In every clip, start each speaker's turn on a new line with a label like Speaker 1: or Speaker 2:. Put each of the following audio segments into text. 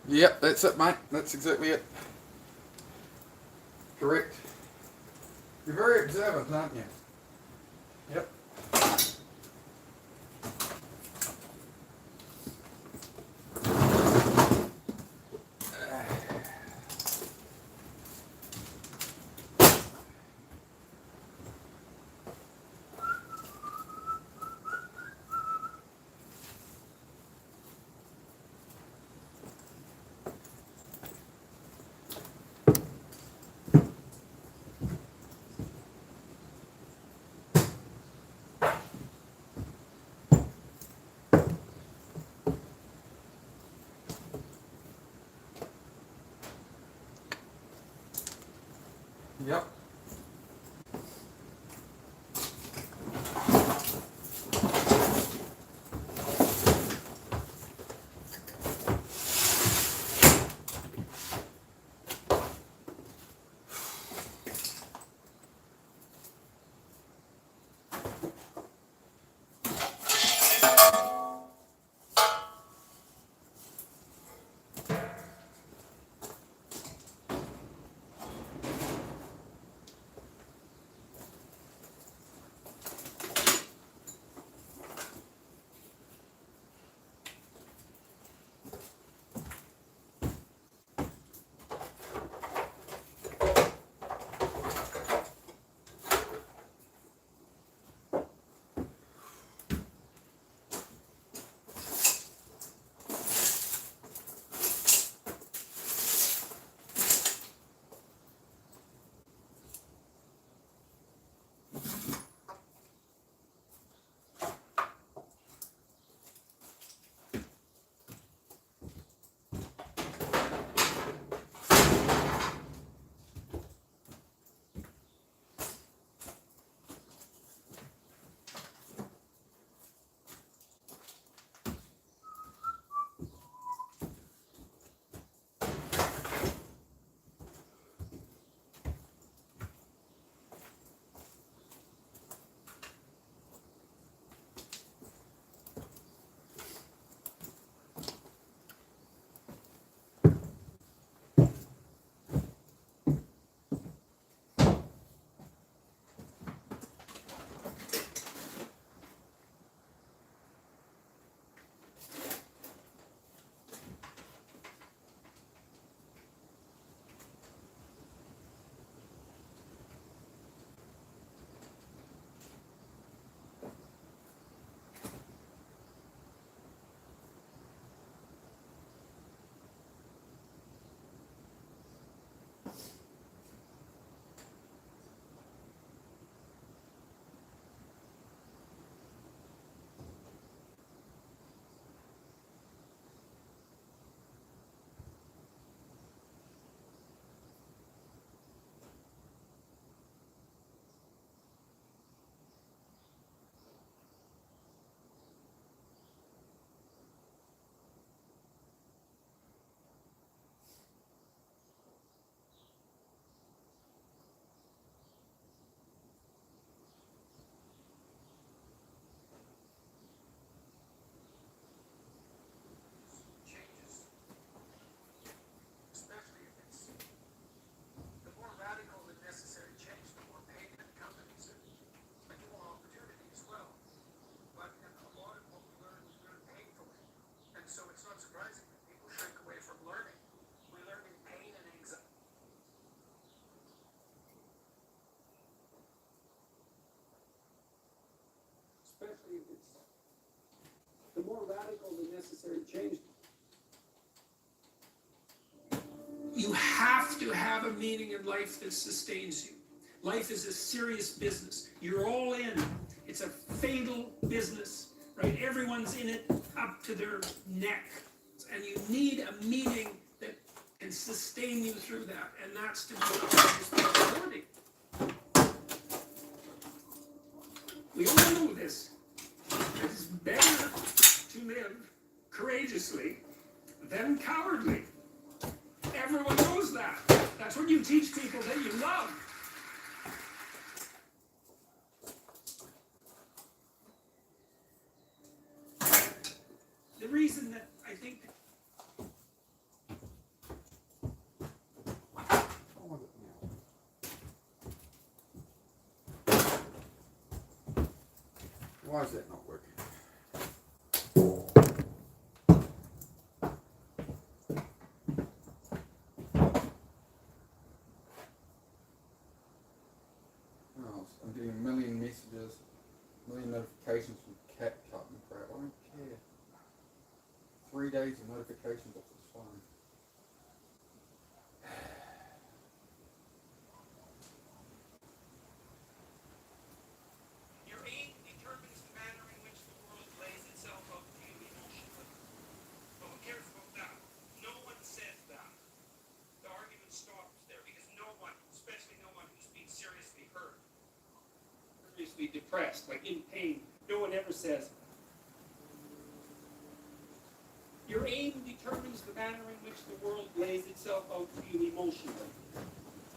Speaker 1: Yep, that's it, mate. That's exactly it. Correct. You're very observant, aren't you? Yep. Yep. Especially if it's the more radical the necessary change. You have to have a meaning in life that sustains you. Life is a serious business. You're all in. It's a fatal business, right? Everyone's in it up to their neck. And you need a meaning that can sustain you through that. And that's to be a responsibility. We all know this. It's better to live courageously than cowardly. Everyone knows that. That's what you teach people that you love. The reason that I think
Speaker 2: Why is that not working? Oh, I'm getting a million messages, a million notifications from CapCut and crap. I don't care. 3 days of notifications off this phone.
Speaker 1: Your aim determines the manner in which the world lays itself out to you emotionally. But who cares about that? No one says that. The argument stops there because no one, especially no one who's been seriously hurt, seriously depressed, like in pain, no one ever says, your aim determines the manner in which the world lays itself out to you emotionally.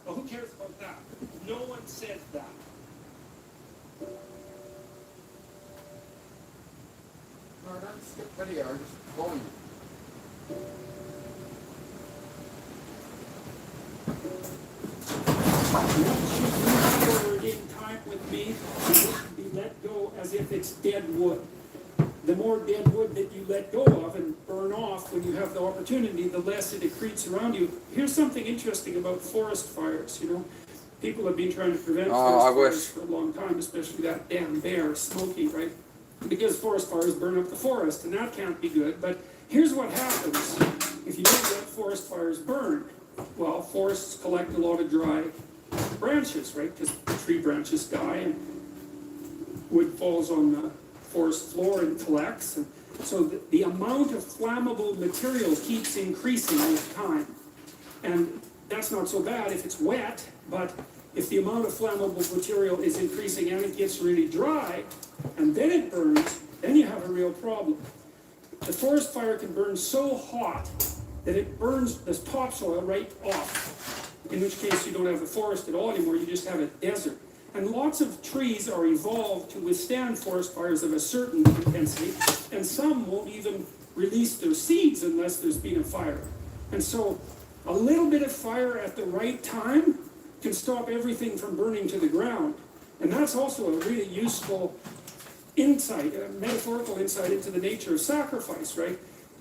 Speaker 1: But who cares about that? No one says that.
Speaker 2: No, I don't skip video, I just volume.
Speaker 1: Forward in time with me, be let go as if it's dead wood. The more dead wood that you let go of and burn off when you have the opportunity, the less it accretes around you. Here's something interesting about forest fires, you know. People have been trying to prevent forest fires for a long time, especially that damn bear, Smokey, right? Because forest fires burn up the forest, and that can't be good. But here's what happens if you don't let forest fires burn. Well, forests collect a lot of dry branches, right? Because tree branches die and wood falls on the forest floor and collects. And so the amount of flammable material keeps increasing with time. And that's not so bad if it's wet, but if the amount of flammable material is increasing and it gets really dry, and then it burns, then you have a real problem. The forest fire can burn so hot that it burns the topsoil right off, in which case you don't have a forest at all anymore, you just have a desert. And lots of trees are evolved to withstand forest fires of a certain intensity, and some won't even release their seeds unless there's been a fire. And so a little bit of fire at the right time can stop everything from burning to the ground. And that's also a really useful insight, a metaphorical insight into the nature of sacrifice, right?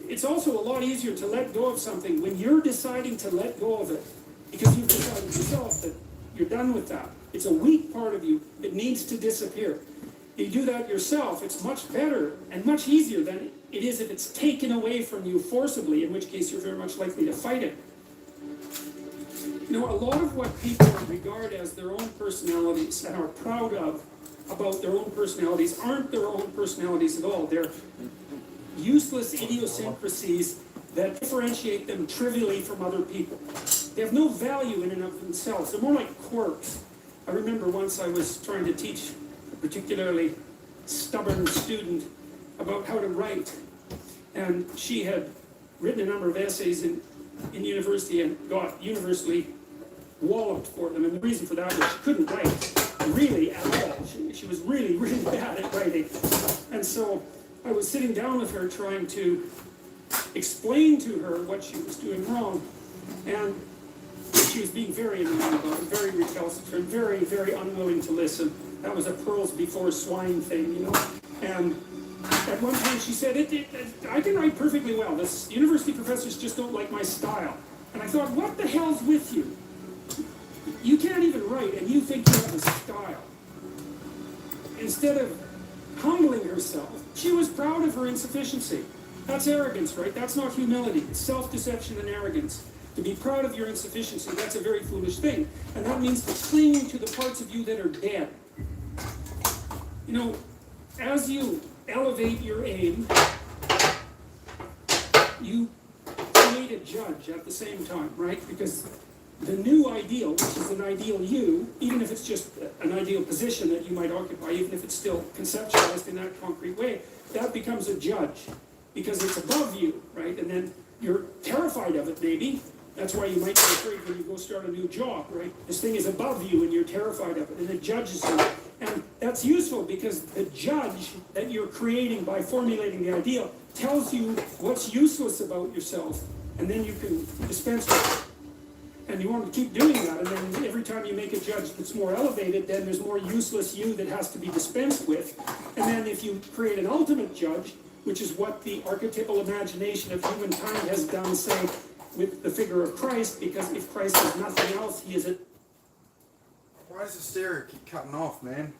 Speaker 1: It's also a lot easier to let go of something when you're deciding to let go of it, because you've decided yourself that you're done with that. It's a weak part of you. It needs to disappear. You do that yourself, it's much better and much easier than it is if it's taken away from you forcibly, in which case you're very much likely to fight it. You know, a lot of what people regard as their own personalities and are proud of about their own personalities aren't their own personalities at all. They're useless idiosyncrasies that differentiate them trivially from other people. They have no value in and of themselves. They're more like quirks. I remember once I was trying to teach a particularly stubborn student about how to write. And she had written a number of essays in university and got universally walloped for them. And the reason for that was she couldn't write really at all. She was really, really bad at writing. And so I was sitting down with her trying to explain to her what she was doing wrong. And she was being very annoying about it, very recalcitrant, very, very unwilling to listen. That was a pearls before swine thing, you know. And at one point she said, I can write perfectly well. This university professors just don't like my style. And I thought, what the hell's with you? You can't even write and you think you have a style. Instead of humbling herself, she was proud of her insufficiency. That's arrogance, right? That's not humility. It's self-deception and arrogance. To be proud of your insufficiency, that's a very foolish thing. And that means clinging to the parts of you that are dead. You know, as you elevate your aim, you create a judge at the same time, right? Because the new ideal, which is an ideal you, even if it's just an ideal position that you might occupy, even if it's still conceptualized in that concrete way, that becomes a judge because it's above you, right? And then you're terrified of it, maybe. That's why you might be afraid when you go start a new job, right? This thing is above you and you're terrified of it, and it judges you. And that's useful because the judge that you're creating by formulating the ideal tells you what's useless about yourself, and then you can dispense with it. And you want to keep doing that, and then every time you make a judge that's more elevated, then there's more useless you that has to be dispensed with. And then if you create an ultimate judge, which is what the archetypal imagination of humankind has done, say, with the figure of Christ, because if Christ is nothing else, he is a...
Speaker 2: Why does the stereo keep cutting off, man?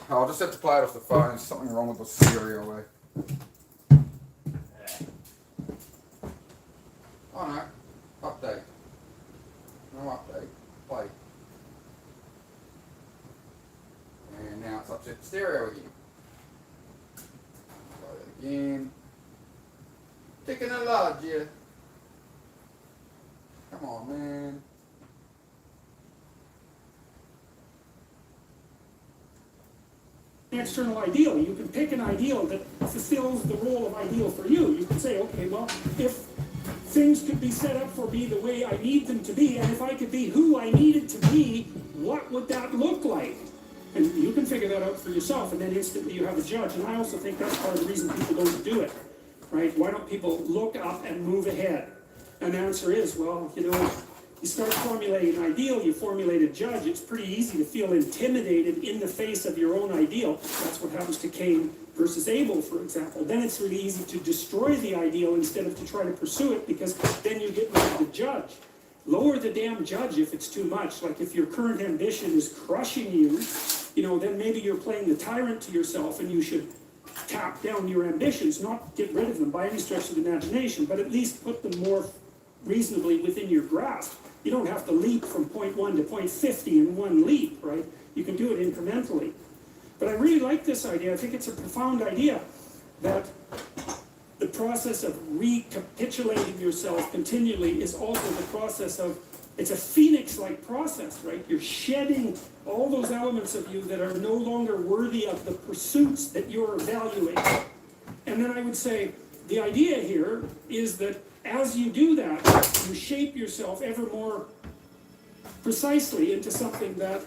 Speaker 2: I'll just have to play it off the phone. There's something wrong with the stereo way. Oh no. Update. No update. Play. And now it's upset the stereo again. Play it again. Taking a lot, yeah. Come on, man.
Speaker 1: external ideal. You can pick an ideal that fulfills the role of ideal for you. You can say, okay, well, if things could be set up for me the way I need them to be, and if I could be who I needed to be, what would that look like? And you can figure that out for yourself, and then instantly you have a judge. And I also think that's part of the reason people don't do it, right? Why don't people look up and move ahead? And the answer is, well, you know, you start formulating an ideal, you formulate a judge, it's pretty easy to feel intimidated in the face of your own ideal. That's what happens to Cain versus Abel, for example. Then it's really easy to destroy the ideal instead of to try to pursue it, because then you get rid of the judge. Lower the damn judge if it's too much. Like if your current ambition is crushing you, you know, then maybe you're playing the tyrant to yourself, and you should tap down your ambitions, not get rid of them by any stretch of the imagination, but at least put them more reasonably within your grasp. You don't have to leap from point 1 to point 50 in one leap, right? You can do it incrementally. But I really like this idea. I think it's a profound idea that the process of recapitulating yourself continually is also the process of, it's a phoenix-like process, right? You're shedding all those elements of you that are no longer worthy of the pursuits that you're evaluating. And then I would say, the idea here is that as you do that, you shape yourself ever more precisely into something that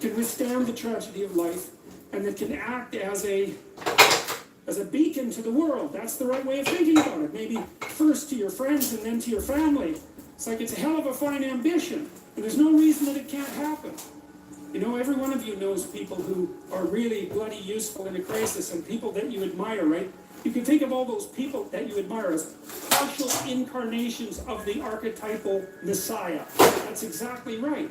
Speaker 1: can withstand the tragedy of life and that can act as a beacon to the world. That's the right way of thinking about it. Maybe first to your friends and then to your family. It's like it's a hell of a fine ambition, and there's no reason that it can't happen. You know, every one of you knows people who are really bloody useful in a crisis, and people that you admire, right? You can think of all those people that you admire as partial incarnations of the archetypal Messiah. That's exactly right.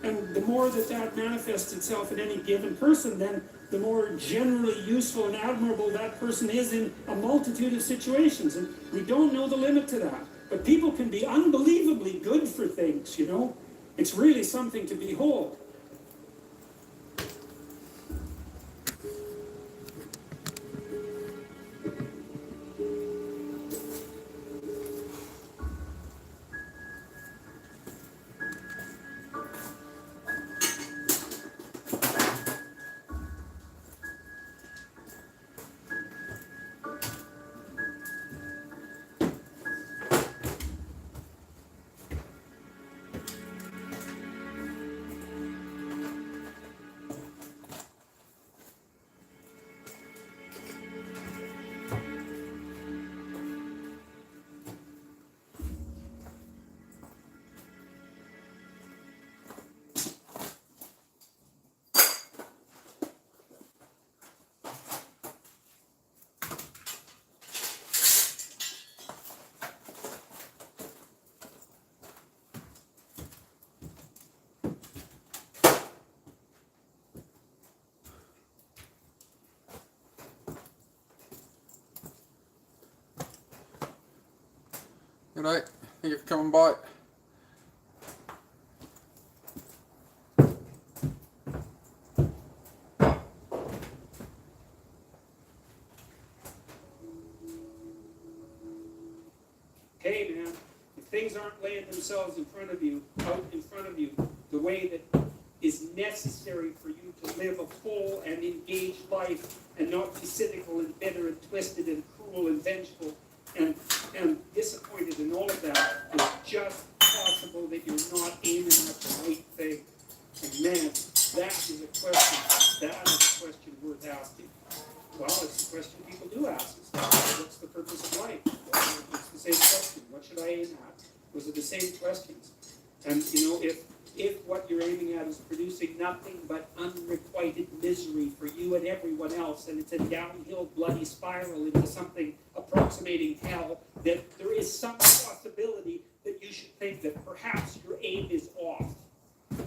Speaker 1: And the more that that manifests itself in any given person, then the more generally useful and admirable that person is in a multitude of situations. And we don't know the limit to that. But people can be unbelievably good for things, you know? It's really something to behold.
Speaker 2: Good night. Thank you for coming by.
Speaker 1: Hey man, if things aren't laying themselves in front of you, out in front of you, the way that is necessary for you to live a full and engaged life and not be cynical and bitter and twisted and cruel and vengeful and disappointed and all of that, it's just possible that you're not aiming at the right thing. And man, that is a question. That is a question worth asking. Well, it's a question people do ask. It's what's the purpose of life? It's the same question. What should I aim at? Those are the same questions. And if what you're aiming at is producing nothing but unrequited misery for you and everyone else, and it's a downhill bloody spiral into something approximating hell, then there is some possibility that you should think that perhaps your aim is off.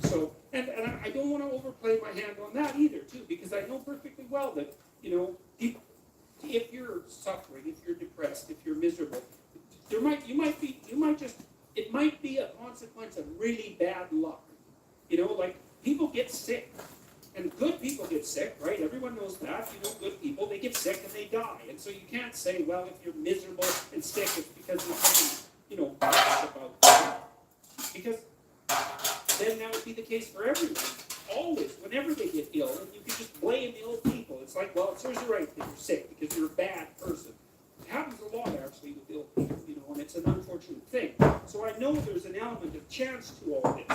Speaker 1: So, and I don't want to overplay my hand on that either, too, because I know perfectly well that, if you're suffering, if you're depressed, if you're miserable, it might be a consequence of really bad luck. Like people get sick, and good people get sick, right? Everyone knows that. Good people, they get sick and they die. And so you can't say, well, if you're miserable and sick, it's because there's something, bad about that. Because then that would be the case for everyone. Always, whenever they get ill, and you can just blame ill people. It's like, well, it serves you right that you're sick because you're a bad person. It happens a lot, actually, with ill people, and it's an unfortunate thing. So I know there's an element of chance to all this.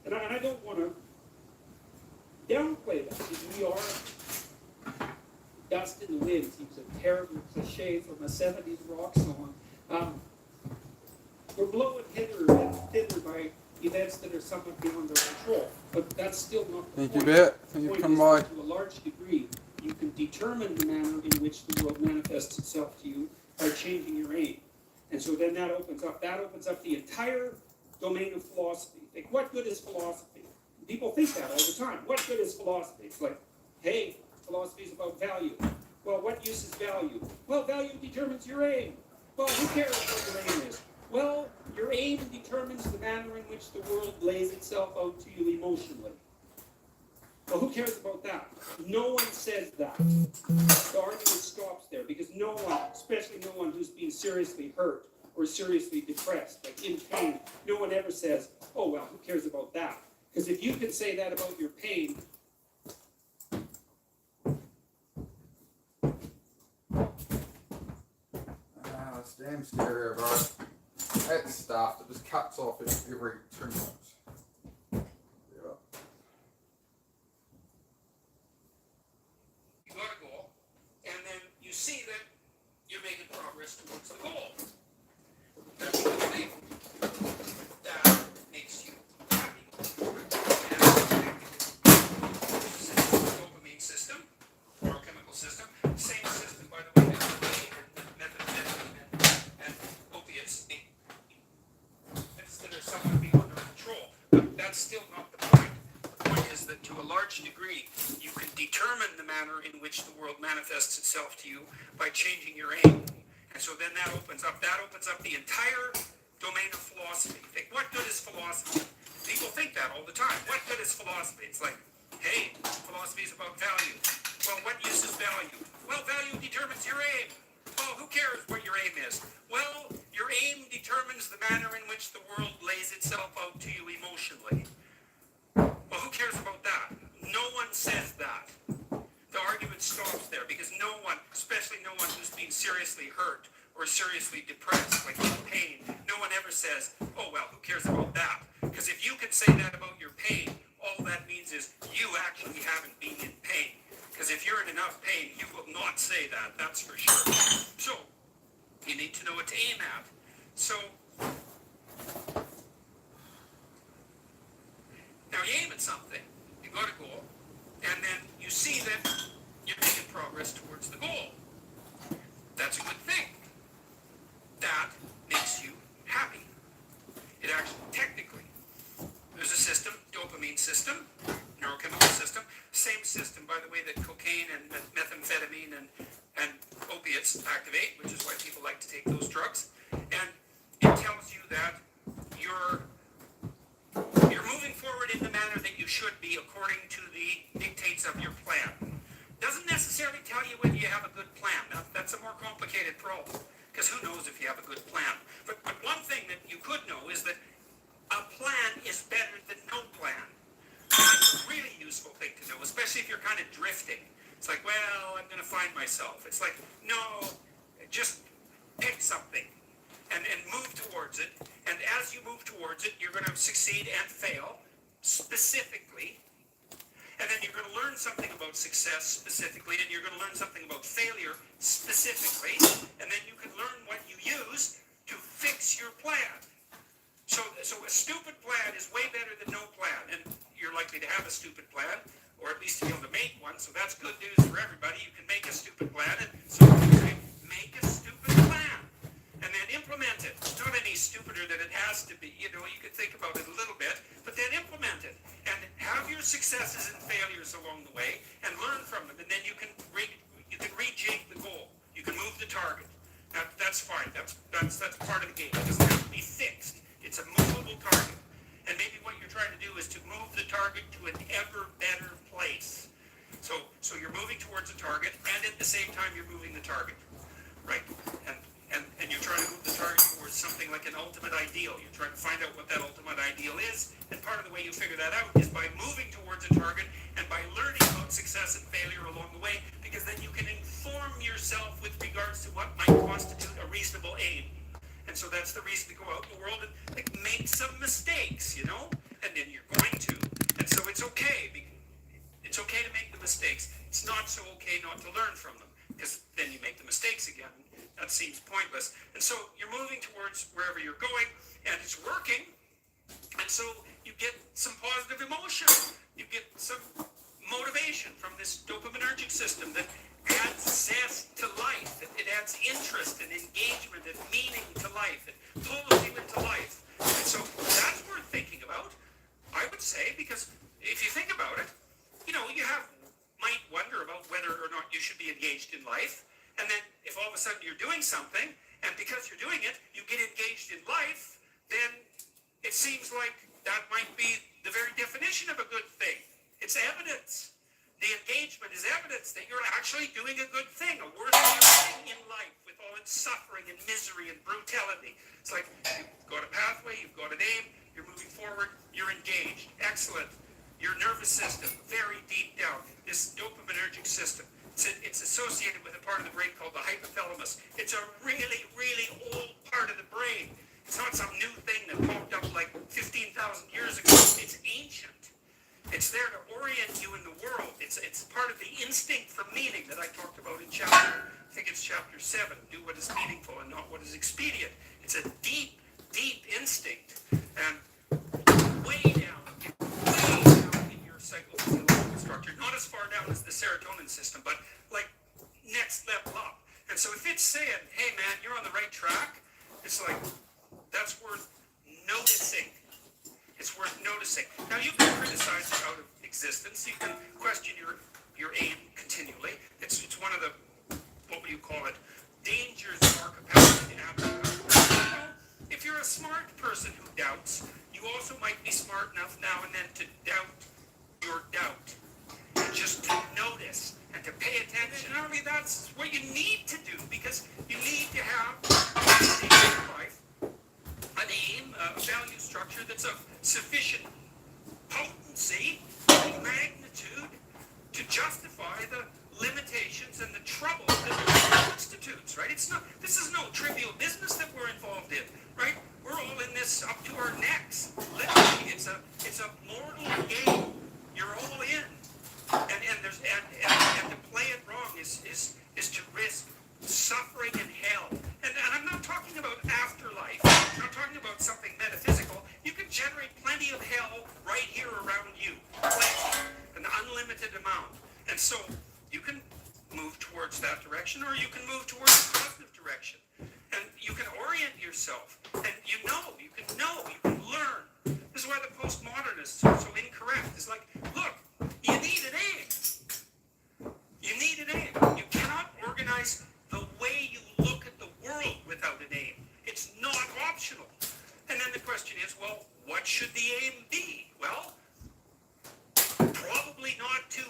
Speaker 1: And I don't want to downplay that, because we are dust in the wind. Seems a terrible cliche from a 70s rock song. We're blowing hither and thither by events that are somewhat beyond our control. But that's still not the point.
Speaker 2: Thank you, Bet.
Speaker 1: The point
Speaker 2: Come
Speaker 1: is
Speaker 2: by.
Speaker 1: that to a large degree, you can determine the manner in which the world manifests itself to you by changing your aim. And so then that opens up the entire domain of philosophy. Like, what good is philosophy? People think that all the time. What good is philosophy? It's like, hey, philosophy is about value. Well, what use is value? Well, value determines your aim. Well, who cares what your aim is? Well, your aim determines the manner in which the world lays itself out to you emotionally. Well, who cares about that? No one says that. The argument stops there, because no one, especially no one who's been seriously hurt or seriously depressed, like in pain, no one ever says, oh, well, who cares about that? Because if you can say that about your pain,
Speaker 2: This damn stereo, bro. That stuff that just cuts off every 2 minutes.
Speaker 1: you got a goal, and then you see that you're making progress towards the goal. That's a good thing. That makes you happy. And the dopamine system, neurochemical system, same system, by the way, that cocaine and methamphetamine and opiates, that are somewhat beyond our control. But that's still not the point. The point is that to a large degree, you can determine the manner in which the world manifests itself to you by changing your aim. And so then that opens up the entire domain of philosophy. Think, what good is philosophy? People think that all the time. What good is philosophy? It's like, hey, philosophy is about value. Well, what use is value? Well, value determines your aim. Well, who cares what your aim is? Well, your aim determines the manner in which the world lays itself out to you emotionally. Well, who cares about that? No one says that. The argument stops there, because no one, especially no one who's been seriously hurt or seriously depressed, like in pain, no one ever says, oh, well, who cares about that? Because if you can say that about your pain, all that means is you actually haven't been in pain. Because if you're in enough pain, you will not say that, that's for sure. So, you need to know what to aim at. So, now you aim at something, you got a goal, and then you see that you're making progress towards the goal. That's a good thing. That makes you happy. It actually, technically, there's a system, dopamine system, neurochemical system, same system, by the way, that cocaine and methamphetamine and opiates activate, which is why people like to take those drugs. And it tells you that you're moving forward in the manner that you should be according to the dictates of your plan. Doesn't necessarily tell you whether you have a good plan. That's a more complicated problem, because who knows if you have a good plan. But one thing that you could know is that a plan is better than no plan. That's a really useful thing to know, especially if you're kind of drifting. It's like, well, I'm going to find myself. It's like, no, just pick something and move towards it. And as you move towards it, you're going to succeed and fail specifically. And then you're going to learn something about success specifically, and you're going to learn something about failure specifically. And then you can learn what you use to fix your plan. So a stupid plan is way better than no plan, and you're likely to have a stupid plan, or at least to be able to make one, so that's good news for everybody. You can make a stupid plan, and so make a stupid plan, and then implement it. It's not any stupider than it has to be. You can think about it a little bit, but then implement it, and have your successes and failures along the way, and learn from them, and then you can rejig the goal. You can move the target. That's fine. That's part of the game. It doesn't have to be fixed. It's a movable target. And maybe what you're trying to do is to move the target to an ever better place. So you're moving towards a target, and at the same time you're moving the target, right? And you're trying to move the target towards something like an ultimate ideal. You're trying to find out what that ultimate ideal is, and part of the way you figure that out is by moving towards a target and by learning about success and failure along the way, because then you can inform yourself with regards to what might constitute a reasonable aim. And so that's the reason to go out in the world and make some mistakes, and then you're going to. And so it's okay. It's okay to make the mistakes. It's not so okay not to learn from them, because then you make the mistakes again. That seems pointless. And so you're moving towards wherever you're going, and it's working. And so you get some positive emotion. You get some motivation from this dopaminergic system that adds zest to life. It adds interest and engagement and meaning to life. It pulls you into life. And so that's worth thinking about, I would say, because if you think about it, you might wonder about whether or not you should be engaged in life. And then if all of a sudden you're doing something, and because you're doing it, you get engaged in life, then it seems like that might be the very definition of a good thing. It's evidence. The engagement is evidence that you're actually doing a good thing, a worthy thing in life with all its suffering and misery and brutality. It's like you've got a pathway, you've got an aim, you're moving forward, you're engaged. Excellent. Your nervous system, very deep down, this dopaminergic system. It's associated with a part of the brain called the hypothalamus. It's a really, really old part of the brain. It's not some new thing that popped up like 15,000 years ago. It's ancient. It's there to orient you in the world. It's part of the instinct for meaning that I talked about in chapter 7. Do what is meaningful and not what is expedient. It's a deep, deep instinct. And way down in your psychophysiological structure, not as far down as the serotonin system, but like next level up. And so if it's saying, hey man, you're on the right track, it's like, that's worth noticing. It's worth noticing. Now you can criticize it out of existence. You can question your aim continually. It's one of the, what would you call it, dangers of our capacity to have. If you're a smart person who doubts, you also might be smart enough now and then to doubt your doubt. And just to notice and to pay attention. And I mean, that's what you need to do, because you need to have in your life an aim, a value structure that's of sufficient potency and magnitude to justify the limitations and the trouble that it constitutes, right? This is no trivial business that we're involved in, right? We're all in this up to our necks. Literally, it's a mortal game. You're all in. And to play it wrong is to risk suffering in hell. And I'm not talking about afterlife. I'm not talking about something metaphysical. You can generate plenty of hell right here around you. Plenty. An unlimited amount. And so you can move towards that direction, or you can move towards a positive direction. And you can orient yourself. And you can learn. This is why the postmodernists are so incorrect. It's like, look, you need an aim. You need an aim. You cannot organize the way you look at the world without an aim. It's not optional. And then the question is, well, what should the aim be? Well, probably not to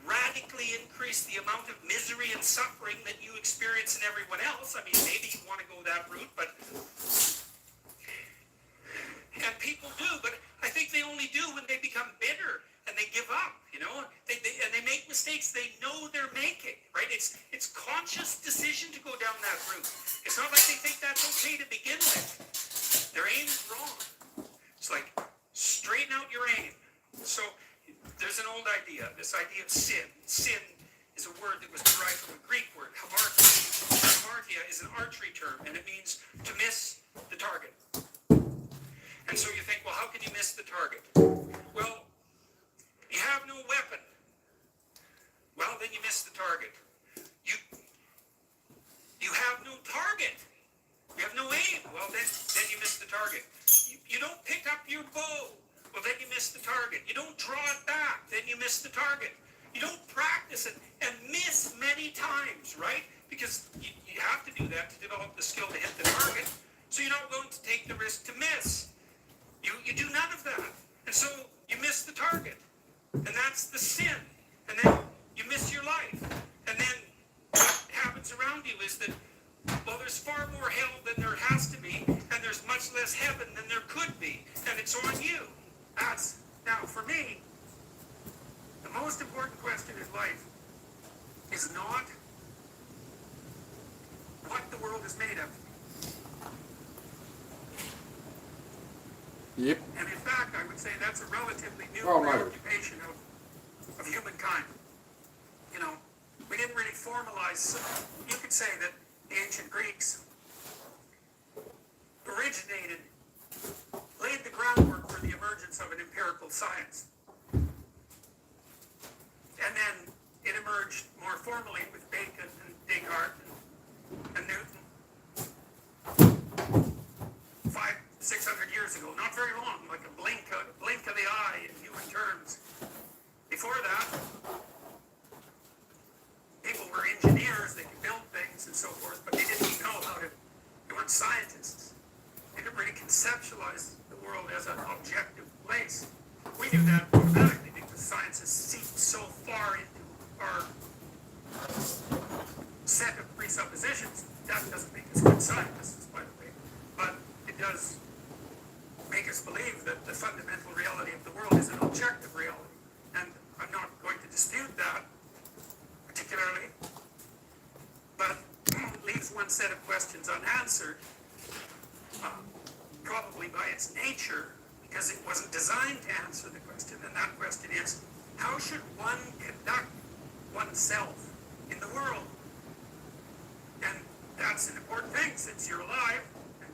Speaker 1: radically increase the amount of misery and suffering that you experience in everyone else. I mean, maybe you want to go that route, and people do, but I think they only do when they become bitter and they give up, and they make mistakes they know they're making, right? It's conscious decision to go down that route. It's not like they think that's okay to begin with. Their aim is wrong. It's like, straighten out your aim. So there's an old idea, this idea of sin. Sin is a word that was derived from a Greek word, hamartia. Hamartia is an archery term, and it means to miss the target. miss the target. You have no target. You have no aim. Well, then you miss the target. You don't pick up your bow. Well, then you miss the target. You don't draw it back. Then you miss the target. You don't practice it and miss many times, right? Because you have to do that to develop the skill to hit the target. So you're not willing to take the risk to miss. You do none of that. And so you miss the target. And that's the sin. And then you miss your life. And then what happens around you is that, well, there's far more hell than there has to be, and there's much less heaven than there could be. And it's on you. Now, for me, the most important question in life is not what the world is made of.
Speaker 2: Yep.
Speaker 1: And in fact, I would say that's a relatively new preoccupation of humankind. You know, we didn't really formalize. You could say that the ancient Greeks laid the groundwork for the emergence of an empirical science. And then it emerged more formally with Bacon and Descartes and Newton 500-600 years ago. Not very long, like a blink of the eye in human terms. Before that, people were engineers, they could build things and so forth, but they didn't know how to, they weren't scientists. They didn't really conceptualize the world as an objective place. We do that automatically because science has seeped so far into our set of presuppositions. That doesn't make us good scientists, by the way, but it does make us believe that the fundamental reality of the world is an objective reality. And I'm not going to dispute that particularly, but leaves one set of questions unanswered, probably by its nature, because it wasn't designed to answer the question, and that question is, how should one conduct oneself in the world? And that's an important thing, since you're alive, and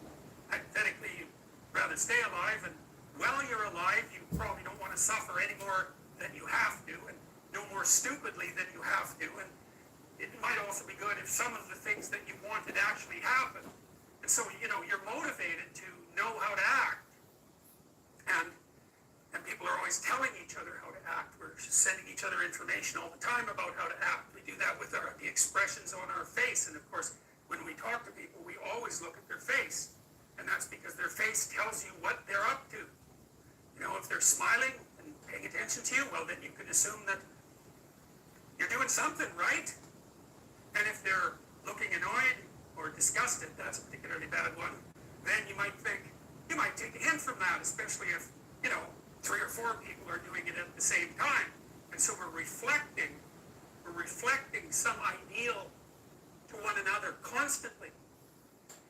Speaker 1: hypothetically you'd rather stay alive, and while you're alive, you probably don't want to suffer any more than you have to, and no more stupidly than you have to, and it might also be good if some of the things that you wanted actually happen. And so, you know, you're motivated to know how to act. And people are always telling each other how to act. We're just sending each other information all the time about how to act. We do that with the expressions on our face. And of course, when we talk to people, we always look at their face. And that's because their face tells you what they're up to. You know, if they're smiling and paying attention to you, well, then you can assume that you're doing something right. And if they're looking annoyed or disgusted, that's a particularly bad one, then you might take a hint from that, especially if, you know, 3 or 4 people are doing it at the same time. And so we're reflecting some ideal to one another constantly.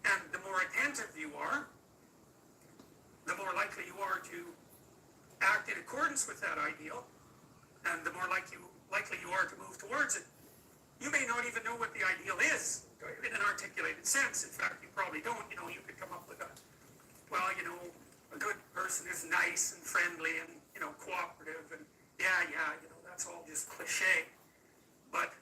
Speaker 1: And the more attentive you are, the more likely you are to act in accordance with that ideal, and the more likely you are to move towards it. You may not even know what the ideal is in an articulated sense. In fact, you probably don't. You know, you could come up with a good person is nice and friendly and, you know, cooperative and that's all just cliche. But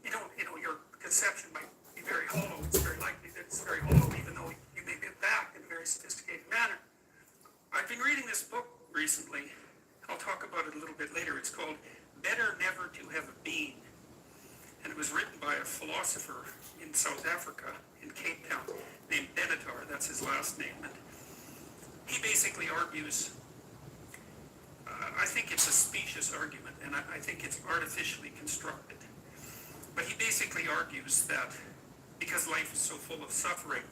Speaker 1: your conception might be very hollow. It's very likely that it's very hollow, even though you may be back in a very sophisticated manner. I've been reading this book recently. I'll talk about it a little bit later. It's called Better Never to Have Been. And it was written by a philosopher in South Africa, in Cape Town, named Benatar. That's his last name. And he basically argues, I think it's a specious argument, and I think it's artificially constructed. But he basically argues that because life is so full of suffering,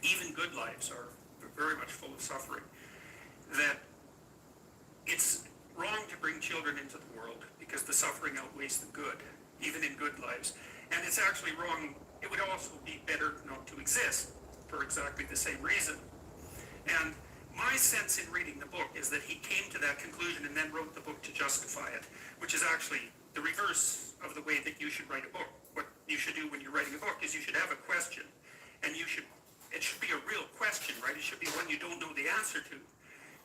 Speaker 1: even good lives are very much full of suffering, that it's wrong to bring children into the world because the suffering outweighs the good, even in good lives. And it's actually wrong. It would also be better not to exist for exactly the same reason. And my sense in reading the book is that he came to that conclusion and then wrote the book to justify it, which is actually the reverse of the way that you should write a book. What you should do when you're writing a book is you should have a question, and it should be a real question, right? It should be one you don't know the answer to.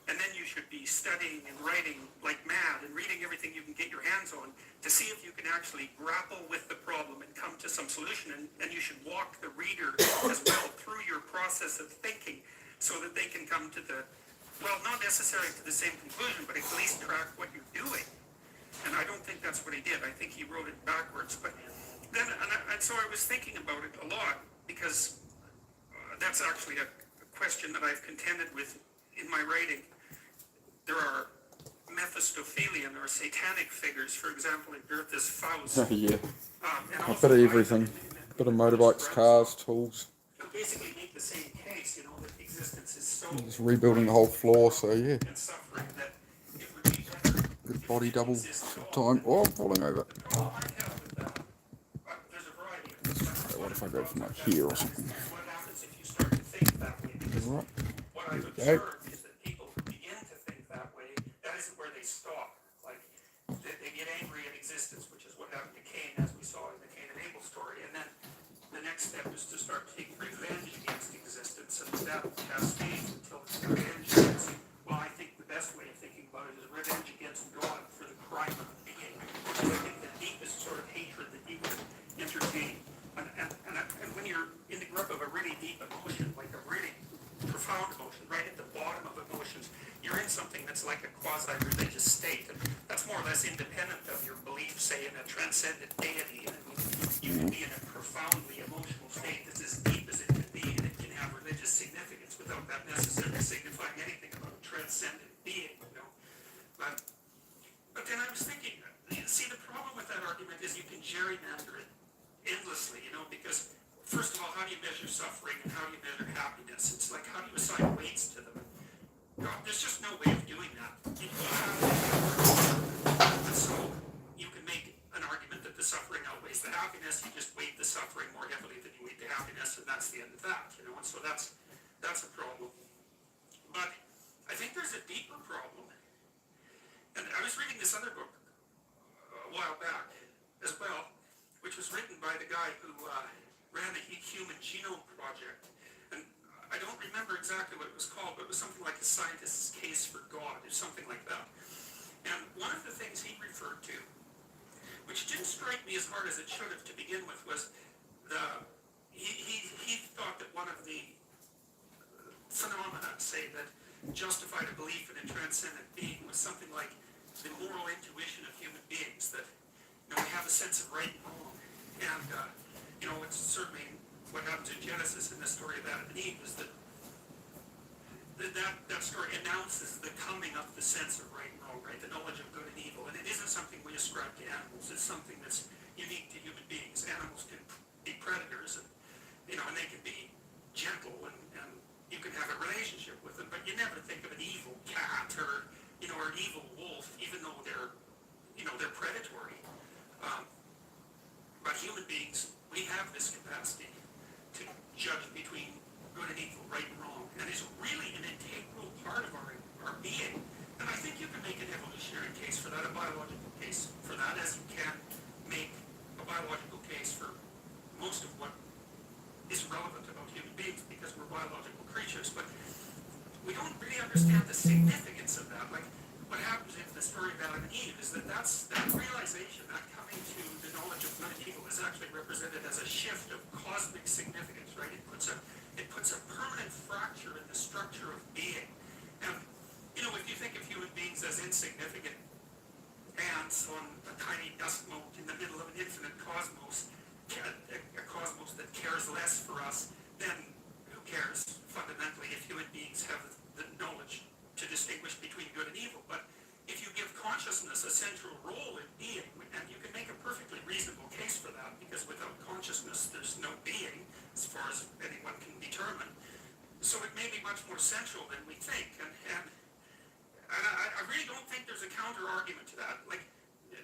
Speaker 1: And then you should be studying and writing like mad and reading everything you can get your hands on to see if you can actually grapple with the problem and come to some solution. And you should walk the reader as well through your process of thinking so that they can come to the, well, not necessarily to the same conclusion, but at least track what you're doing. And I don't think that's what he did. I think he wrote it backwards. But then, and so I was thinking about it a lot because that's actually a question that I've contended with in my writing. There are Mephistophelian or satanic figures, for example, in Goethe's Faust.
Speaker 2: Yeah.
Speaker 1: And
Speaker 2: A bit of everything. Bit of motorbikes, cars, tools.
Speaker 1: Basically make the same case, you know, that existence is so
Speaker 2: Just rebuilding the whole floor, so yeah.
Speaker 1: and suffering that it would be better.
Speaker 2: Good body double time. Oh, I'm falling over.
Speaker 1: The problem I have with that, there's a variety of things.
Speaker 2: What if I go from like here or something?
Speaker 1: What happens if you start to think that way? Because
Speaker 2: Right.
Speaker 1: what I've
Speaker 2: Okay.
Speaker 1: observed is that people who begin to think that way, that isn't where they stop. Like, they get angry at existence, which is what happened to Cain, as we saw in the Cain and Abel story. And then the next step is to start taking revenge against existence, and that cascades until it's revenge against, well, I think the best way of thinking about it is revenge against God for the crime of being. Which is, I think, the deepest sort of hatred that you can entertain. And when you're in the grip of a really deep emotion, like a really profound emotion, right at the bottom of emotions, you're in something that's like a quasi-religious state. And that's more or less independent of your belief, say, in a transcendent deity. And you can be in a profoundly emotional state that's as deep as it can be, and it can have religious significance without that necessarily signifying anything about a transcendent being, you know. But then I was thinking, see, the problem with that argument is you can gerrymander it endlessly, you know, because first of all, how do you measure suffering and how do you measure happiness? It's like, how do you assign weights to them? There's just no way of doing that. You have and so you can make an argument that the suffering outweighs the happiness. You just weight the suffering more heavily than you weight the happiness, and that's the end of that, you know. And so that's a problem. But I think there's a deeper problem. And I was reading this other book a while back as well, which was written by the guy who ran the Human Genome Project. And I don't remember exactly what it was called, but it was something like A Scientist's Case for God, or something like that. And one of the things he referred to, which didn't strike me as hard as it should have to begin with, was he thought that one of the phenomena, say, that justified a belief in a transcendent being was something like the moral intuition of human beings, that, you know, we have a sense of right and wrong. And, you know, it's certainly what happens in Genesis in the story of Adam and Eve is that that story announces the coming of the sense of right and wrong, right? The knowledge of good and evil. And it isn't something we ascribe to animals. It's something that's unique to human beings. Animals can be predators, and, you know, and they can be gentle, and you can have a relationship with them, but you never think of an evil cat or, you know, or an evil wolf, even though they're, you know, they're predatory. But human beings, we have this capacity to judge between good and evil, right and wrong, and it's really an integral part of our being. And I think you can make an evolutionary case for that, a biological case for that, as you can make a biological case for most of what is relevant about human beings, because we're biological creatures. But we don't really understand the significance of that. Like, what happens in the story of Adam and Eve is that realization, that coming to the knowledge of good and evil, is actually represented as a shift of cosmic significance, right? It puts a permanent fracture in the structure of being. And, you know, if you think of human beings as insignificant ants on a tiny dust mote in the middle of an infinite cosmos, a cosmos that cares less for us, then who cares fundamentally if human beings have the knowledge to distinguish between good and evil? But if you give consciousness a central role in being, and you can make a perfectly reasonable case for that, because without consciousness there's no being, as far as anyone can determine. So it may be much more central than we think, and I really don't think there's a counter-argument to that, like,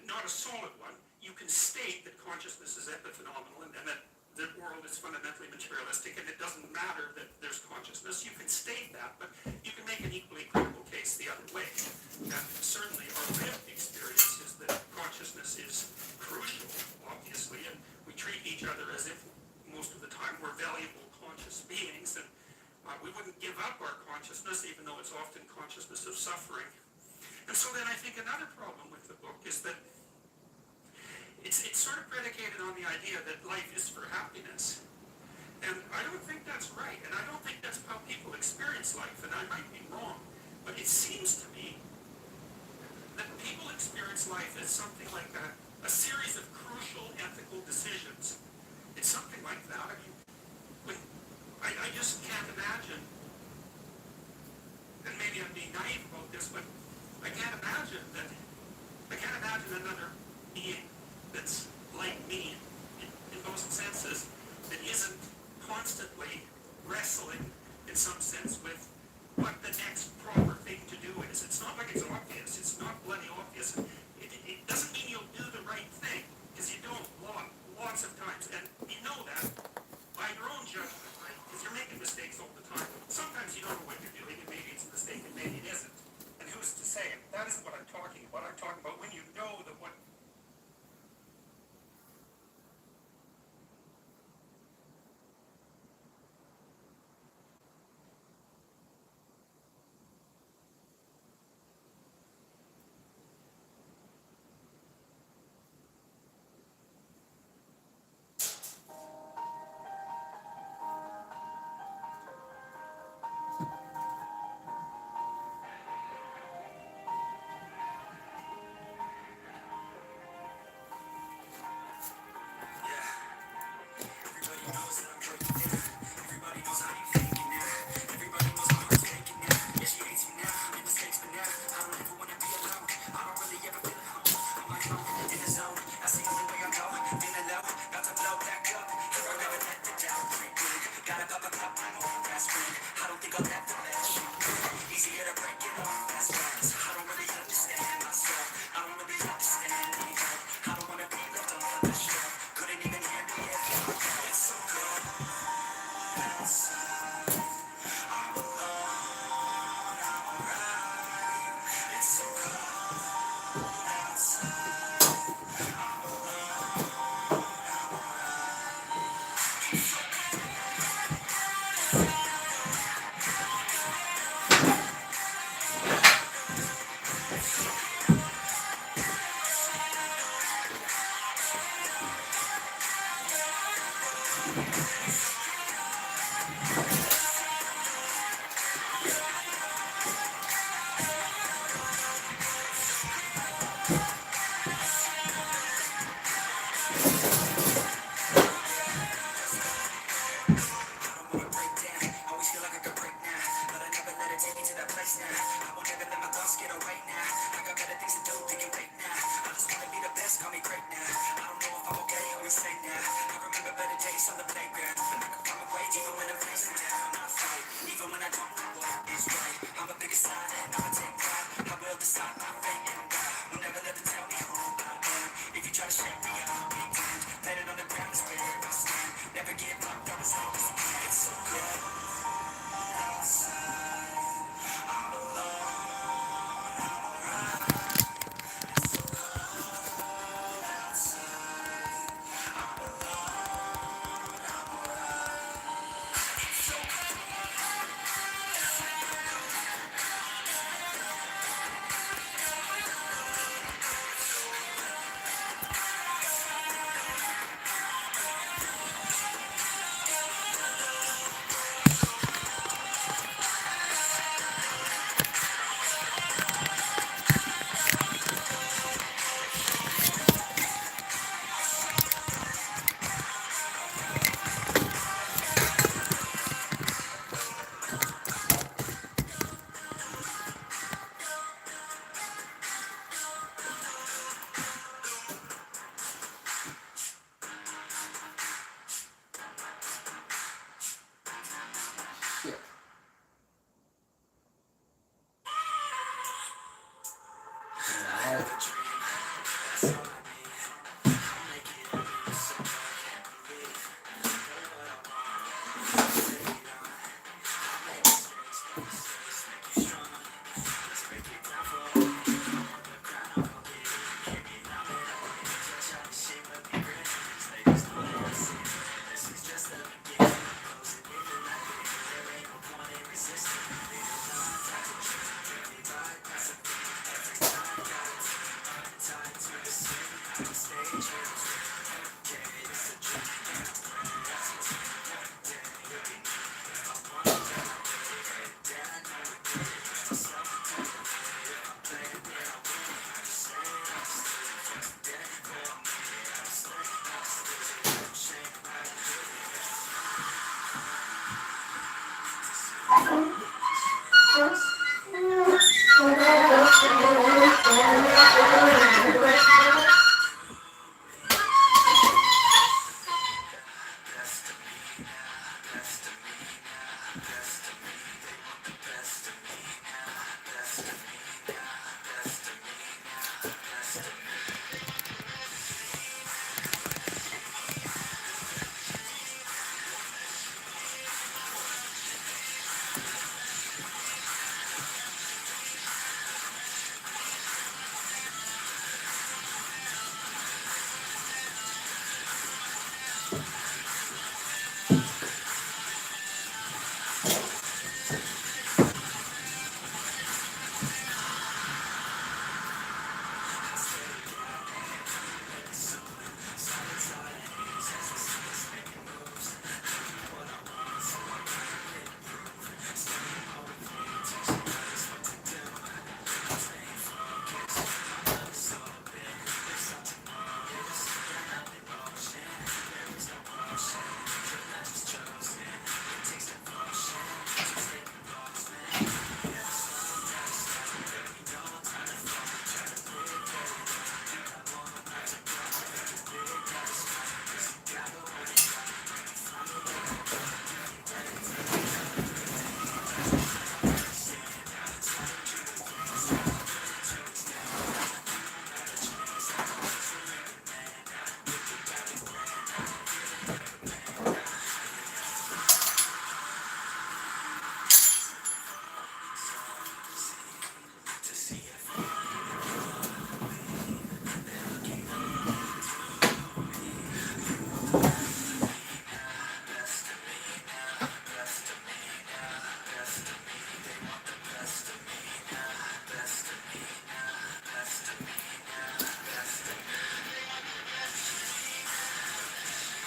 Speaker 1: not a solid one. You can state that consciousness is epiphenomenal, and that the world is fundamentally materialistic, and it doesn't matter that there's consciousness. You can state that, but you can make an equally credible case the other way. And certainly our lived experience is that consciousness is crucial, obviously, and we treat each other as if most of the time we're valuable conscious beings, and we wouldn't give up our consciousness, even though it's often consciousness of suffering. And so then I think another problem with the book is that it's sort of predicated on the idea that life is for happiness. And I don't think that's right, and I don't think that's how people experience life, and I might be wrong, but it seems to me that people experience life as something like a series of crucial ethical decisions. It's something like that. I mean, I just can't imagine, and maybe I'm being naive about this, but I can't imagine another being that's like me in most senses, that isn't constantly wrestling in some sense with what the next proper thing to do is. It's not like it's obvious. It's not bloody obvious. It doesn't mean you'll do the right thing, because you don't lots of times. And you know that by your own judgment, right? Because you're making mistakes all the time. Sometimes you don't know what you're doing, and maybe it's a mistake, and maybe it isn't. And who's to say it? That isn't what I'm talking about. I'm talking about when you know that what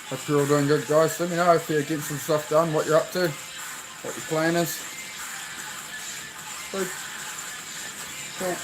Speaker 2: Hope you're all doing good, guys. Let me know if you're getting some stuff done, what you're up to, what your plan is. Good. Cool.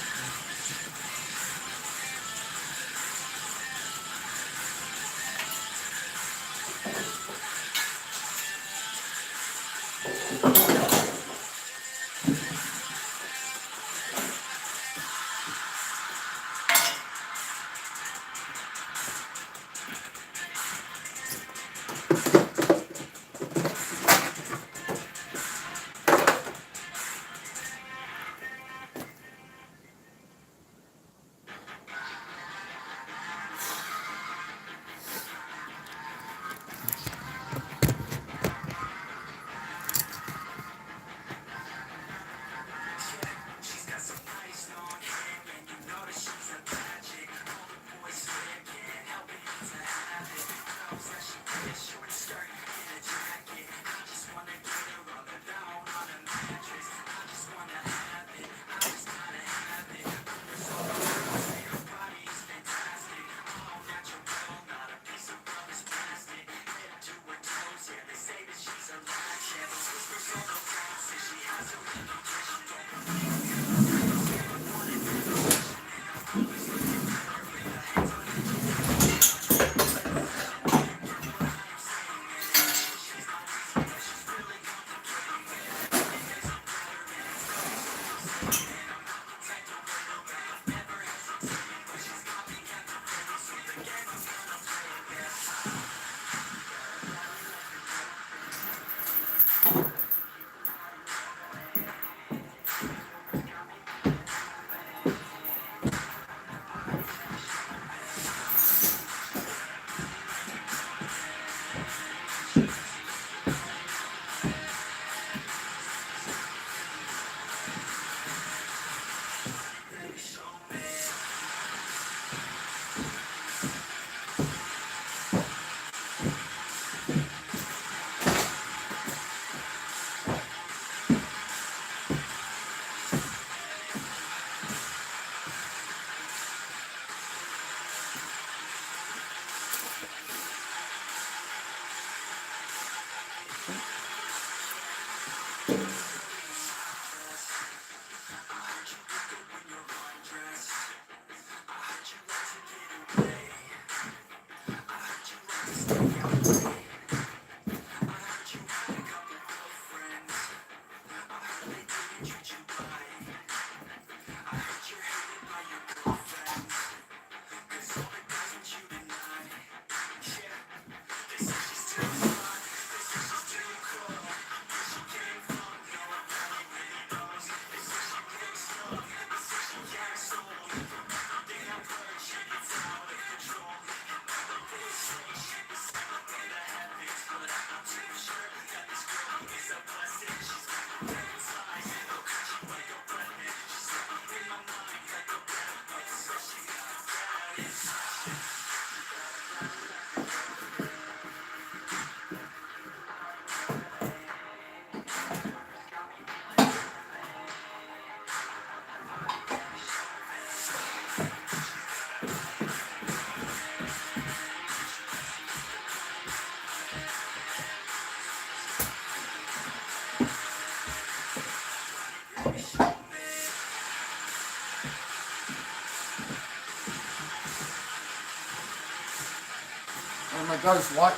Speaker 2: I'll make those light.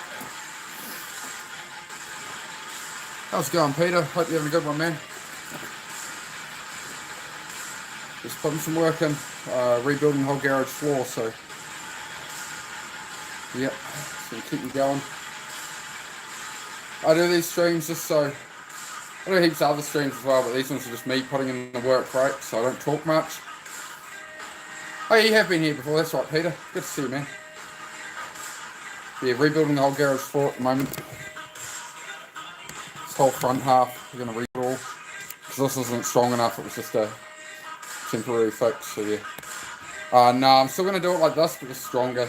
Speaker 2: How's it going, Peter? Hope you're having a good one, man. Just putting some work in, rebuilding the whole garage floor, so yep, it's gonna keep me going. I do these streams just so, I do heaps of other streams as well, but these ones are just me putting in the work, right? So I don't talk much. Oh yeah, you have been here before, that's right, Peter. Good to see you, man. Yeah, rebuilding the whole garage floor at the moment. This whole front half, we're going to rebuild all. Because this isn't strong enough, it was just a temporary fix, so yeah. No, I'm still going to do it like this, but it's stronger.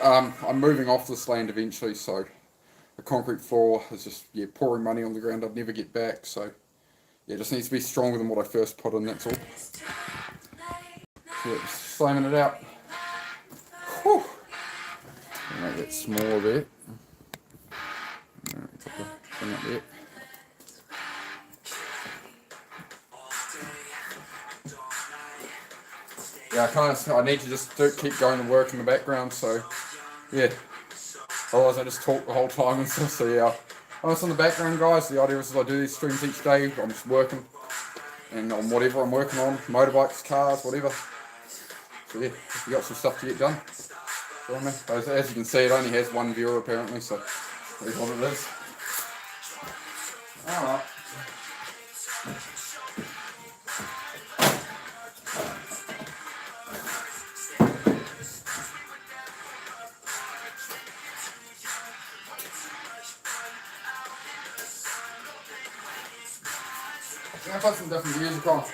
Speaker 2: I'm moving off this land eventually, so the concrete floor is just, yeah, pouring money on the ground I'd never get back, so yeah, it just needs to be stronger than what I first put in, that's all. So yeah, just slamming it out. Whew. Make that smaller there. Bring it there. Yeah, I need to just keep going and work in the background, so yeah. Otherwise I just talk the whole time and stuff, so yeah. I'm just in the background, guys. The idea is I do these streams each day, I'm just working, and on whatever I'm working on, motorbikes, cars, whatever. So yeah, we got some stuff to get done. As you can see, it only has one viewer apparently, so that's what it is. Alright. I'm going to put some different music on.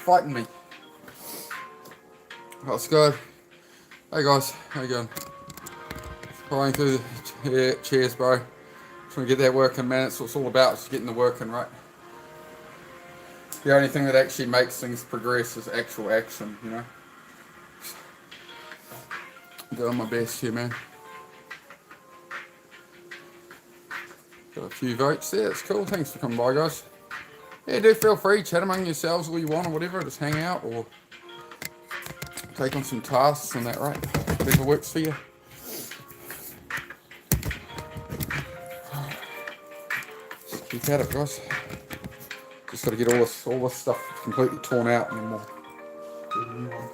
Speaker 2: fighting me. That's good. Hey guys, how you going? Flying through the chairs, bro. Trying to get that working, man. That's what it's all about, is getting the working right. The only thing that actually makes things progress is actual action, you know. Doing my best here, man. Got a few votes there, it's cool. Thanks for coming by, guys. Yeah, do feel free, chat among yourselves all you want or whatever, just hang out or take on some tasks and that, right? Whatever works for you. Just keep at it, guys. Just got to get all this stuff completely torn out and then we'll do a new one.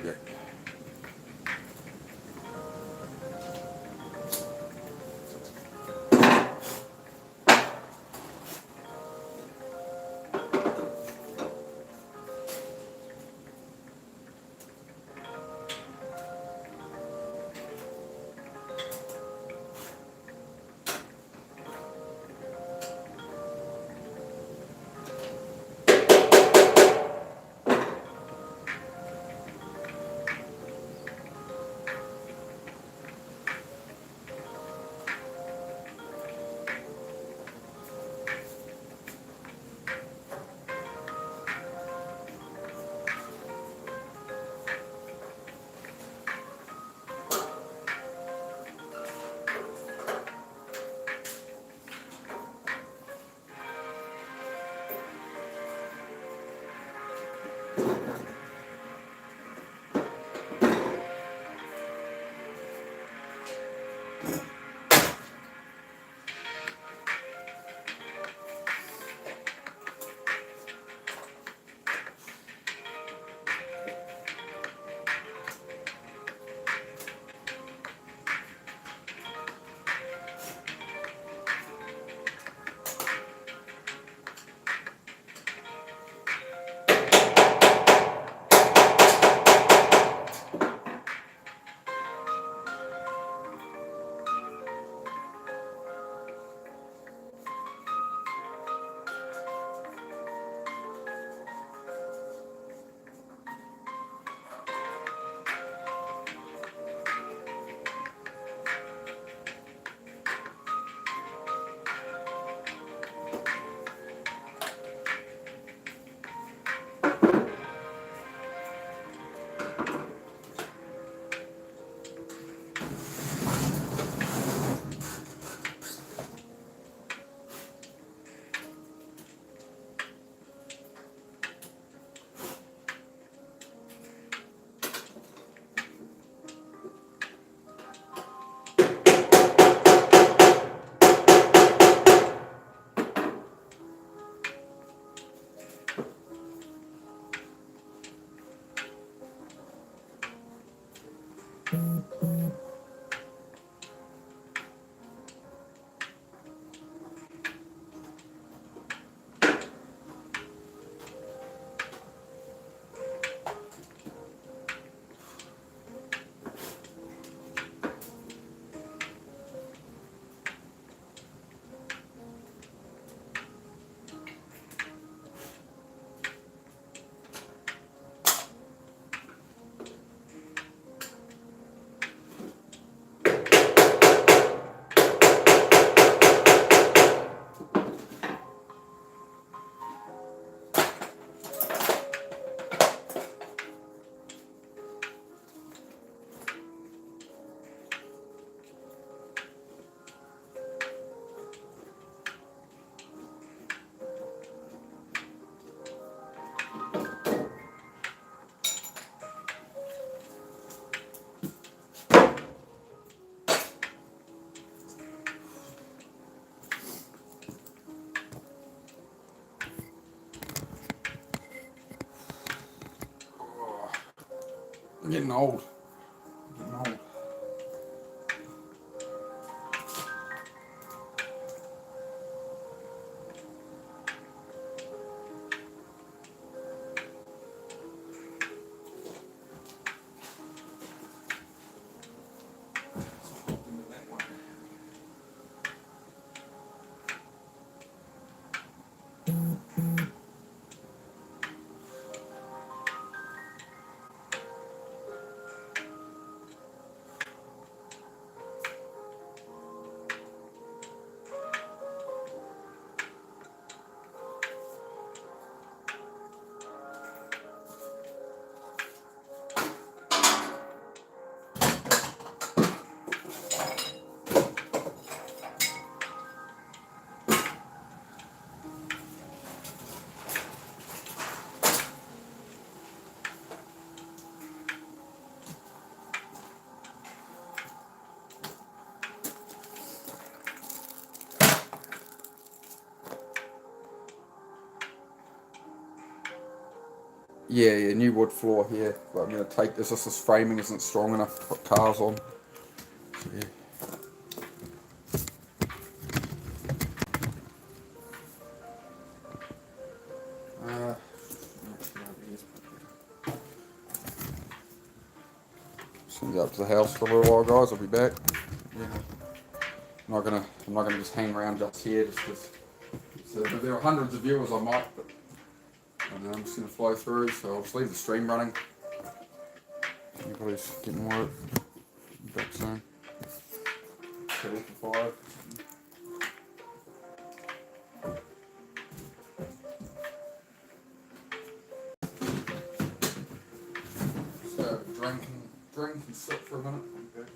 Speaker 2: Yeah. I'm getting old. I'm getting old. Yeah, new wood floor here. But I'm going to take this. This framing isn't strong enough to put cars on. So, yeah. Just gonna go up to the house for a little while, guys. I'll be back. Yeah. I'm not gonna just hang around just here, just because. So if there are hundreds of viewers, I might, but I'm just gonna flow through. So I'll just leave the stream running. Anybody's getting work. Back soon. 5. So drink and sit for a minute. Okay.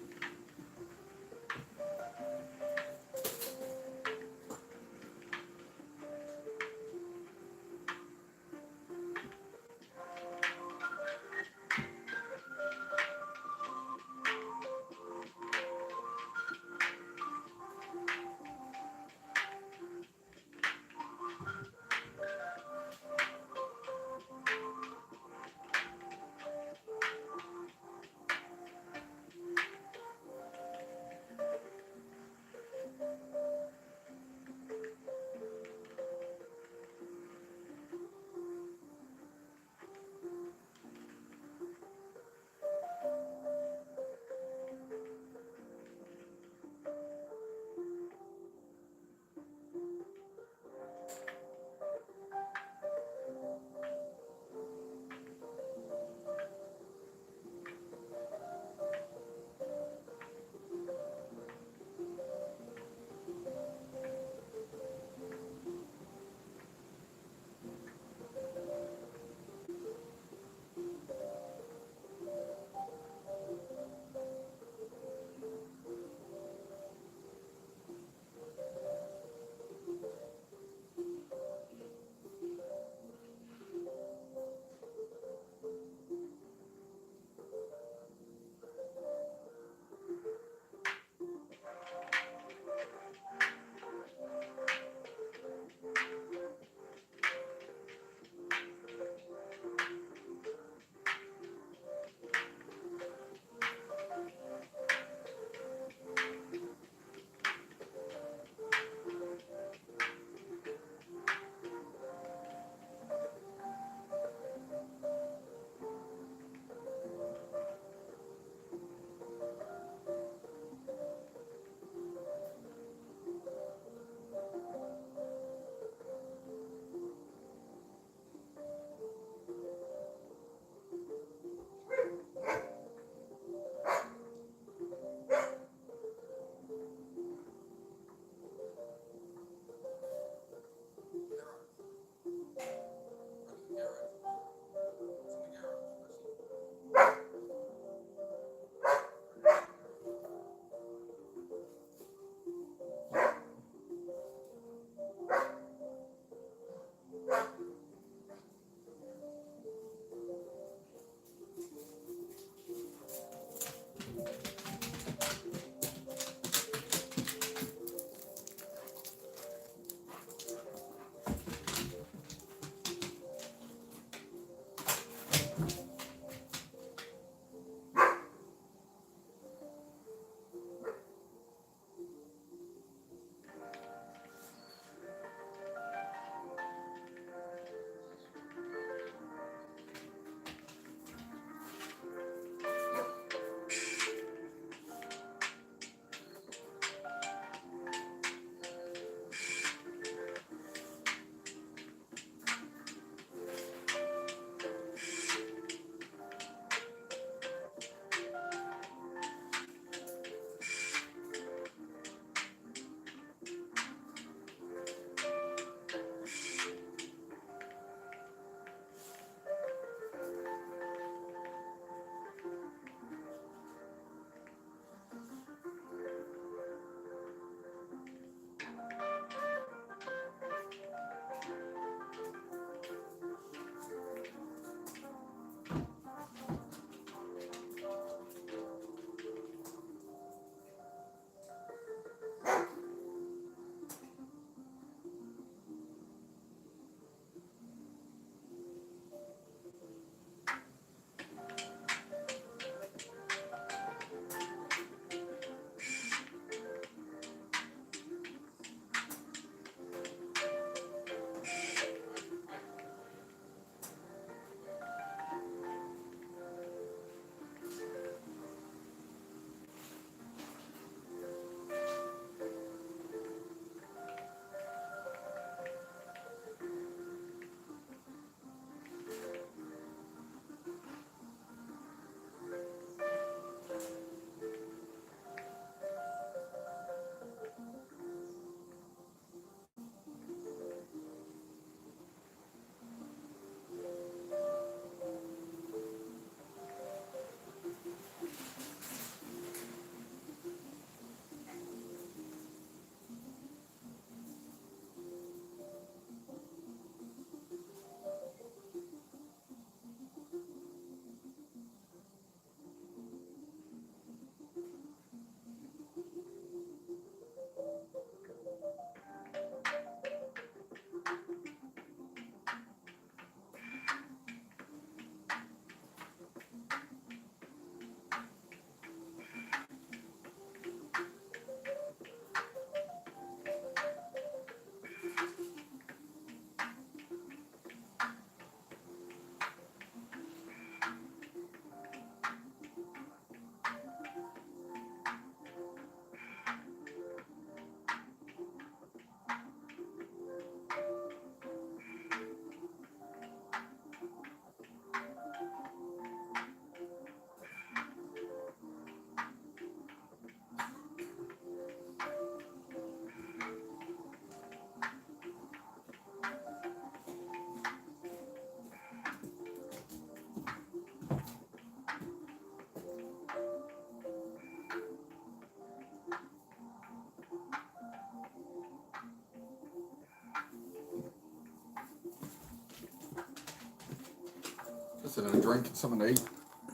Speaker 2: something to drink and something to eat.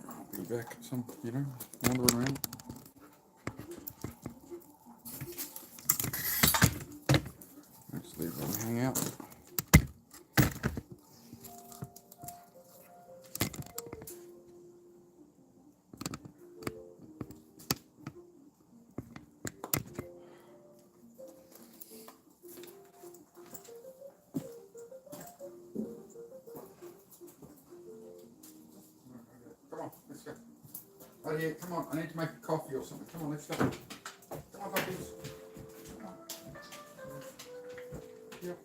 Speaker 2: I'll be back, wandering around. Let's leave them hang out. Come on, let's go. Right here, come on, I need to make a coffee or something. Come on, let's go. Come on, puppies. Come on. Yep.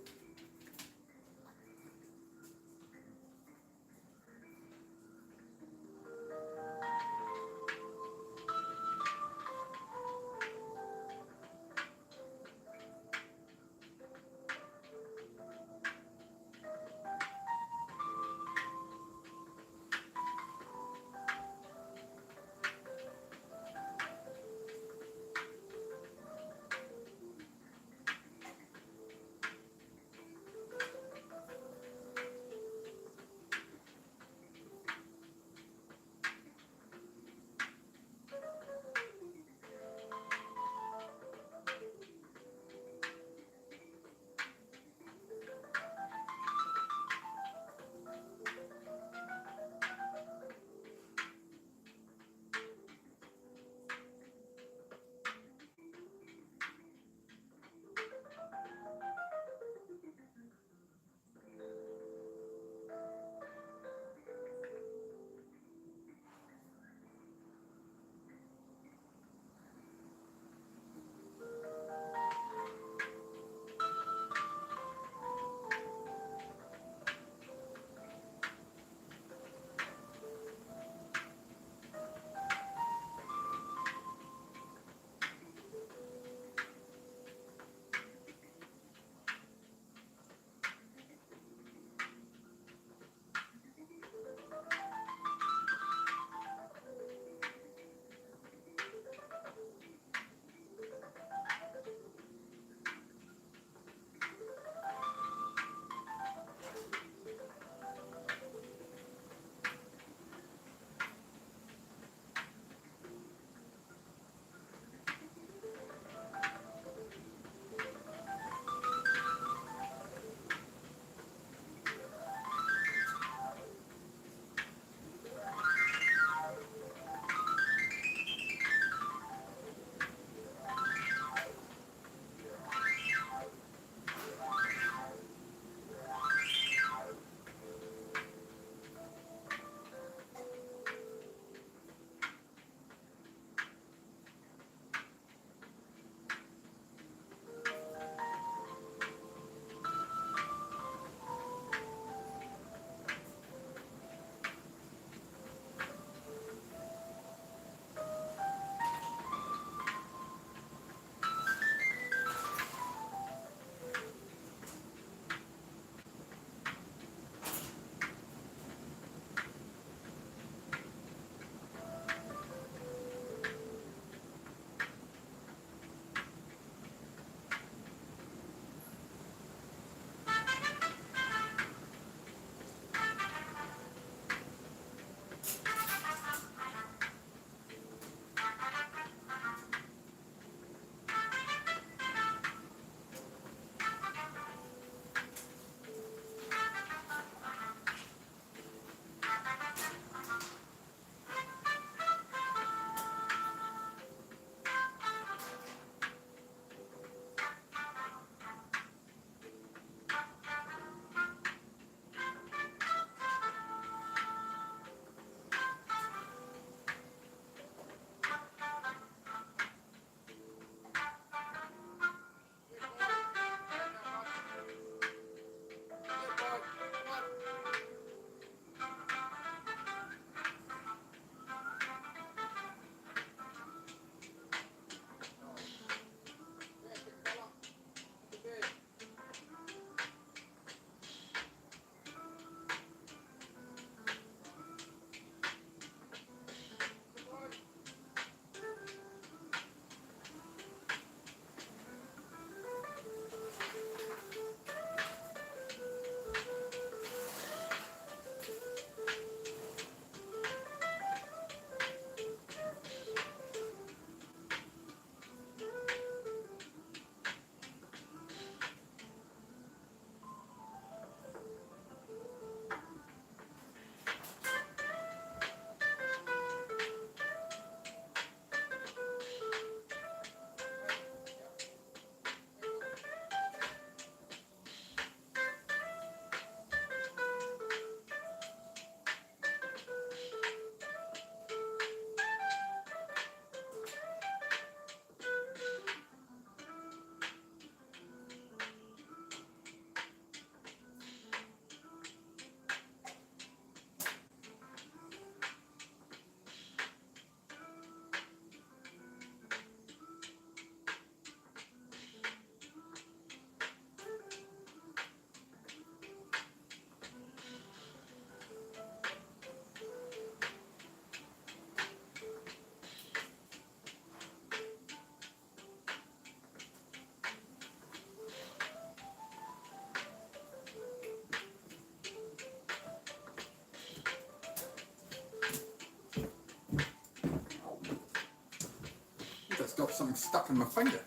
Speaker 2: something stuck in my finger.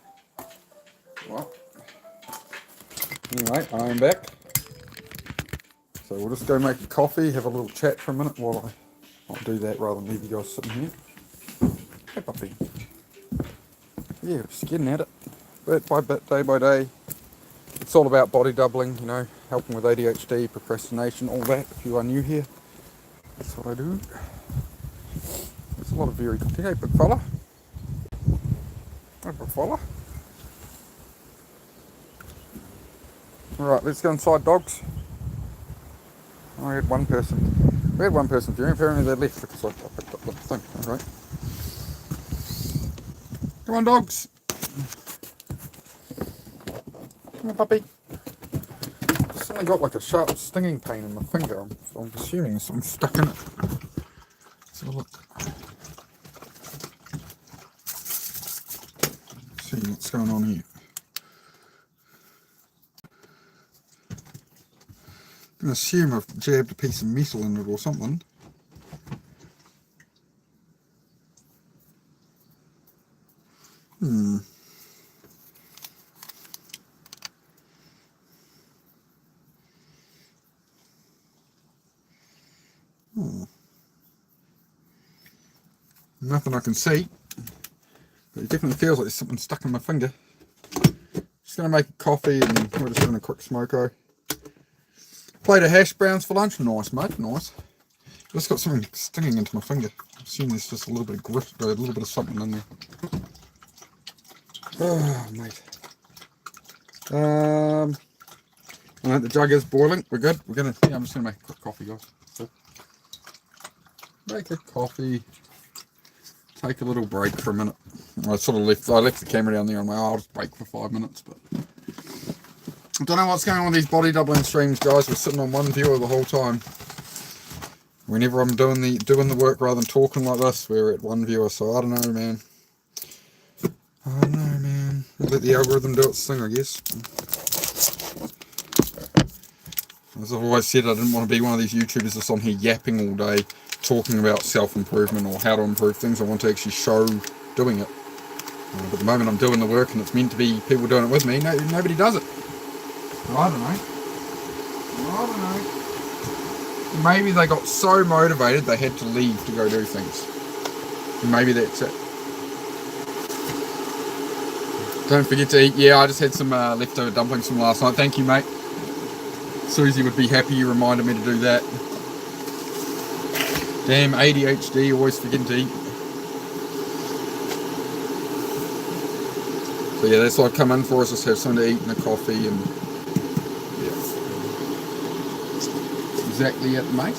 Speaker 2: Well, anyway, I am back. So we'll just go make a coffee, have a little chat for a minute while I'll do that rather than leave you guys sitting here. Hey puppy. Yeah, just getting at it. Bit by bit, day by day. It's all about body doubling, you know, helping with ADHD, procrastination, all that. If you are new here, that's what I do. There's a lot of very good. Hey, big fella. Hey, big fella. Alright, let's go inside, dogs. I had one person. We had one person viewing. Apparently they left because I picked up the thing. Alright. Come on, dogs. Come on, puppy. I've suddenly got like a sharp stinging pain in my finger. I'm assuming something stuck in it. Let's have a look. See what's going on here. I'm going to assume I've jabbed a piece of metal in it or something. Nothing I can see, but it definitely feels like there's something stuck in my finger. Just going to make a coffee and we're just having a quick smoko. Plate of hash browns for lunch. Nice, mate, nice. Just got something stinging into my finger. I assume there's just a little bit of grit, a little bit of something in there. Oh, mate. Alright, the jug is boiling. We're good. We're gonna. Yeah, I'm just gonna make a quick coffee, guys. So, make a coffee. Take a little break for a minute. I left the camera down there on my. I'll just break for 5 minutes, but I don't know what's going on with these body doubling streams, guys. We're sitting on one viewer the whole time. Whenever I'm doing the work rather than talking like this, we're at one viewer. So I don't know, man. I don't know, man. We'll let the algorithm do its thing, I guess. As I've always said, I didn't want to be one of these YouTubers that's on here yapping all day, talking about self-improvement or how to improve things. I want to actually show doing it. But at the moment I'm doing the work and it's meant to be people doing it with me, nobody does it. But I don't know. Maybe they got so motivated they had to leave to go do things. Maybe that's it. Don't forget to eat. Yeah, I just had some leftover dumplings from last night. Thank you, mate. Susie would be happy you reminded me to do that. Damn ADHD, always forgetting to eat. So yeah, that's what I've come in for, is just have something to eat and a coffee and yeah. That's exactly it, mate.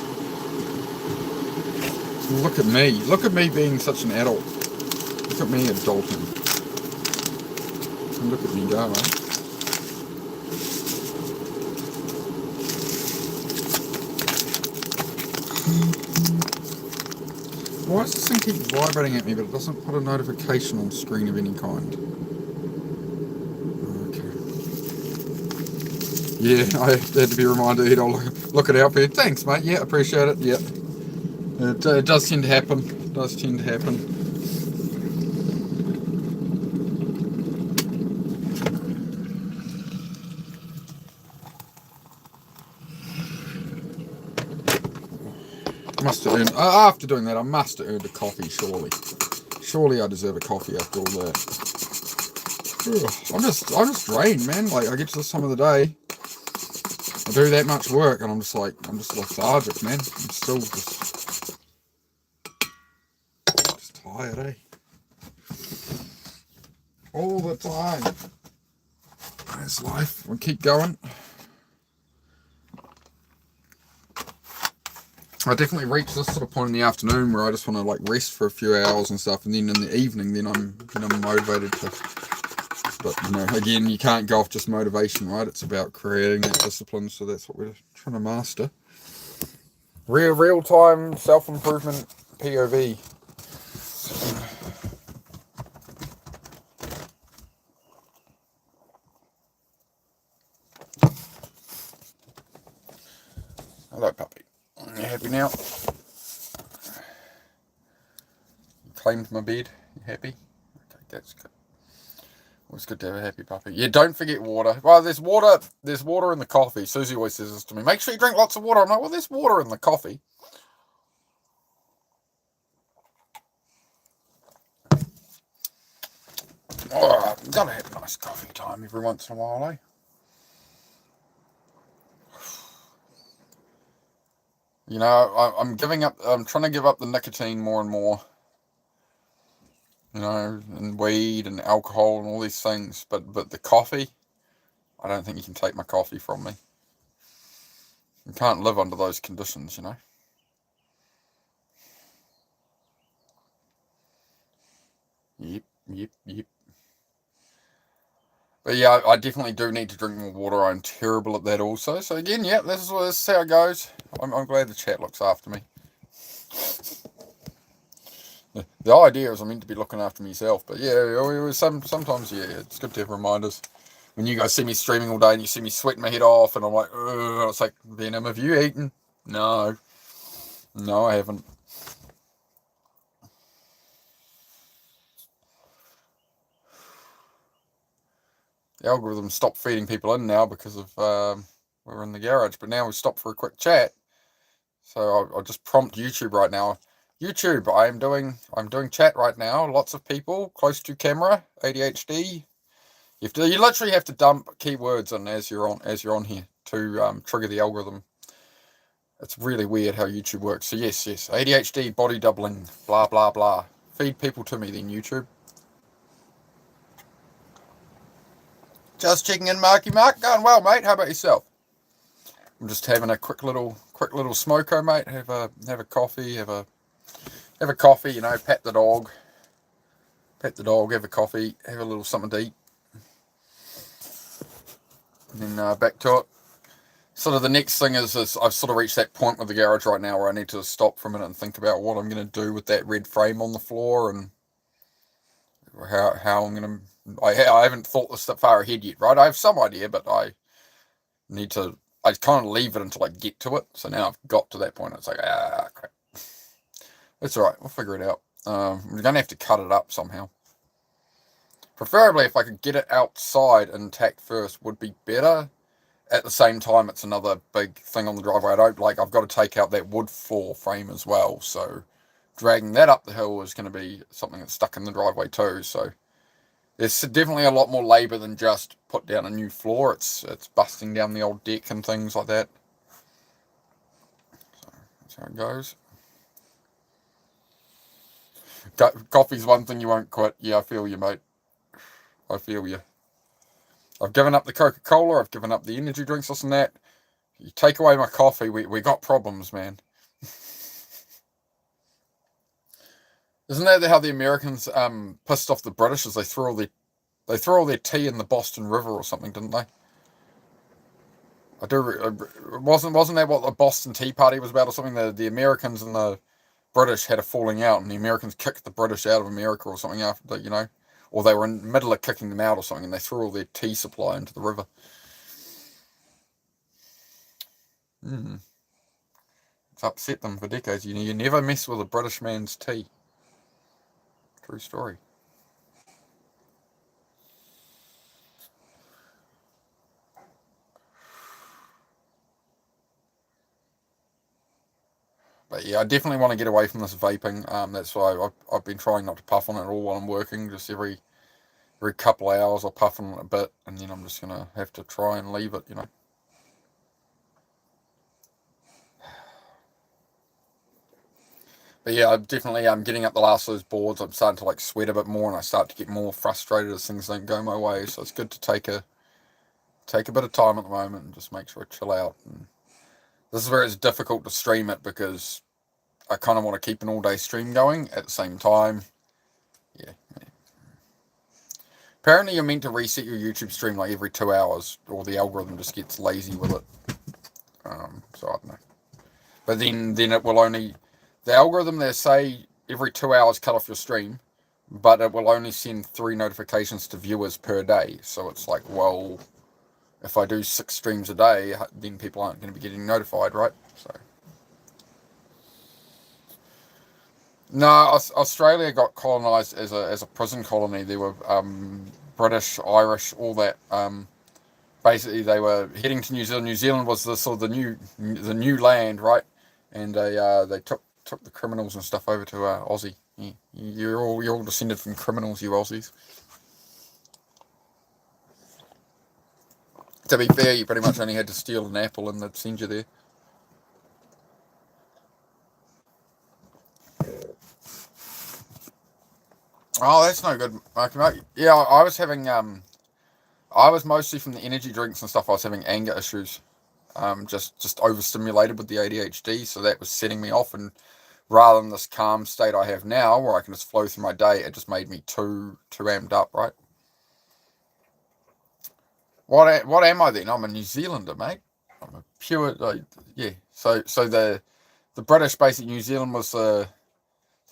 Speaker 2: Look at me. Look at me being such an adult. Look at me adulting. And look at me go, mate. Why does this thing keep vibrating at me, but it doesn't put a notification on screen of any kind? Okay. Yeah, I had to be reminded to look it out for you. Thanks, mate. Yeah, appreciate it. Yeah. It does tend to happen. It does tend to happen. Must have earned, after doing that, I must have earned a coffee, surely. Surely I deserve a coffee after all that. Ugh, I'm just drained, man. Like, I get to this time of the day, I do that much work, and I'm just lethargic, man. I'm still just tired, eh? All the time. That's life. We'll keep going. I definitely reach this sort of point in the afternoon where I just want to like rest for a few hours and stuff, and then in the evening, then I'm motivated to. But you know, again, you can't go off just motivation, right? It's about creating that discipline. So that's what we're trying to master. Real time self improvement POV. Hello, puppy. You happy now? You claimed my bed. You happy? Okay, that's good. It's good to have a happy puppy. Yeah, don't forget water. Well, there's water. There's water in the coffee. Susie always says this to me. Make sure you drink lots of water. I'm like, well, there's water in the coffee. Oh, gotta have a nice coffee time every once in a while, eh? You know, I'm giving up. I'm trying to give up the nicotine more and more. You know, and weed and alcohol and all these things. But the coffee, I don't think you can take my coffee from me. You can't live under those conditions, you know. Yep. But yeah, I definitely do need to drink more water. I'm terrible at that also. So again, yeah, this is how it goes. I'm glad the chat looks after me. The idea is I'm meant to be looking after myself, but yeah, sometimes yeah, it's good to have reminders. When you guys see me streaming all day and you see me sweating my head off, and I'm like, it's like, Venom, have you eaten? No, I haven't. The algorithm stopped feeding people in now because of we're in the garage, but now we stopped for a quick chat. So I'll just prompt YouTube right now. YouTube, I'm doing chat right now. Lots of people close to camera, ADHD. You literally have to dump keywords in as you're on here to trigger the algorithm. It's really weird how YouTube works. So yes, ADHD, body doubling, blah blah blah. Feed people to me then, YouTube. Just checking in, Marky Mark. Going well, mate. How about yourself? I'm just having a quick little smoko, mate. Have a coffee. Have a coffee. You know, pet the dog. Have a coffee. Have a little something to eat. And then back to it. Sort of the next thing is I've sort of reached that point with the garage right now where I need to stop for a minute and think about what I'm going to do with that red frame on the floor and how I'm going to. I haven't thought this that far ahead yet, right? I have some idea, but I need to. I kind of leave it until I get to it. So now I've got to that point. It's like, crap. It's all right. We'll figure it out. We're going to have to cut it up somehow. Preferably, if I could get it outside intact first, would be better. At the same time, it's another big thing on the driveway. I've got to take out that wood floor frame as well. So dragging that up the hill is going to be something that's stuck in the driveway too. So there's definitely a lot more labour than just put down a new floor. It's busting down the old deck and things like that. So that's how it goes. Coffee's one thing you won't quit. Yeah, I feel you, mate. I feel you. I've given up the Coca-Cola. I've given up the energy drinks, this and that. You take away my coffee, we got problems, man. Isn't that how the Americans pissed off the British as they threw all their tea in the Boston River or something, didn't they? Wasn't that what the Boston Tea Party was about or something? The Americans and the British had a falling out, and the Americans kicked the British out of America or something after, you know, or they were in the middle of kicking them out or something, and they threw all their tea supply into the river. It's upset them for decades. You never mess with a British man's tea. True story. But yeah, I definitely want to get away from this vaping. That's why I've been trying not to puff on it at all while I'm working. Just every couple of hours I'll puff on it a bit, and then I'm just going to have to try and leave it, you know. But yeah, I'm definitely getting up the last of those boards. I'm starting to like sweat a bit more, and I start to get more frustrated as things don't go my way. So it's good to take a bit of time at the moment and just make sure I chill out. And this is where it's difficult to stream it because I kind of want to keep an all-day stream going at the same time. Yeah. Apparently you're meant to reset your YouTube stream like every 2 hours, or the algorithm just gets lazy with it. So I don't know. But then it will only... The algorithm, they say every 2 hours cut off your stream, but it will only send 3 notifications to viewers per day. So it's like, well, if I do 6 streams a day, then people aren't going to be getting notified, right? So... No, Australia got colonised as a prison colony. There were British, Irish, all that. Basically, they were heading to New Zealand. New Zealand was the sort of the new land, right? And they took the criminals and stuff over to Aussie. Yeah. You're all descended from criminals, you Aussies. To be fair, you pretty much only had to steal an apple and they'd send you there. Oh, that's no good. Yeah, I was having I was mostly from the energy drinks and stuff. I was having anger issues, just overstimulated with the ADHD, so that was setting me off. And rather than this calm state I have now, where I can just flow through my day, it just made me too amped up, right? What am I then? I'm a New Zealander, mate. I'm a pure, yeah. So the British, basically New Zealand was the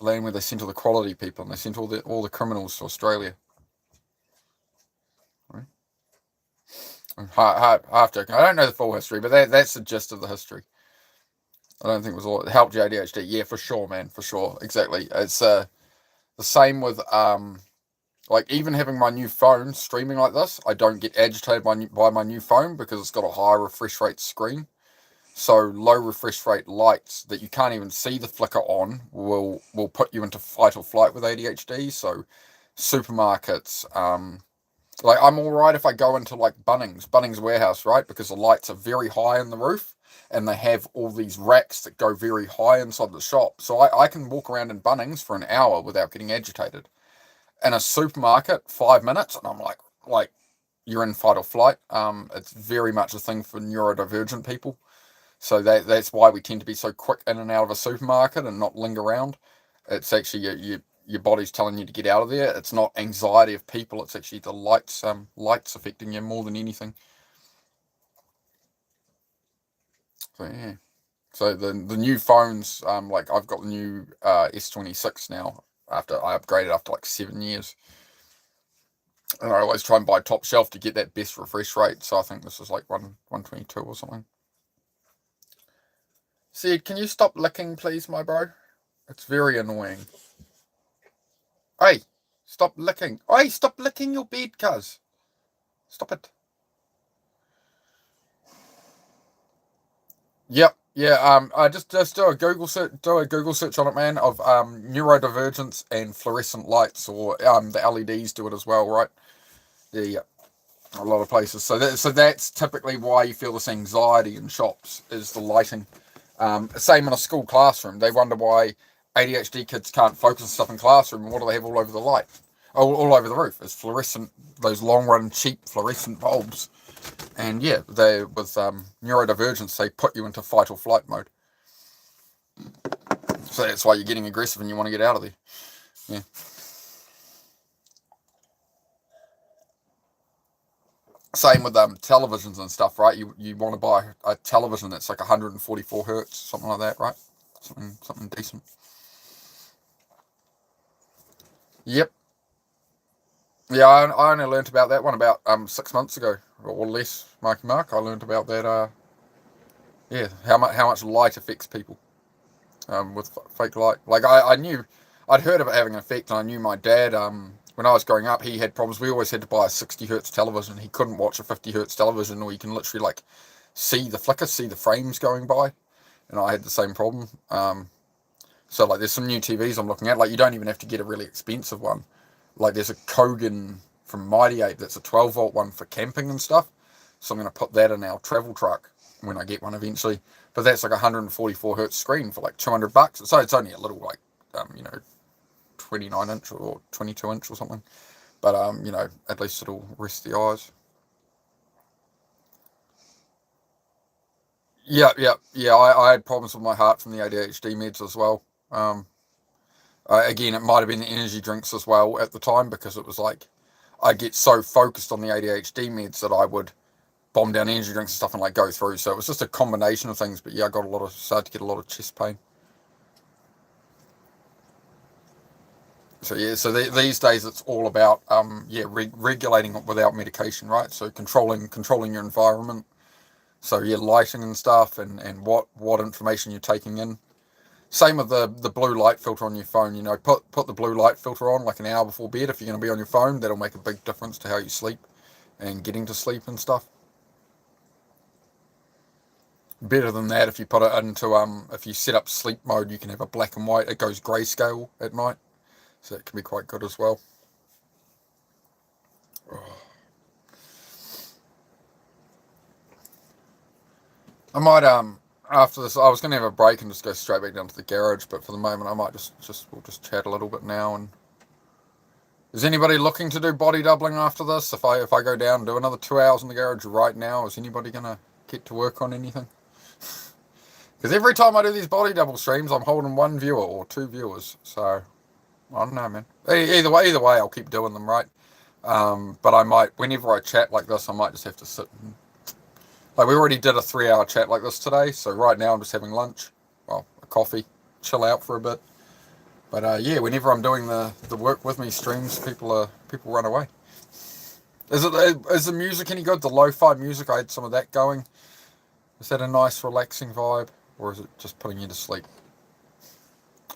Speaker 2: land where they sent all the quality people, and they sent all the criminals to Australia. Right? Half joking. I don't know the full history, but that's the gist of the history. I don't think it was all. It helped your ADHD. Yeah, for sure, man. For sure. Exactly. It's the same with like even having my new phone streaming like this, I don't get agitated by my new phone because it's got a high refresh rate screen. So low refresh rate lights that you can't even see the flicker on will put you into fight or flight with ADHD. So supermarkets, like I'm all right if I go into like Bunnings warehouse, right? Because the lights are very high in the roof and they have all these racks that go very high inside the shop. So I can walk around in Bunnings for an hour without getting agitated. In a supermarket, 5 minutes, and I'm like you're in fight or flight. It's very much a thing for neurodivergent people. So that's why we tend to be so quick in and out of a supermarket and not linger around. It's actually your body's telling you to get out of there. It's not anxiety of people. It's actually the lights affecting you more than anything. So yeah. So the new phones, like I've got the new S26 now. After I upgraded after like 7 years, and I always try and buy top shelf to get that best refresh rate. So I think this is like 122 or something. Sid, can you stop licking, please, my bro? It's very annoying. Hey, stop licking. Hey, stop licking your bed, cuz. Stop it. Yep. Yeah. I just do a Google search. Do a Google search on it, man. Of neurodivergence and fluorescent lights, or the LEDs do it as well, right? Yeah. A lot of places. So that's typically why you feel this anxiety in shops is the lighting. Same in a school classroom. They wonder why ADHD kids can't focus on stuff in classroom. And what do they have all over the light? All over the roof. It's fluorescent, those long run cheap fluorescent bulbs. And yeah, they with neurodivergence, they put you into fight or flight mode. So that's why you're getting aggressive and you want to get out of there. Yeah. Same with televisions and stuff, right? You want to buy a television that's like 144 hertz, something like that, right? Something decent. Yep. Yeah, I only learnt about that one about 6 months ago or less, Marky Mark. I learnt about that. Yeah, how much light affects people with fake light. Like I knew, I'd heard of it having an effect, and I knew my dad. When I was growing up, he had problems. We always had to buy a 60 hertz television. He couldn't watch a 50 hertz television, or you can literally like see the flicker, see the frames going by. And I had the same problem. So like, there's some new TVs I'm looking at. Like, you don't even have to get a really expensive one. Like, there's a Kogan from Mighty Ape that's a 12 volt one for camping and stuff. So I'm going to put that in our travel truck when I get one eventually. But that's like a 144 hertz screen for like $200. So it's only a little like 29 inch or 22 inch or something. But at least it'll rest the eyes. Yeah. I had problems with my heart from the ADHD meds as well. Again, it might have been the energy drinks as well at the time, because it was like I get so focused on the ADHD meds that I would bomb down energy drinks and stuff and like go through. So it was just a combination of things. But yeah, I started to get a lot of chest pain. So yeah, these days it's all about regulating it without medication, right? So controlling your environment. So yeah, lighting and stuff, and what information you're taking in. Same with the blue light filter on your phone. You know, put the blue light filter on like an hour before bed if you're going to be on your phone. That'll make a big difference to how you sleep and getting to sleep and stuff. Better than that, if you put it into if you set up sleep mode, you can have a black and white. It goes grayscale at night, so it can be quite good as well. I might after this, I was going to have a break and just go straight back down to the garage, but for the moment I might we'll just chat a little bit now. And is anybody looking to do body doubling after this? If I go down and do another 2 hours in the garage right now, is anybody going to get to work on anything? Because every time I do these body double streams, I'm holding one viewer or two viewers. So I don't know, man. Either way, I'll keep doing them, right? But I might, whenever I chat like this, I might just have to sit and, like, we already did a 3-hour chat like this today, so right now I'm just having lunch, well, a coffee, chill out for a bit. But yeah, whenever I'm doing the work with me streams, people run away. Is the music any good? The lo-fi music, I had some of that going. Is that a nice relaxing vibe, or is it just putting you to sleep?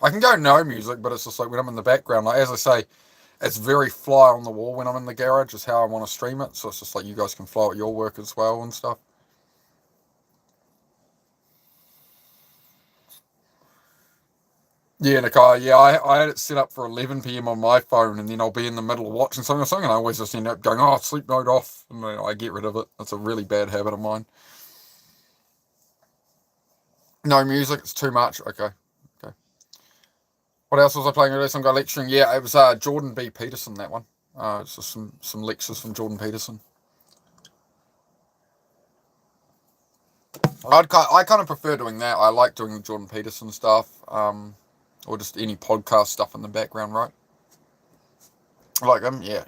Speaker 2: I can go no music, but it's just like when I'm in the background, like as I say, it's very fly on the wall when I'm in the garage is how I want to stream it. So it's just like you guys can fly at your work as well and stuff. Yeah, Nakai, yeah, I had it set up for 11 p.m. on my phone, and then I'll be in the middle of watching something or something, and I always just end up going, oh, sleep mode off, and then I get rid of it. That's a really bad habit of mine. No music, it's too much. Okay. What else was I playing today? Some guy lecturing. Yeah, it was Jordan B. Peterson, that one. It's just some lectures from Jordan Peterson. I kind of prefer doing that. I like doing the Jordan Peterson stuff, or just any podcast stuff in the background, right? Like him, yeah.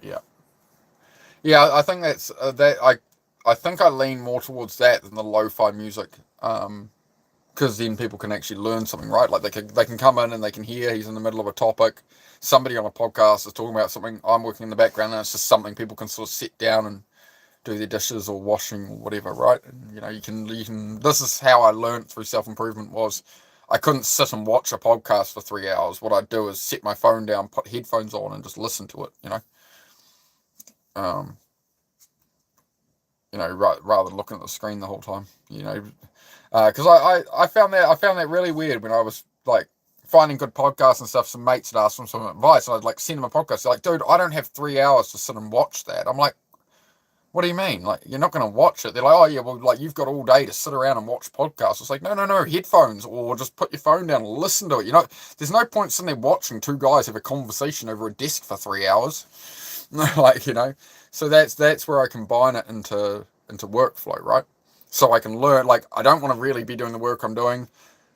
Speaker 2: I think that's that. I think I lean more towards that than the lo-fi music, because then people can actually learn something, right? Like they can come in and they can hear he's in the middle of a topic. Somebody on a podcast is talking about something. I'm working in the background, and it's just something people can sort of sit down and do their dishes or washing or whatever, right? And you can. This is how I learned through self-improvement was I couldn't sit and watch a podcast for 3 hours. What I'd do is set my phone down, put headphones on, and just listen to it. Rather than looking at the screen the whole time. Because I found that really weird when I was like finding good podcasts and stuff. Some mates had asked for some advice, and I'd like send them a podcast. They're like, dude, I don't have 3 hours to sit and watch that. I'm like, what do you mean? Like, you're not going to watch it? They're like, oh yeah, well, like you've got all day to sit around and watch podcasts. It's like, no, headphones, or just put your phone down and listen to it. There's no point sitting there watching two guys have a conversation over a desk for 3 hours. So that's where I combine it into workflow, right? So I can learn. Like, I don't want to really be doing the work I'm doing.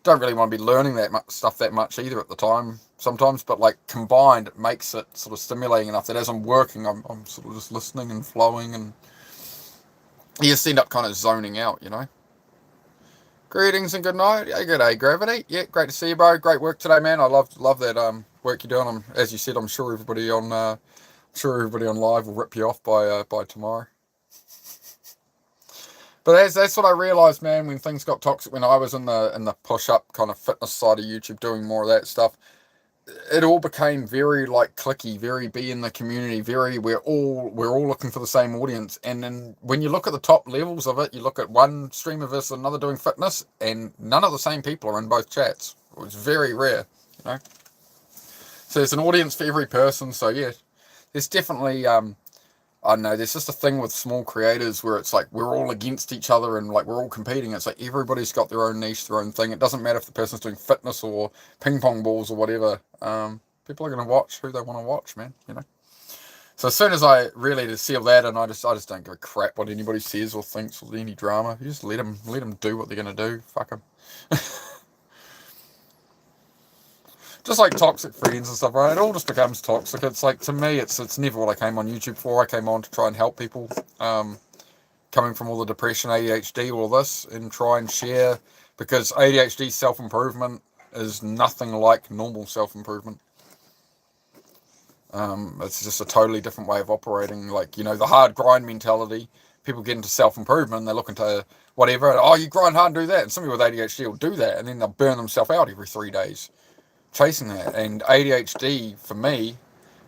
Speaker 2: Don't really want to be learning that stuff that much either at the time sometimes, but like combined, it makes it sort of stimulating enough that as I'm working, I'm sort of just listening and flowing, and you just end up kind of zoning out, Greetings and good night. Yeah, good day, Gravity. Yeah, great to see you, bro. Great work today, man. I love that work you're doing. As you said, I'm sure everybody on live will rip you off by tomorrow. But that's what I realised, man, when things got toxic, when I was in the push-up kind of fitness side of YouTube doing more of that stuff, it all became very like clicky, very be in the community, very we're all looking for the same audience. And then when you look at the top levels of it, you look at one streamer versus another doing fitness, and none of the same people are in both chats. It's very rare, So there's an audience for every person. So yeah, there's definitely I don't know, there's just a thing with small creators where it's like we're all against each other and like we're all competing. It's like everybody's got their own niche, their own thing. It doesn't matter if the person's doing fitness or ping pong balls or whatever. People are going to watch who they want to watch, man, So as soon as I really seal that, and I just don't give a crap what anybody says or thinks or any drama. You just let them do what they're going to do. Fuck them. Just like toxic friends and stuff, right? It all just becomes toxic. It's like, to me, it's never what I came on YouTube for. I came on to try and help people, coming from all the depression, ADHD, all this, and try and share, because ADHD self-improvement is nothing like normal self-improvement. It's just a totally different way of operating. Like, the hard grind mentality. people get into self-improvement, they're looking to whatever, oh, you grind hard and do that, and somebody with ADHD will do that, and then they'll burn themselves out every 3 days chasing that. And ADHD, for me,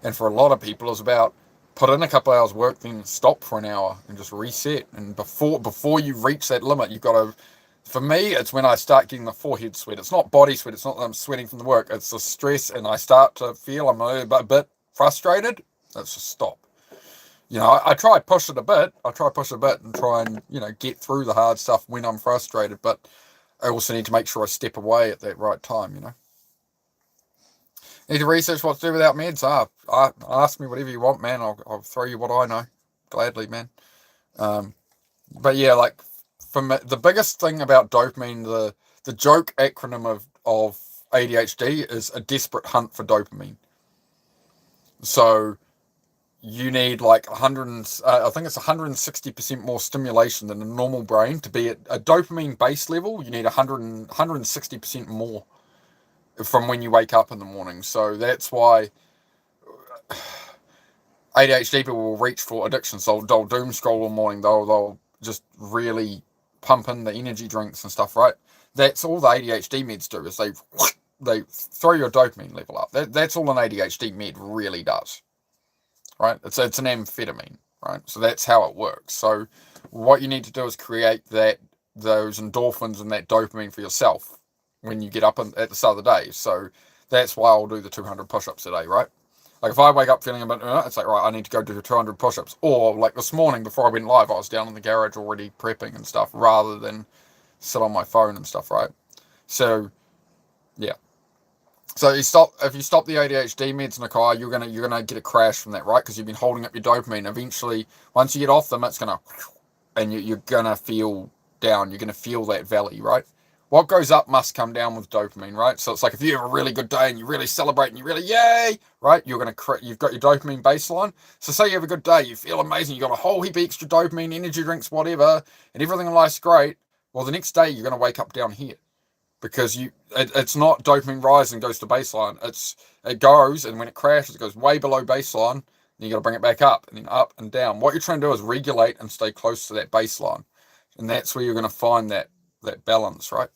Speaker 2: and for a lot of people, is about put in a couple hours work, then stop for an hour and just reset. And before you reach that limit, you've got to, for me, it's when I start getting the forehead sweat. It's not body sweat, it's not that I'm sweating from the work, it's the stress, and I start to feel I'm a bit frustrated. Let's just stop. You know, I try push it a bit. And try and, you know, get through the hard stuff when I'm frustrated. But I also need to make sure I step away at that right time, you know. Need to research what to do without meds. Ask me whatever you want, man. I'll throw you what I know. Gladly, man. But yeah, like, for me, the biggest thing about dopamine, the joke acronym of ADHD is a desperate hunt for dopamine. So you need like I think it's 160% more stimulation than a normal brain to be at a dopamine base level. You need 160% more from when you wake up in the morning. So that's why ADHD people will reach for addiction. So they'll doom scroll all morning. They'll just really pump in the energy drinks and stuff, right? That's all the ADHD meds do, is they throw your dopamine level up. That's all an ADHD med really does. Right? It's an amphetamine, right? So that's how it works. So what you need to do is create those endorphins and that dopamine for yourself when you get up at the start of the day. So that's why I'll do the 200 push-ups a day, right? Like if I wake up feeling a bit, it's like, right, I need to go do 200 push-ups. Or like this morning before I went live, I was down in the garage already prepping and stuff rather than sit on my phone and stuff, right? So, yeah. So if you stop the ADHD meds in a car, you're gonna get a crash from that, right? Because you've been holding up your dopamine. Eventually, once you get off them, it's gonna, and you're gonna feel down. You're gonna feel that valley, right? What goes up must come down with dopamine, right? So it's like if you have a really good day and you really celebrate and you really yay, right? You've got your dopamine baseline. So say you have a good day, you feel amazing, you got a whole heap of extra dopamine, energy drinks, whatever, and everything in life's great. Well, the next day you're gonna wake up down here. Because it's not dopamine rise and goes to baseline. It goes, and when it crashes, it goes way below baseline. And you got to bring it back up, and then up and down. What you're trying to do is regulate and stay close to that baseline, and that's where you're going to find that balance, right?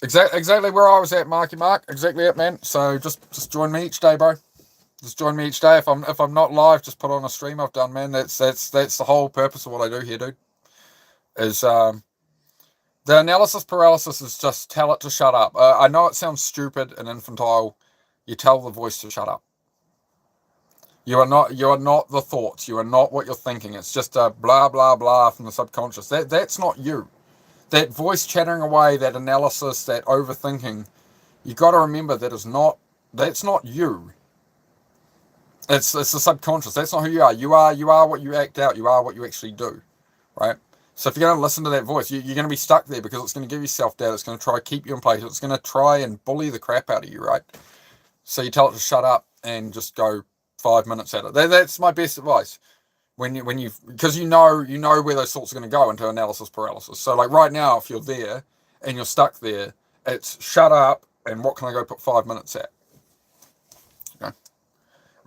Speaker 2: Exactly where I was at, Marky Mark. Exactly it, man. So just join me each day, bro. Just join me each day. If I'm not live, just put on a stream I've done, man. That's the whole purpose of what I do here, dude. Is the analysis paralysis is just tell it to shut up. I know it sounds stupid and infantile. You tell the voice to shut up. You are not the thoughts. You are not what you're thinking. It's just a blah blah blah from the subconscious. That's not you. That voice chattering away, that analysis, that overthinking. You got to remember that's not you. It's the subconscious. That's not who you are. You are what you act out. You are what you actually do, right? So if you're going to listen to that voice, you're going to be stuck there because it's going to give you self-doubt. It's going to try to keep you in place. It's going to try and bully the crap out of you, right? So you tell it to shut up and just go 5 minutes at it. That's my best advice. Because you know where those thoughts are going to go into analysis paralysis. So like right now, if you're there and you're stuck there, it's shut up and what can I go put 5 minutes at? Okay.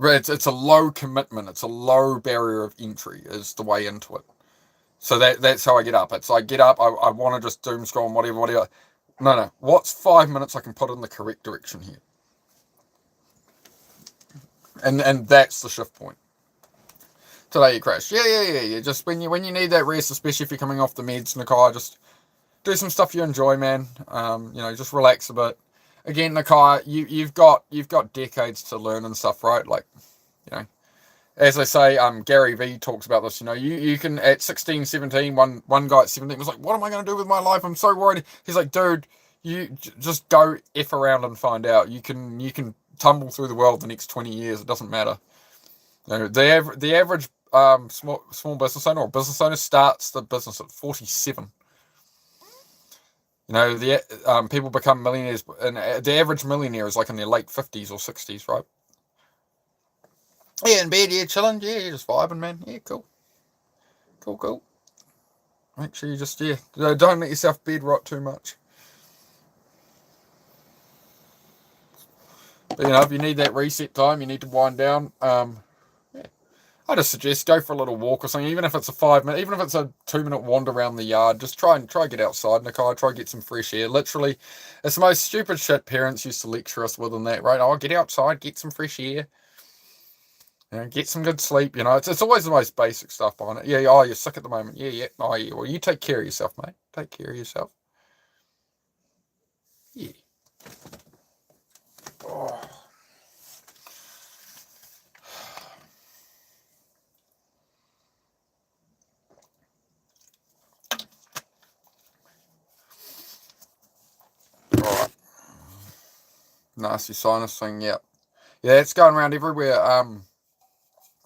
Speaker 2: It's a low commitment. It's a low barrier of entry is the way into it. So that's how I get up. I get up, I want to just doom scroll and whatever. No. What's 5 minutes I can put in the correct direction here? And that's the shift point. Today you crash. Yeah. Just when you need that rest, especially if you're coming off the meds, Nakai, just do some stuff you enjoy, man. Just relax a bit. Again, Nakai, you've got decades to learn and stuff, right? Like, as they say, Gary Vee talks about this, you can, at 16, 17, one guy at 17 was like, what am I going to do with my life? I'm so worried. He's like, dude, you just go F around and find out. You can tumble through the world the next 20 years. It doesn't matter. The average small business owner or business owner starts the business at 47. People become millionaires, and the average millionaire is like in their late 50s or 60s, right? Yeah, in bed, chilling, you're just vibing, man. Yeah, cool. Make sure you just, don't let yourself bed rot too much. But, if you need that reset time, you need to wind down, I just suggest go for a little walk or something, even if it's a 5 minute, even if it's a 2 minute wander around the yard. Just try get outside, Nikai. Try get some fresh air. Literally, it's the most stupid shit parents used to lecture us with, and that, right? Oh, get outside, get some fresh air, get some good sleep. It's always the most basic stuff behind it. Yeah. Oh, you're sick at the moment. Yeah. Oh, yeah. Well, you take care of yourself, mate. Take care of yourself. Yeah. Oh. Alright. Nasty sinus thing, yeah. Yeah, it's going around everywhere.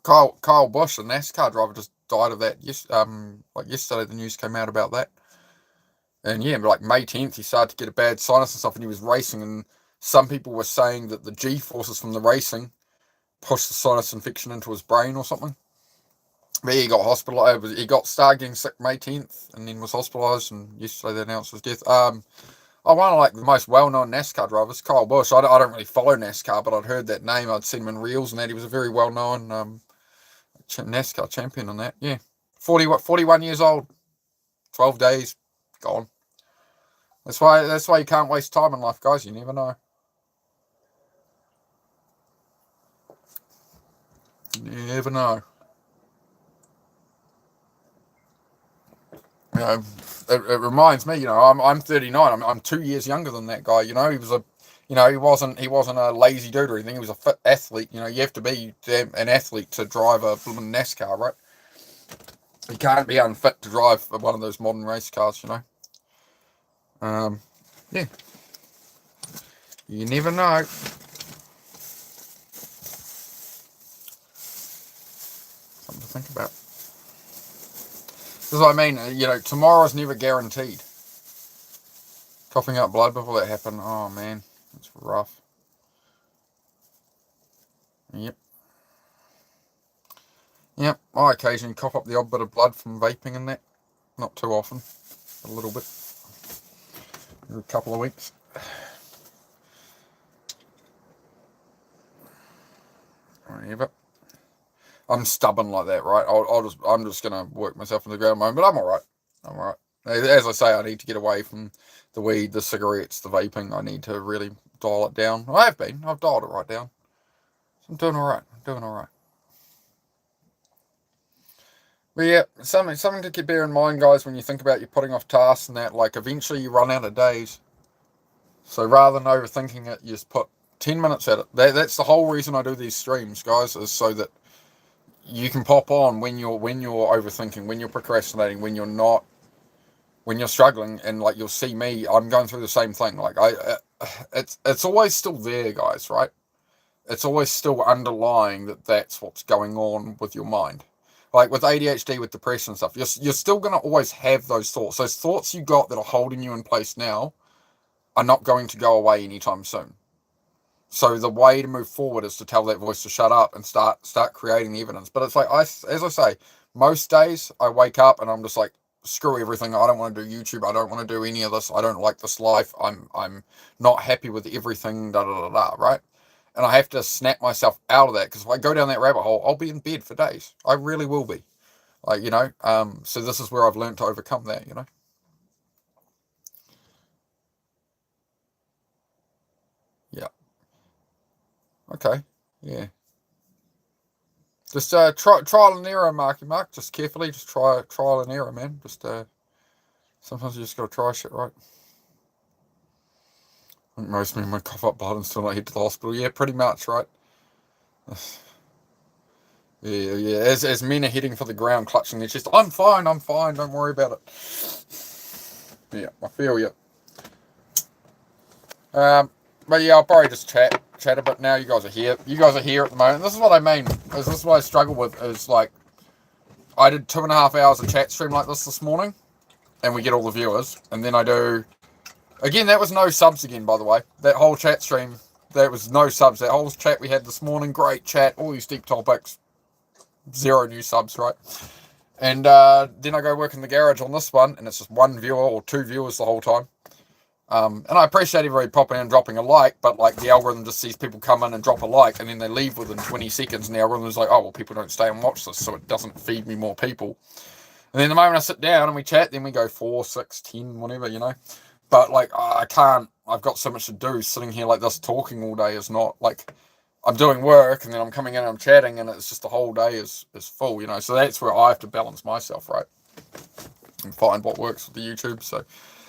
Speaker 2: Kyle Busch, a NASCAR driver, just died of that. Like yesterday, the news came out about that. And yeah, like May 10th, he started to get a bad sinus and stuff, and he was racing, and some people were saying that the G-forces from the racing pushed the sinus infection into his brain or something. But he got hospitalized. He started getting sick May 10th, and then was hospitalized, and yesterday they announced his death. One of like the most well-known NASCAR drivers, Kyle Busch. I don't really follow NASCAR, but I'd heard that name. I'd seen him in reels and that. He was a very well-known NASCAR champion on that. Yeah, 41 years old, 12 days gone. That's why you can't waste time in life, guys. You never know. You never know. It reminds me. I'm 39. I'm 2 years younger than that guy. He was he wasn't a lazy dude or anything. He was a fit athlete. You have to be an athlete to drive a NASCAR, right? You can't be unfit to drive one of those modern race cars. Yeah. You never know. Something to think about. This is what I mean. Tomorrow's never guaranteed. Coughing up blood before that happened. Oh, man. It's rough. Yep. I occasionally cough up the odd bit of blood from vaping and that. Not too often. A little bit. Every couple of weeks. Whatever. I'm stubborn like that, right? I'm just gonna work myself in the ground moment, but I'm alright. As I say, I need to get away from the weed, the cigarettes, the vaping. I need to really dial it down. I've dialed it right down. So I'm doing alright. But yeah, something to keep bear in mind, guys, when you think about you putting off tasks and that, like eventually you run out of days. So rather than overthinking it, you just put 10 minutes at it. That's the whole reason I do these streams, guys, is so that you can pop on when you're overthinking, when you're procrastinating, when you're struggling, and like you'll see me, I'm going through the same thing. Like it's always still there, guys, right? It's always still underlying that's what's going on with your mind. Like with ADHD, with depression and stuff, you're still going to always have those thoughts. Those thoughts you got that are holding you in place now are not going to go away anytime soon. So the way to move forward is to tell that voice to shut up and start creating the evidence. But it's like, as I say, most days I wake up and I'm just like, screw everything. I don't want to do YouTube. I don't want to do any of this. I don't like this life. I'm not happy with everything, right? And I have to snap myself out of that, because if I go down that rabbit hole, I'll be in bed for days. I really will be. Like, so this is where I've learned to overcome that, Yeah. Okay. Yeah. Just trial and error, Marky Mark. Just carefully, just trial and error, man. Just sometimes you just gotta try shit, right? I think most men would cough up blood and still not head to the hospital. Yeah, pretty much, right? Yeah. As men are heading for the ground, clutching their chest, I'm fine. Don't worry about it. Yeah, I feel you. But yeah, I'll probably just chat a bit now. You guys are here. At the moment. This is what I mean. This is what I struggle with. Is like, I did 2.5 hours of chat stream like this morning, and we get all the viewers, and then I do. Again, that was no subs again, by the way. That whole chat stream, that was no subs. That whole chat we had this morning, great chat, all these deep topics, 0 new subs, right? And then I go work in the garage on this one, and it's just 1 viewer or 2 viewers the whole time. And I appreciate everybody popping in and dropping a like, but like the algorithm just sees people come in and drop a like and then they leave within 20 seconds, and the algorithm is like, oh, well, people don't stay and watch this, so it doesn't feed me more people. And then the moment I sit down and we chat, then we go 4, 6, 10, whatever, you know. But like, I can't, I've got so much to do. Sitting here like this talking all day is not like, I'm doing work and then I'm coming in and I'm chatting, and it's just the whole day is full, you know. So that's where I have to balance myself, right? And find what works with the YouTube. So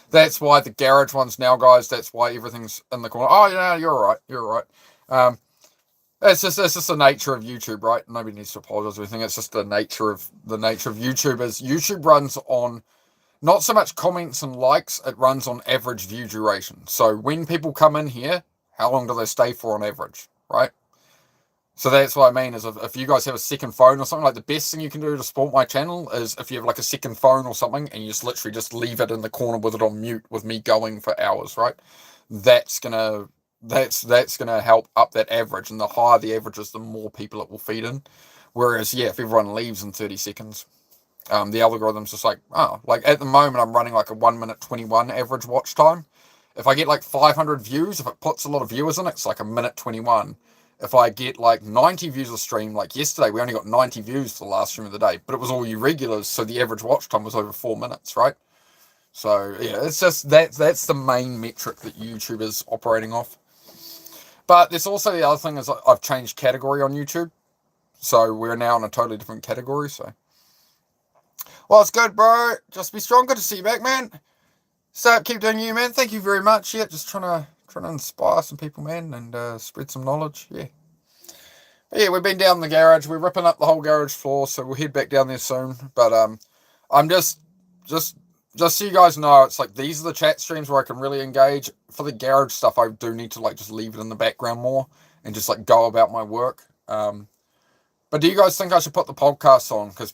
Speaker 2: that's why the garage ones now, guys, that's why everything's in the corner. Oh, yeah, you're all right. You're all right. It's just the nature of YouTube, right? Nobody needs to apologize or anything. It's just the nature of YouTube. Is YouTube runs on not so much comments and likes, it runs on average view duration. So when people come in here, how long do they stay for on average, right? So that's what I mean, is if you guys have a second phone or something, like the best thing you can do to support my channel is if you have like a second phone or something and you just literally just leave it in the corner with it on mute with me going for hours, right? That's gonna help up that average, and the higher the average is, the more people it will feed in. Whereas, yeah, if everyone leaves in 30 seconds, the algorithm's just like, oh, like at the moment I'm running like a 1 minute 21 average watch time. If I get like 500 views, if it puts a lot of viewers in it, it's like a minute 21. If I get like 90 views a stream, like yesterday, we only got 90 views for the last stream of the day, but it was all you regulars, so the average watch time was over 4 minutes, right? So yeah, it's just that's the main metric that YouTube is operating off. But there's also the other thing is I've changed category on YouTube, so we're now in a totally different category. So, well, it's good, bro. Just be strong. Good to see you back, man. So keep doing you, man. Thank you very much. Yeah, just trying to inspire some people, man, and spread some knowledge. Yeah. But yeah, we've been down in the garage. We're ripping up the whole garage floor, so we'll head back down there soon. But I'm just so you guys know, it's like these are the chat streams where I can really engage. For the garage stuff, I do need to like just leave it in the background more and just like go about my work. But do you guys think I should put the podcast on? Because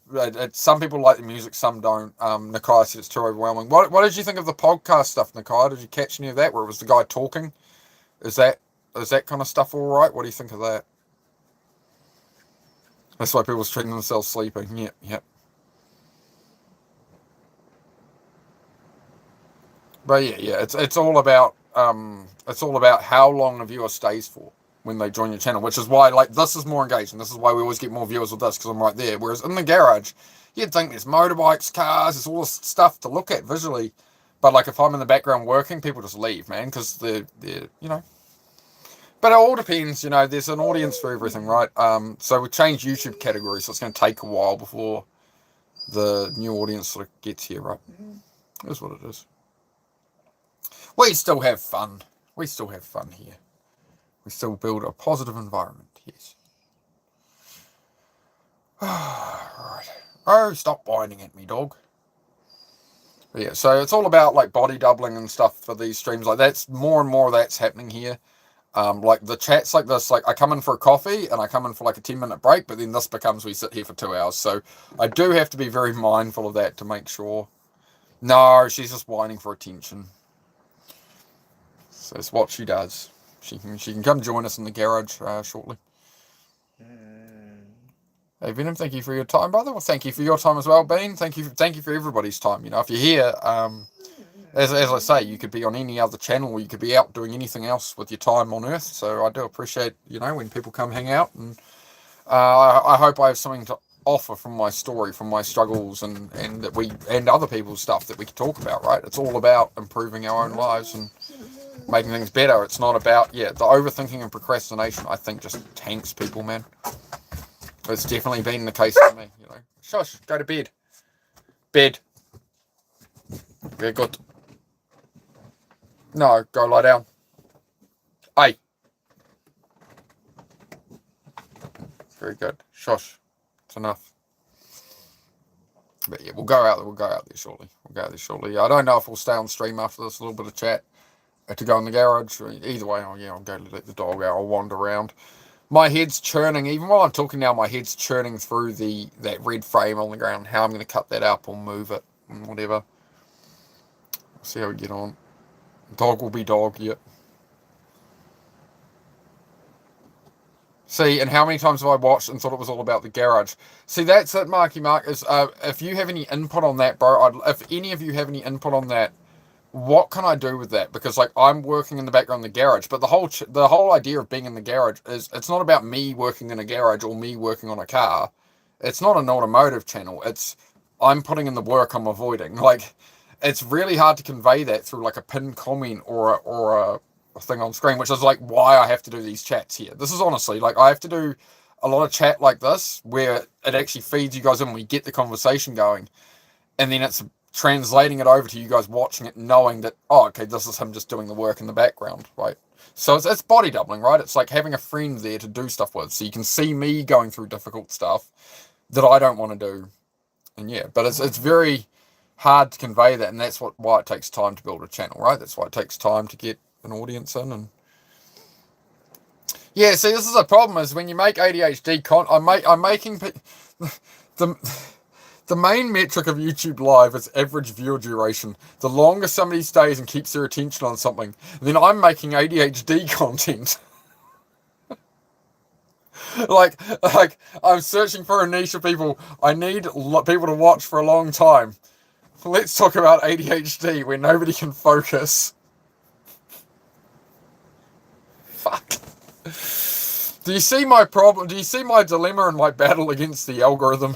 Speaker 2: some people like the music, some don't. Nakai said it's too overwhelming. What did you think of the podcast stuff, Nakai? Did you catch any of that where it was the guy talking? Is that kind of stuff all right? What do you think of that? That's why people's treating themselves sleeping. Yep. But yeah, it's all about how long a viewer stays for when they join your channel, which is why like this is more engaging. This is why we always get more viewers with this, because I'm right there. Whereas in the garage, you'd think there's motorbikes, cars, there's all this stuff to look at visually, but like if I'm in the background working, people just leave, man, because they're you know. But it all depends, you know. There's an audience for everything, right? So we changed YouTube categories, so it's going to take a while before the new audience sort of gets here, right? That's what it is. We still have fun. We still have fun here. We still build a positive environment, yes. Right. Oh, stop whining at me, dog. But yeah, so it's all about like body doubling and stuff for these streams. Like that's more and more of that's happening here. Like the chats like this, like I come in for a coffee and I come in for like a 10-minute break, but then this becomes we sit here for 2 hours. So I do have to be very mindful of that to make sure. No, she's just whining for attention. So that's what she does. She can come join us in the garage shortly. Hey Venom, thank you for your time, brother. Well, thank you for your time as well, Bean. Thank you for everybody's time. You know, if you're here, as I say, you could be on any other channel, or you could be out doing anything else with your time on Earth. So I do appreciate, you know, when people come hang out, and I hope I have something to offer from my story, from my struggles, and that we and other people's stuff that we can talk about. Right? It's all about improving our own lives and making things better. It's not about the overthinking and procrastination. I think just tanks people, man. It's definitely been the case for me. You know, shush, go to bed. Bed. Very good. No, go lie down. Hey. Very good. Shush. It's enough. But yeah, we'll go out there shortly. I don't know if we'll stay on stream after this little bit of chat to go in the garage. Either way, I'll go let the dog out. I'll wander around. My head's churning. Even while I'm talking now, my head's churning through that red frame on the ground. How I'm going to cut that up or move it and whatever. We'll see how we get on. Dog will be dog, yep. See, and how many times have I watched and thought it was all about the garage? See, that's it, Marky Mark. Is if you have any input on that, bro, if any of you have any input on that, what can I do with that? Because like I'm working in the background in the garage, but the whole idea of being in the garage is it's not about me working in a garage or me working on a car. It's not an automotive channel. It's I'm putting in the work I'm avoiding. Like it's really hard to convey that through like a pinned comment or a thing on screen, which is like why I have to do these chats here. This is honestly like I have to do a lot of chat like this where it actually feeds you guys in. We get the conversation going, and then it's translating it over to you guys watching it, knowing that, oh, okay, this is him just doing the work in the background, right? So it's body doubling, right? It's like having a friend there to do stuff with, so you can see me going through difficult stuff that I don't want to do, and yeah, but it's very hard to convey that, and that's why it takes time to build a channel, right? That's why it takes time to get an audience in, and yeah, see, this is a problem is when you make ADHD I'm making the The main metric of YouTube Live is average viewer duration. The longer somebody stays and keeps their attention on something, then I'm making ADHD content. like I'm searching for a niche of people. I need people to watch for a long time. Let's talk about ADHD where nobody can focus. Fuck. Do you see my problem? Do you see my dilemma and my battle against the algorithm?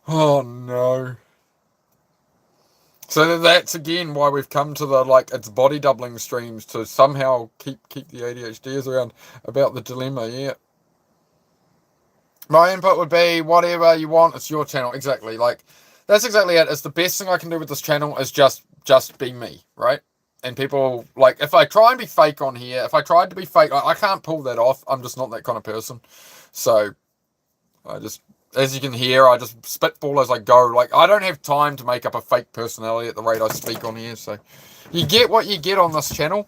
Speaker 2: Oh no. So that's again why we've come to the it's body doubling streams to somehow keep the ADHDers around about the dilemma, yeah. My input would be whatever you want, it's your channel. Exactly. That's exactly it. It's the best thing I can do with this channel is just be me, right? And people if I try and be fake on here, if I tried to be fake, I can't pull that off. I'm just not that kind of person. So I just, as you can hear, I just spitball as I go. I don't have time to make up a fake personality at the rate I speak on here. So you get what you get on this channel.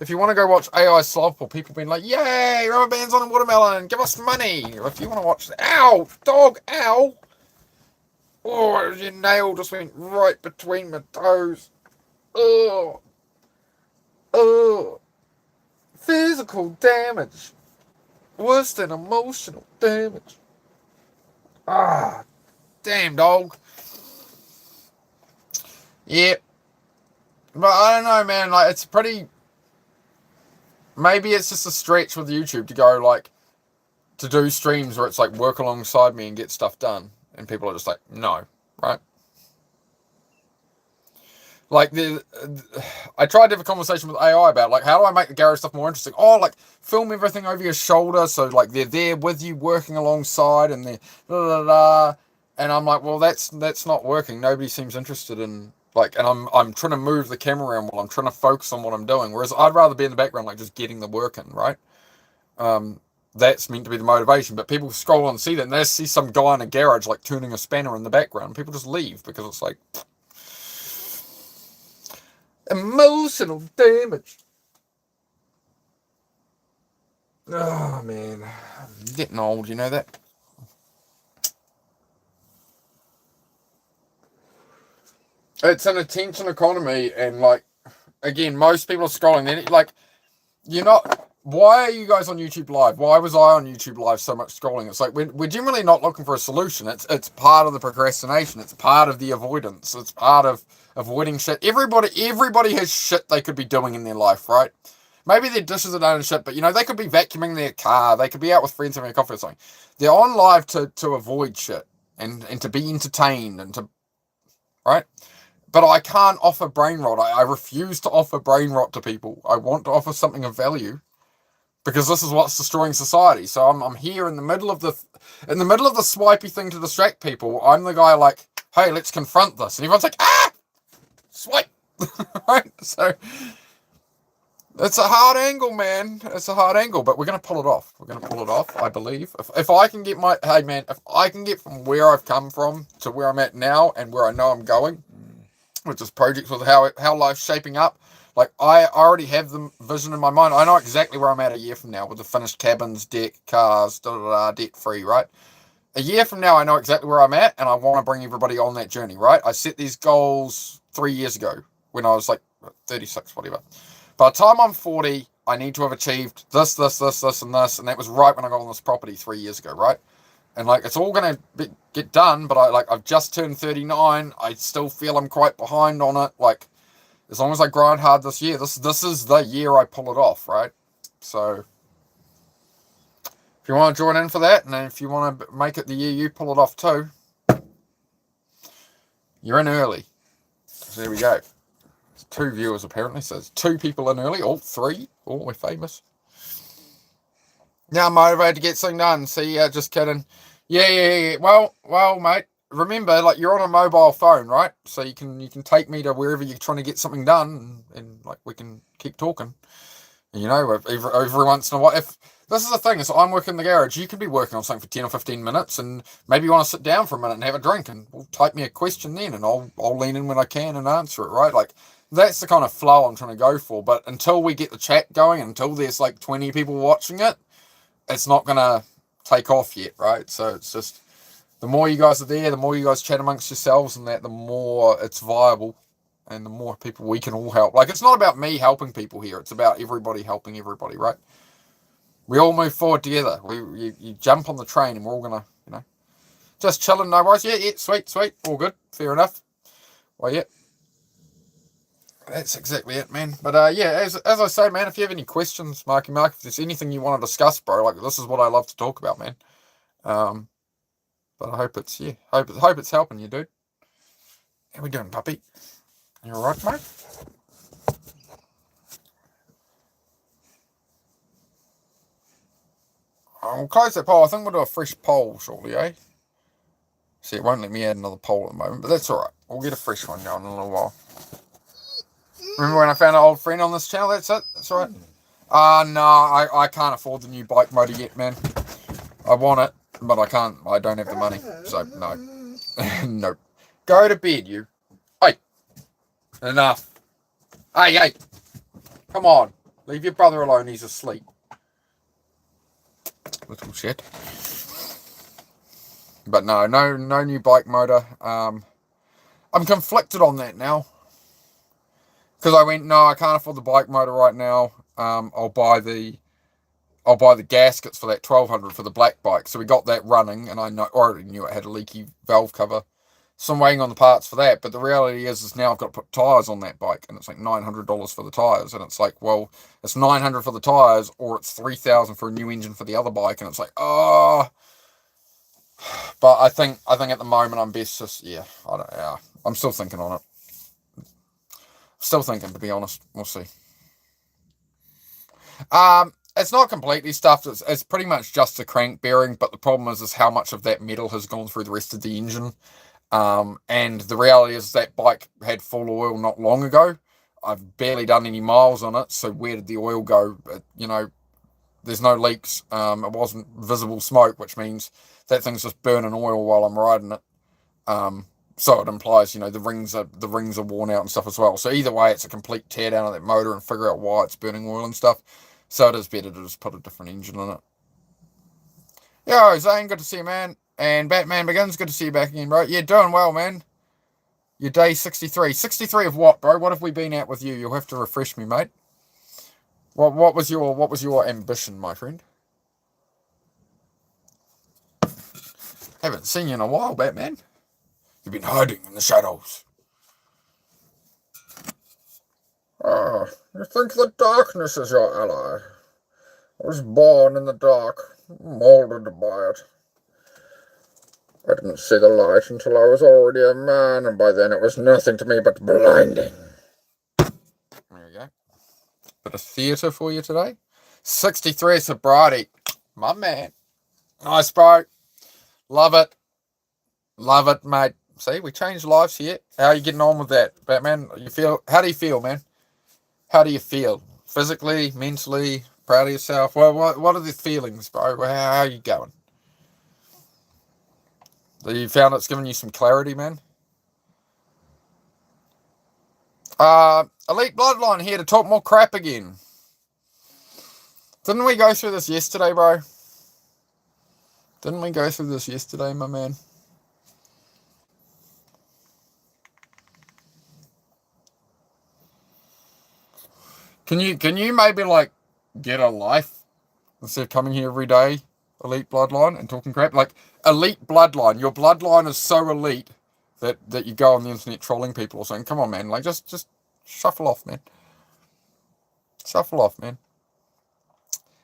Speaker 2: If you want to go watch AI Slop or people being like, yay, rubber bands on a watermelon, give us money. If you want to watch, ow, dog, ow. Oh, your nail just went right between my toes. Oh. Oh. Physical damage. Worse than emotional damage. Ah, damn, dog. Yeah. But I don't know, man. It's pretty... Maybe it's just a stretch with YouTube to go, to do streams where it's work alongside me and get stuff done. And people are just no, right? I tried to have a conversation with AI about, how do I make the garage stuff more interesting? Oh, film everything over your shoulder so, they're there with you working alongside and they're da-da-da-da. And I'm like, well, that's not working. Nobody seems interested in... and I'm trying to move the camera around while I'm trying to focus on what I'm doing. Whereas I'd rather be in the background, just getting the work in, right? That's meant to be the motivation. But people scroll and see that, and they see some guy in a garage, turning a spanner in the background. People just leave because it's emotional damage. Oh, man. I'm getting old, you know that? It's an attention economy, and again, most people are scrolling. Then you're not. Why are you guys on YouTube Live? Why was I on YouTube Live so much scrolling? It's we're generally not looking for a solution. It's part of the procrastination. It's part of the avoidance. It's part of avoiding shit. Everybody has shit they could be doing in their life, right? Maybe their dishes are done and shit, but they could be vacuuming their car. They could be out with friends having a coffee or something. They're on live to avoid shit and to be entertained and to, right? But I can't offer brain rot. I refuse to offer brain rot to people. I want to offer something of value because this is what's destroying society. So I'm here in the middle of the swipey thing to distract people. I'm the guy hey, let's confront this, and everyone's swipe, right? So it's a hard angle, man. It's a hard angle, but we're gonna pull it off. I believe. If I can get if I can get from where I've come from to where I'm at now and where I know I'm going, which is projects with how life's shaping up. I already have the vision in my mind. I know exactly where I'm at a year from now with the finished cabins, deck, cars, debt free, right? A year from now, I know exactly where I'm at, and I want to bring everybody on that journey, right? I set these goals 3 years ago when I was 36, whatever. By the time I'm 40, I need to have achieved this, and this, and that was right when I got on this property 3 years ago, right? And like, it's all gonna get done, but I've just turned 39. I still feel I'm quite behind on it. Like, as long as I grind hard this year, this is the year I pull it off, right? So if you want to join in for that, and if you want to make it the year you pull it off too, you're in early. So there we go. There's 2 viewers apparently, so there's 2 people in early. Oh, 3. Oh, we're famous. Now I'm motivated to get something done. See, just kidding. Yeah. Well, mate. Remember, like, you're on a mobile phone, right? So you can take me to wherever you're trying to get something done, and like, we can keep talking. You know, every once in a while. If this is the thing, is I'm working in the garage, you could be working on something for 10 or 15 minutes, and maybe you want to sit down for a minute and have a drink, and type me a question then, and I'll lean in when I can and answer it, right? Like, that's the kind of flow I'm trying to go for. But until we get the chat going, until there's like 20 people watching it, it's not gonna take off yet, right? So it's just, the more you guys are there, the more you guys chat amongst yourselves, and that, the more it's viable, and the more people we can all help. Like, it's not about me helping people here, it's about everybody helping everybody, right? We all move forward together. You jump on the train, and we're all gonna, just chilling, no worries. Yeah, sweet, all good, fair enough. Well, yeah, that's exactly it, man. But yeah, as I say, man, if you have any questions, Mark, if there's anything you want to discuss, bro, like, this is what I love to talk about, man. But I hope it's hope it's helping you, dude. How we doing, puppy? You alright, mate? I'll close that poll. I think we'll do a fresh poll shortly, eh? See, it won't let me add another poll at the moment, but that's alright. We'll get a fresh one going in a little while. Remember when I found an old friend on this channel? That's it. That's alright. No, I can't afford the new bike motor yet, man. I want it, but I can't. I don't have the money, so no. Nope. Go to bed, you. Hey, enough. Hey. Come on. Leave your brother alone. He's asleep. Little shit. But no new bike motor. I'm conflicted on that now. Because I went, no, I can't afford the bike motor right now. I'll buy the gaskets for that 1200 for the black bike. So we got that running, and I already knew it had a leaky valve cover. So I'm waiting on the parts for that. But the reality is now I've got to put tyres on that bike, and it's like $900 for the tyres. And it's like, well, it's $900 for the tyres, or it's $3,000 for a new engine for the other bike. And it's like, oh. But I think at the moment I'm best just, I'm still thinking on it. Still thinking, to be honest. We'll see. It's not completely stuffed. It's pretty much just the crank bearing, but the problem is how much of that metal has gone through the rest of the engine. And the reality is that bike had full oil not long ago. I've barely done any miles on it, so where did the oil go? There's no leaks. It wasn't visible smoke, which means that thing's just burning oil while I'm riding it. So it implies, the rings are worn out and stuff as well. So either way, it's a complete tear down of that motor and figure out why it's burning oil and stuff. So it is better to just put a different engine in it. Yo, Zane, good to see you, man. And Batman Begins, good to see you back again, bro. Yeah, doing well, man. Your day 63. 63 of what, bro? What have we been at with you? You'll have to refresh me, mate. What was your ambition, my friend? Haven't seen you in a while, Batman. You've been hiding in the shadows. Oh, you think the darkness is your ally? I was born in the dark, molded by it. I didn't see the light until I was already a man, and by then it was nothing to me but blinding. There we go. Bit of theatre for you today. 63 sobriety. My man. Nice, bro. Love it. Love it, mate. See, we changed lives here. How are you getting on with that, Batman? How do you feel, man? How do you feel? Physically, mentally, proud of yourself? What are the feelings, bro? How are you going? You found it's given you some clarity, man? Elite Bloodline here to talk more crap again. Didn't we go through this yesterday, bro? Didn't we go through this yesterday, my man? Can you maybe, like, get a life instead of coming here every day elite bloodline and talking crap. Like, elite bloodline. Your bloodline is so elite that you go on the internet trolling people or saying, come on, man. Like, just shuffle off, man. Shuffle off, man.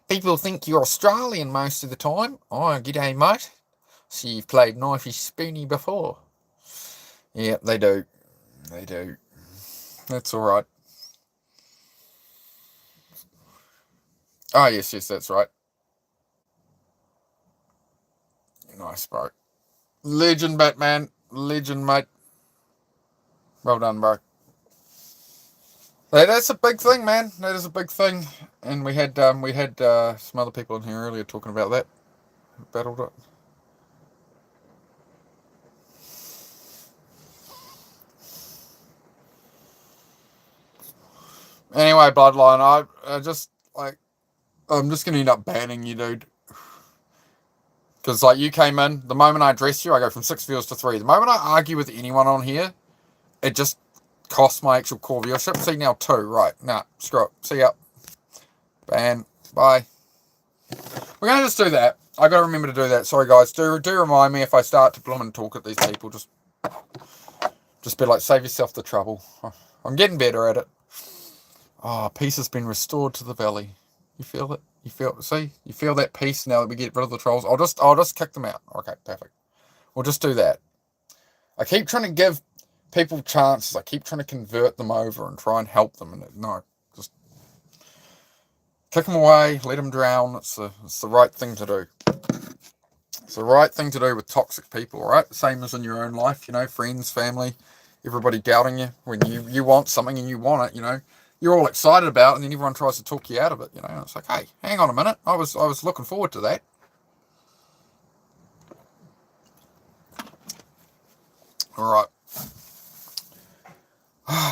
Speaker 2: People think you're Australian most of the time. Oh, g'day, mate. So you've played Knifey Spoony before. Yeah, they do. They do. That's alright. Oh, yes, that's right. Nice, bro. Legend, Batman. Legend, mate. Well done, bro. That's a big thing, man. That is a big thing. And we had some other people in here earlier talking about that. Battled it. Anyway, Bloodline, I'm just going to end up banning you, dude. Because, like, you came in, the moment I address you, I go from 6 viewers to 3. The moment I argue with anyone on here, it just costs my actual core viewership. See, now 2, right. Nah, screw it. See ya. Ban. Bye. We're going to just do that. I got to remember to do that. Sorry, guys. Do remind me if I start to bloom and talk at these people. Just be like, save yourself the trouble. I'm getting better at it. Oh, peace has been restored to the valley. You feel it? You feel that peace now that we get rid of the trolls? I'll just kick them out. Okay, perfect. We'll just do that. I keep trying to give people chances. I keep trying to convert them over and try and help them. And no, just kick them away, let them drown. It's the right thing to do. It's the right thing to do with toxic people, right? The same as in your own life, friends, family, everybody doubting you when you want something and you want it, you're all excited about it, and then everyone tries to talk you out of it, It's like, hey, hang on a minute. I was looking forward to that. All right.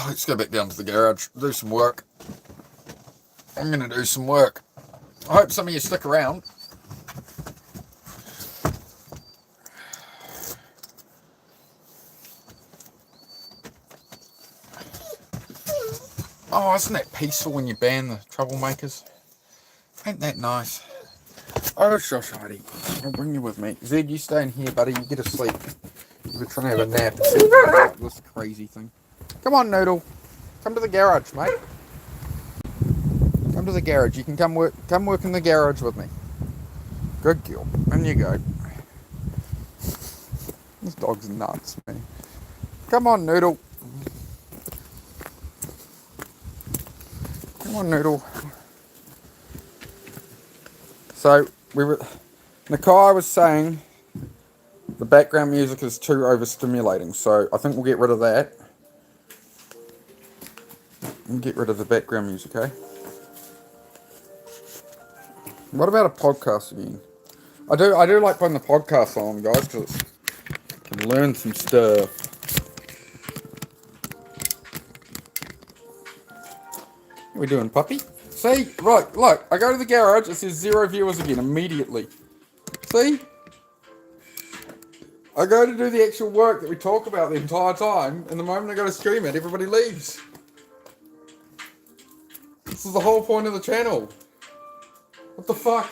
Speaker 2: Let's go back down to the garage, do some work. I'm going to do some work. I hope some of you stick around. Oh, isn't that peaceful when you ban the troublemakers? Ain't that nice? Oh, shush, Heidi. I'll bring you with me. Zed, you stay in here, buddy. You get to sleep. We're trying to have a nap. This crazy thing. Come on, Noodle. Come to the garage, mate. Come to the garage. You can come work in the garage with me. Good girl. In you go. This dog's nuts, man. Come on, Noodle. Come on, Noodle. So, Nakai was saying the background music is too overstimulating, so I think we'll get rid of that. And get rid of the background music, eh? What about a podcast again? I do like putting the podcast on, guys, because I can learn some stuff. What are we doing, puppy? See? Right, look, I go to the garage, it says 0 viewers again, immediately. See? I go to do the actual work that we talk about the entire time, and the moment I go to stream it, everybody leaves. This is the whole point of the channel. What the fuck?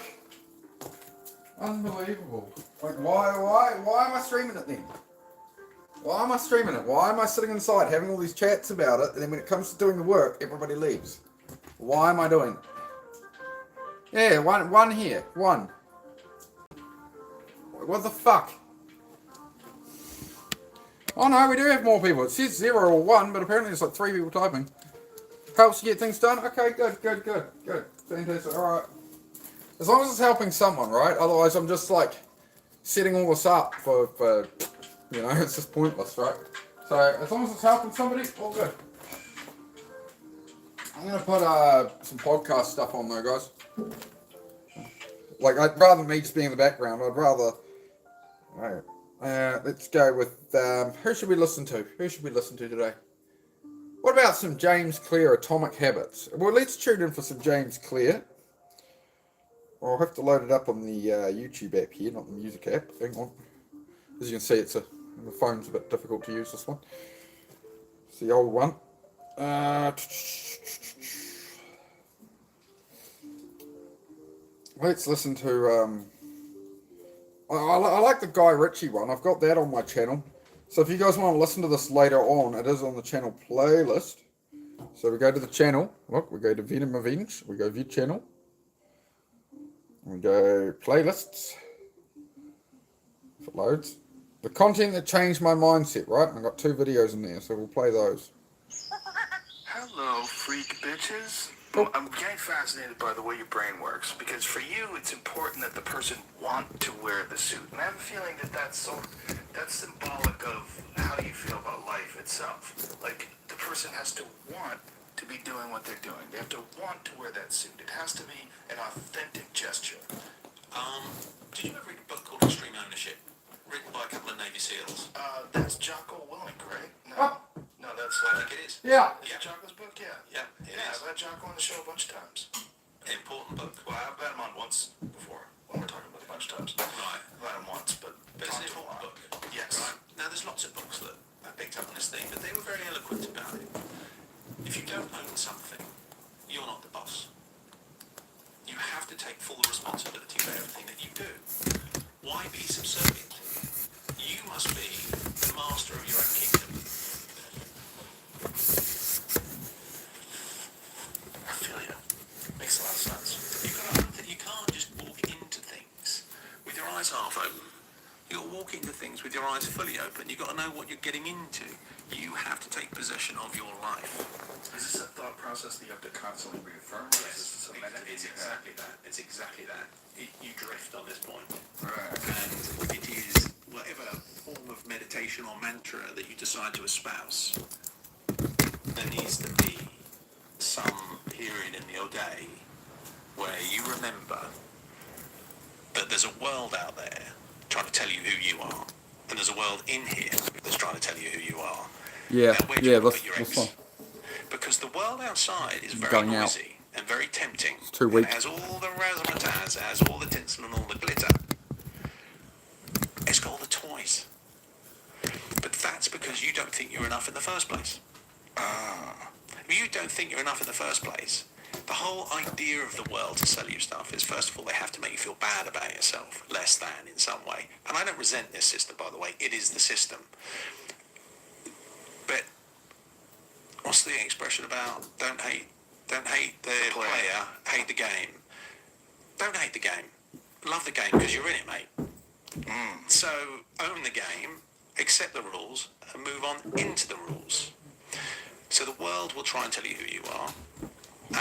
Speaker 2: Unbelievable. Like, why am I streaming it then? Why am I streaming it? Why am I sitting inside having all these chats about it, and then when it comes to doing the work, everybody leaves? Why am I doing it? Yeah, one here. One. What the fuck? Oh no, we do have more people. It says 0 or 1, but apparently there's like 3 people typing. Helps you get things done? Okay, good. Fantastic, alright. As long as it's helping someone, right? Otherwise I'm just like setting all this up for it's just pointless, right? So as long as it's helping somebody, all good. I'm gonna put some podcast stuff on though, guys. Like, I'd rather me just being in the background. I'd rather... Alright. Let's go with... who should we listen to? Who should we listen to today? What about some James Clear, Atomic Habits? Well, let's tune in for some James Clear. I'll have to load it up on the YouTube app here, not the music app. Hang on. As you can see, the phone's a bit difficult to use, this one. It's the old one. Let's listen to I like the Guy Ritchie one. I've got that on my channel. So if you guys want to listen to this later on, it is on the channel playlist. So we go to the channel. Look, we go to Venom Revenge. We go view channel. We go playlists. If it loads. The content that changed my mindset, right? I've got 2 videos in there, so we'll play those.
Speaker 3: Hello, freak bitches.
Speaker 2: Oh.
Speaker 3: I'm getting fascinated by the way your brain works, because for you, it's important that the person want to wear the suit. And I have a feeling that that's symbolic of how you feel about life itself. Like, the person has to want to be doing what they're doing. They have to want to wear that suit. It has to be an authentic gesture.
Speaker 4: Did you ever read a book called Extreme Ownership, written by a couple of Navy SEALs?
Speaker 3: That's Jocko Willink, right? No.
Speaker 2: Oh.
Speaker 3: No, that's,
Speaker 4: I think it is.
Speaker 2: Yeah.
Speaker 3: is it Jocko's book? Yeah.
Speaker 4: Yeah, it
Speaker 3: Yeah,
Speaker 4: is.
Speaker 3: I've had Jocko on the show a bunch of times.
Speaker 4: Important book.
Speaker 3: Well, I've had him on once before, when we're talking about a bunch of times.
Speaker 4: Right.
Speaker 3: I've had him once, but
Speaker 4: But it's an
Speaker 3: talked to him a
Speaker 4: important
Speaker 3: lot.
Speaker 4: book.
Speaker 3: Yes.
Speaker 4: Right. Now, there's lots of books that I picked up on this theme, but they were very eloquent about it. If you don't own something, you're not the boss. You have to take full responsibility for everything that you do. Why be subservient? You must be the master of your own kingdom.
Speaker 3: I feel you. Makes a lot of sense.
Speaker 4: You've got to own that you can't just walk into things with your eyes half open. You've got to walk into things with your eyes fully open. You've got to know what you're getting into. You have to take possession of your life.
Speaker 3: Is this a thought process that you have to constantly reaffirm? Or is this a meditative?
Speaker 4: It's exactly that. It's exactly that. You drift on this point.
Speaker 3: Right.
Speaker 4: And it is whatever form of meditation or mantra that you decide to espouse, there needs to be some period in your day where you remember that there's a world out there trying to tell you who you are, and there's a world in here that's trying to tell you who you are.
Speaker 2: Yeah,
Speaker 4: Now, where do you
Speaker 2: yeah,
Speaker 4: put your
Speaker 2: this
Speaker 4: eggs?
Speaker 2: one.
Speaker 4: Because the world outside is very
Speaker 2: Going out.
Speaker 4: noisy and very tempting.
Speaker 2: It's too weak.
Speaker 4: It has all the razzmatazz, it has all the tinsel and all the glitter. It's got all the toys. But that's because you don't think you're enough in the first place. If you don't think you're enough in the first place, the whole idea of the world to sell you stuff is, first of all, they have to make you feel bad about yourself, less than in some way. And I don't resent this system, by the way. It is the system. But what's the expression about don't hate the player, hate the game? Don't hate the game. Love the game because you're in it, mate. So own the game, accept the rules, and move on into the rules. So the world will try and tell you who you are,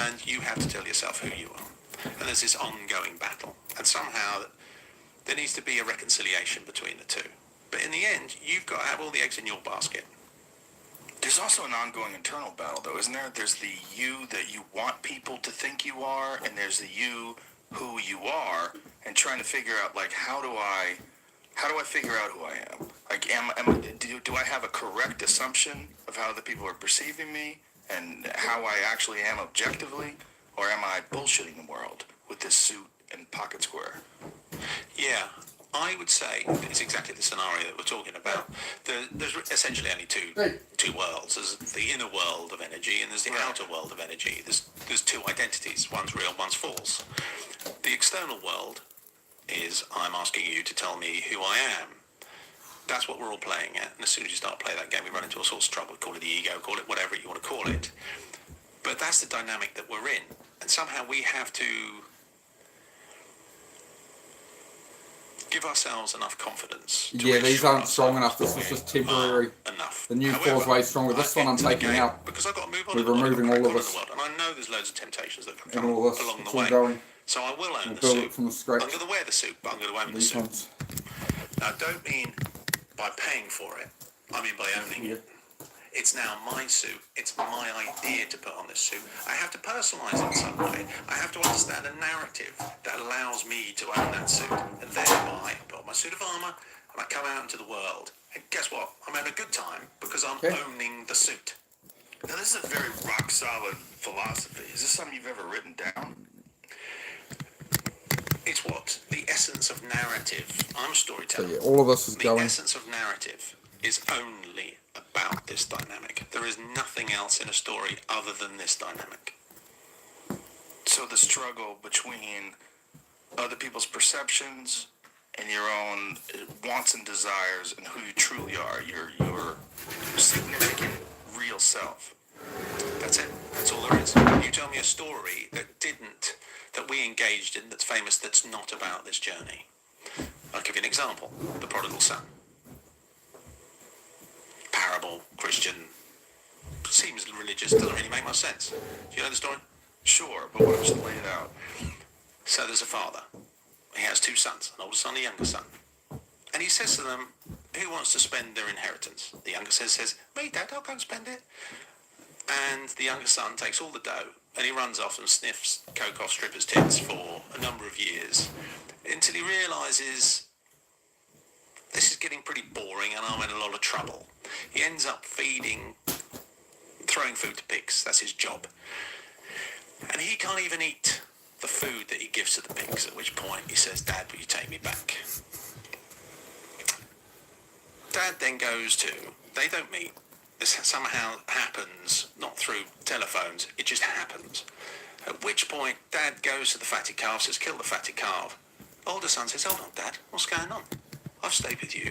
Speaker 4: and you have to tell yourself who you are. And there's this ongoing battle. And somehow there needs to be a reconciliation between the two. But in the end, you've got to have all the eggs in your basket.
Speaker 3: There's also an ongoing internal battle, though, isn't there? There's the you that you want people to think you are, and there's the you who you are, and trying to figure out, like, how do I figure out who I am? Like, do I have a correct assumption of how the people are perceiving me and how I actually am objectively, or am I bullshitting the world with this suit and pocket square?
Speaker 4: Yeah, I would say it's exactly the scenario that we're talking about. There's essentially only two worlds. There's the inner world of energy and there's the outer world of energy. There's two identities. One's real, one's false. The external world is I'm asking you to tell me who I am. That's what we're all playing at. And as soon as you start playing that game, we run into all sorts of trouble. Call it the ego, call it whatever you want to call it. But that's the dynamic that we're in. And somehow we have to give ourselves enough confidence.
Speaker 2: Yeah, these aren't strong enough. This was just temporary.
Speaker 4: Enough.
Speaker 2: The new
Speaker 4: However,
Speaker 2: four's way stronger. This one I'm taking out.
Speaker 4: because I've got to move on.
Speaker 2: We're removing all of this.
Speaker 4: And I know there's loads of temptations that can
Speaker 2: And
Speaker 4: come
Speaker 2: all this.
Speaker 4: along
Speaker 2: It's
Speaker 4: the
Speaker 2: all
Speaker 4: way.
Speaker 2: going.
Speaker 4: So I will own
Speaker 2: We'll
Speaker 4: the
Speaker 2: build
Speaker 4: suit.
Speaker 2: it from the scratch.
Speaker 4: I'm going to wear the suit, but I'm going to own the
Speaker 2: These
Speaker 4: suit.
Speaker 2: ones.
Speaker 4: Now, I don't mean by paying for it. I mean by owning it. It's now my suit. It's my idea to put on this suit. I have to personalise it in some way. I have to understand a narrative that allows me to own that suit. And thereby, I put on my suit of armour and I come out into the world. And guess what? I'm having a good time because I'm owning the suit.
Speaker 3: Now, this is a very rock-solid philosophy. Is this something you've ever written down?
Speaker 4: It's what? The essence of narrative. I'm a storyteller.
Speaker 2: So yeah, all of this is
Speaker 4: The
Speaker 2: going.
Speaker 4: essence of narrative is only about this dynamic. There is nothing else in a story other than this dynamic.
Speaker 3: So the struggle between other people's perceptions and your own wants and desires and who you truly are, your significant real self.
Speaker 4: That's it. That's all there is. You tell me a story that we engaged in, that's famous, that's not about this journey. I'll give you an example. The prodigal son. Parable, Christian, seems religious, doesn't really make much sense. Do you know the story?
Speaker 3: Sure, but what was laid out?
Speaker 4: So there's a father. He has two sons, an older son and a younger son. And he says to them, who wants to spend their inheritance? The younger son says, me, Dad, I'll go and spend it. And the younger son takes all the dough and he runs off and sniffs coke off strippers' tits for a number of years until he realises this is getting pretty boring and I'm in a lot of trouble. He ends up throwing food to pigs. That's his job. And he can't even eat the food that he gives to the pigs, at which point he says, Dad, will you take me back? Dad then they don't meet. This somehow happens, not through telephones, it just happens. At which point, Dad goes to the fatted calf, says, kill the fatted calf. Older son says, hold on, Dad, what's going on? I've stayed with you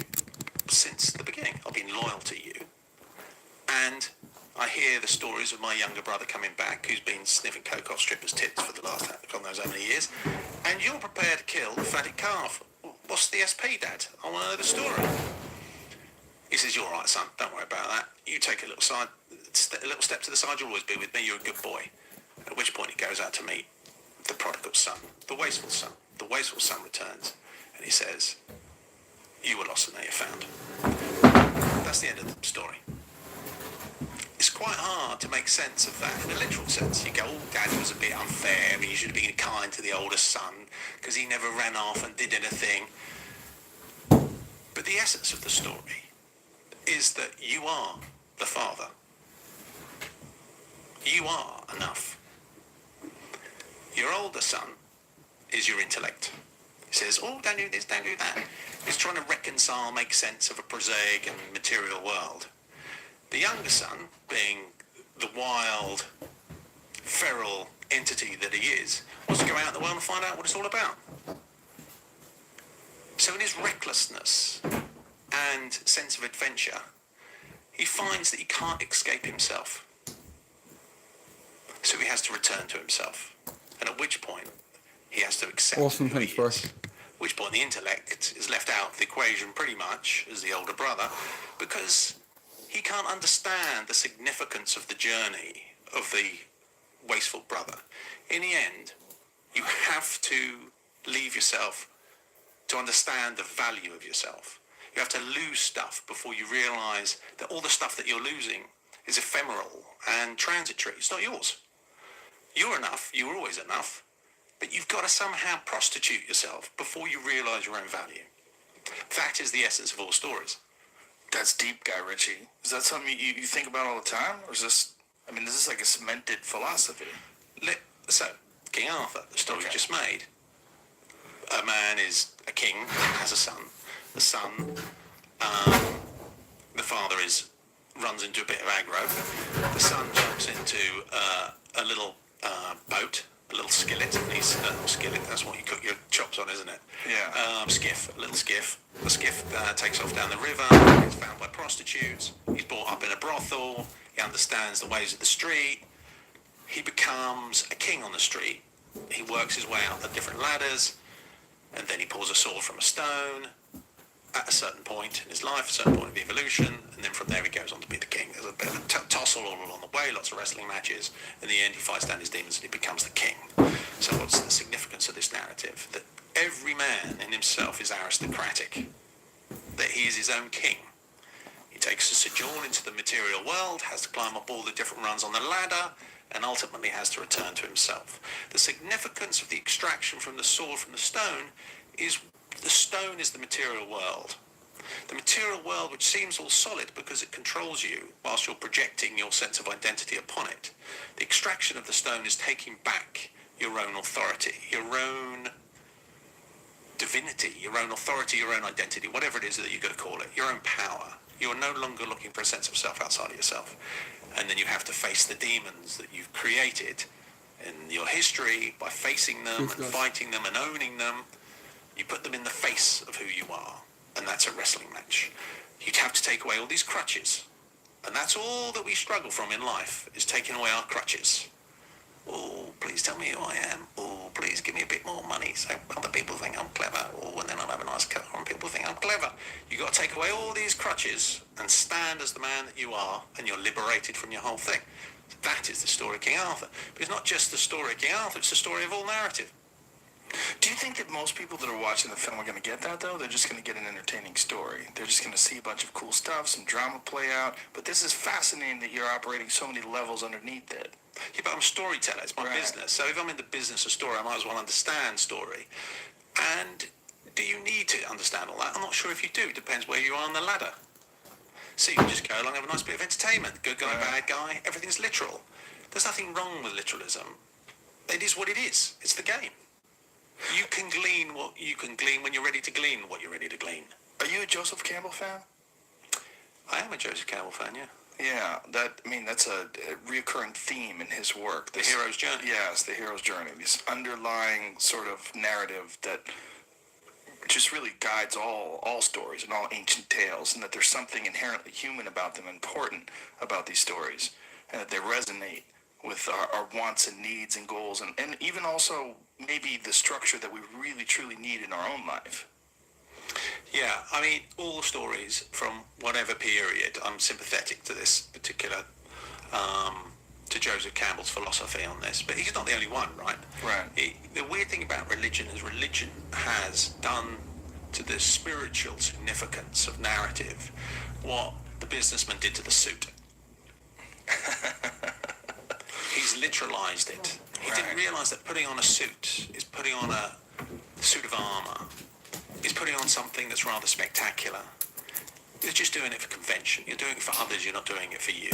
Speaker 4: since the beginning. I've been loyal to you. And I hear the stories of my younger brother coming back, who's been sniffing coke off strippers' tits for the last God knows how many years. And you're prepared to kill the fatted calf. What's the SP, Dad? I want to know the story. He says, you're all right, son. Don't worry about that. You take a little step to the side. You'll always be with me. You're a good boy. At which point he goes out to meet the prodigal son, the wasteful son. The wasteful son returns and he says, you were lost and now you're found. That's the end of the story. It's quite hard to make sense of that in a literal sense. You go, oh, Daddy was a bit unfair. He should have been kind to the older son because he never ran off and did anything. But the essence of the story is that you are the father. You are enough. Your older son is your intellect. He says, oh, don't do this, don't do that. He's trying to reconcile, make sense of a prosaic and material world. The younger son, being the wild, feral entity that he is, wants to go out in the world and find out what it's all about. So in his recklessness and sense of adventure, he finds that he can't escape himself. So he has to return to himself. And at which point, he has to accept
Speaker 2: Awesome,
Speaker 4: who he
Speaker 2: thanks, bro.
Speaker 4: is. At which point the intellect is left out of the equation pretty much as the older brother, because he can't understand the significance of the journey of the wasteful brother. In the end, you have to leave yourself to understand the value of yourself. You have to lose stuff before you realise that all the stuff that you're losing is ephemeral and transitory. It's not yours. You're enough. You were always enough. But you've got to somehow prostitute yourself before you realise your own value. That is the essence of all stories.
Speaker 3: That's deep, Guy Ritchie. Is that something you think about all the time? Or is this like a cemented philosophy?
Speaker 4: So, King Arthur, the story you just made. A man is a king, has a son. The son, the father runs into a bit of aggro. The son jumps into a little boat, a little skillet. Skillet, that's what you cook your chops on, isn't it?
Speaker 3: Yeah.
Speaker 4: Skiff, a little skiff. The skiff takes off down the river, gets found by prostitutes. He's brought up in a brothel. He understands the ways of the street. He becomes a king on the street. He works his way up the different ladders, and then he pulls a sword from a stone at a certain point in his life, a certain point of evolution, and then from there he goes on to be the king. There's a bit of a tussle all along the way, lots of wrestling matches. In the end, he fights down his demons and he becomes the king. So what's the significance of this narrative? That every man in himself is aristocratic, that he is his own king. He takes a sojourn into the material world, has to climb up all the different rungs on the ladder, and ultimately has to return to himself. The significance of the extraction from the sword from the stone is the stone is the material world. The material world, which seems all solid because it controls you whilst you're projecting your sense of identity upon it. The extraction of the stone is taking back your own authority, your own divinity, your own authority, your own identity, whatever it is that you're going to call it, your own power. You're no longer looking for a sense of self outside of yourself. And then you have to face the demons that you've created in your history by facing them and fighting them and owning them. You put them in the face of who you are, and that's a wrestling match. You'd have to take away all these crutches, and that's all that we struggle from in life, is taking away our crutches. Oh, please tell me who I am. Oh, please give me a bit more money so other people think I'm clever. Oh, and then I'll have a nice car and people think I'm clever. You've got to take away all these crutches and stand as the man that you are, and you're liberated from your whole thing. That is the story of King Arthur. But it's not just the story of King Arthur, it's the story of all narrative.
Speaker 3: Do you think that most people that are watching the film are going to get that, though? They're just going to get an entertaining story. They're just going to see a bunch of cool stuff, some drama play out. But this is fascinating that you're operating so many levels underneath it.
Speaker 4: Yeah, but I'm a storyteller. It's my business. So if I'm in the business of story, I might as well understand story. And do you need to understand all that? I'm not sure if you do. It depends where you are on the ladder. So you can just go along and have a nice bit of entertainment. Good guy, bad guy. Everything's literal. There's nothing wrong with literalism. It is what it is. It's the game. You can glean what you can glean when you're ready to glean what you're ready to glean.
Speaker 3: Are you a Joseph Campbell fan?
Speaker 4: I am a Joseph Campbell fan, yeah.
Speaker 3: Yeah, that's a reoccurring theme in his work.
Speaker 4: The hero's journey.
Speaker 3: Yes, the hero's journey. This underlying sort of narrative that just really guides all stories and all ancient tales, and that there's something inherently human about them, important about these stories, and that they resonate with our wants and needs and goals, and even also maybe the structure that we really truly need in our own life.
Speaker 4: Yeah, I mean, all stories from whatever period, I'm sympathetic to this particular, to Joseph Campbell's philosophy on this, but he's not the only one, right?
Speaker 3: Right.
Speaker 4: The weird thing about religion is religion has done to the spiritual significance of narrative what the businessman did to the suit. He's literalized it. He didn't realize that putting on a suit is putting on a suit of armor. Is putting on something that's rather spectacular. You're just doing it for convention. You're doing it for others. You're not doing it for you.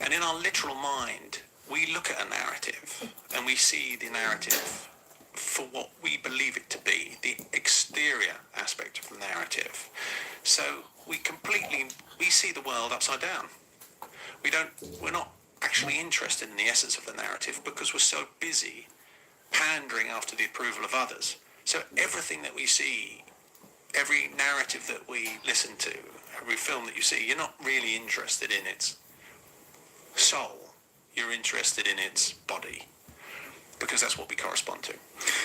Speaker 4: And in our literal mind, we look at a narrative and we see the narrative for what we believe it to be, the exterior aspect of the narrative. So we see the world upside down. We're not actually interested in the essence of the narrative because we're so busy pandering after the approval of others. So everything that we see, every narrative that we listen to, every film that you see, you're not really interested in its soul. You're interested in its body, because that's what we correspond to.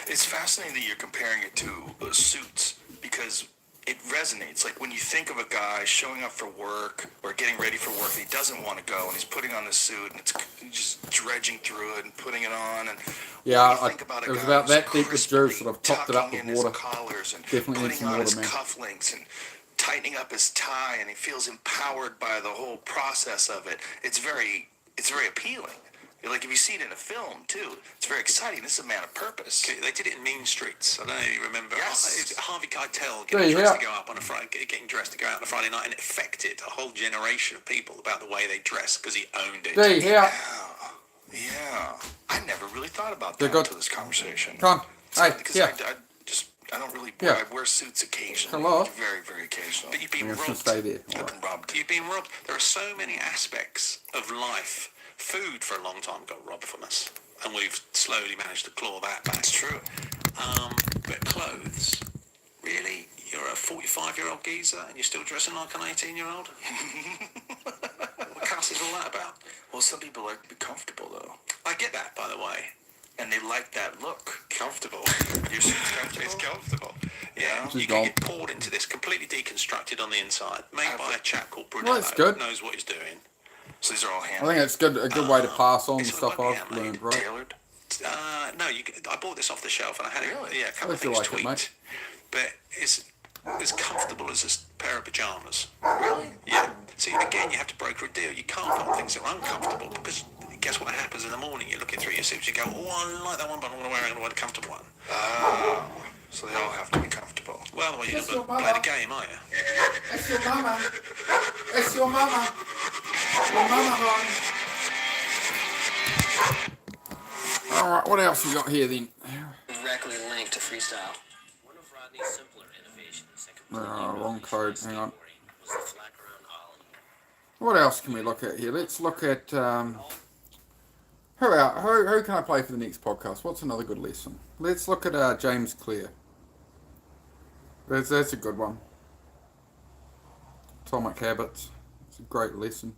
Speaker 3: It's fascinating that you're comparing it to Suits, because it resonates. Like when you think of a guy showing up for work or getting ready for work and he doesn't want to go, and he's putting on this suit and it's just dredging through it and putting it on, and
Speaker 2: yeah, it was about that deep with Drew, sort of topped it up with water.
Speaker 3: Collars and
Speaker 2: Definitely need some water,
Speaker 3: his
Speaker 2: man.
Speaker 3: cufflinks and tightening up his tie, and he feels empowered by the whole process of it. It's very appealing. Like if you see it in a film too, it's very exciting. This is a man of purpose.
Speaker 4: They did it in Mean Streets. I don't know if you remember.
Speaker 3: Yes.
Speaker 4: Harvey Keitel getting dressed to go out on a Friday night, and it affected a whole generation of people about the way they dress because he owned it.
Speaker 3: Yeah. I never really thought about that until this conversation.
Speaker 2: Come on. Hey,
Speaker 3: because
Speaker 2: yeah.
Speaker 3: I don't really
Speaker 2: Yeah.
Speaker 3: I wear suits occasionally.
Speaker 2: Hello.
Speaker 3: Very, very occasionally.
Speaker 4: But you've been
Speaker 2: I'm
Speaker 4: robbed.
Speaker 2: going to stay there.
Speaker 3: I've been robbed.
Speaker 4: You've been robbed. There are so many aspects of life. Food for a long time got robbed from us, and we've slowly managed to claw that back.
Speaker 3: That's true.
Speaker 4: But clothes, really? You're a 45-year-old geezer and you're still dressing like an 18-year-old? What cuss is all that about?
Speaker 3: Well, some people like to be comfortable, though.
Speaker 4: I get that, by the way.
Speaker 3: And they like that look.
Speaker 4: Comfortable.
Speaker 3: Your suit's comfortable?
Speaker 4: It's comfortable. Yeah, you can get poured into this, completely deconstructed on the inside, made by a chap called Brunello,
Speaker 2: that's good.
Speaker 4: who knows what he's doing.
Speaker 3: So these are all
Speaker 2: I
Speaker 3: handmade.
Speaker 2: think it's a good way to pass on the
Speaker 4: it's
Speaker 2: stuff
Speaker 4: all
Speaker 2: I've learned, right?
Speaker 3: Tailored?
Speaker 4: No, I bought this off the shelf and I had
Speaker 3: Really?
Speaker 4: a couple of
Speaker 2: I feel
Speaker 4: things
Speaker 2: like it,
Speaker 4: tweaked.
Speaker 2: mate.
Speaker 4: But it's as comfortable as a pair of pyjamas.
Speaker 3: Really?
Speaker 4: Yeah. See, again, you have to broker a deal. You can't put on things that are uncomfortable because guess what happens in the morning? You're looking through your suits, you go, oh, I like that one, but I'm going to wear a comfortable one.
Speaker 3: So they all have to be comfortable.
Speaker 4: Well, otherwise you don't play the game, are you?
Speaker 5: It's your mama. It's your mama. Your mama gone.
Speaker 2: Alright, what else we got here then?
Speaker 6: Directly linked to freestyle. One of Rodney's simpler innovations that completely
Speaker 2: Wrong code, hang on.
Speaker 6: was the flack around Ollie.
Speaker 2: What else can we look at here? Let's look at who can I play for the next podcast? What's another good lesson? Let's look at James Clear. That's a good one. Atomic Habits. It's a great lesson.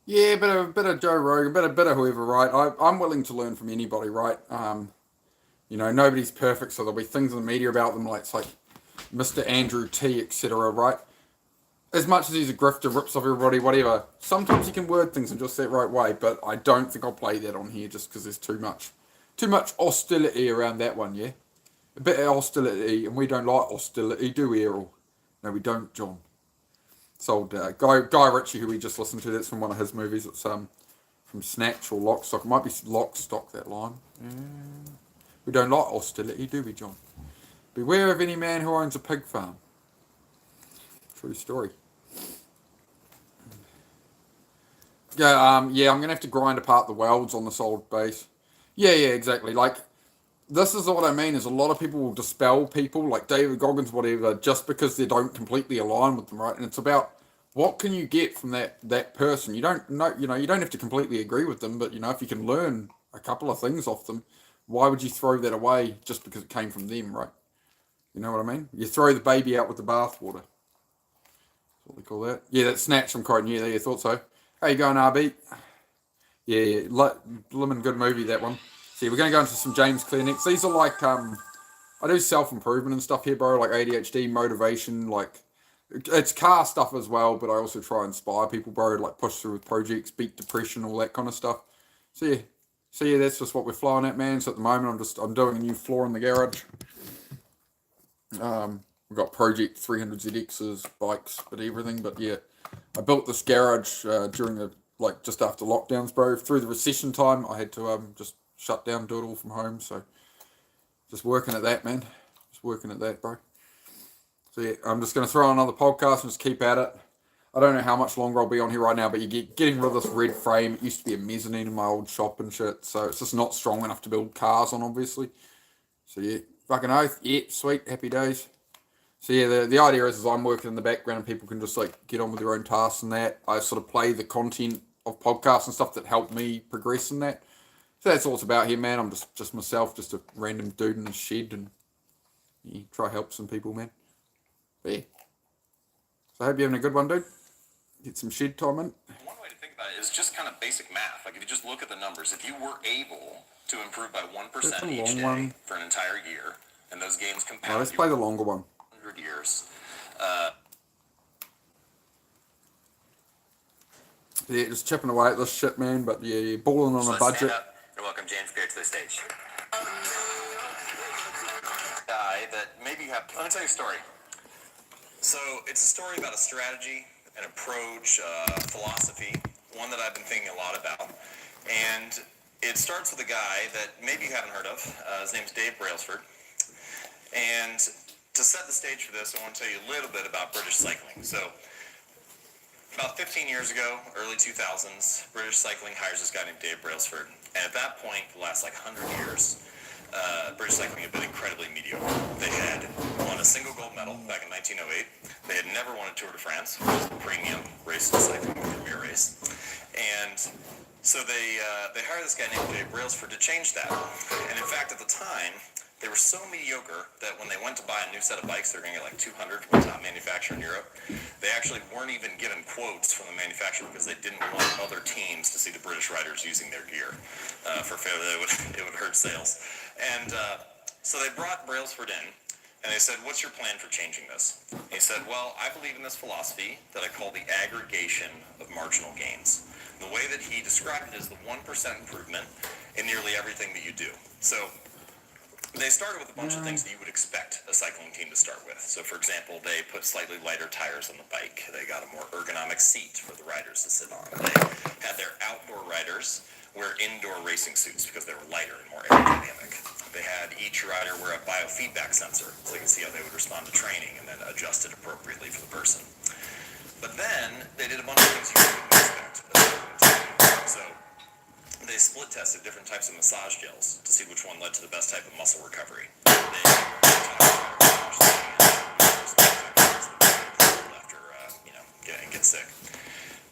Speaker 2: Yeah, bit of Joe Rogan, bit of whoever, right? I'm willing to learn from anybody, right? You know, nobody's perfect, so there'll be things in the media about them, like it's like Mr. Andrew T, etc., right? As much as he's a grifter, rips off everybody, whatever, sometimes he can word things in just that right way, but I don't think I'll play that on here just because there's too much hostility around that one, yeah? A bit of hostility, and we don't like hostility, do we, Errol? No, we don't, John. It's old Guy Ritchie, who we just listened to. That's from one of his movies. It's from Snatch or Lockstock. It might be Lockstock, that line. We don't like hostility, do we, John? Beware of any man who owns a pig farm. True story. Yeah, I'm gonna have to grind apart the welds on this old base. Yeah, exactly. Like, this is what I mean, is a lot of people will dispel people, like David Goggins, whatever, just because they don't completely align with them, right? And it's about what can you get from that person. You don't know, you don't have to completely agree with them, but if you can learn a couple of things off them, why would you throw that away just because it came from them, right? You know what I mean? You throw the baby out with the bathwater. That's what they call that. Yeah, that's Snatch from Croydon. Yeah, you thought so. How you going, RB? Yeah, Lemon, good movie, that one. See, we're going to go into some James Clear next. These are like, I do self-improvement and stuff here, bro, like ADHD, motivation, like, it's car stuff as well, but I also try and inspire people, bro, like push through with projects, beat depression, all that kind of stuff. So yeah, that's just what we're flowing at, man. So at the moment, I'm doing a new floor in the garage. We've got Project 300 ZXs, bikes, but everything. But yeah, I built this garage during just after lockdowns, bro. Through the recession time, I had to just shut down, do it all from home. So just working at that, man. Just working at that, bro. So yeah, I'm just going to throw on another podcast and just keep at it. I don't know how much longer I'll be on here right now, but you're getting rid of this red frame. It used to be a mezzanine in my old shop and shit, so it's just not strong enough to build cars on, obviously. So yeah, fucking oath. Yeah, sweet, happy days. So yeah, the idea is I'm working in the background and people can just like get on with their own tasks and that. I sort of play the content of podcasts and stuff that help me progress in that. So that's all it's about here, man. I'm just myself, just a random dude in a shed, and yeah, try help some people, man. But yeah. So I hope you're having a good one, dude. Get some shed time in.
Speaker 7: One way to think about it is just kind of basic math. Like if you just look at the numbers, if you were able to improve by 1% each day for an entire year, and those gains compound.
Speaker 2: Let's play the longer one.
Speaker 7: 100 years.
Speaker 2: Yeah, just chipping away at this shit, man. But yeah, you're balling on a budget.
Speaker 7: You're welcome, James Clear, to the stage. Guy that maybe you have. Let me tell you a story. So it's a story about a strategy, an approach, philosophy, one that I've been thinking a lot about. And it starts with a guy that maybe you haven't heard of. His name's Dave Brailsford. And to set the stage for this, I want to tell you a little bit about British cycling. So about 15 years ago, early 2000s, British cycling hires this guy named Dave Brailsford. And at that point, the last 100 years, British cycling had been incredibly mediocre. They had won a single gold medal back in 1908. They had never won a Tour de France, which is the premium race in cycling, the premier race. And so they hired this guy named Dave Brailsford to change that. And in fact, at the time, they were so mediocre that when they went to buy a new set of bikes, they were going to get like 200 from the top manufacturer in Europe. They actually weren't even given quotes from the manufacturer because they didn't want other teams to see the British riders using their gear for fear that it would hurt sales. And so they brought Brailsford in, and they said, "What's your plan for changing this?" And he said, "Well, I believe in this philosophy that I call the aggregation of marginal gains." The way that he described it is the 1% improvement in nearly everything that you do. So they started with a bunch of things that you would expect a cycling team to start with. So, for example, they put slightly lighter tires on the bike. They got a more ergonomic seat for the riders to sit on. They had their outdoor riders wear indoor racing suits because they were lighter and more aerodynamic. They had each rider wear a biofeedback sensor so they could see how they would respond to training and then adjust it appropriately for the person. But then they did a bunch of things you wouldn't expect. So they split tested different types of massage gels to see which one led to the best type of muscle recovery. After get sick.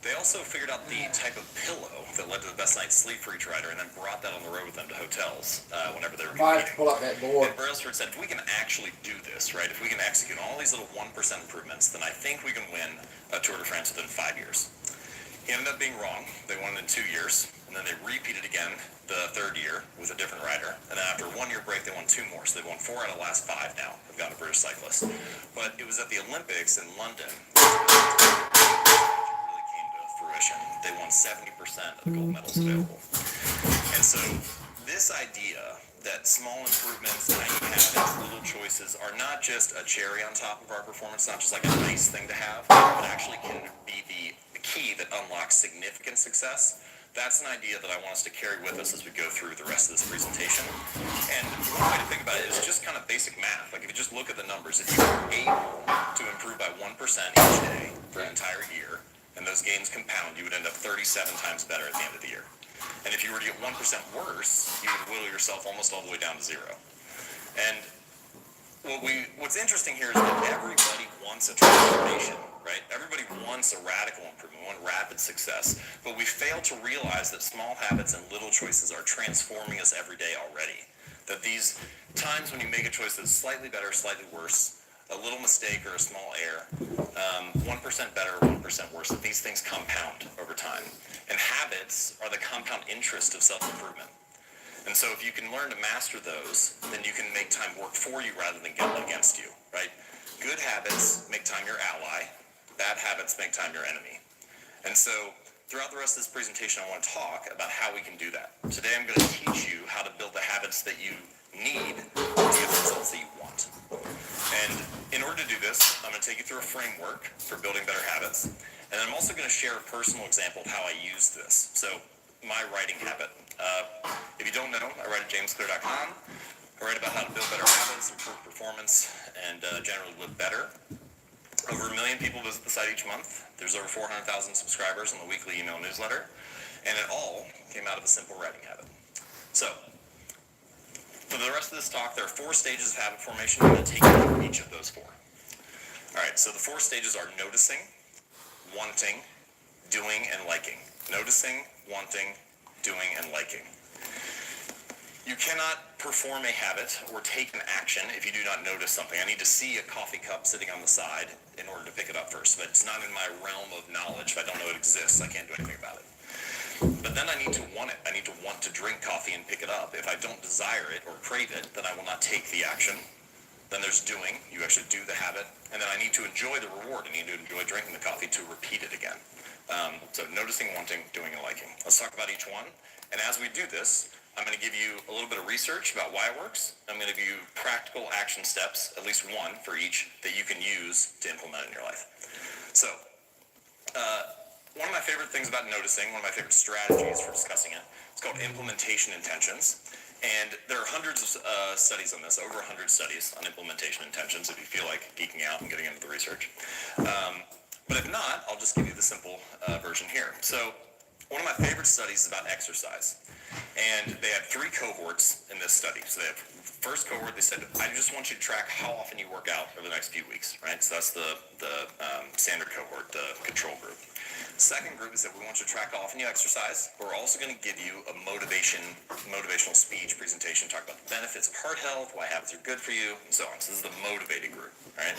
Speaker 7: They also figured out the type of pillow that led to the best last night's sleep for each rider and then brought that on the road with them to hotels whenever they were
Speaker 5: Might have to
Speaker 7: competing.
Speaker 5: pull up that board.
Speaker 7: And Brailsford said, if we can actually do this, right, if we can execute all these little 1% improvements, then I think we can win a Tour de France within 5 years. He ended up being wrong. They won it in 2 years, and then they repeated again the third year with a different rider. And then after a 1 year break, they won 2 more. So they've won 4 out of the last 5 now. They've got a British cyclist. But it was at the Olympics in London really came to fruition. They won 70% of the gold medals available. And so this idea that small improvements, tiny habits, little choices are not just a cherry on top of our performance, not just like a nice thing to have, but actually can be the key that unlocks significant success. That's an idea that I want us to carry with us as we go through the rest of this presentation. And one way to think about it is just kind of basic math. Like if you just look at the numbers, if you were able to improve by 1% each day for an entire year, and those gains compound, you would end up 37 times better at the end of the year. And if you were to get 1% worse, you would whittle yourself almost all the way down to 0. And what's interesting here is that everybody wants a transformation, right? Everybody wants a radical improvement, want rapid success, but we fail to realize that small habits and little choices are transforming us every day already. That these times when you make a choice that's slightly better, slightly worse, a little mistake or a small error, 1% better, 1% worse, that these things compound over time. And habits are the compound interest of self-improvement. And so if you can learn to master those, then you can make time work for you rather than get against you, right? Good habits make time your ally. Bad habits make time your enemy. And so throughout the rest of this presentation, I want to talk about how we can do that. Today I'm going to teach you how to build the habits that you need to get the results that you want. And in order to do this, I'm going to take you through a framework for building better habits. And I'm also going to share a personal example of how I use this. So my writing habit. If you don't know, I write at jamesclear.com. I write about how to build better habits, improve performance, and generally live better. Over 1 million people visit the site each month. There's over 400,000 subscribers on the weekly email newsletter. And it all came out of a simple writing habit. So, for the rest of this talk, there are 4 stages of habit formation. I'm going to take you through each of those 4. All right, so the 4 stages are noticing, wanting, doing, and liking. Noticing, wanting, doing, and liking. You cannot perform a habit or take an action if you do not notice something. I need to see a coffee cup sitting on the side in order to pick it up first. But it's not in my realm of knowledge. If I don't know it exists, I can't do anything about it. But then I need to want it. I need to want to drink coffee and pick it up. If I don't desire it or crave it, then I will not take the action. Then there's doing. You actually do the habit. And then I need to enjoy the reward. I need to enjoy drinking the coffee to repeat it again. So noticing, wanting, doing, and liking. Let's talk about each one. And as we do this, I'm going to give you a little bit of research about why it works. I'm going to give you practical action steps, at least one for each, that you can use to implement in your life. So, one of my favorite things about noticing, one of my favorite strategies for discussing it, it's called implementation intentions. And there are hundreds of studies on this, over 100 studies on implementation intentions, if you feel like geeking out and getting into the research. But if not, I'll just give you the simple version here. So, one of my favorite studies is about exercise. And they had 3 cohorts in this study. So they have first cohort, they said, I just want you to track how often you work out over the next few weeks, right? So that's the standard cohort, the control group. Second group is that we want you to track how often you exercise. But we're also going to give you a motivational speech presentation, talk about the benefits of heart health, why habits are good for you, and so on. So this is the motivated group, right?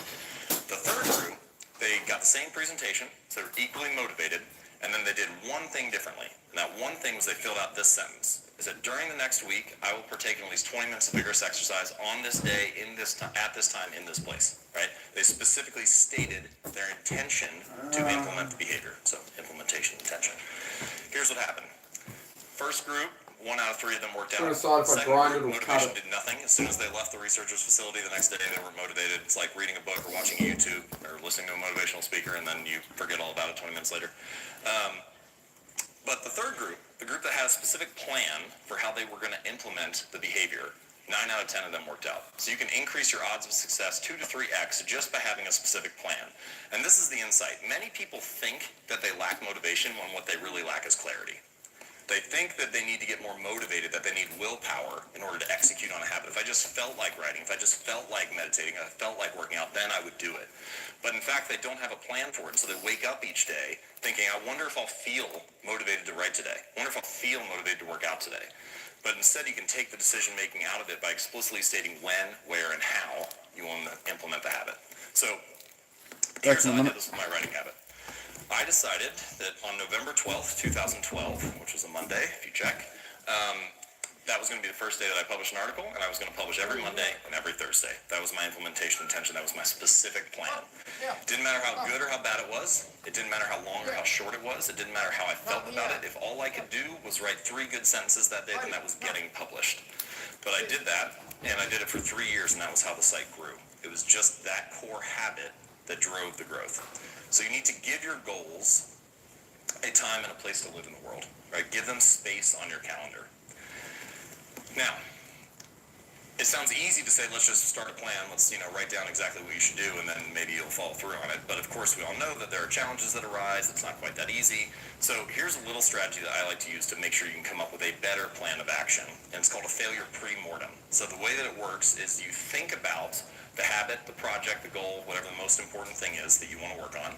Speaker 7: The third group, they got the same presentation, so they're equally motivated, and then they did one thing differently. And that one thing was they filled out this sentence. Is that during the next week, I will partake in at least 20 minutes of vigorous exercise on this day, at this time, in this place, right? They specifically stated their intention to implement the behavior. So, implementation intention. Here's what happened. First group, 1 out of 3 of them worked out. Second group, motivation did nothing. As soon as they left the researcher's facility the next day, they were motivated. It's like reading a book or watching YouTube or listening to a motivational speaker, and then you forget all about it 20 minutes later. But the third group, the group that had a specific plan for how they were going to implement the behavior, 9 out of 10 of them worked out. So you can increase your odds of success 2 to 3x just by having a specific plan. And this is the insight. Many people think that they lack motivation when what they really lack is clarity. They think that they need to get more motivated, that they need willpower in order to execute on a habit. If I just felt like writing, if I just felt like meditating, if I felt like working out, then I would do it. But in fact, they don't have a plan for it. So they wake up each day thinking, I wonder if I'll feel motivated to write today. I wonder if I'll feel motivated to work out today. But instead, you can take the decision making out of it by explicitly stating when, where, and how you want to implement the habit. So here's how I did this with my writing habit. I decided that on November 12th, 2012, which was a Monday, if you check, that was going to be the first day that I published an article, and I was going to publish every Monday and every Thursday. That was my implementation intention. That was my specific plan. It didn't matter how good or how bad it was. It didn't matter how long or how short it was. It didn't matter how I felt about it. If all I could do was write 3 good sentences that day, then that was getting published. But I did that, and I did it for 3 years, and that was how the site grew. It was just that core habit that drove the growth. So you need to give your goals a time and a place to live in the world, right? Give them space on your calendar. Now, it sounds easy to say, let's just start a plan, let's, write down exactly what you should do, and then maybe you'll follow through on it. But of course, we all know that there are challenges that arise. It's not quite that easy. So here's a little strategy that I like to use to make sure you can come up with a better plan of action, and it's called a failure pre-mortem. So the way that it works is you think about the habit, the project, the goal, whatever the most important thing is that you want to work on.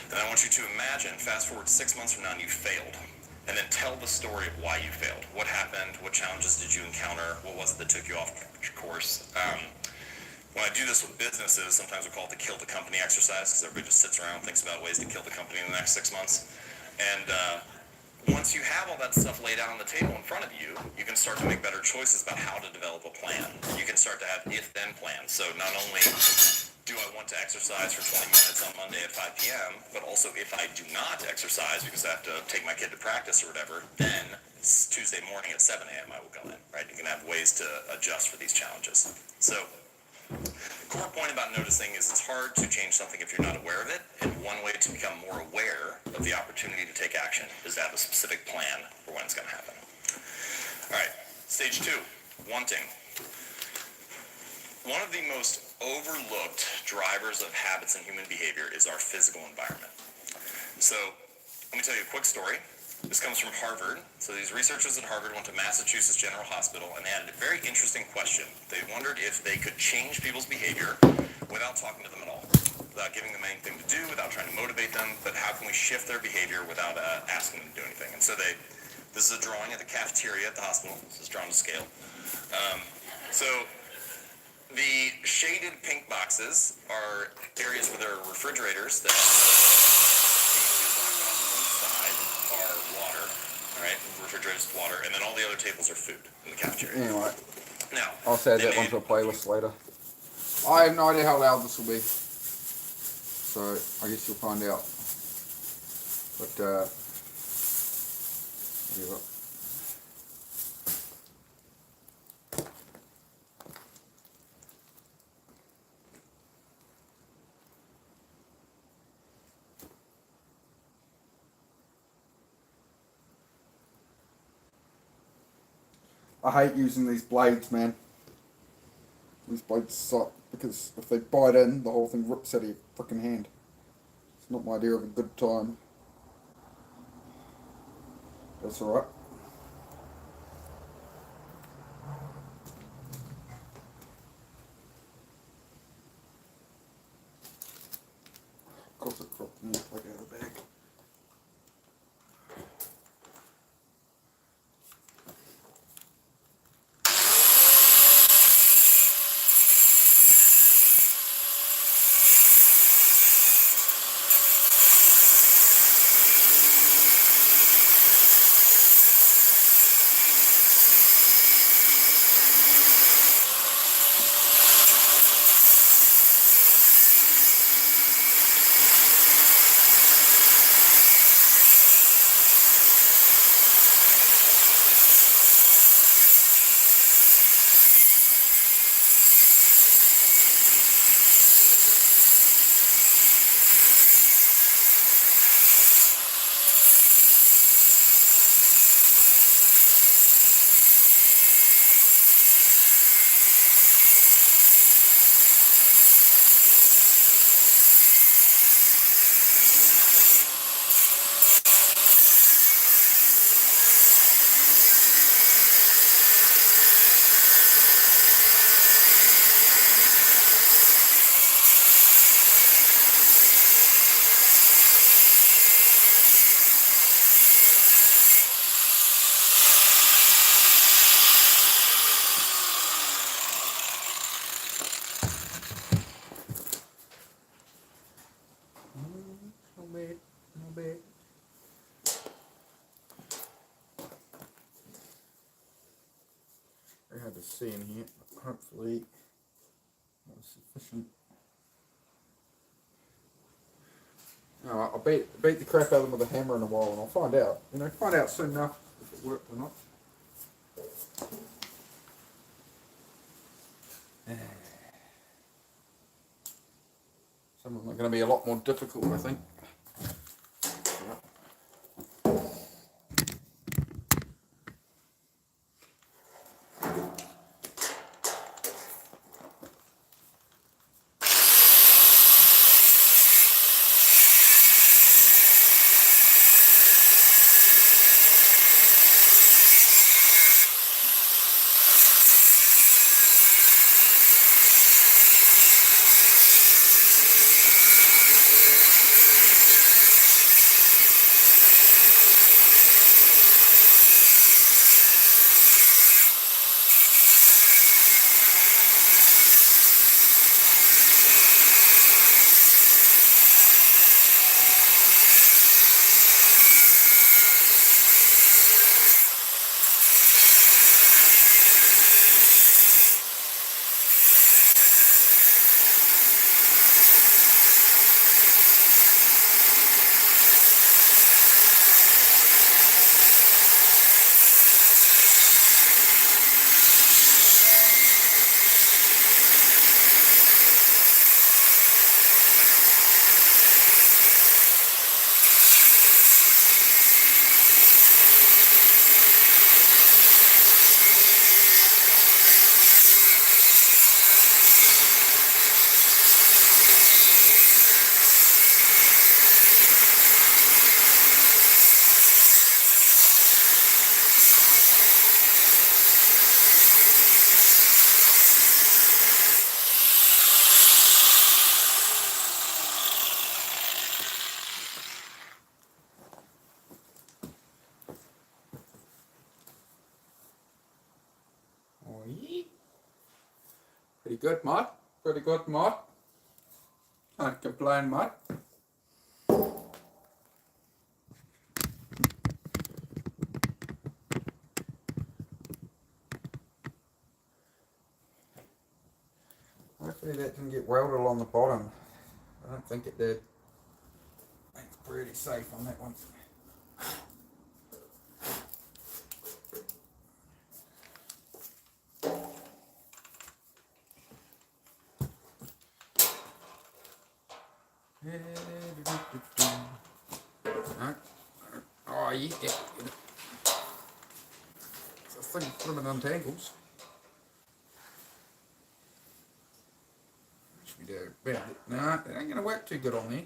Speaker 7: And I want you to imagine, fast forward 6 months from now, and you failed. And then tell the story of why you failed. What happened? What challenges did you encounter? What was it that took you off course? When I do this with businesses, sometimes we call it the kill the company exercise, because everybody just sits around and thinks about ways to kill the company in the next 6 months. And once you have all that stuff laid out on the table in front of you, you can start to make better choices about how to develop a plan. You can start to have if-then plans. So not only do I want to exercise for 20 minutes on Monday at 5 p.m., but also if I do not exercise because I have to take my kid to practice or whatever, then Tuesday morning at 7 a.m. I will go in, right? You can have ways to adjust for these challenges. So core point about noticing is it's hard to change something if you're not aware of it, and one way to become more aware of the opportunity to take action is to have a specific plan for when it's going to happen. All right, stage 2, wanting. One of the most overlooked drivers of habits and human behavior is our physical environment. So let me tell you a quick story. This comes from Harvard. So these researchers at Harvard went to Massachusetts General Hospital and they had a very interesting question. They wondered if they could change people's behavior without talking to them at all, without giving them anything to do, without trying to motivate them, but how can we shift their behavior without asking them to do anything? And so this is a drawing of the cafeteria at the hospital. This is drawn to scale. The shaded pink boxes are areas where there are refrigerators that inside are water, all right? Refrigerators with water, and then all the other tables are food in the cafeteria.
Speaker 2: Anyway,
Speaker 7: Now,
Speaker 2: I'll add that onto a playlist later. I have no idea how loud this will be, so I guess you'll find out. But yeah. I hate using these blades, man. These blades suck because if they bite in, the whole thing rips out of your freaking hand. It's not my idea of a good time. That's alright. Of course it cropped me like out of the bag. to see in here. Hopefully, that was sufficient. No, I'll beat the crap out of them with a hammer and a wall, and I'll find out. Find out soon enough if it worked or not. Some of them are going to be a lot more difficult, I think. Pretty good, mate. Pretty good, mate. Can't complain, mate. Hopefully that didn't get welded along the bottom. I don't think it did. I think it's pretty safe on that one. Oh, yeah. So I think put them in untangles. Which we do about it. No, it ain't going to work too good on there.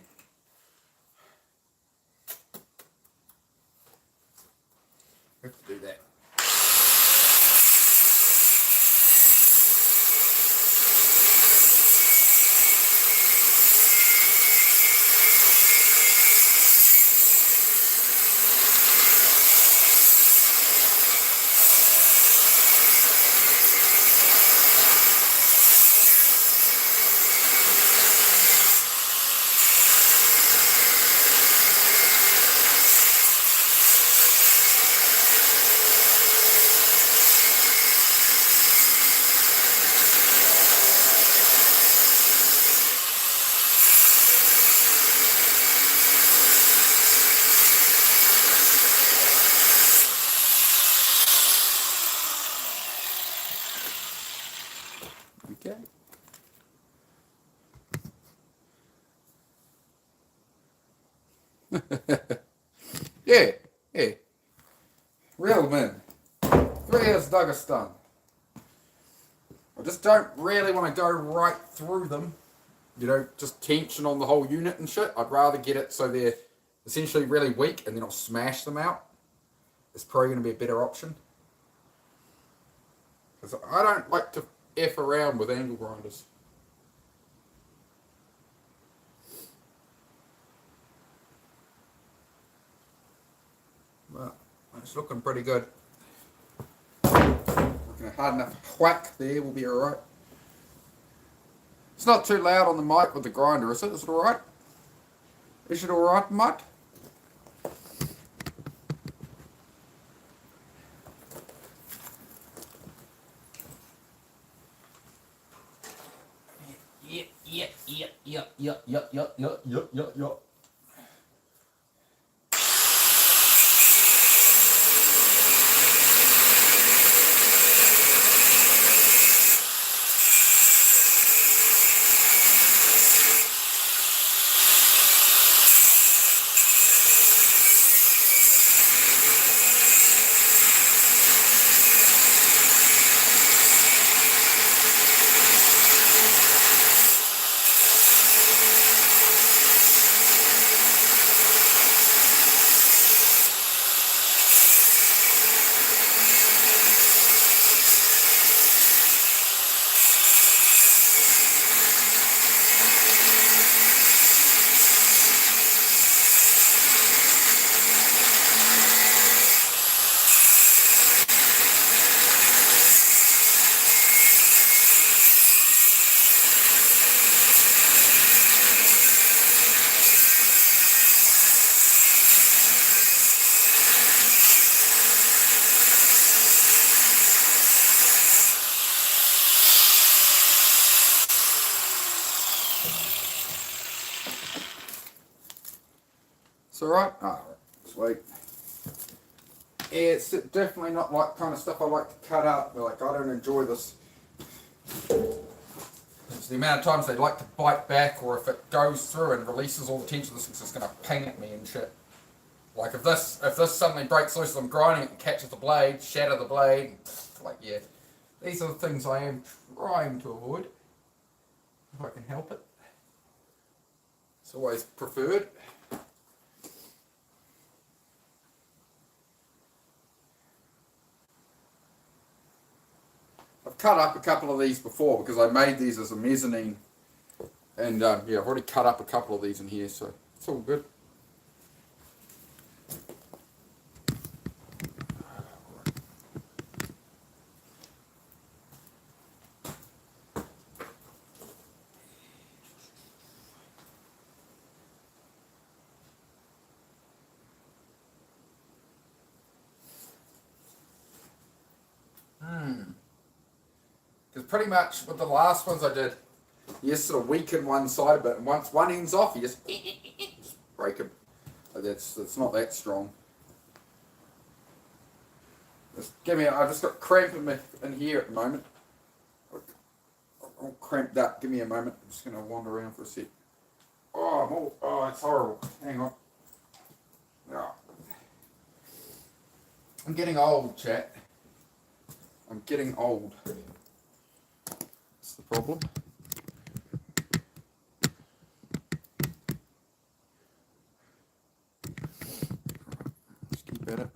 Speaker 2: We have to do that. Okay. Yeah. Reel them in. 3 hours Dagestan. I just don't really want to go right through them, just tension on the whole unit and shit. I'd rather get it so they're essentially really weak and then I'll smash them out. It's probably going to be a better option. Because I don't like to F around with angle grinders. But it's looking pretty good. A hard enough whack there will be alright. It's not too loud on the mic with the grinder, is it? Is it alright? Is it alright, mate? Yep. It's alright? Alright, sweet. Yeah, it's definitely not like kind of stuff I like to cut up. Like, I don't enjoy this. It's the amount of times they like to bite back, or if it goes through and releases all the tension, this thing's just going to ping at me and shit. Like, if this suddenly breaks loose as I'm grinding it and catches the blade, shatter the blade, like, yeah. These are the things I am trying to avoid, if I can help it. It's always preferred. I've cut up a couple of these before because I made these as a mezzanine, and yeah, I've already cut up a couple of these in here, so it's all good. Because pretty much with the last ones I did, you just sort of weaken one side a bit, and once one end's off, you just break them. It's not that strong. I've just got cramp in here at the moment. I'm all cramped up. Give me a moment. I'm just going to wander around for a sec. Oh, it's horrible. Hang on. Oh. I'm getting old, chat. I'm getting old. That's the problem. Let's keep at it.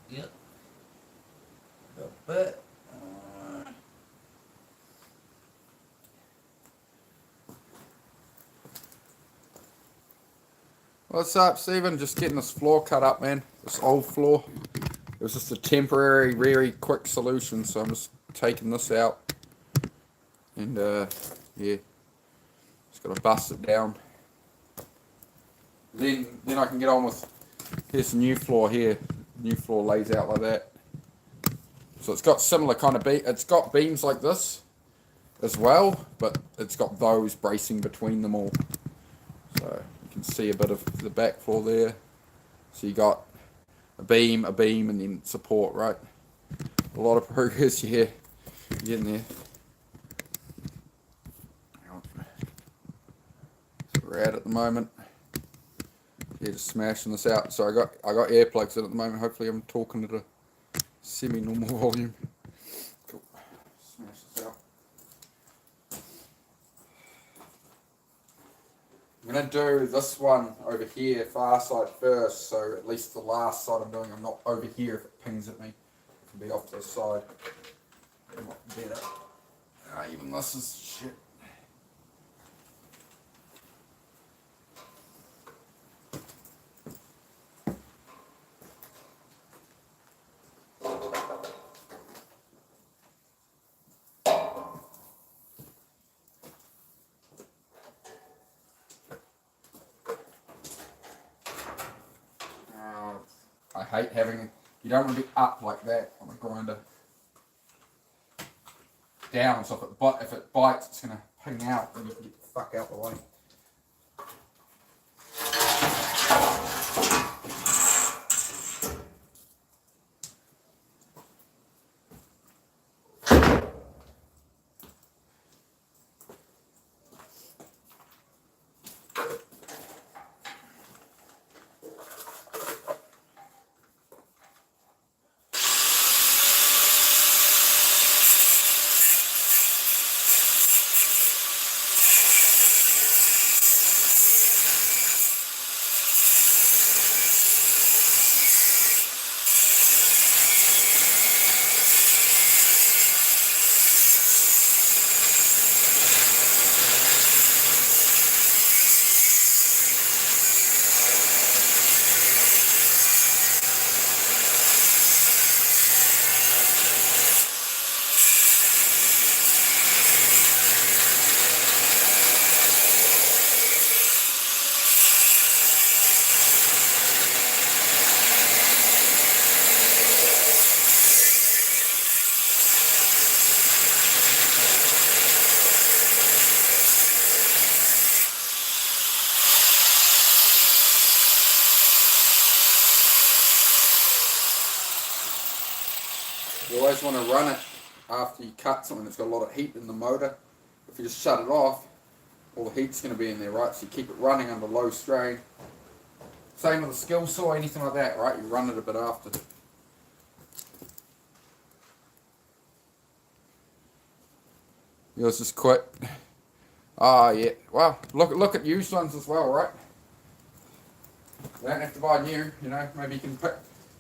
Speaker 2: Yep. But What's up, Stephen? Just getting this floor cut up, man. This old floor. It was just a temporary, very quick solution, so I'm just taking this out. And, yeah. Just gotta bust it down. Then I can get on with, here's the new floor here. New floor lays out like that. So it's got similar kind of it's got beams like this as well, but it's got those bracing between them all. So you can see a bit of the back floor there. So you got a beam, and then support, right? A lot of progress here. Getting there. So we're at the moment. Yeah, just smashing this out. So I got earplugs in at the moment. Hopefully I'm talking at a semi-normal volume. Cool. Smash this out. I'm going to do this one over here, far side first, so at least the last side I'm doing, I'm not over here if it pings at me. It can be off to the side. Better. Even this is shit. I hate having, you don't want to be up like that on a grinder. Down, so if it bites, it's going to ping out, and you can get the fuck out the way. You always want to run it after you cut something that's got a lot of heat in the motor. If you just shut it off, all the heat's going to be in there, right? So you keep it running under low strain. Same with a skill saw, anything like that, right? You run it a bit after. Yours is quick. Ah, yeah. Well, look at used ones as well, right? You don't have to buy new, you know. Maybe you can pick,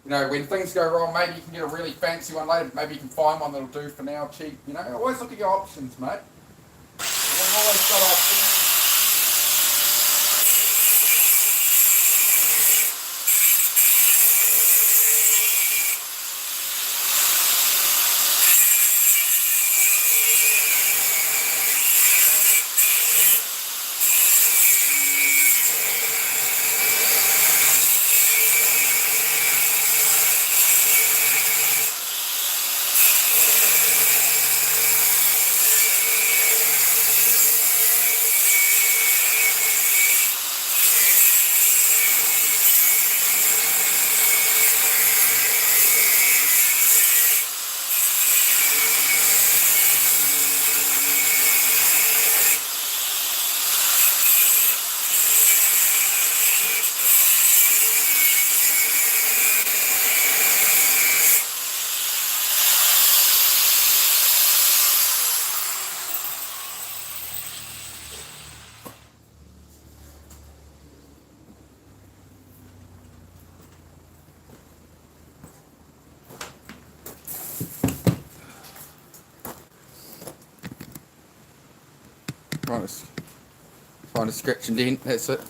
Speaker 2: you know, when things go wrong, maybe you can get a really fancy one later. Maybe you can find one that'll do for now cheap, you know. Always look at your options, mate. You've always got options. Find a scratch and dent, that's it.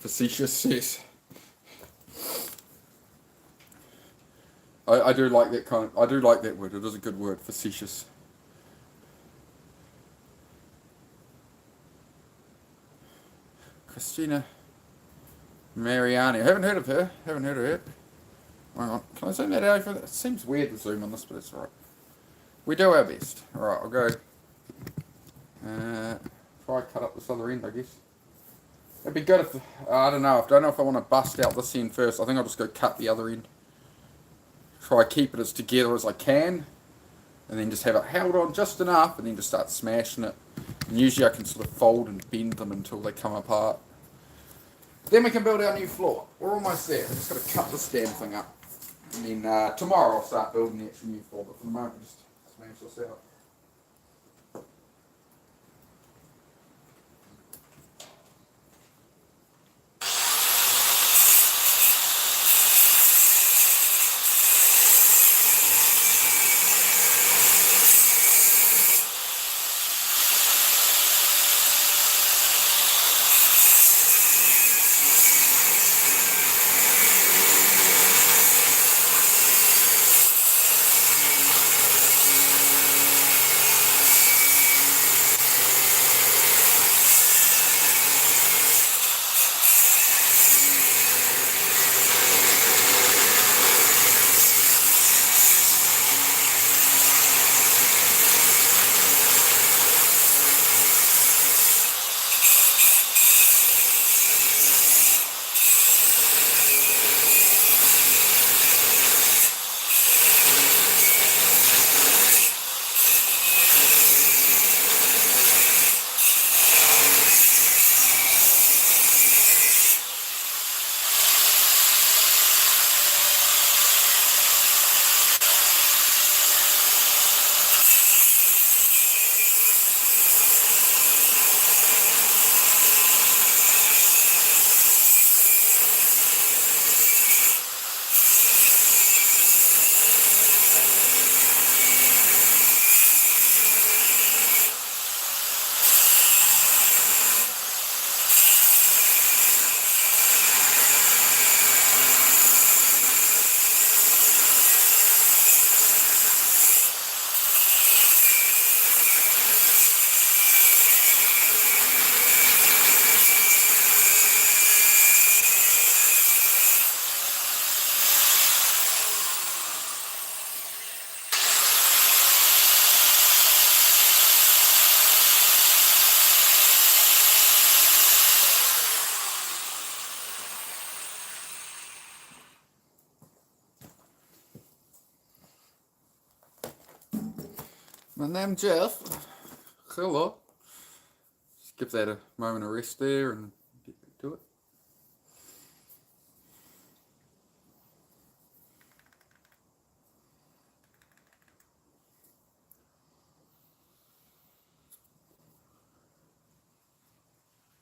Speaker 2: Facetious, yes. I do like that I do like that word. It is a good word, facetious. Christina Mariani. I haven't heard of her. Hang on. Can I zoom that out? It seems weird to zoom on this, but it's alright. We do our best. Alright, I'll go. Try cut up this other end, I guess. It'd be good if, I don't know if I want to bust out this end first. I think I'll just go cut the other end. Try keep it as together as I can, and then just have it held on just enough, and then just start smashing it. And usually I can sort of fold and bend them until they come apart. Then we can build our new floor. We're almost there. I've just got to cut this damn thing up. And then tomorrow I'll start building the actual new floor, but for the moment just smash this out. My name's Jeff. Hello. Just give that a moment of rest there and get back to it.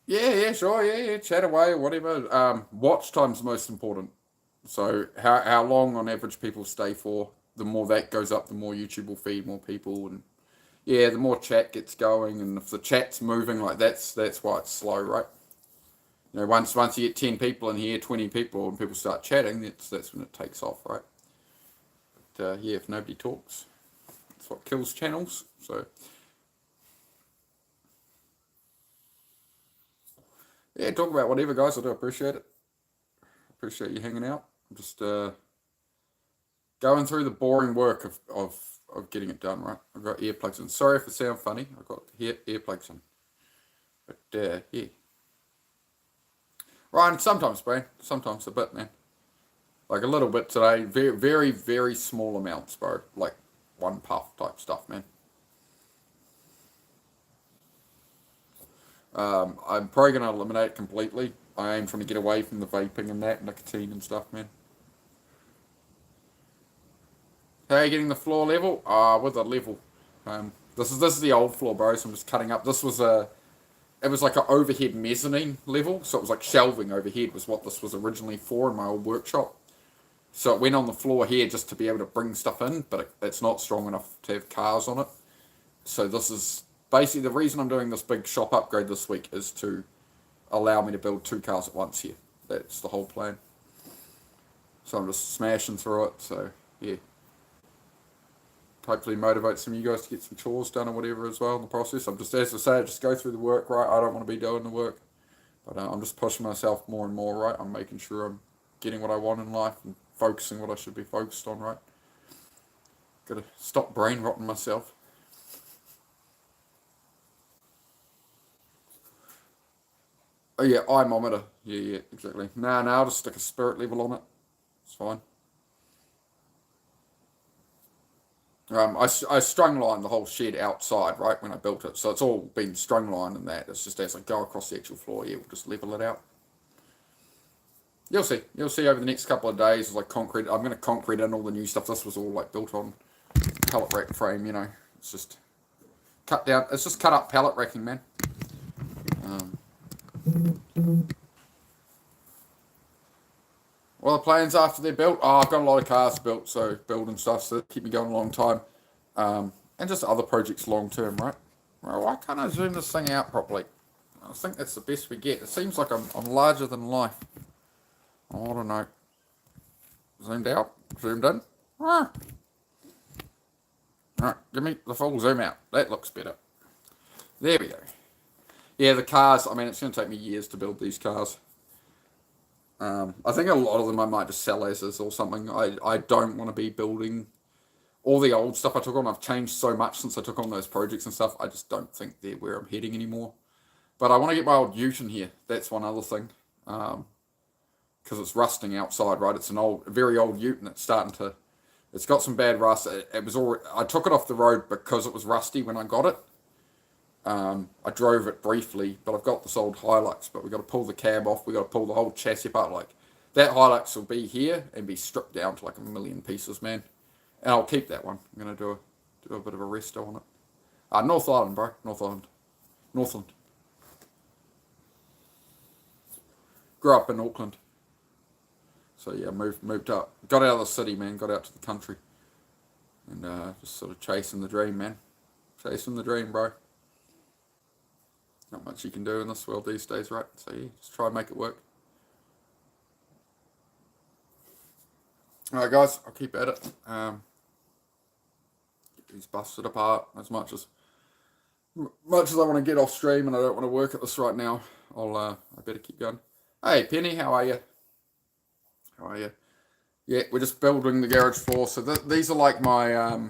Speaker 2: Yeah, sure, yeah, chat away, whatever. Watch time's most important. So how long on average people stay for, the more that goes up, the more YouTube will feed more people, and yeah, the more chat gets going, and if the chat's moving, like that's why it's slow, right? You know, once you get 10 people in here, 20 people, and people start chatting, that's when it takes off, right? But yeah, if nobody talks, that's what kills channels. So yeah, talk about whatever, guys. I do appreciate it. Appreciate you hanging out. I'm just going through the boring work of getting it done, right? I've got earplugs in. Sorry if it sounds funny. I've got earplugs in. But yeah. Ryan, sometimes, bro. Sometimes a bit, man. Like a little bit today. Very, very, very small amounts, bro. Like one puff type stuff, man. I'm probably going to eliminate it completely. I am trying to get away from the vaping and that, nicotine and stuff, man. How are you getting the floor level? With a level. This is the old floor, bro, so I'm just cutting up. It was like an overhead mezzanine level, so it was like shelving overhead was what this was originally for in my old workshop. So it went on the floor here just to be able to bring stuff in, but it's not strong enough to have cars on it. So this is basically the reason I'm doing this big shop upgrade this week is to allow me to build 2 cars at once here. That's the whole plan. So I'm just smashing through it. So yeah, hopefully motivate some of you guys to get some chores done or whatever as well in the process. I'm just, as I say, just go through the work, right? I don't want to be doing the work, but I'm just pushing myself more and more, right? I'm making sure I'm getting what I want in life and focusing what I should be focused on, right? Gotta stop brain rotting myself. Oh yeah, eye-mometer. Yeah, exactly. Nah, I'll just stick a spirit level on it. It's fine. I strung lined the whole shed outside, right, when I built it. So it's all been strung lined and that. It's just as I go across the actual floor, yeah, we'll just level it out. You'll see. You'll see over the next couple of days, like concrete. I'm going to concrete in all the new stuff. This was all like built on pallet rack frame, you know. It's just cut down. It's just cut up pallet racking, man. Well, the plans after they're built, I've got a lot of cars built, so building stuff, so keep me going a long time. And just other projects long term, right? Well, why can't I zoom this thing out properly? I think that's the best we get. It seems like I'm larger than life. Oh, I don't know. Zoomed out, zoomed in. Alright, give me the full zoom out. That looks better. There we go. Yeah, the cars, I mean, it's going to take me years to build these cars. I think a lot of them I might just sell as is or something. I don't want to be building all the old stuff I took on. I've changed so much since I took on those projects and stuff. I just don't think they're where I'm heading anymore. But I want to get my old ute in here. That's one other thing. Because it's rusting outside, right? It's an old, very old ute, and it's starting to, it's got some bad rust. It was already, I took it off the road because it was rusty when I got it. I drove it briefly, but I've got this old Hilux, but we've got to pull the cab off. We've got to pull the whole chassis apart. Like, that Hilux will be here and be stripped down to like a million pieces, man. And I'll keep that one. I'm going to do a bit of a resto on it. North Island, bro. Northland. Grew up in Auckland. So yeah, moved up. Got out of the city, man. Got out to the country. And just sort of chasing the dream, man. Chasing the dream, bro. Not much you can do in this world these days, right? So yeah, just try and make it work. Alright guys, I'll keep at it. Get these busted apart as much as I want to get off stream and I don't want to work at this right now. I better keep going. Hey Penny, how are you? How are you? Yeah, we're just building the garage floor. So these are like my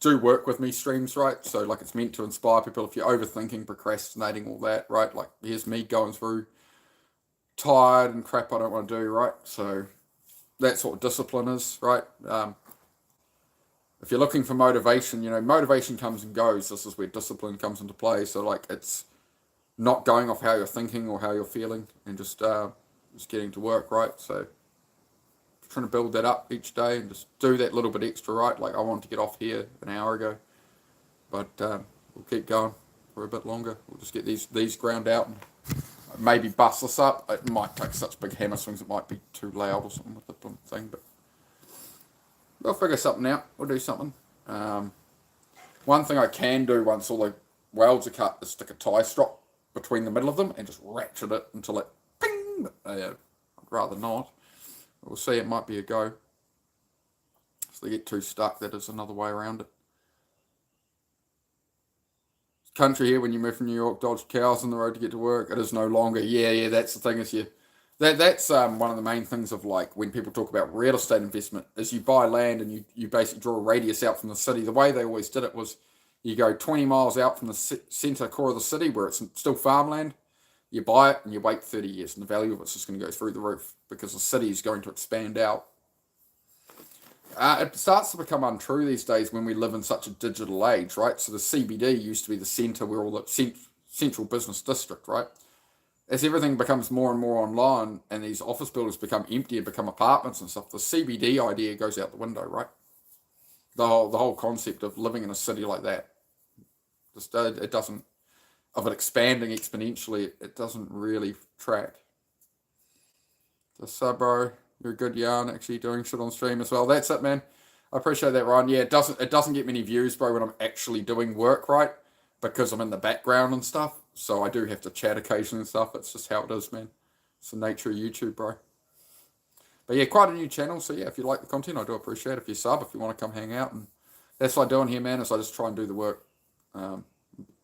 Speaker 2: do work with me streams, right? So like it's meant to inspire people if you're overthinking, procrastinating, all that, right? Like here's me going through tired and crap I don't want to do, right? So that's what discipline is, right? If you're looking for motivation, you know, motivation comes and goes. This is where discipline comes into play. So like it's not going off how you're thinking or how you're feeling and just getting to work, right? So trying to build that up each day and just do that little bit extra, right? Like I wanted to get off here an hour ago, but we'll keep going for a bit longer. We'll just get these ground out and maybe bust this up. It might take such big hammer swings, it might be too loud or something with the thing, but we'll figure something out. We'll do something. One thing I can do once all the welds are cut is stick a tie strop between the middle of them and just ratchet it until it ping. I'd rather not. We'll see, it might be a go. If they get too stuck, that is another way around it. Country here, when you move from New York, dodge cows on the road to get to work, it is no longer. Yeah, that's the thing is that's one of the main things of like when people talk about real estate investment is you buy land and you basically draw a radius out from the city. The way they always did it was you go 20 miles out from the centre core of the city where it's still farmland. You buy it and you wait 30 years and the value of it's just going to go through the roof because the city is going to expand out. It starts to become untrue these days when we live in such a digital age, right? So the CBD used to be the centre where all the central business district, right? As everything becomes more and more online and these office buildings become empty and become apartments and stuff, the CBD idea goes out the window, right? The whole concept of living in a city like that, just it doesn't, of it expanding exponentially, it doesn't really track. So bro, you're a good yarn, actually doing shit on stream as well. That's it, man. I appreciate that, Ryan. Yeah, it doesn't get many views, bro, when I'm actually doing work, right? Because I'm in the background and stuff. so I do have to chat occasionally and stuff. It's just how it is, man. It's the nature of YouTube, bro. But yeah, quite a new channel. So yeah, if you like the content, I do appreciate it. If you sub, if you want to come hang out, and that's what I do on here, man. Is I just try and do the work,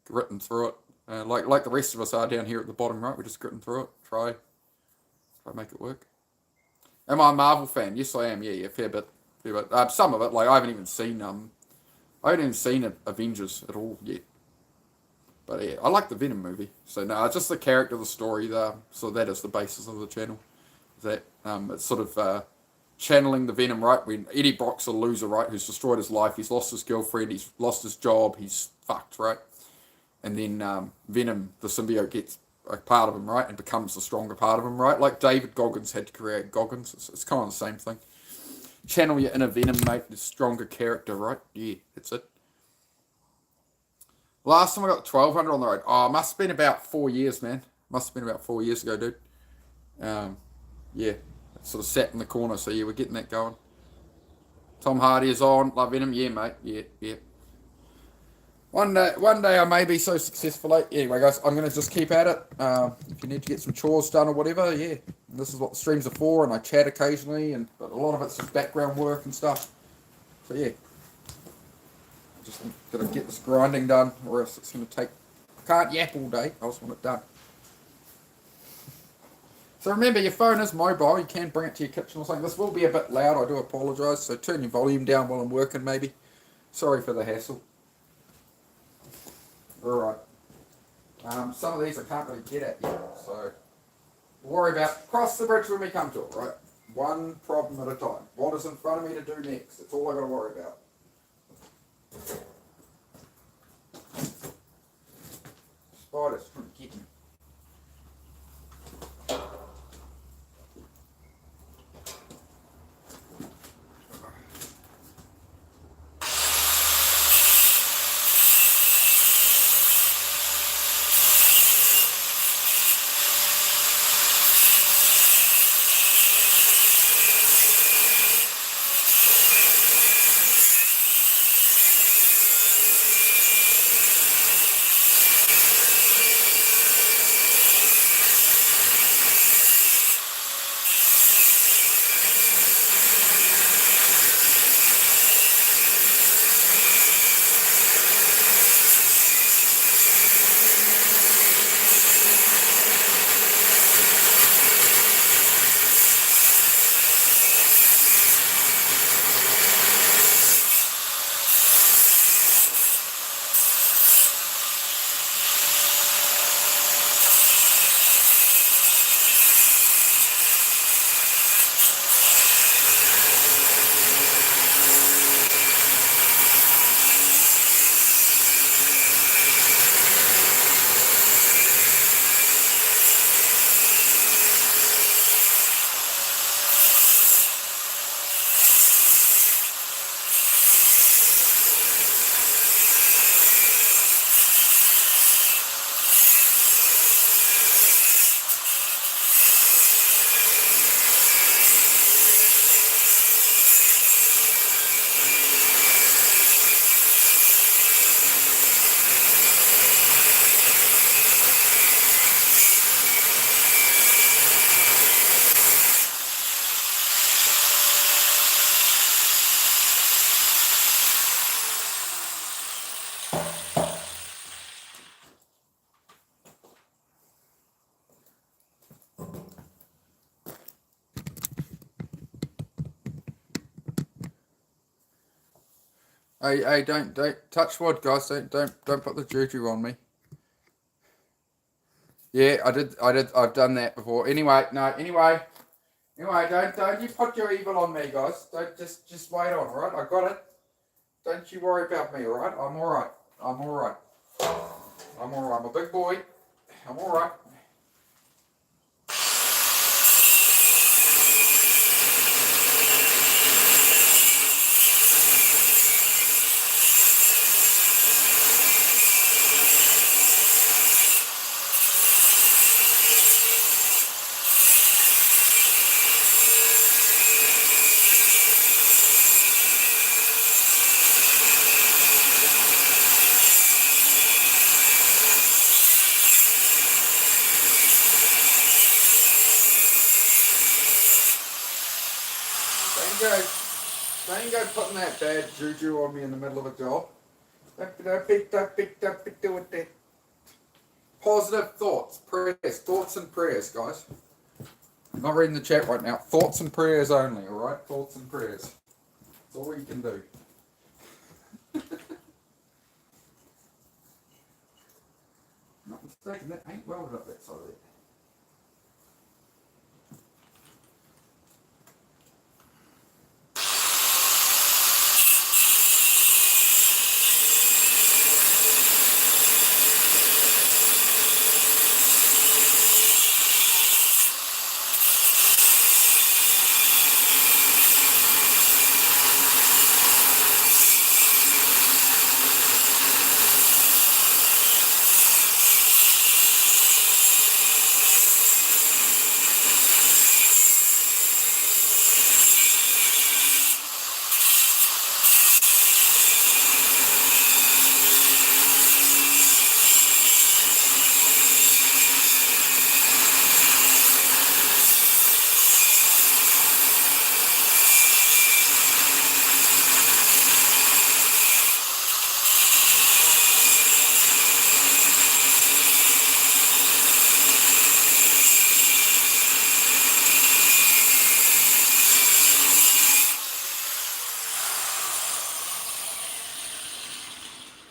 Speaker 2: gritting through it, like the rest of us are down here at the bottom, right? We're just gritting through it. Try to make it work. Am I a Marvel fan? Yes, I am. Yeah, fair bit. Some of it, like I haven't even seen Avengers at all yet. But yeah, I like the Venom movie. So no, it's just the character, the story there. So that is the basis of the channel. That it's sort of channeling the Venom, right? When Eddie Brock's a loser, right? Who's destroyed his life. He's lost his girlfriend. He's lost his job. He's fucked, right? And then Venom, the symbiote, gets a part of him, right? And becomes the stronger part of him, right? Like David Goggins had to create Goggins. It's kind of the same thing. Channel your inner Venom, mate. The stronger character, right? Yeah, that's it. Last time I got 1200 on the road. Oh, must have been about 4 years, man. Must have been about 4 years ago, dude. Yeah, sort of sat in the corner. So yeah, we're getting that going. Tom Hardy is on. Love Venom. Yeah, mate. Yeah. One day I may be so successful. Anyway, guys, I'm gonna just keep at it. If you need to get some chores done or whatever, yeah, this is what the streams are for. And I chat occasionally, but a lot of it's just background work and stuff. So yeah. Just gotta get this grinding done, or else it's gonna take. I can't yap all day. I just want it done. So remember, your phone is mobile. You can bring it to your kitchen or something. This will be a bit loud. I do apologise. So turn your volume down while I'm working, maybe. Sorry for the hassle. All right. Some of these I can't really get at yet, so we'll worry about. Cross the bridge when we come to it. Right. One problem at a time. What is in front of me to do next? That's all I got to worry about. Spiders trying to get me. Hey, don't touch wood, guys. Don't put the juju on me. Yeah, I've done that before. Anyway, don't you put your evil on me, guys. Don't just wait on, alright? I got it. Don't you worry about me, alright? I'm alright. I'm a big boy. I'm alright. go putting that bad juju on me in the middle of a job. Don't be doing that. Positive thoughts, prayers, thoughts and prayers, guys. I'm not reading the chat right now. Thoughts and prayers only, alright? Thoughts and prayers. That's all you can do. Not mistaken, that ain't welded up that side of it.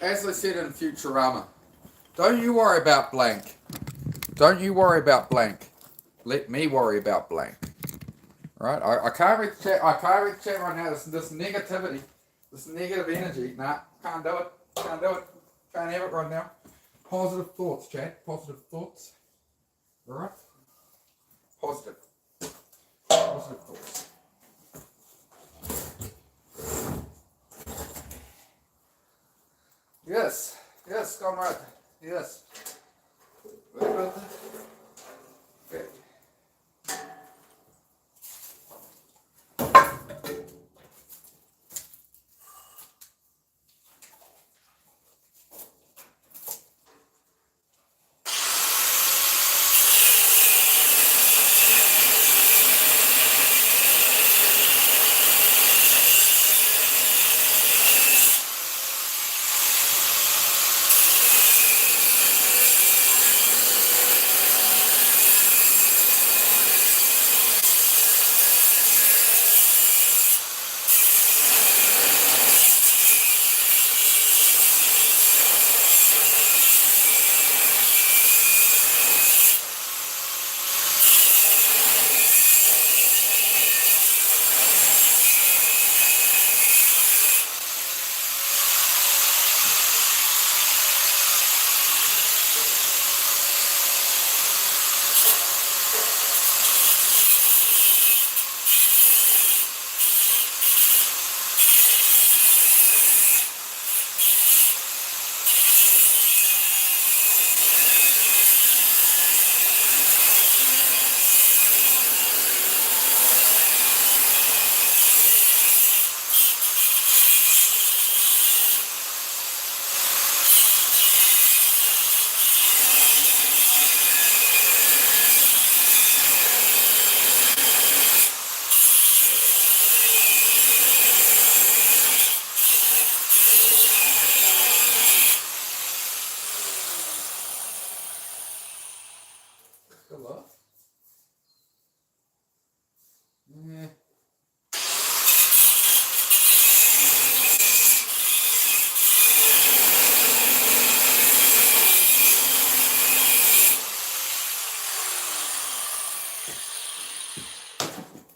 Speaker 2: As I said in Futurama, don't you worry about blank. Don't you worry about blank. Let me worry about blank. Right? I can't read the chat. I can't read the chat right now. This negativity, this negative energy. Nah, can't do it. Can't do it. Can't have it right now. Positive thoughts, chat. Positive thoughts. Alright? Positive. Positive thoughts. Yes, yes, comrade. Yes. Okay. Hello? Yeah.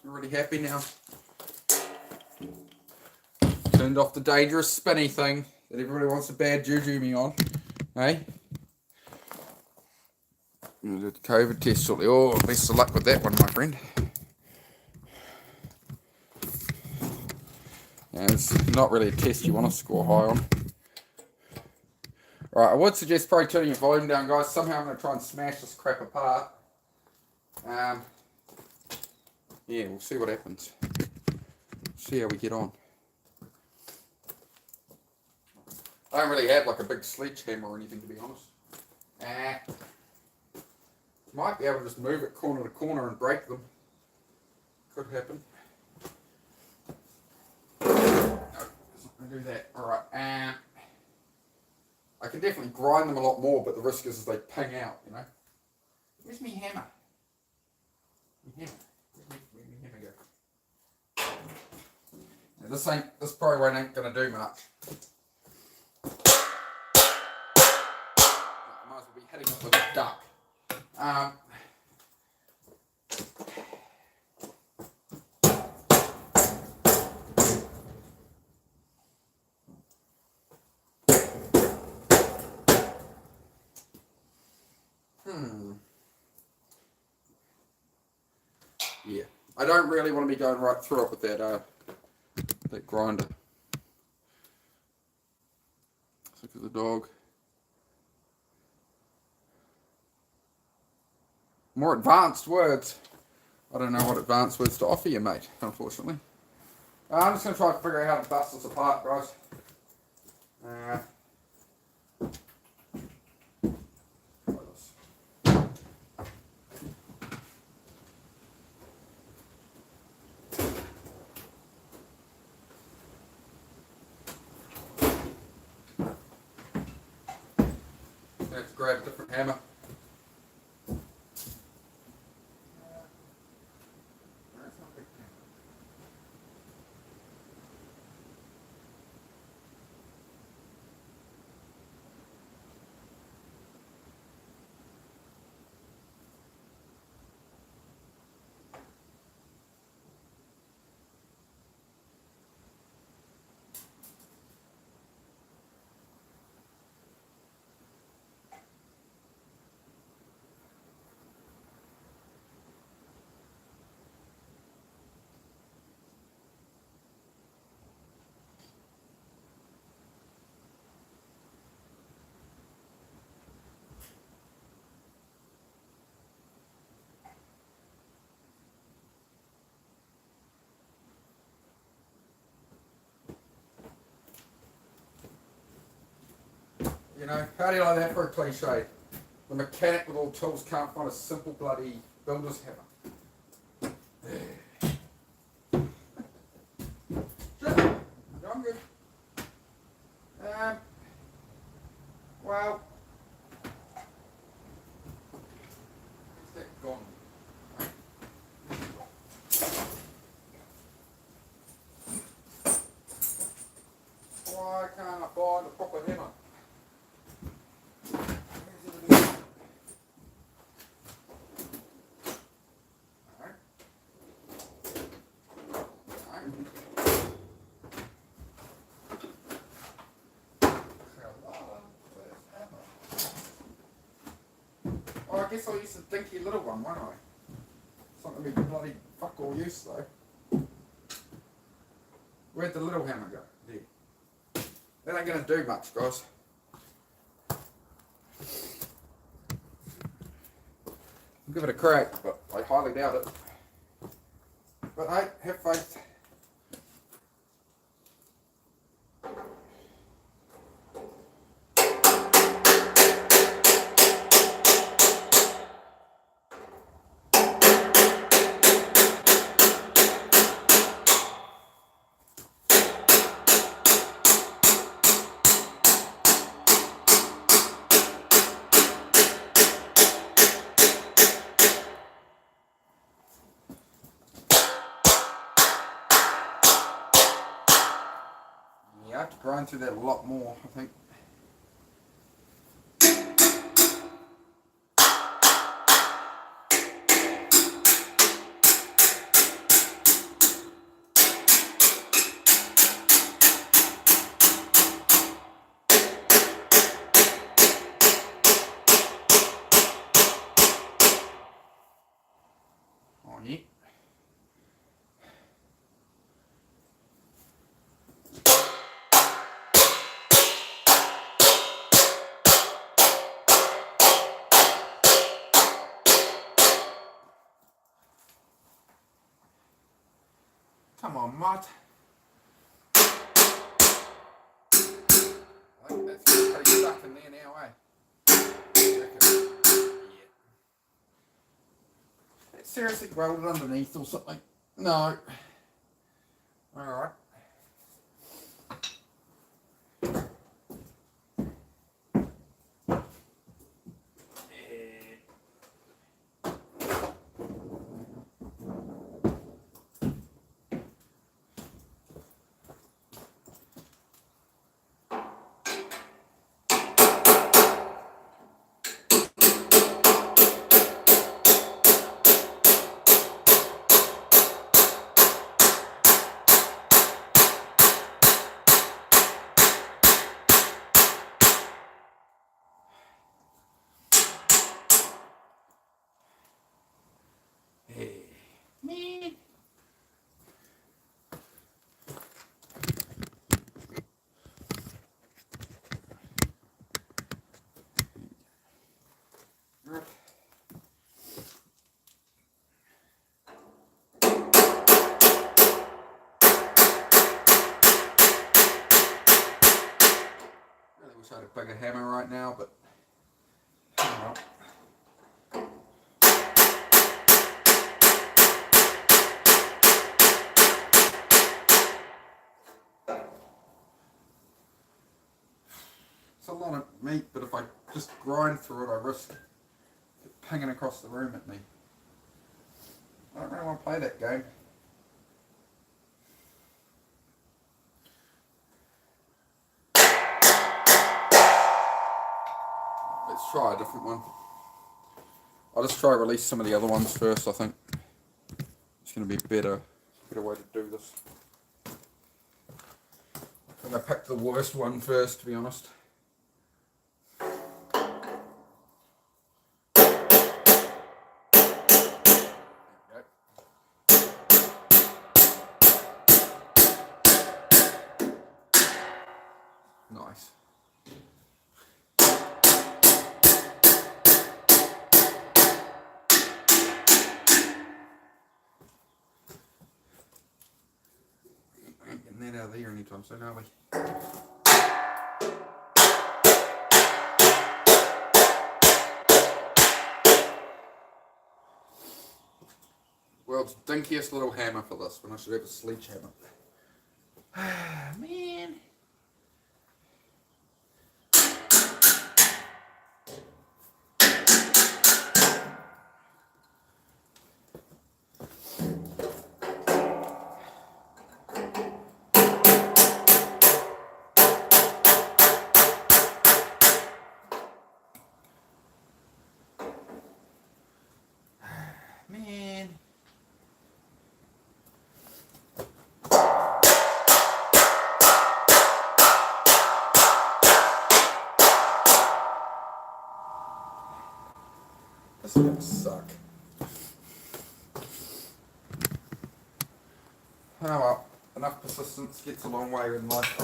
Speaker 2: You really happy now? Turned off the dangerous spinny thing that everybody wants to bad juju me on. Hey? You did the COVID test shortly. Oh, best of luck with that one, my friend. Yeah, it's not really a test you want to score high on. Right, I would suggest probably turning your volume down, guys. Somehow I'm going to try and smash this crap apart. Yeah, we'll see what happens. See how we get on. I don't really have like a big sledgehammer or anything, to be honest. Might be able to just move it corner to corner and break them. Could happen. going to do that. Alright, and I can definitely grind them a lot more, but the risk is they ping out, you know. Where's me hammer? Me hammer. Where's me hammer go? Now this probably ain't going to do much. I might as well be hitting it with a duck. Yeah, I don't really want to be going right through it with that grinder. Look at the dog. More advanced words. I don't know what advanced words to offer you, mate, unfortunately. I'm just going to try to figure out how to bust this apart, guys. Try this. Let's grab a different hammer. You know, how do you like that for a cliche? The mechanic with all tools can't find a simple bloody builder's hammer. Sure, I'm good. Well, is that gone? Why can't I find a proper hammer? Oh, I guess I'll use the dinky little one, won't I? It's not going to be bloody fuck all use though. Where'd the little hammer go? There. That ain't going to do much, guys. I'll give it a crack, but I highly doubt it. But hey, have faith. Yeah, I have to grind through that a lot more, I think. Oh, yeah. Come on, Mud. I think that's pretty stuck in there now, eh? Yeah. It's seriously welded underneath or something. No. Alright. wish I had a bigger hammer right now, but oh well. It's a lot of meat, but if I just grind through it, I risk it pinging across the room at me. I don't really want to play that game. Let's try a different one. I'll just try to release some of the other ones first, I think. It's going to be a better way to do this. I think I picked the worst one first, to be honest. Nice. Ain't getting that out of there anytime soon, are we? World's dinkiest little hammer for this, when I should have a sledgehammer. Man. Man. This is gonna suck. Oh well, enough persistence gets a long way in life.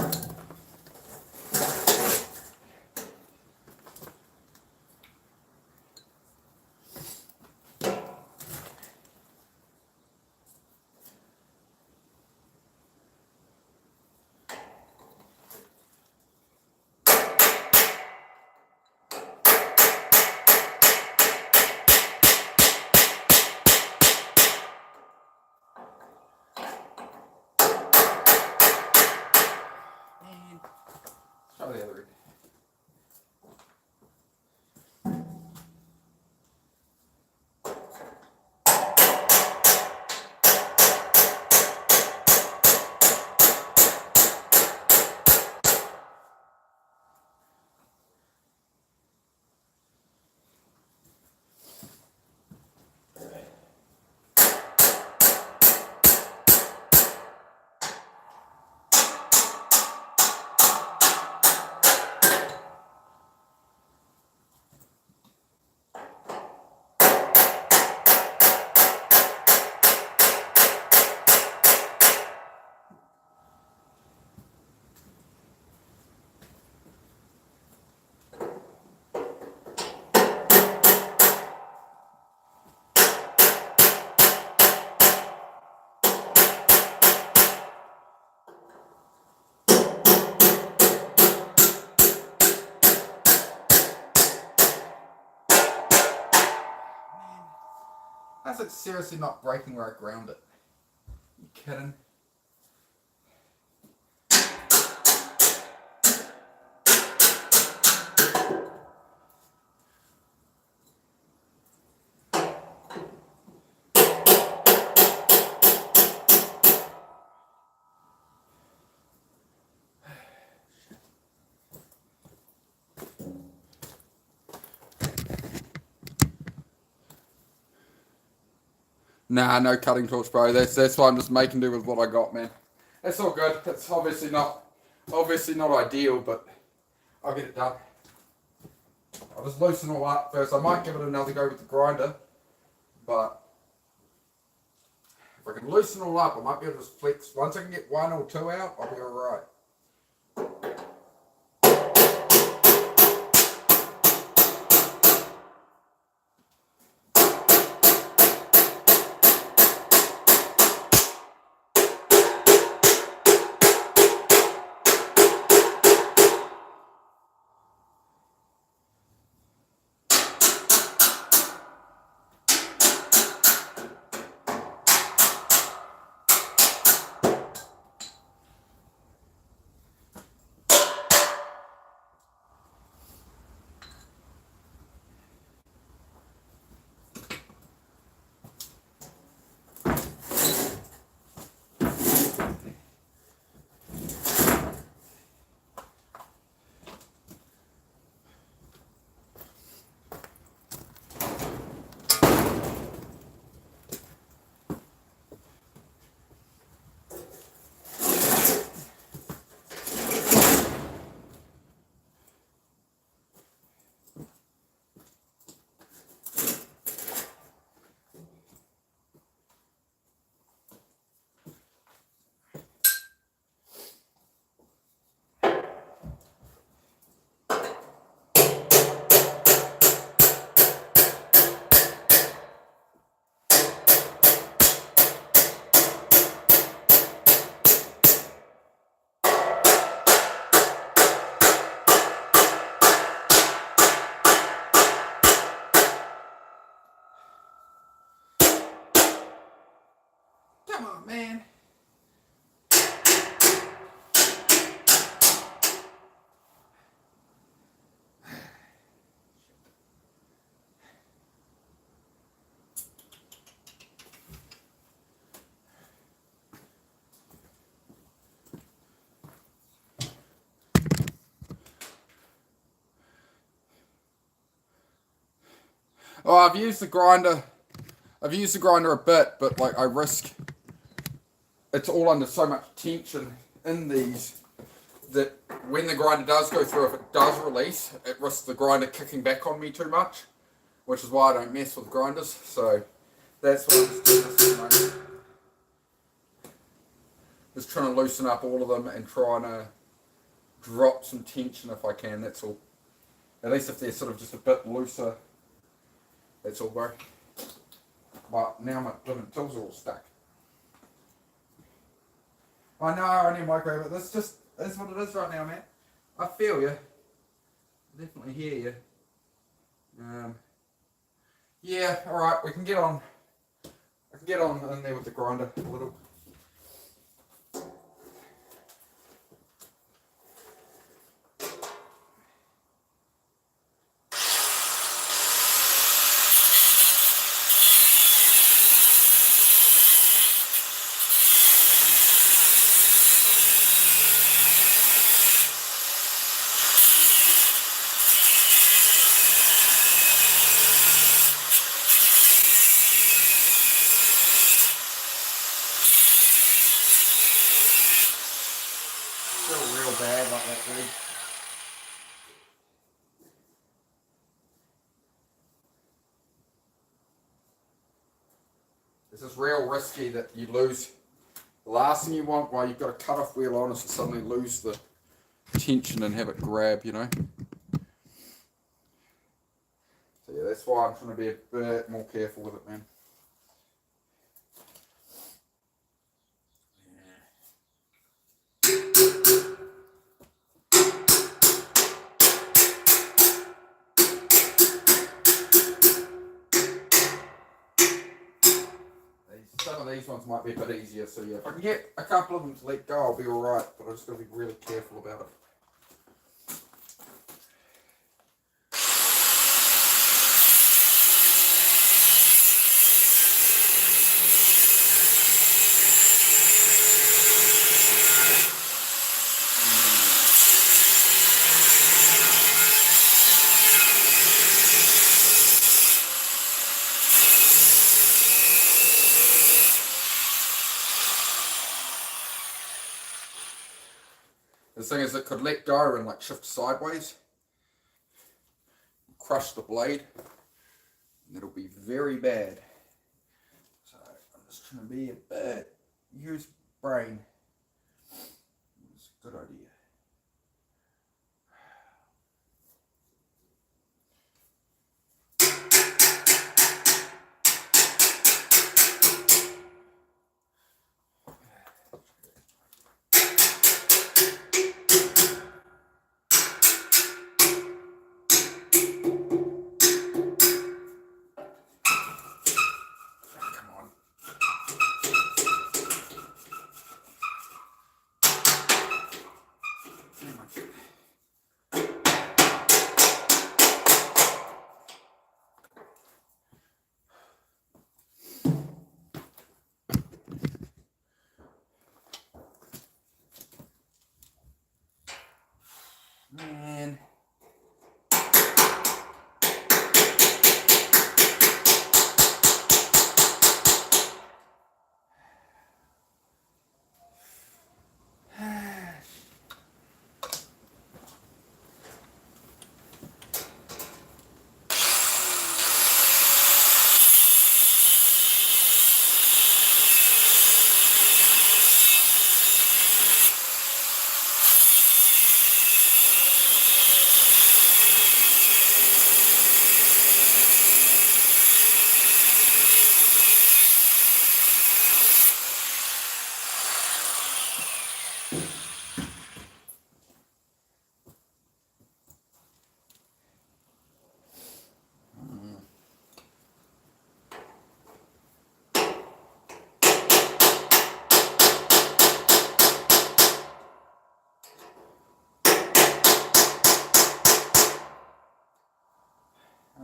Speaker 2: Try the other end. How's it seriously not breaking where I ground it? You kidding? Nah, no cutting tools, bro. That's why I'm just making do with what I got, man. That's all good. It's obviously not ideal, but I'll get it done. I'll just loosen all up first. I might give it another go with the grinder, but if I can loosen all up, I might be able to just flex. Once I can get 1 or 2 out, I'll be alright.
Speaker 5: Come on, man.
Speaker 2: Oh, I've used the grinder. I've used the grinder a bit, but like I risk it's all under so much tension in these that when the grinder does go through, if it does release, it risks the grinder kicking back on me too much, which is why I don't mess with grinders. So that's why I'm just doing this at the moment. Just trying to loosen up all of them and trying to drop some tension if I can, that's all. At least if they're sort of just a bit looser, that's all, bro. But now my blooming tools are all stuck. I know I need micro, but that's what it is right now, man. I feel you. I definitely hear you. Yeah, alright, we can get on. I can get on in there with the grinder a little. Still real bad like that, dude. This is real risky that you lose. The last thing you want while you've got a cut-off wheel on is to suddenly lose the tension and have it grab, you know. So yeah, that's why I'm trying to be a bit more careful with it, man. Some of these ones might be a bit easier, so yeah, if I can get a couple of them to let go, I'll be alright, but I've just got to be really careful about it. The thing is, it could let go and like shift sideways, crush the blade, and it'll be very bad. So I'm just trying to be a bit, use brain. It's a good idea.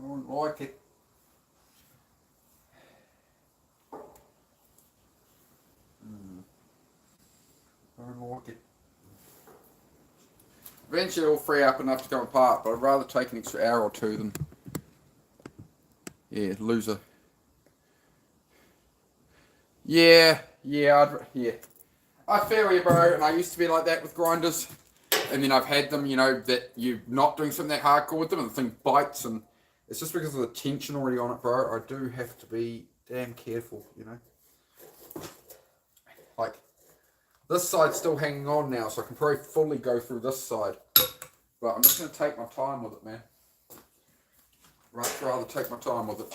Speaker 2: I don't like it. I don't like it. Eventually it'll free up enough to come apart, but I'd rather take an extra hour or two than, yeah, lose a... Yeah. I feel you, bro, and I used to be like that with grinders, and then I've had them, you know, that you're not doing something that hardcore with them, and the thing bites, and it's just because of the tension already on it, bro. I do have to be damn careful, you know. Like, this side's still hanging on now, so I can probably fully go through this side, but I'm just going to take my time with it, man. Rather take my time with it.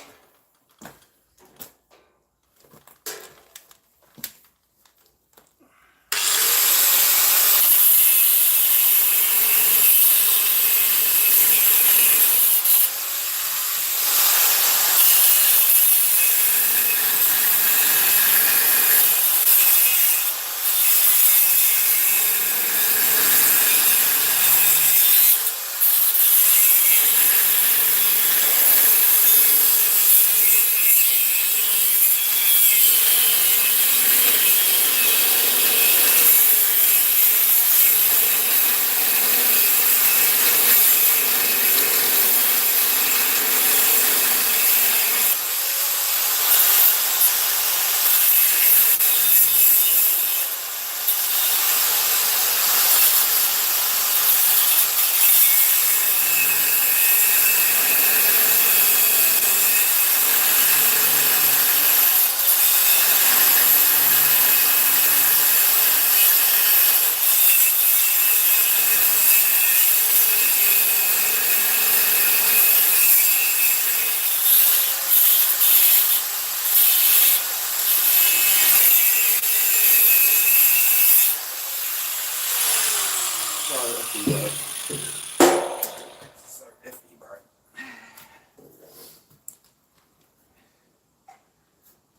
Speaker 2: So iffy, bro.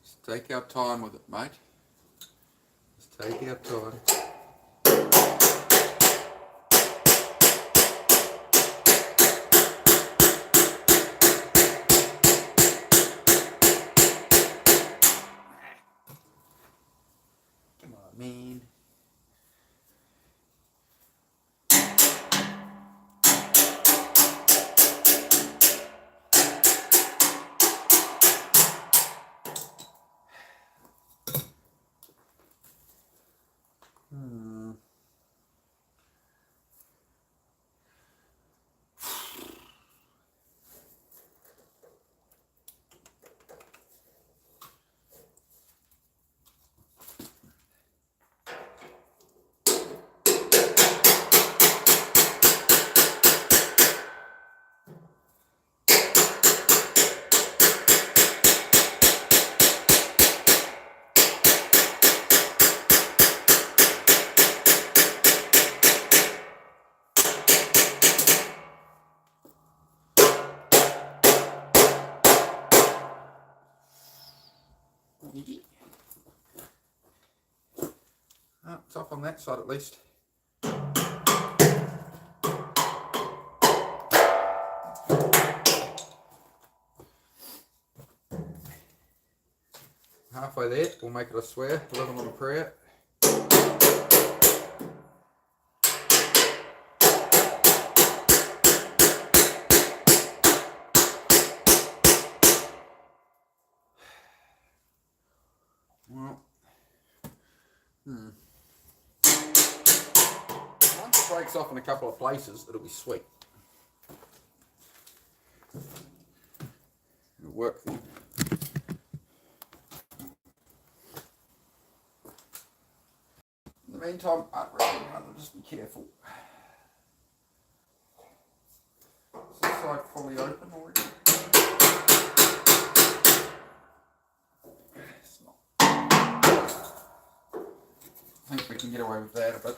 Speaker 2: Just take our time with it, mate. Just take our time. Come on, man. Oh, it's off on that side at least. Halfway there, we'll make it a swear, live on a prayer. Well, once it breaks off in a couple of places, it'll be sweet. It'll work then. In the meantime, I'd rather just be careful. Is this side fully open already? It's not. I think we can get away with that a bit.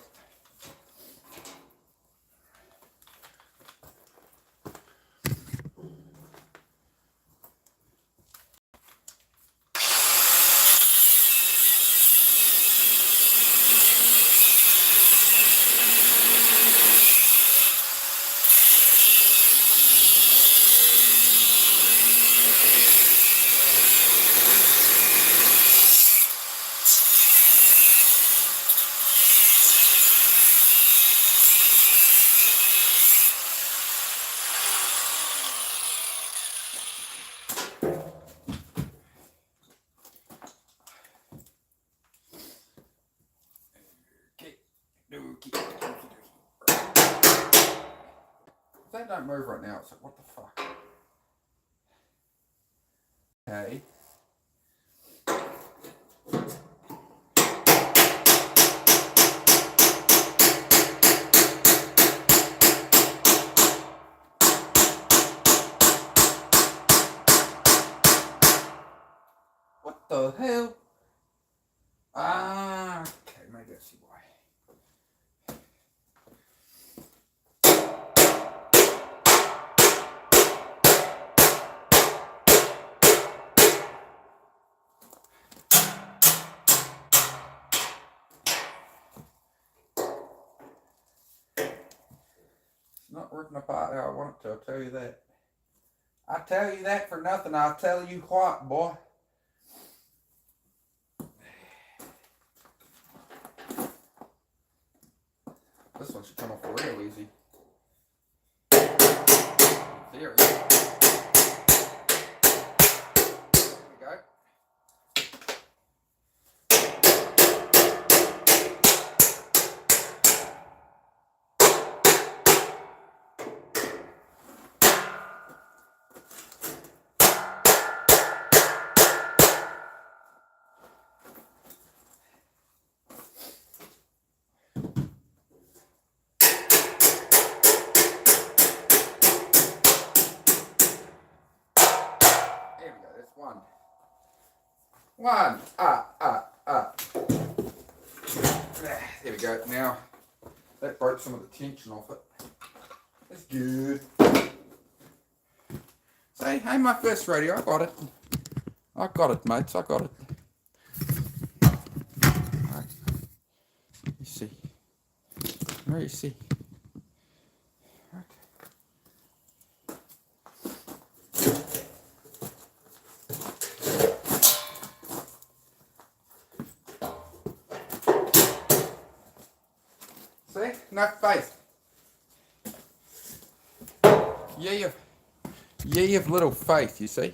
Speaker 2: move right now. It's like, what the fuck? Okay. What the hell? Ah, okay, maybe I see why. It's not working apart how I want it to, I'll tell you that. I tell you that for nothing, I'll tell you what, boy. This one should come off real easy. In theory. There we go. There we go, that's one. One. There we go. Now, that broke some of the tension off it. That's good. Say, hey, my first radio, I got it. I got it, mates, I got it. Alright. You see. Where you see? Right. See? No faith. Yeah, you've little faith, you see?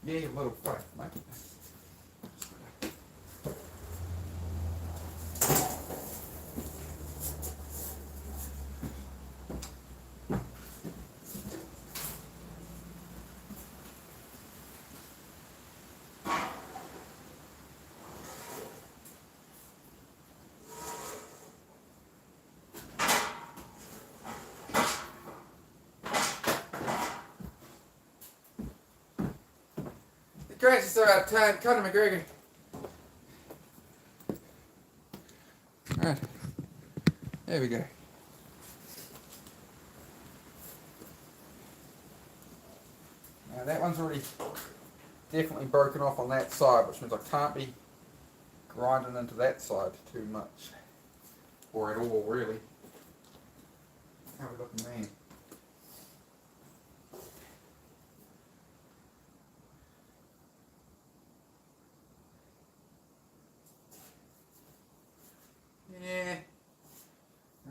Speaker 2: Yeah, you've little faith, mate. Crashes are out of time. Conor McGregor. Alright. There we go. Now that one's already definitely broken off on that side, which means I can't be grinding into that side too much. Or at all, really. How we looking, man? Yeah.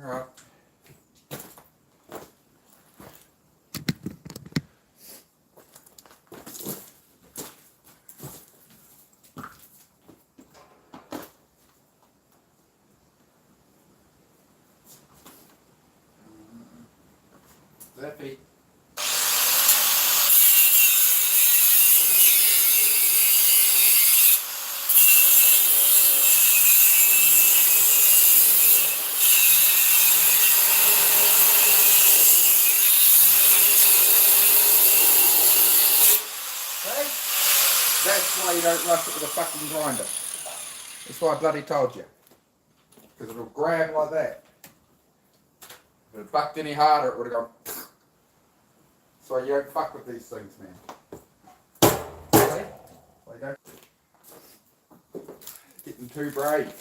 Speaker 2: Alright. That be. That's why you don't rush it with a fucking grinder. That's why I bloody told you. Because it'll grab like that. If it bucked any harder, it would have gone. So you don't fuck with these things, man. Okay? So you don't. Getting too brave.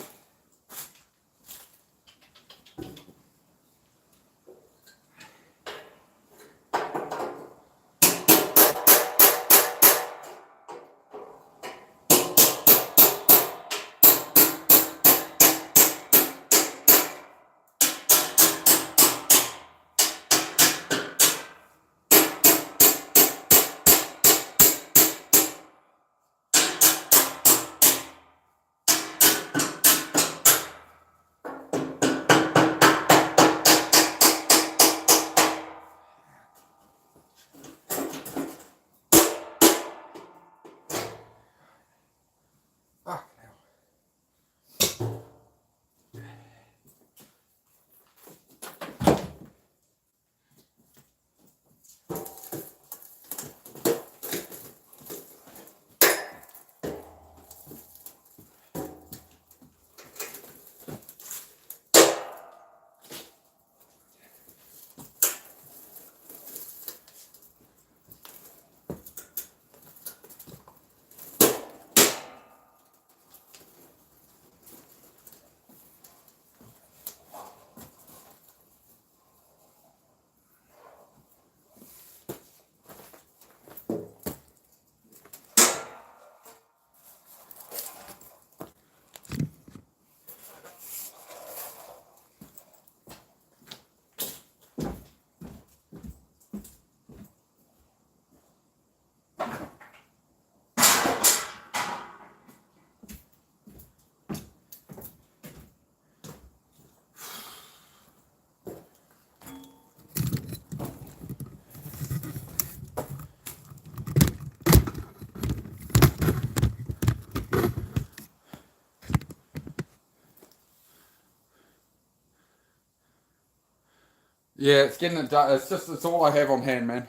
Speaker 2: Yeah, it's getting it done. It's all I have on hand, man.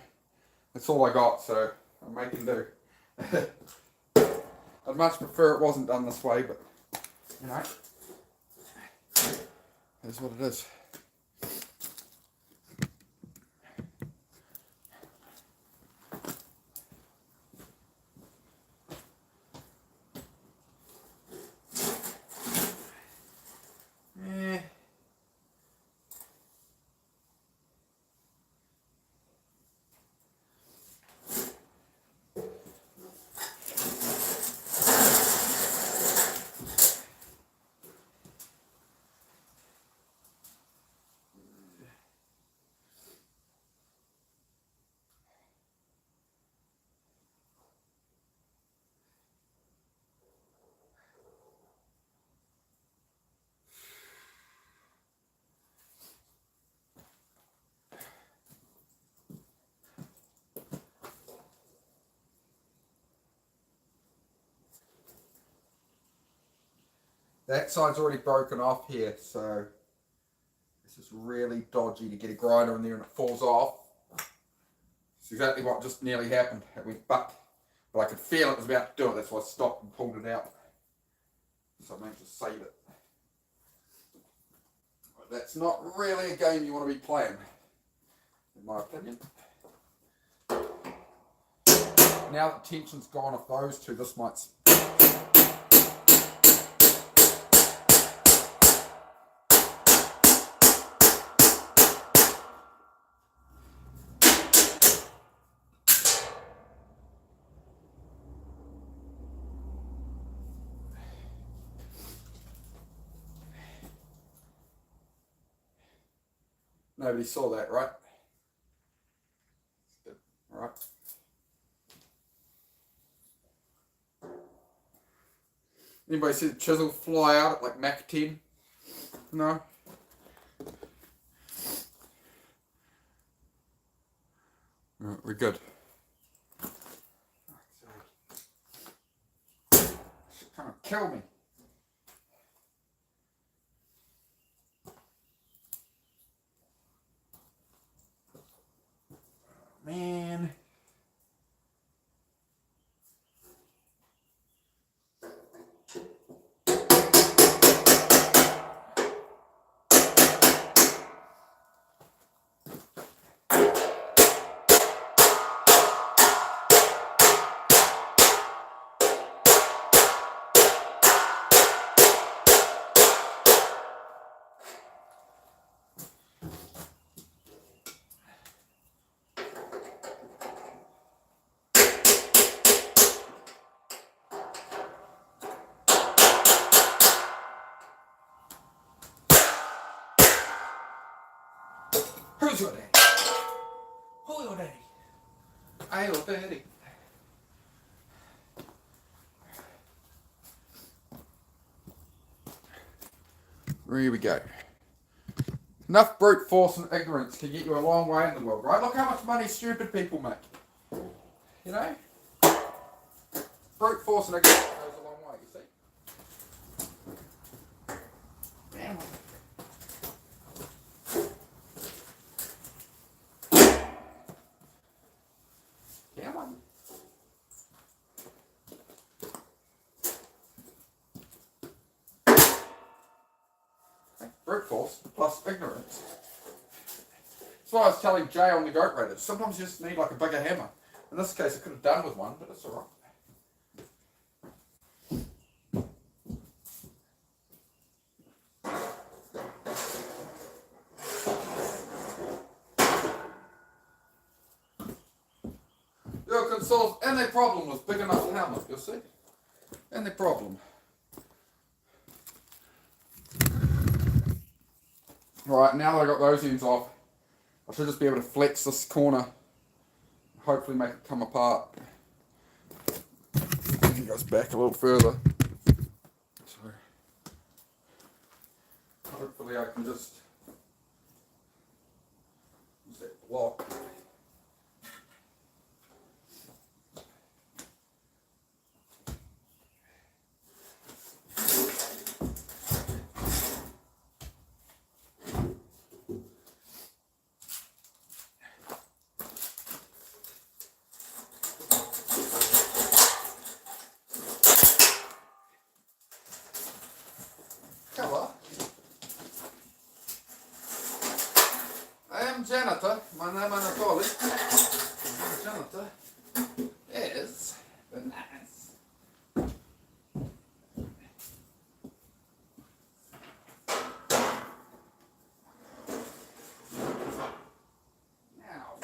Speaker 2: That's all I got, so I'm making do. I'd much prefer it wasn't done this way, but you know, that's what it is. Yeah. That side's already broken off here, so this is really dodgy to get a grinder in there and it falls off. It's exactly what just nearly happened. It went buck, but I could feel it was about to do it. That's why I stopped and pulled it out. So I managed to save it. But that's not really a game you want to be playing, in my opinion. Now that tension's gone off those two, this might... Nobody saw that, right? Good. All right. Anybody see the chisel fly out at like Mach 10? No? Alright, we're good. She's trying to kill me. Man. Who's your daddy? Who your daddy? I your daddy. Here we go. Enough brute force and ignorance can get you a long way in the world, right? Look how much money stupid people make. You know? Brute force and ignorance goes a long way, you see? Damn. Come on. Brute force plus ignorance. That's why I was telling Jay on the goat raiders. Sometimes you just need like a bigger hammer. In this case, I could have done with one, but it's alright. You can solve any problem with big enough hammer, you'll see. Any problem. Right, now that I got those ends off, I should just be able to flex this corner, hopefully make it come apart. It goes back a little further. So, hopefully I can just use that block. janitor, my name on the toilet, my janitor is the nice. Now,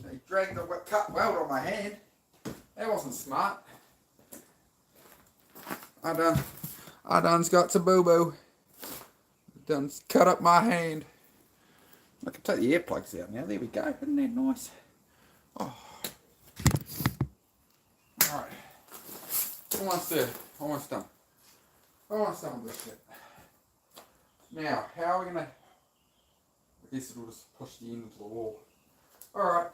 Speaker 2: they dragged the cut weld on my hand. That wasn't smart. I done's got to boo-boo. Done cut up my hand. I can take the earplugs out now. There we go. Isn't that nice? Oh. Alright. Almost there. Almost done. Almost done with this shit. Now, how are we gonna... I guess it'll just push the end into the wall. Alright.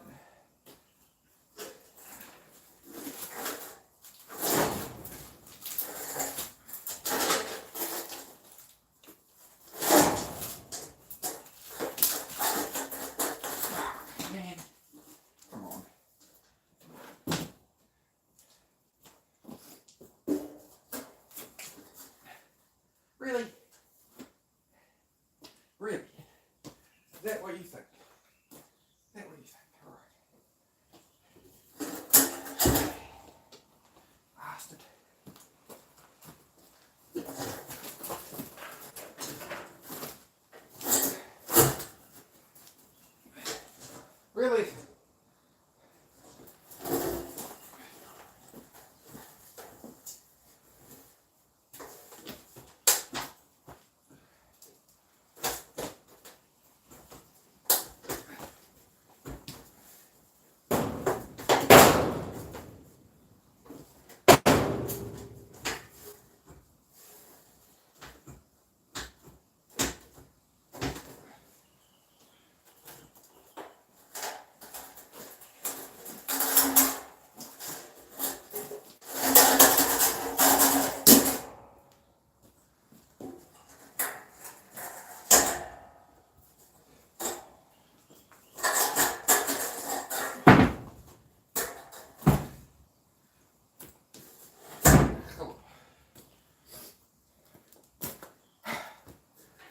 Speaker 2: Really? Really? Is that what you think? Is that what you think? Alright. Bastard. Really?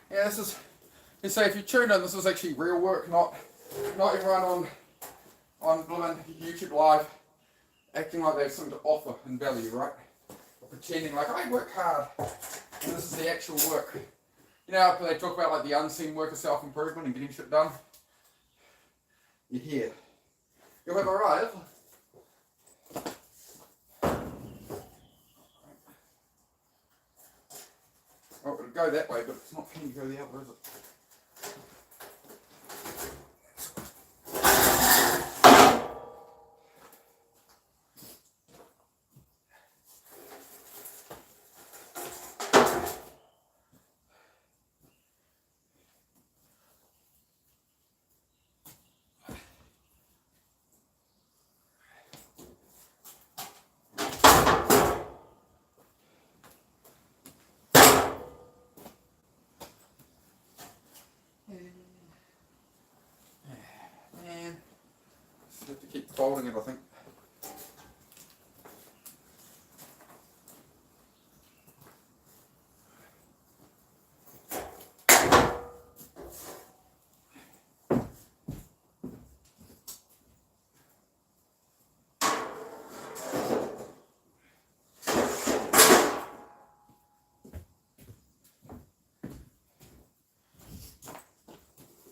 Speaker 2: Yeah, this is, you say if you tune in, this is actually real work, not everyone on blooming YouTube Live acting like they have something to offer and value, right? Or pretending like, I work hard, and this is the actual work. You know how they talk about like the unseen work of self-improvement and getting shit done? You're here. You'll have arrived. Oh, it'll go that way, but it's not going to go the other, is it? Man, just have to keep folding it, I think.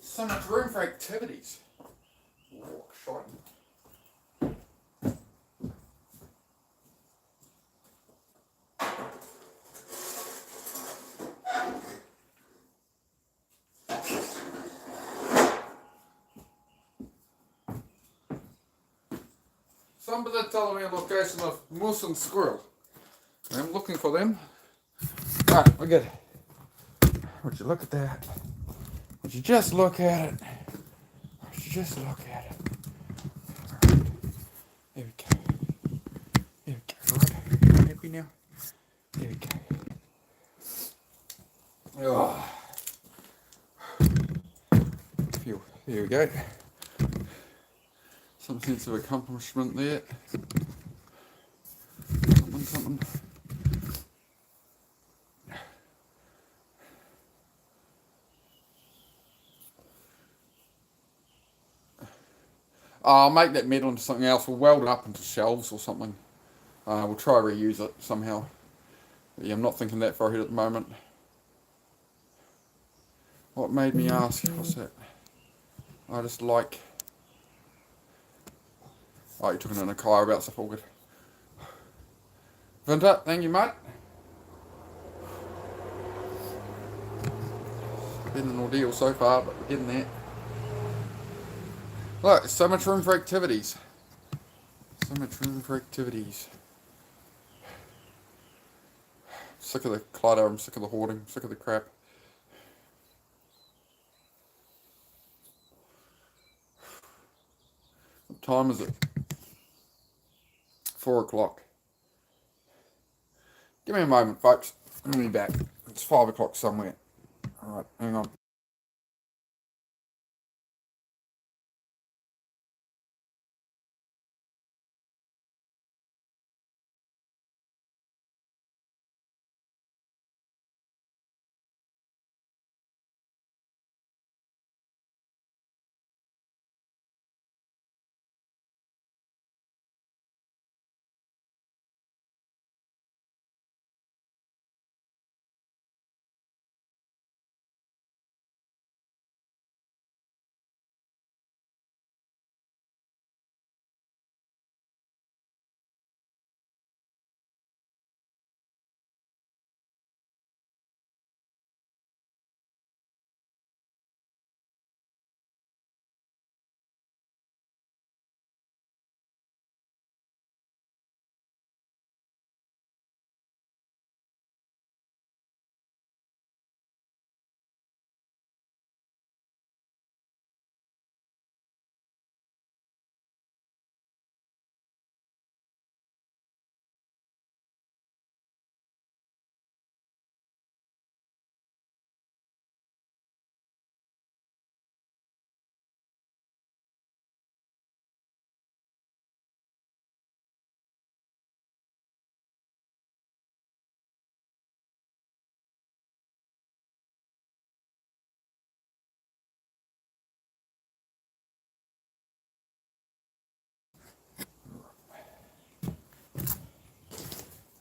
Speaker 2: So much room for activities. Walk short. Somebody tell me a location of moose and squirrel. I'm looking for them. Alright, we're good. Would you look at that? Would you just look at it? Would you just look at it? Alright. There we go. There we go. Right. Happy now? There we go. Oh. There we go. Some sense of accomplishment there. Something. I'll make that metal into something else. We'll weld it up into shelves or something. We'll try to reuse it somehow. But yeah, I'm not thinking that far ahead at the moment. What made me ask? What's that? I just like... Oh, you're talking to Nakai about stuff, all good. Vinta, thank you, mate. Been an ordeal so far, but we're getting there. Look, so much room for activities. So much room for activities. Sick of the clutter, I'm sick of the hoarding, I'm sick of the crap. What time is it? 4 o'clock. Give me a moment, folks. I'm going to be back. It's 5 o'clock somewhere. Alright, hang on.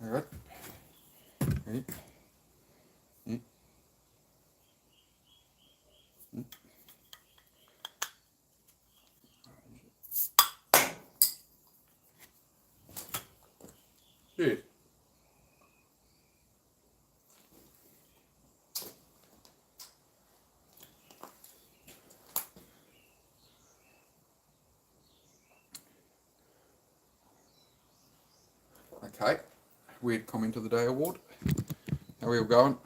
Speaker 2: Alright. Ready? Cheers. Okay. Weird comment of the day award. How are we all going?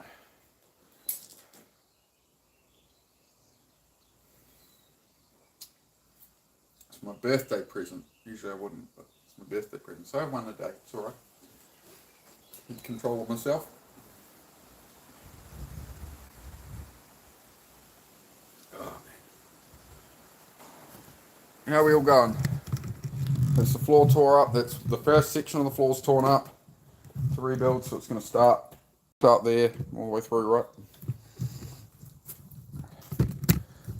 Speaker 2: It's my birthday present. Usually I wouldn't, but it's my birthday present. So I have one a day. It's alright. Keep control of myself. Oh, man. How are we all going? That's the floor tore up. That's the first section of the floor's torn up to rebuild, so it's going to start there all the way through, right?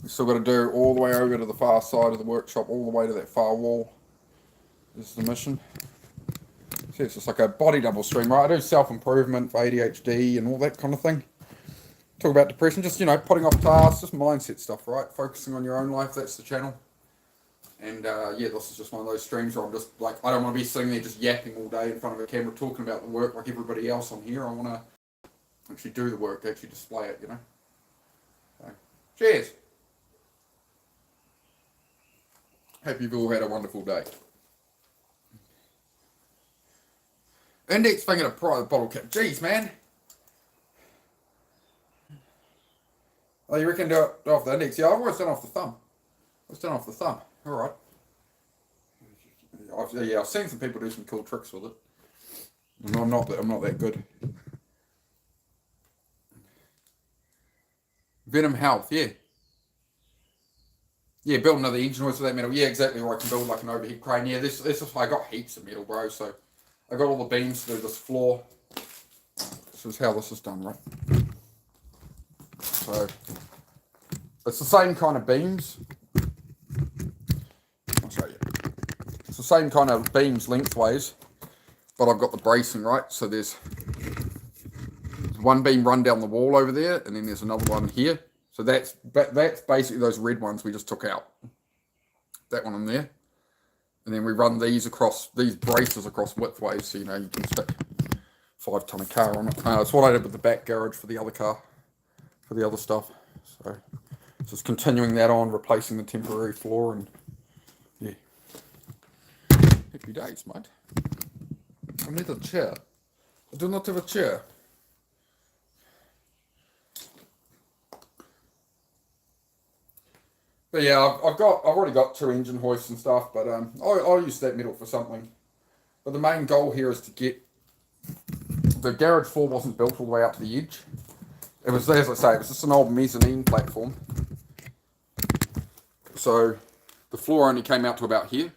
Speaker 2: We've still got to do all the way over to the far side of the workshop, all the way to that far wall. This is the mission. See, it's just like a body double stream, right? I do self-improvement for ADHD and all that kind of thing. Talk about depression, just, you know, putting off tasks, just mindset stuff, right? Focusing on your own life, that's the channel. And yeah, this is just one of those streams where I'm just like, I don't want to be sitting there just yapping all day in front of a camera talking about the work like everybody else on here. I want to actually do the work, actually display it, you know. So, cheers. Hope you've all had a wonderful day. Index finger to pry the bottle cap. Jeez, man. Oh, you reckon do it off the index? Yeah, I've always done off the thumb. Always done off the thumb. All right. I've seen some people do some cool tricks with it. And I'm not that good. Venom Health, yeah. Yeah, build another engine hoist with that metal. Yeah, exactly. Or I can build like an overhead crane. Yeah, this is, I got heaps of metal, bro. So I got all the beams to do this floor. This is how this is done, right? So it's the same kind of beams. I'll show you. same kind of beams lengthways, but I've got the bracing, right? So there's one beam run down the wall over there, and then there's another one here. So that's basically those red ones we just took out. That one in there. And then we run these braces across widthways, so you know you can stick 5-ton car on it. That's what I did with the back garage for the other car, for the other stuff. So just continuing that on, replacing the temporary floor, and yeah. Happy days, mate. I need a chair. I do not have a chair. But yeah, I've already got 2 engine hoists and stuff, but I'll use that metal for something. But the main goal here is to get the garage floor wasn't built all the way up to the edge. It was, as I say, it was just an old mezzanine platform. So the floor only came out to about here,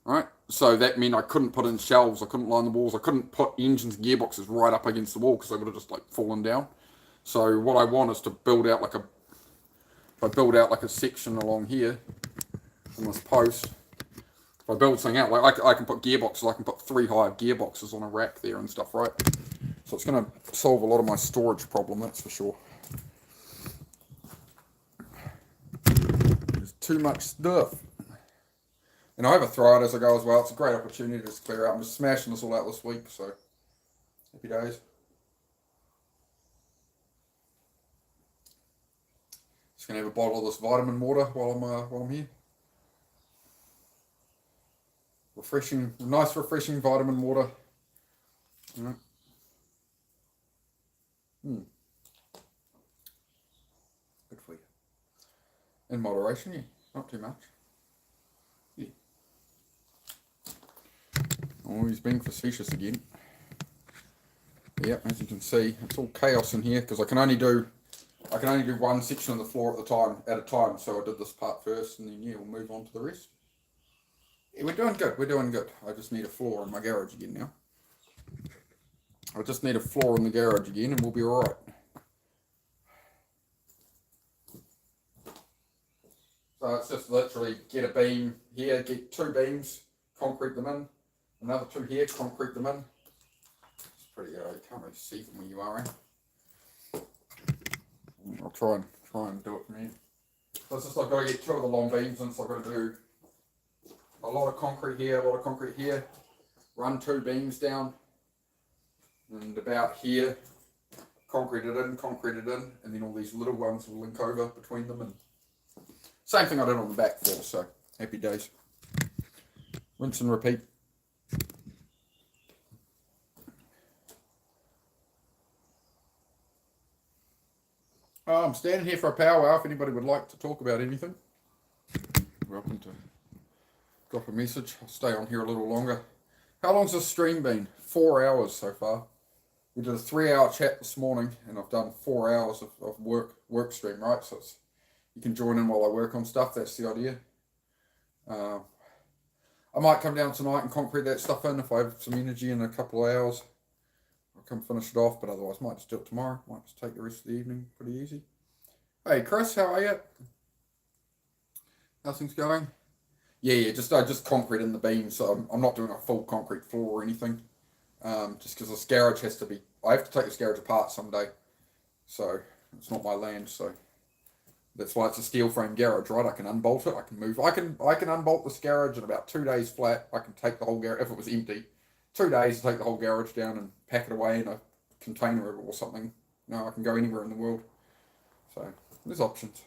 Speaker 2: right? So that meant I couldn't put in shelves, I couldn't line the walls, I couldn't put engines and gearboxes right up against the wall because they would have just like fallen down. So what I want is to build out like a, if I build out like a section along here on this post, if I build something out, like I can put gearboxes, I can put 3 Hive gearboxes on a rack there and stuff, right? So it's going to solve a lot of my storage problem, that's for sure. There's too much stuff. And I have a throw out as I go as well. It's a great opportunity to just clear out. I'm just smashing this all out this week, so happy days. Just gonna have a bottle of this vitamin water while I'm here. Refreshing, nice refreshing vitamin water. Mm. Good for you. In moderation, yeah. Not too much. Yeah. Oh, he's being facetious again. Yep, as you can see, it's all chaos in here because I can only do one section of the floor at a time. So I did this part first, and then yeah, we'll move on to the rest. Yeah, we're doing good. We're doing good. I just need a floor in my garage again now. I just need a floor in the garage again, and we'll be all right. So it's just literally get a beam here, get 2 beams, concrete them in, another 2 here, concrete them in. It's pretty good. You can't really see from where you are, eh? I'll try and do it from here. So it's just I've got to get 2 of the long beams in, so I've got to do a lot of concrete here, a lot of concrete here, run 2 beams down, and about here, concrete it in, and then all these little ones will link over between them, and same thing I did on the back floor, so happy days. Rinse and repeat. I'm standing here for a powwow. If anybody would like to talk about anything, welcome to drop a message. I'll stay on here a little longer. How long's this stream been? 4 hours so far. We did a 3-hour chat this morning, and I've done 4 hours of work stream, right? So you can join in while I work on stuff. That's the idea. I might come down tonight and concrete that stuff in if I have some energy in a couple of hours. I'll come finish it off, but otherwise might just do it tomorrow. Might just take the rest of the evening pretty easy. Hey Chris, how are you? How's things going? Yeah, I just concrete in the beams, so I'm not doing a full concrete floor or anything. Just because this garage has to be, I have to take this garage apart someday. So it's not my land, so that's why it's a steel frame garage, right? I can unbolt it, I can move, I can unbolt this garage in about 2 days flat. I can take the whole garage, if it was empty, 2 days to take the whole garage down and pack it away in a container or something. No, I can go anywhere in the world. So there's options.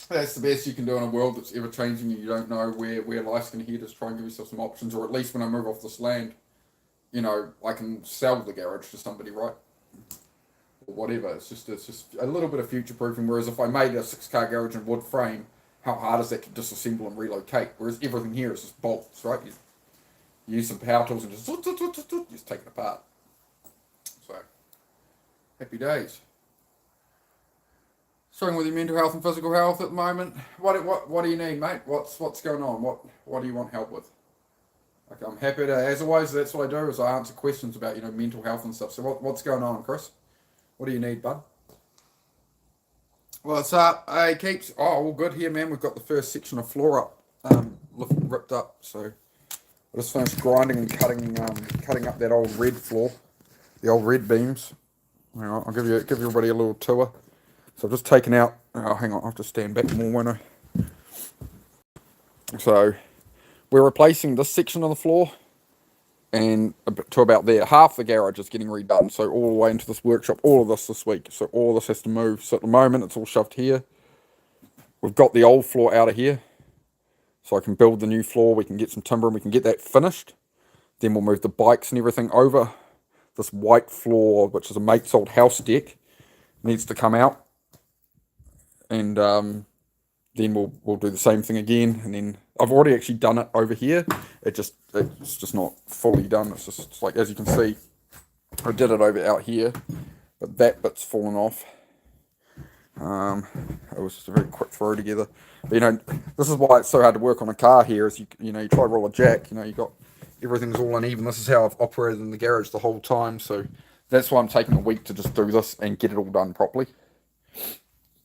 Speaker 2: That's the best you can do in a world that's ever changing and you don't know where life's going to head, is try and give yourself some options, or at least when I move off this land, you know, I can sell the garage to somebody, right? Or whatever. It's just a little bit of future proofing. Whereas if I made a 6-car garage in wood frame, how hard is that to disassemble and relocate? Whereas everything here is just bolts, right? You use some power tools and just take it apart. So happy days. Struggling with your mental health and physical health at the moment. What do you need, mate? What's going on? What do you want help with? Okay, I'm happy to, as always, that's what I do, is I answer questions about, you know, mental health and stuff. So what's going on, Chris? What do you need, bud? What's up? Hey, Keeps. Oh, all good here, man. We've got the first section of floor up, ripped up. So I just finished grinding and cutting up that old red floor, the old red beams. Hang on, I'll give everybody a little tour. So I've just taken out. Oh, hang on, I have to stand back more, won't I? So we're replacing this section of the floor, and to about there. Half the garage is getting redone, so all the way into this workshop, all of this week. So all of this has to move. So at the moment, it's all shoved here. We've got the old floor out of here, so I can build the new floor. We can get some timber and we can get that finished. Then we'll move the bikes and everything over. This white floor, which is a mate's old house deck, needs to come out, and then we'll do the same thing again. And then I've already actually done it over here. It's just not fully done. It's like, as you can see, I did it over out here, but that bit's fallen off. It was just a very quick throw together. But, this is why it's so hard to work on a car here. Is you try to roll a jack. You got everything's all uneven. This is how I've operated in the garage the whole time. So that's why I'm taking a week to just do this and get it all done properly.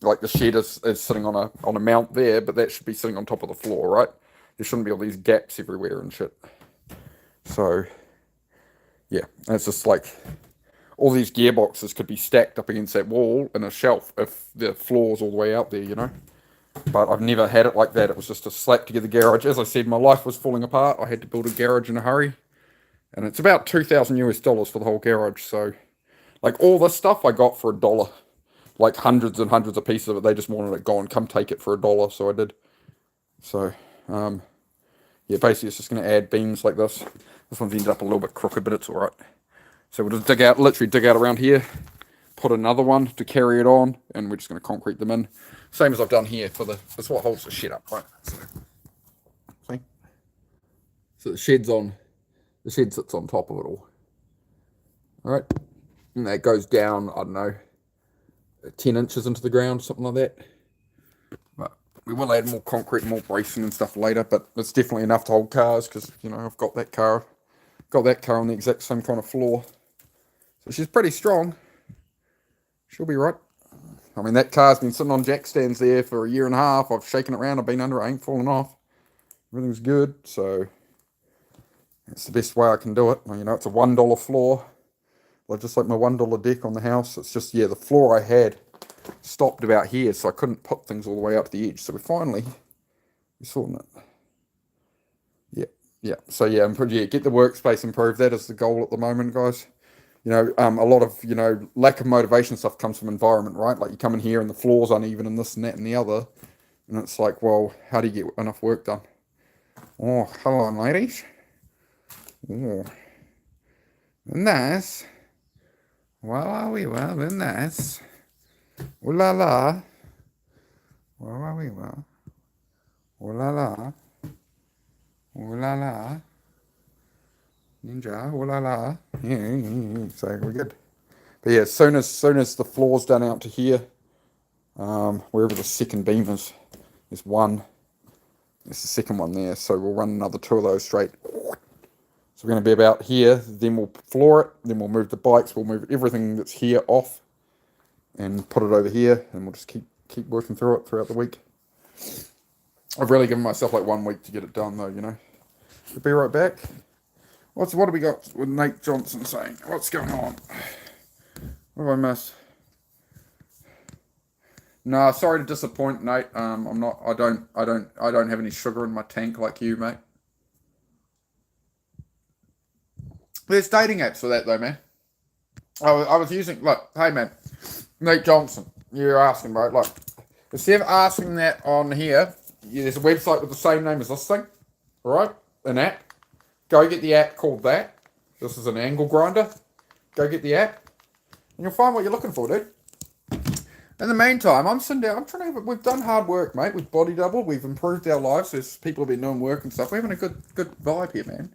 Speaker 2: Like the shed is sitting on a mount there, but that should be sitting on top of the floor, right? There shouldn't be all these gaps everywhere and shit. So yeah, it's just like all these gearboxes could be stacked up against that wall in a shelf if the floor's all the way out there, But I've never had it like that. It was just a slap together garage. As I said, my life was falling apart. I had to build a garage in a hurry. And it's about $2,000 for the whole garage. So, like, all this stuff I got for $1. Like, hundreds and hundreds of pieces of it. They just wanted it gone. Come take it for $1. So I did. So, yeah, basically it's just going to add beams like this. This one's ended up a little bit crooked, but it's alright. So we'll just literally dig out around here, put another one to carry it on, and we're just going to concrete them in. Same as I've done here that's what holds the shed up, right? So, see? So the shed sits on top of it all. Alright? And that goes down, I don't know, 10 inches into the ground, something like that. But we will add more concrete, more bracing and stuff later, but it's definitely enough to hold cars, because, I've got that car on the exact same kind of floor. So she's pretty strong. She'll be right. I mean, that car's been sitting on jack stands there for 1.5 years. I've shaken it around. I've been under it. I ain't fallen off. Everything's good. So that's the best way I can do it. It's a $1 floor. Just like my $1 deck on the house. It's just, the floor I had stopped about here, so I couldn't put things all the way up to the edge. So we're sorting it. Yeah. So get the workspace improved. That is the goal at the moment, guys. A lot of, lack of motivation stuff comes from environment, right? Like you come in here and the floor's uneven and this and that and the other. And it's like, well, how do you get enough work done? Oh, hello, ladies. Oh, nice. Well, nice. Ooh la la. Well. Ooh la la. Ooh la la. Ninja, ooh la la. Yeah. So we're good. But yeah, as soon as the floor's done out to here, wherever the second beam is, there's one. There's the second one there. So we'll run another 2 of those straight. So we're going to be about here. Then we'll floor it. Then we'll move the bikes. We'll move everything that's here off, and put it over here. And we'll just keep working through it throughout the week. I've really given myself like 1 week to get it done, though. We'll be right back. What have we got with Nate Johnson saying? What's going on? What have I missed? No, sorry to disappoint, Nate. I'm not. I don't have any sugar in my tank like you, mate. There's dating apps for that, though, man. I was using. Look, hey, man, Nate Johnson. You're asking, right? Look, instead of asking that on here, there's a website with the same name as this thing. All right, an app. Go get the app called that. This is an angle grinder. Go get the app, and you'll find what you're looking for, dude. In the meantime, I'm sitting down. I'm trying to we've done hard work, mate. We've body doubled. We've improved our lives. There's people have been doing work and stuff. We're having a good vibe here, man.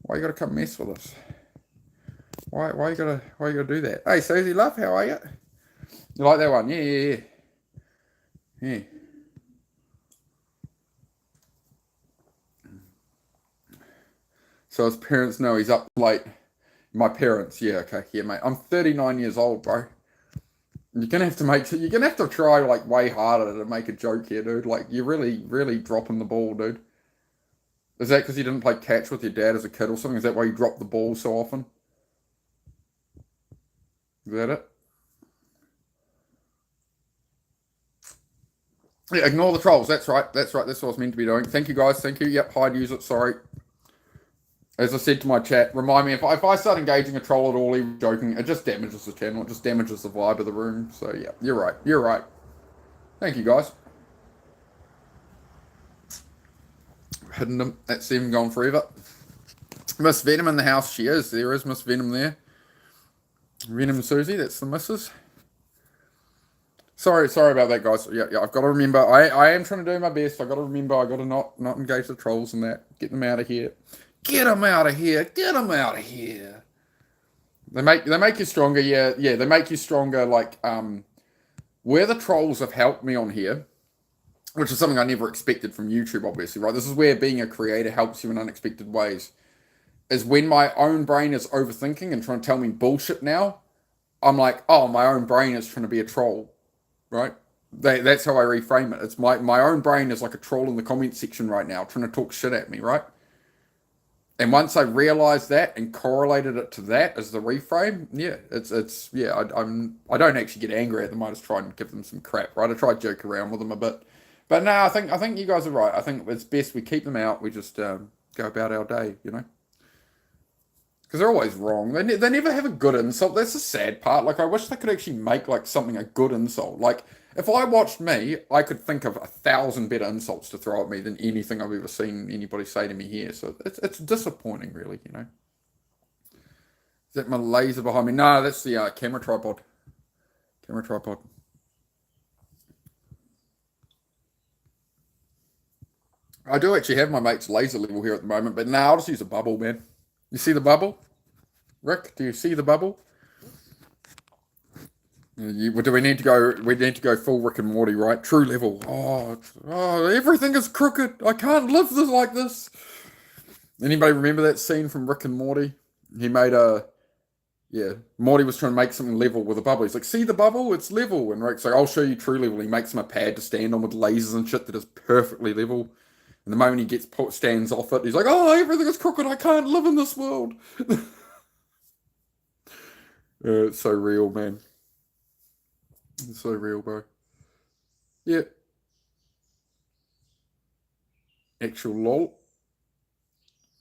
Speaker 2: Why you gotta come mess with us? Why you gotta do that? Hey, Susie, love, how are you? You like that one? Yeah. So his parents know he's up late. My parents, yeah, okay, yeah, mate. I'm 39 years old, bro. You're gonna have to try like way harder to make a joke here, dude. Like you're really, really dropping the ball, dude. Is that because you didn't play catch with your dad as a kid or something? Is that why you drop the ball so often? Is that it? Yeah, ignore the trolls. That's right. That's right. That's what I was meant to be doing. Thank you, guys. Thank you. Yep, hide, use it. Sorry. As I said to my chat, remind me, if I start engaging a troll at all, even joking, it just damages the channel. It just damages the vibe of the room. So, yeah, you're right. You're right. Thank you, guys. Hidden them. That's even gone forever. Miss Venom in the house. She is. There is Miss Venom there. Venom Susie. That's the missus. Sorry about that, guys. Yeah, I've got to remember. I am trying to do my best. I've got to remember. I've got to not engage the trolls and that. Get them out of here. Get them out of here. Get them out of here. They make you stronger. Yeah. They make you stronger. Like where the trolls have helped me on here, which is something I never expected from YouTube, obviously, right? This is where being a creator helps you in unexpected ways. Is when my own brain is overthinking and trying to tell me bullshit now, I'm like, oh, my own brain is trying to be a troll, right? That's how I reframe it. It's my own brain is like a troll in the comment section right now, trying to talk shit at me, right? And once I realized that and correlated it to that as the reframe, I don't actually get angry at them. I just try and give them some crap, right? I try to joke around with them a bit, but no, I think you guys are right. I think it's best we keep them out. We just go about our day, you know, because they're always wrong. They never have a good insult. That's the sad part. Like I wish they could actually make like something a good insult. Like if I watched me, I could think of 1,000 better insults to throw at me than anything I've ever seen anybody say to me here. So it's disappointing, really, you know. Is that my laser behind me? No, that's the camera tripod. Camera tripod. I do actually have my mate's laser level here at the moment, but now I'll just use a bubble, man. You see the bubble? Rick, do you see the bubble? Do we need to go? We need to go full Rick and Morty, right? True level. Oh, everything is crooked. I can't live this like this. Anybody remember that scene from Rick and Morty? He made Morty was trying to make something level with a bubble. He's like, see the bubble? It's level. And Rick's like, I'll show you true level. He makes him a pad to stand on with lasers and shit that is perfectly level. And the moment he stands off it, he's like, oh, everything is crooked. I can't live in this world. It's so real, man. It's so real, bro. Yeah. Actual lol.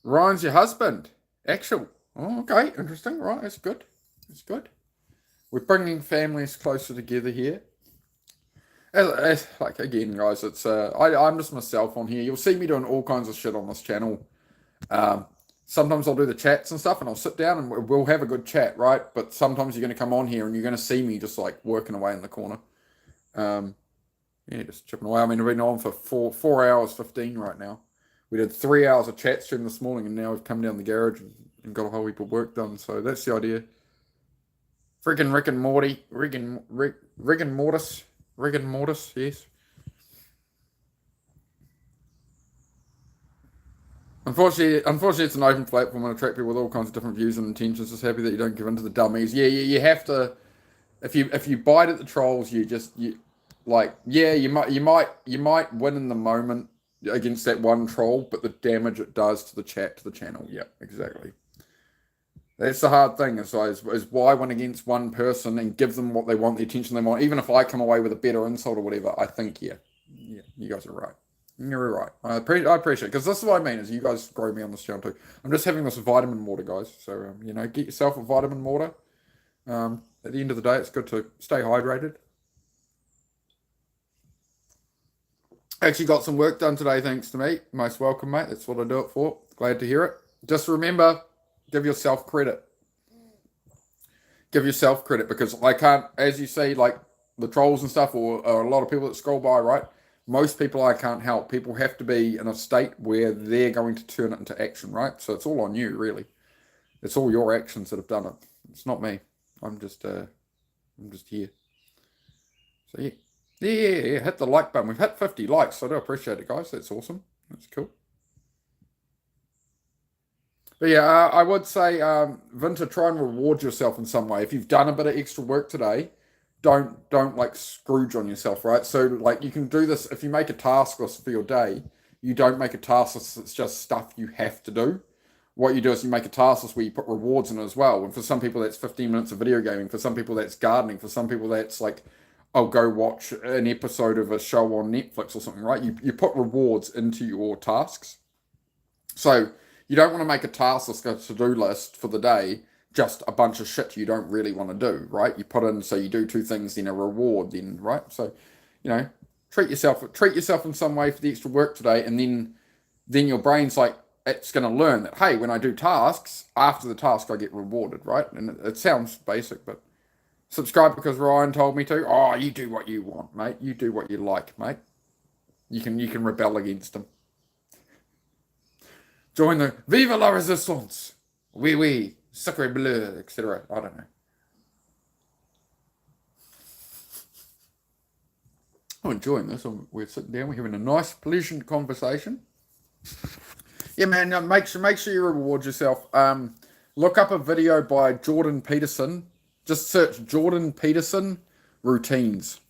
Speaker 2: Ryan's your husband. Actual. Oh, okay. Interesting. Right. That's good. That's good. We're bringing families closer together here. Like, again, guys, it's I'm just myself on here. You'll see me doing all kinds of shit on this channel. Sometimes I'll do the chats and stuff and I'll sit down and we'll have a good chat, right? But sometimes you're going to come on here and you're going to see me just like working away in the corner. Just chipping away. I mean, we've been on for 4 hours 15 right now. We did 3 hours of chat stream this morning and now we've come down the garage and got a whole heap of work done. So that's the idea. Friggin' Rick and Morty. Rick and Mortis. Rick and Mortis, yes. Unfortunately, it's an open platform and attract people with all kinds of different views and intentions. Just happy that you don't give in to the dummies. Yeah, you have to. If you bite at the trolls, you might win in the moment against that one troll, but the damage it does to the chat, to the channel. Yeah, exactly. That's the hard thing. Is why win against one person and give them what they want, the attention they want. Even if I come away with a better insult or whatever, I think you guys are right. You're right. I appreciate it because this is what I mean. Is you guys grow me on this channel too. I'm just having this vitamin water, guys. So get yourself a vitamin water. At the end of the day, it's good to stay hydrated. Actually got some work done today, thanks to me. Most welcome, mate. That's what I do it for. Glad to hear it. Just remember, give yourself credit. Give yourself credit because I can't, as you see, like the trolls and stuff, or a lot of people that scroll by, right? Most people I can't help. People have to be in a state where they're going to turn it into action, right? So it's all on you, really. It's all your actions that have done it. It's not me. I'm just here. So yeah. Yeah, hit the like button. We've hit 50 likes, so I do appreciate it, guys. That's awesome. That's cool. But yeah, I would say, Vinta, try and reward yourself in some way. If you've done a bit of extra work today, don't like Scrooge on yourself, right? So like you can do this if you make a task list for your day. You don't make a task list that's just stuff you have to do. What you do is you make a task list where you put rewards in it as well. And for some people that's 15 minutes of video gaming. For some people that's gardening. For some people that's like, I'll go watch an episode of a show on Netflix or something, right? You put rewards into your tasks. So you don't want to make a task list, a to-do list for the day, just a bunch of shit you don't really want to do, right? You put in, so you do 2 things, then a reward, then, right? So, treat yourself in some way for the extra work today, and then your brain's like, it's going to learn that, hey, when I do tasks, after the task I get rewarded, right? And it sounds basic, but subscribe because Ryan told me to. Oh, you do what you want, mate. You do what you like, mate. You can rebel against him. Join the Viva la Resistance. Oui, sacre bleu, etc. I don't know. I'm enjoying this. We're sitting down. We're having a nice, pleasant conversation. Yeah, man. Make sure you reward yourself. Look up a video by Jordan Peterson. Just search Jordan Peterson routines,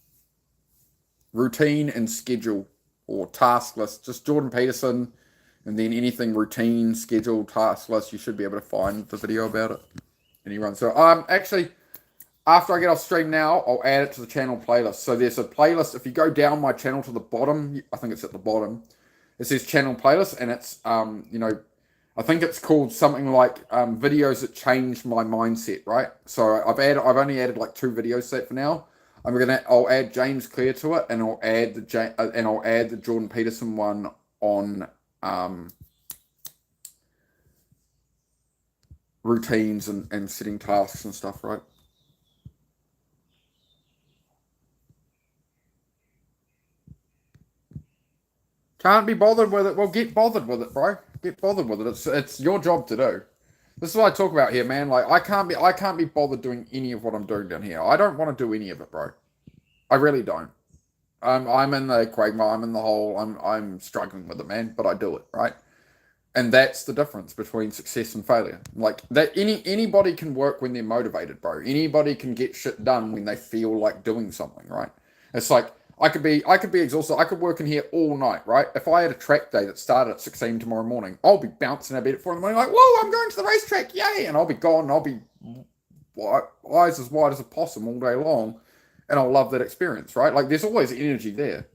Speaker 2: routine and schedule, or task list. Just Jordan Peterson, and then anything routine, schedule, task list. You should be able to find the video about it. And he runs. So actually, after I get off stream now, I'll add it to the channel playlist. So there's a playlist. If you go down my channel to the bottom, I think it's at the bottom. It says channel playlist, and it's I think it's called something like videos that changed my mindset, right? So I've only added like 2 videos to that for now. I'll add James Clear to it, and I'll add the Jordan Peterson one on routines and setting tasks and stuff, right? Can't be bothered with it. Well, get bothered with it, bro. Get bothered with it. It's your job to do. This is what I talk about here, man. Like I can't be bothered doing any of what I'm doing down here. I don't want to do any of it, bro. I really don't. I'm in the quagmire. I'm in the hole. I'm struggling with it, man. But I do it, right? And that's the difference between success and failure. Like that, anybody can work when they're motivated, bro. Anybody can get shit done when they feel like doing something, right? It's like I could be exhausted. I could work in here all night, right? If I had a track day that started at 6 a.m. tomorrow morning, I'll be bouncing out of bed at 4 in the morning, like, whoa, I'm going to the racetrack, yay! And I'll be gone. And I'll be eyes as wide as a possum all day long, and I'll love that experience, right? Like there's always energy there.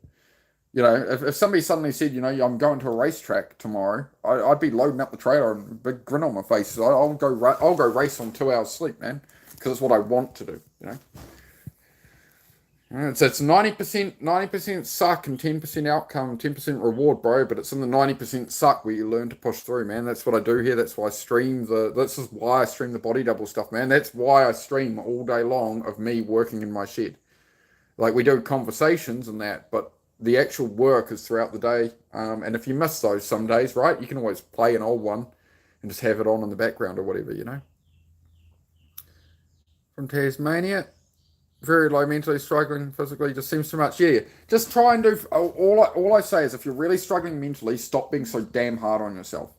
Speaker 2: If somebody suddenly said, I'm going to a racetrack tomorrow, I'd be loading up the trailer and a big grin on my face. So I'll go race on 2 hours sleep, man, because it's what I want to do. So it's 90% suck and 10% outcome, 10% reward, bro. But it's in the 90% suck where you learn to push through, man. That's what I do here. That's why I stream this is why I stream the body double stuff, man. That's why I stream all day long of me working in my shed. Like we do conversations and that, but the actual work is throughout the day. And if you miss those some days, right, you can always play an old one and just have it on in the background or whatever, From Tasmania. Very low mentally, struggling physically, just seems too much. Yeah, just try and do, all I say is if you're really struggling mentally, stop being so damn hard on yourself.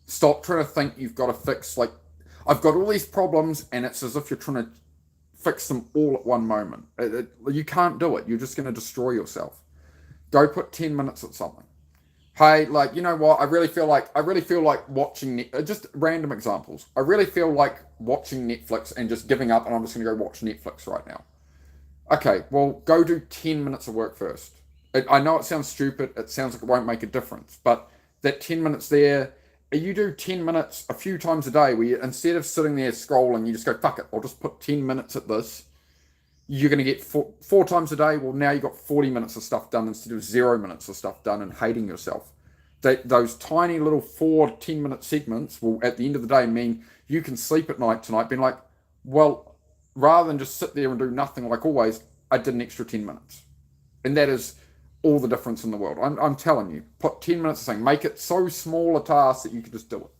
Speaker 2: Stop trying to think you've got to fix, like, I've got all these problems and it's as if you're trying to fix them all at one moment. You can't do it. You're just going to destroy yourself. Go put 10 minutes at something. Hey, like, you know what? I really feel like watching, just random examples. I really feel like watching Netflix and just giving up and I'm just going to go watch Netflix right now. Okay, well, go do 10 minutes of work first. I know it sounds stupid. It sounds like it won't make a difference. But that 10 minutes there, you do 10 minutes a few times a day where you, instead of sitting there scrolling, you just go, fuck it, I'll just put 10 minutes at this. You're going to get four times a day. Well, now you've got 40 minutes of stuff done instead of 0 minutes of stuff done and hating yourself. Those tiny little 10-minute segments will, at the end of the day, mean you can sleep at night tonight being like, well, rather than just sit there and do nothing like always, I did an extra 10 minutes. And that is all the difference in the world. I'm telling you, put 10 minutes of saying, make it so small a task that you can just do it.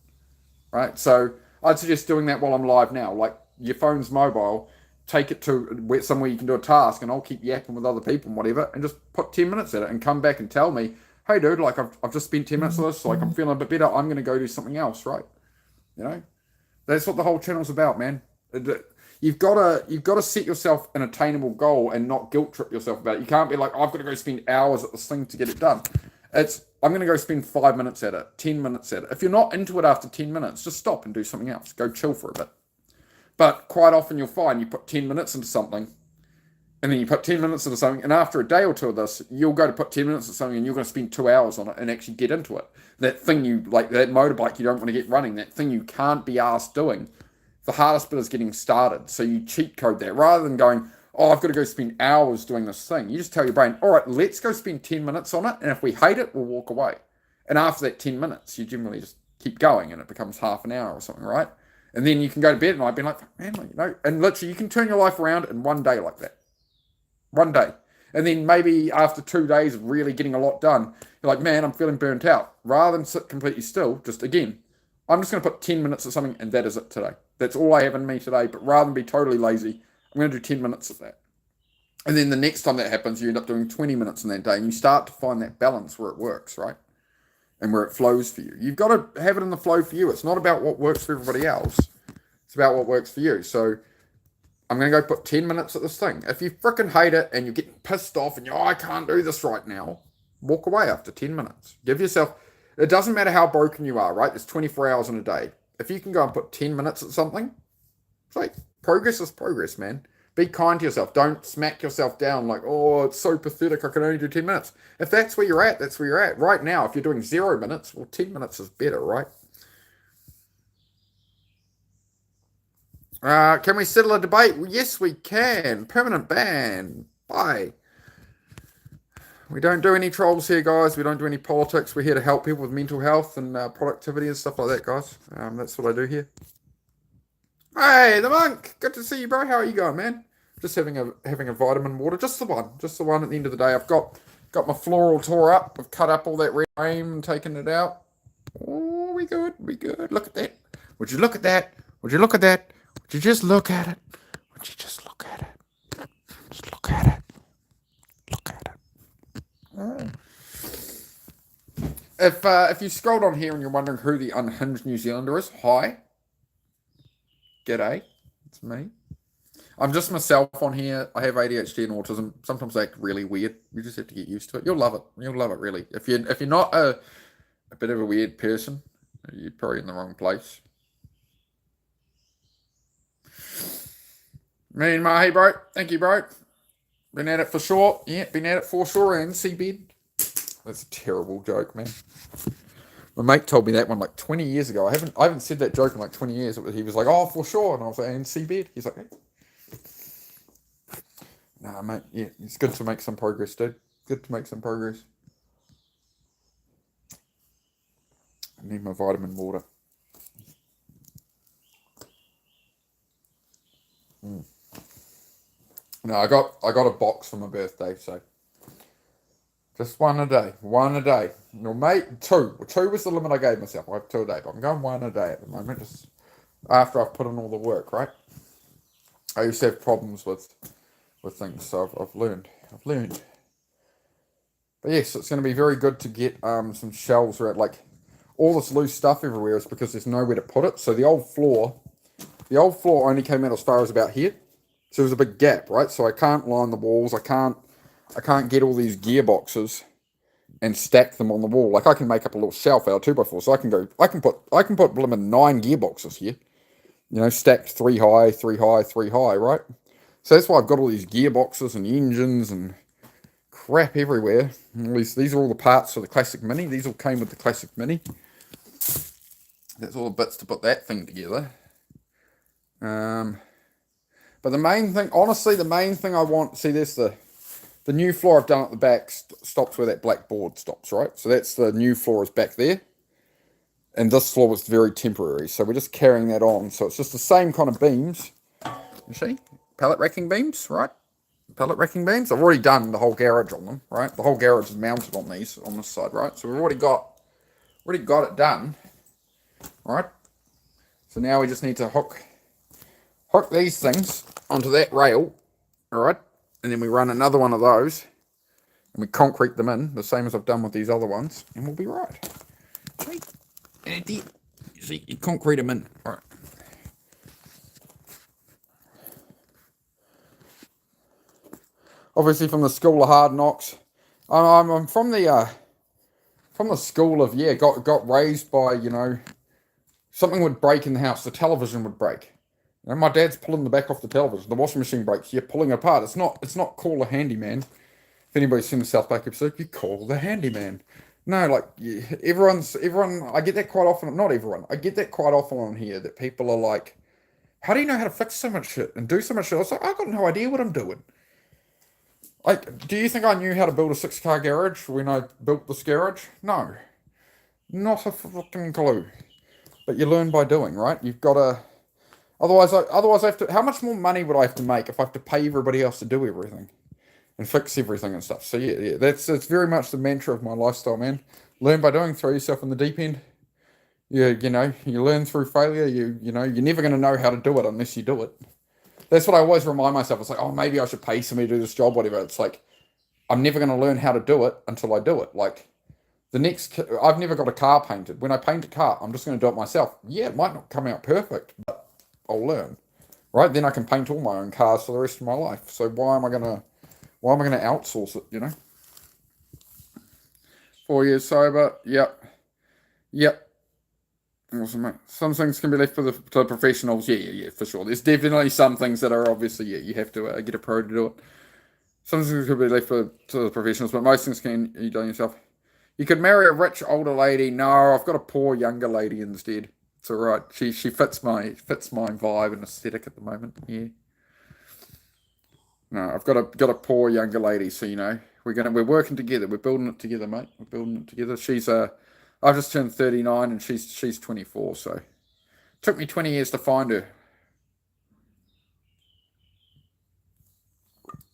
Speaker 2: Right? So I'd suggest doing that while I'm live now. Like your phone's mobile, take it to somewhere you can do a task and I'll keep yapping with other people and whatever and just put 10 minutes at it and come back and tell me, hey dude, like I've just spent 10 minutes of this, like I'm feeling a bit better, I'm going to go do something else, right? That's what the whole channel's about, man. you've got to set yourself an attainable goal and not guilt trip yourself about it. You can't be like, I've got to go spend hours at this thing to get it done. I'm going to go spend 5 minutes at it, 10 minutes at it. If you're not into it after 10 minutes, just stop and do something else. Go chill for a bit. But quite often you'll find you put 10 minutes into something, and then you put 10 minutes into something, and after a day or two of this, you'll go to put 10 minutes into something, and you're going to spend 2 hours on it and actually get into it. That thing you, like that motorbike you don't want to get running, that thing you can't be asked doing, the hardest bit is getting started. So you cheat code that. Rather than going, oh, I've got to go spend hours doing this thing, you just tell your brain, all right, let's go spend 10 minutes on it, and if we hate it, we'll walk away. And after that 10 minutes, you generally just keep going, and it becomes half an hour or something, right? And then you can go to bed at night being like, man, you know, and literally you can turn your life around in one day like that. One day. And then maybe after 2 days of really getting a lot done, you're like, man, I'm feeling burnt out. Rather than sit completely still, just again, I'm just going to put 10 minutes of something, and that is it today. That's all I have in me today. But rather than be totally lazy, I'm going to do 10 minutes of that. And then the next time that happens, you end up doing 20 minutes in that day, and you start to find that balance where it works, right? And where it flows for you. You've got to have it in the flow for you. It's not about what works for everybody else. It's about what works for you. So I'm going to go put 10 minutes at this thing. If you freaking hate it and you're getting pissed off and you're, I can't do this right now, walk away after 10 minutes. Give yourself, it doesn't matter how broken you are, right? There's 24 hours in a day. If you can go and put 10 minutes at something, it's like, progress is progress, man. Be kind to yourself. Don't smack yourself down like, oh, it's so pathetic, I can only do 10 minutes. If that's where you're at, that's where you're at. Right now, if you're doing 0 minutes, well, 10 minutes is better, right? Can we settle a debate? Well, yes, we can. Permanent ban. Bye. We don't do any trolls here, guys. We don't do any politics. We're here to help people with mental health and productivity and stuff like that, guys. That's what I do here. Hey, the monk. Good to see you, bro. How are you going, man? Just having a vitamin water. Just the one at the end of the day. I've got my floor all tore up. I've cut up all that red frame and taken it out. Oh, we good. Look at that. Would you look at that? Would you look at that? Would you just look at it? Would you just look at it? Just look at it. Look at it. Oh. If you scrolled on here and you're wondering who the unhinged New Zealander is, hi. G'day. It's me. I'm just myself on here. I have ADHD and autism. Sometimes I act really weird. You just have to get used to it. You'll love it. You'll love it, really. If you're not a bit of a weird person, you're probably in the wrong place. Me and Mahi, bro. Thank you, bro. Been at it for sure. Yeah, been at it for sure. And seabed. That's a terrible joke, man. My mate told me that one like 20 years ago. I haven't said that joke in like 20 years. He was like, oh, for sure. And I was like, and seabed? He's like, hey. Nah, mate. Yeah, it's good to make some progress, dude. Good to make some progress. I need my vitamin water. No, I got a box for my birthday, so just one a day. No, mate, two. Two was the limit I gave myself. I have 2 a day, but I'm going one a day at the moment, just after I've put in all the work, right? I used to have problems with things, so I've learned. But yes, it's going to be very good to get some shelves around. Like all this loose stuff everywhere is because there's nowhere to put it. So the old floor only came out as far as about here. So there's a big gap, right? So I can't line the walls. I can't get all these gearboxes and stack them on the wall. Like I can make up a little shelf out of 2x4. So I can put 9 gearboxes here. You know, stacked 3 high, 3 high, 3 high, right? So that's why I've got all these gearboxes and engines and crap everywhere. These are all the parts for the Classic Mini. These all came with the Classic Mini. That's all the bits to put that thing together. But the main thing, honestly, I want, see, there's the new floor I've done at the back stops where that black board stops, right? So that's the new floor is back there. And this floor was very temporary. So we're just carrying that on. So it's just the same kind of beams. You see? Pallet racking beams, right? Pallet racking beams. I've already done the whole garage on them, right? The whole garage is mounted on these, on this side, right? So we've already got it done, right? So now we just need to hook these things onto that rail, all right? And then we run another one of those, and we concrete them in, the same as I've done with these other ones, and we'll be right. See, you concrete them in, all right? obviously from the school of hard knocks. I'm from the school of, yeah, got raised by, you know, something would break in the house, the television would break. You know, my dad's pulling the back off the television, the washing machine breaks, you're pulling it apart. It's not call a handyman. If anybody's seen the South Park episode, you call the handyman. No, like, yeah, everyone, I get that quite often, not everyone, I get that quite often on here, that people are like, how do you know how to fix so much shit and do so much shit? I was like, I've got no idea what I'm doing. Like, do you think I knew how to build a 6-car garage when I built this garage? No. Not a fucking clue. But you learn by doing, right? You've got to... Otherwise I have to... How much more money would I have to make if I have to pay everybody else to do everything? And fix everything and stuff. So yeah, that's very much the mantra of my lifestyle, man. Learn by doing, throw yourself in the deep end. You know, you learn through failure. You know, you're never going to know how to do it unless you do it. That's what I always remind myself. It's like, oh, maybe I should pay somebody to do this job, whatever. It's like, I'm never going to learn how to do it until I do it. Like, I've never got a car painted. When I paint a car, I'm just going to do it myself. Yeah, it might not come out perfect, but I'll learn. Right? Then I can paint all my own cars for the rest of my life. So why am I going to outsource it, you know? 4 years sober, yep. Awesome, mate. Some things can be left to the professionals. Yeah, for sure. There's definitely some things that are obviously, yeah, you have to get a pro to do it. Some things can be left to the professionals, but most things can you do yourself. You could marry a rich older lady. No, I've got a poor younger lady instead. It's all right. She fits my vibe and aesthetic at the moment. Yeah. No, I've got a poor younger lady, so you know we're working together. We're building it together, mate. We're building it together. I've just turned 39 and she's 24, so it took me 20 years to find her.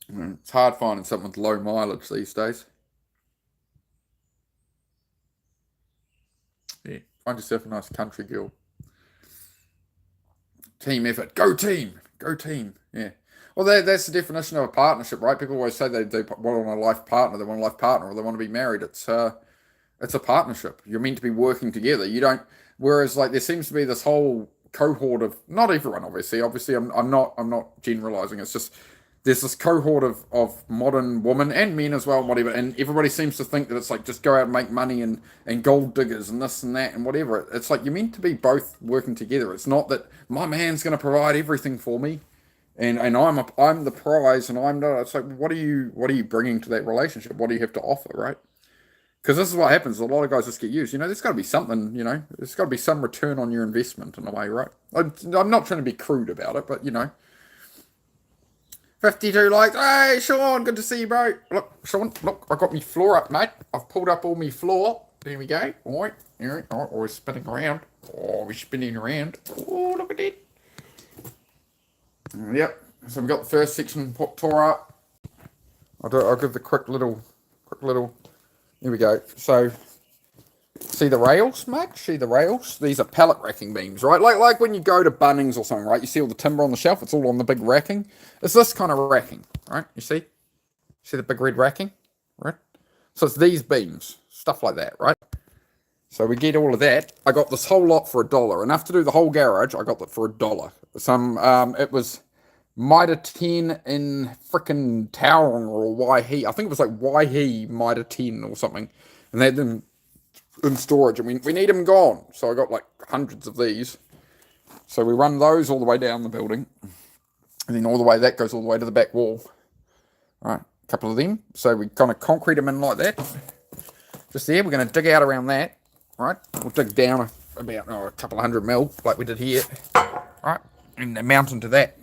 Speaker 2: It's hard finding something with low mileage these days. Yeah, find yourself a nice country girl. Team effort. Go team. Go team. Yeah. Well, that's the definition of a partnership, right? People always say they want a life partner, they want a life partner, or they want to be married. It's a partnership. You're meant to be working together. You don't. Whereas, like, there seems to be this whole cohort of, not everyone, obviously. Obviously, I'm not generalizing. It's just there's this cohort of modern women and men as well, and whatever. And everybody seems to think that it's like just go out and make money and gold diggers and this and that and whatever. It's like you're meant to be both working together. It's not that my man's going to provide everything for me. And I'm the prize, and I'm not. It's like, what are you bringing to that relationship? What do you have to offer, right? Because this is what happens. A lot of guys just get used. You know, there's got to be something. You know, there's got to be some return on your investment in a way, right? I'm not trying to be crude about it, but you know, 52 likes. Hey, Sean, good to see you, bro. Look, Sean, look, I got my floor up, mate. I've pulled up all my floor. There we go. All right, we're spinning around. Oh, we're spinning around. Oh, look at it. Yep. So we've got the first section tore up. I'll give the quick little. Here we go. So, see the rails, mate? See the rails? These are pallet racking beams, right? Like when you go to Bunnings or something, right? You see all the timber on the shelf. It's all on the big racking. It's this kind of racking, right? You see? See the big red racking, right? So it's these beams, stuff like that, right? So we get all of that. I got this whole lot for $1. Enough to do the whole garage. I got that for $1. It was Mitre 10 in frickin' Tauranga or Waihi. I think it was like Waihi Mitre 10 or something. And they had them in storage. And we need them gone. So I got like hundreds of these. So we run those all the way down the building. And then that goes all the way to the back wall. All right, a couple of them. So we kind of concrete them in like that. Just there. We're going to dig out around that. Right, we'll dig down about a couple of 100 mil, like we did here. Right, and mount into that.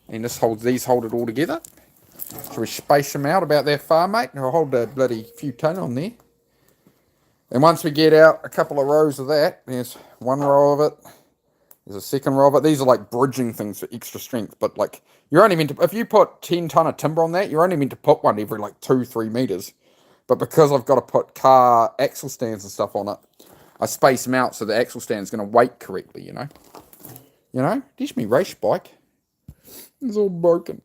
Speaker 2: And these hold it all together. So we space them out about that far, mate. And I'll hold a bloody few ton on there. And once we get out a couple of rows of that, there's one row of it. There's a second row of it. These are like bridging things for extra strength. But like, you're only meant to, if you put 10 ton of timber on that, you're only meant to put one every like 2-3 meters. But because I've got to put car axle stands and stuff on it, I space them out so the axle stand's going to weight correctly, you know. You know, there's me race bike. It's all broken.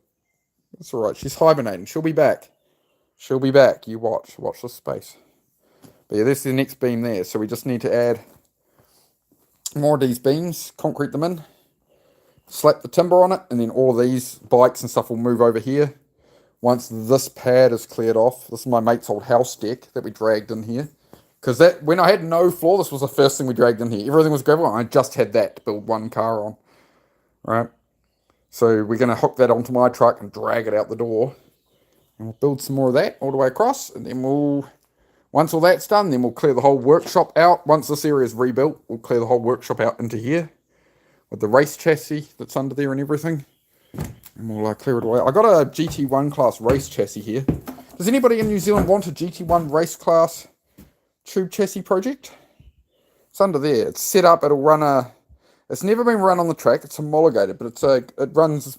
Speaker 2: That's all right. She's hibernating. She'll be back. She'll be back. You watch. Watch the space. But yeah, this is the next beam there. So we just need to add more of these beams, concrete them in, slap the timber on it, and then all of these bikes and stuff will move over here. once this pad is cleared off, this is my mate's old house deck that we dragged in here. Because that, when I had no floor, this was the first thing we dragged in here. Everything was gravel, and I just had that to build one car on. Right? So we're going to hook that onto my truck and drag it out the door. And we'll build some more of that all the way across. And then we'll, once all that's done, then we'll clear the whole workshop out. Once this area is rebuilt, we'll clear the whole workshop out into here. With the race chassis that's under there and everything. And we'll clear it away. I got a GT1 class race chassis here. Does anybody in New Zealand want a GT1 race class tube chassis project? It's under there. It's set up. It'll run a... It's never been run on the track. It's homologated, but it's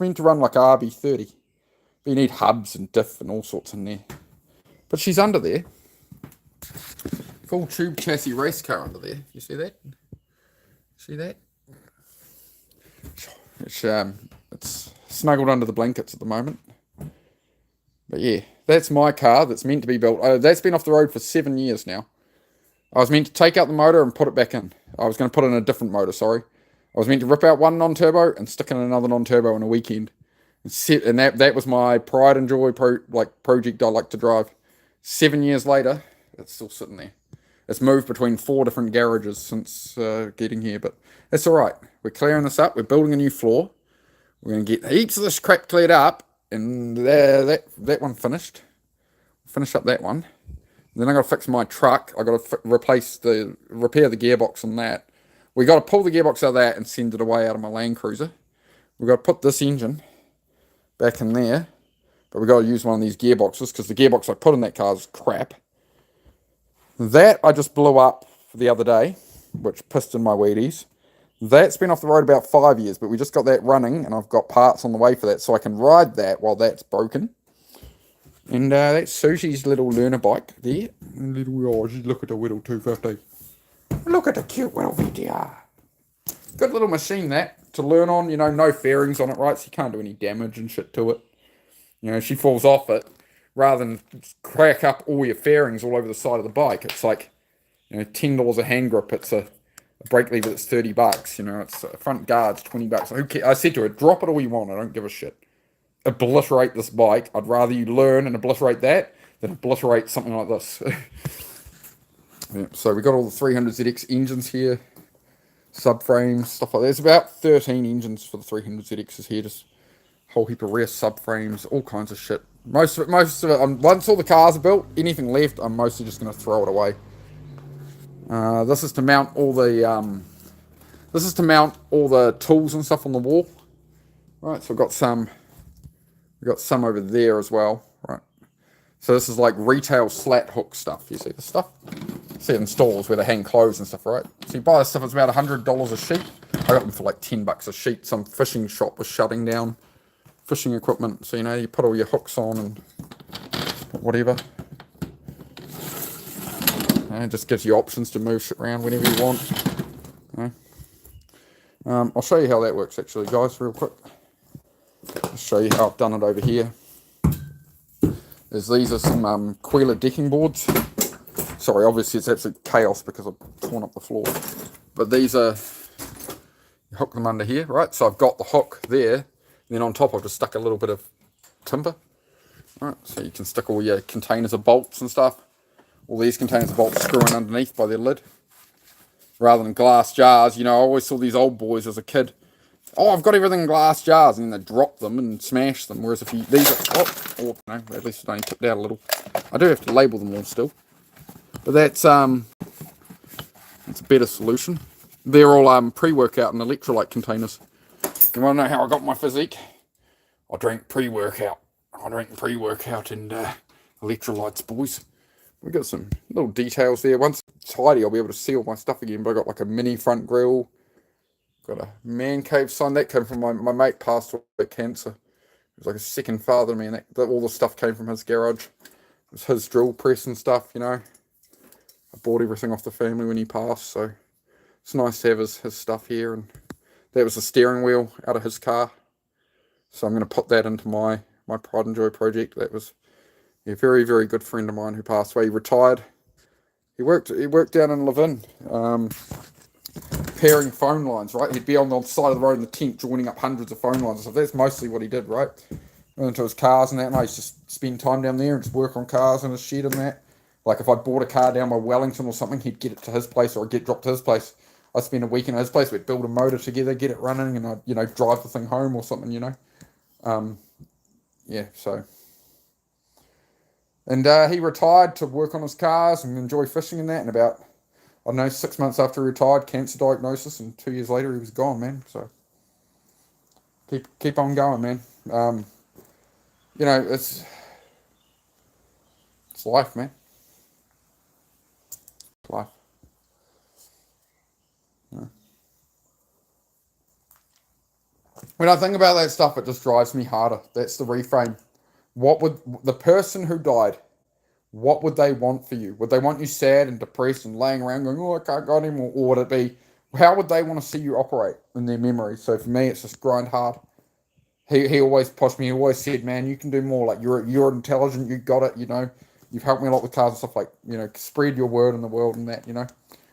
Speaker 2: meant to run like a RB30. But you need hubs and diff and all sorts in there. But she's under there. Full tube chassis race car under there. You see that? See that? It's snuggled under the blankets at the moment. But yeah, that's my car that's meant to be built. That's been off the road for 7 years now. I was meant to take out the motor and put it back in. I was going to put in a different motor, sorry. I was meant to rip out one non-turbo and stick in another non-turbo in a weekend. And that was my pride and joy project I like to drive. 7 years later, it's still sitting there. It's moved between 4 different garages since getting here, but that's all right. We're clearing this up. We're building a new floor. We're going to get heaps of this crap cleared up, and that one finished. Finish up that one. Then I got to fix my truck. I got to repair the gearbox on that. We got to pull the gearbox out of that and send it away out of my Land Cruiser. We got to put this engine back in there, but we got to use one of these gearboxes because the gearbox I put in that car is crap. That I just blew up the other day, which pissed in my Wheaties. That's been off the road about 5 years, but we just got that running, and I've got parts on the way for that, so I can ride that while that's broken. And that's Sushi's little learner bike there. Look at the little 250. Look at the cute little VTR. Good little machine that, to learn on, no fairings on it, right? So you can't do any damage and shit to it. She falls off it. Rather than crack up all your fairings all over the side of the bike, it's like, $10 a hand grip. It's a brake lever that's $30. It's a front guard's $20. Who cares? I said to her, drop it all you want. I don't give a shit. Obliterate this bike. I'd rather you learn and obliterate that than obliterate something like this. Yeah, so we got all the 300ZX engines here, subframes, stuff like that. There's about 13 engines for the 300ZXs here. Just a whole heap of rear subframes, all kinds of shit. Most of it. Once all the cars are built, anything left, I'm mostly just going to throw it away. This is to mount all the tools and stuff on the wall. Right, so we've got some over there as well. Right, so this is like retail slat hook stuff. You see this stuff? See it in stores where they hang clothes and stuff, right? So you buy this stuff. It's about $100 a sheet. I got them for like $10 a sheet. Some fishing shop was shutting down fishing equipment, so you put all your hooks on and whatever. It just gives you options to move shit around whenever you want. I'll show you how that works actually, guys, real quick. I'll show you how I've done it over here. These are some Quila decking boards. Sorry, obviously it's absolute chaos because I've torn up the floor. But these are, you hook them under here, right? So I've got the hook there. Then on top I've just stuck a little bit of timber. Right, so you can stick all your containers of bolts and stuff. All these containers of bolts screwing underneath by their lid. Rather than glass jars, I always saw these old boys as a kid. Oh, I've got everything in glass jars, and then they drop them and smash them. Whereas if these are, at least it only tipped out a little. I do have to label them all still. But that's a better solution. They're all pre-workout and electrolyte containers. You want to know how I got my physique? I drank pre-workout. I drank pre-workout and electrolytes, boys. We got some little details there. Once it's tidy, I'll be able to see all my stuff again. But I got like a mini front grille. Got a man cave sign. That came from my mate passed away with cancer. He was like a second father to me, and all the stuff came from his garage. It was his drill press and stuff, I bought everything off the family when he passed, so it's nice to have his stuff here. And that was the steering wheel out of his car. So I'm going to put that into my Pride and Joy project. That was a very, very good friend of mine who passed away. He retired. He worked down in Levin, repairing phone lines, right? He'd be on the side of the road in the tent, joining up hundreds of phone lines. So that's mostly what he did, right? into his cars and that, and I used to just spend time down there and just work on cars in his shed and that. Like if I bought a car down by Wellington or something, he'd get it to his place or I'd get dropped to his place. I'd spend a week in his place, we'd build a motor together, get it running, and I'd, you know, drive the thing home or something, you know. Yeah, so. And he retired to work on his cars and enjoy fishing and that, and about, I don't know, 6 months after he retired, cancer diagnosis, and 2 years later he was gone, man. So keep on going, man. You know, it's life, man. It's life. Yeah. When I think about that stuff, it just drives me harder. That's the reframe. What would the person who died, what would they want for you? Would they want you sad and depressed and laying around going, oh, I can't go anymore? Or would it be, how would they want to see you operate in their memory? So for me, it's just grind hard. He always pushed me. He always said, man, you can do more. Like, you're intelligent. You got it, you know. You've helped me a lot with cars and stuff, like, you know, spread your word in the world and that, you know.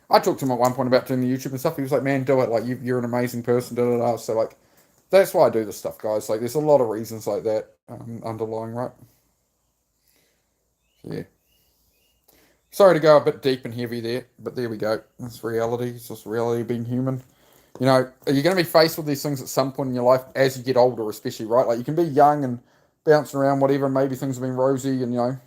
Speaker 2: I talked to him at one point about doing the YouTube and stuff. He was like, man, do it. Like, you're an amazing person, da, da, da. So, like, that's why I do this stuff, guys. Like, there's a lot of reasons like that underlying, right? Yeah. Sorry to go a bit deep and heavy there, but there we go. It's reality. It's just reality of being human. You know, you're going to be faced with these things at some point in your life as you get older, especially, right? Like, you can be young and bouncing around, whatever. Maybe things have been rosy, and, you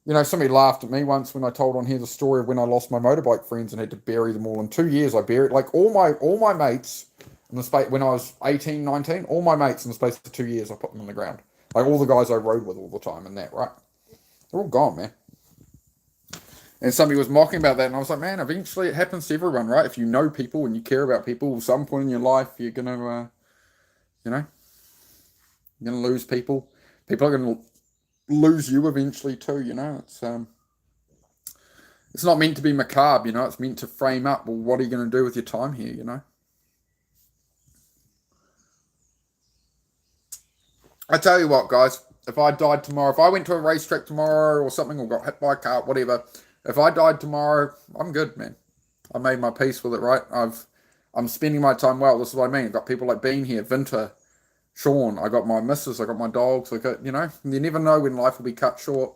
Speaker 2: know, somebody laughed at me once when I told on here the story of when I lost my motorbike friends and had to bury them all. In 2 years, I buried, like, all my mates in the space, when I was 18, 19, all my mates in the space of 2 years, I put them on the ground. Like, all the guys I rode with all the time and that, right? They're all gone, man. And somebody was mocking about that, and I was like, man, eventually it happens to everyone, right? If you know people and you care about people, at some point in your life, you're going to, you know, you're going to lose people. People are going to lose you eventually too, you know. It's not meant to be macabre, you know. It's meant to frame up, well, what are you going to do with your time here, you know? I tell you what, guys, if I died tomorrow, if I went to a racetrack tomorrow or something, or got hit by a car, whatever, if I died tomorrow, I'm good, man. I made my peace with it, right? I'm spending my time well. This is what I mean. I've got people like Bean here, Vinter, Sean. I got my missus. I got my dogs. You know, you never know when life will be cut short.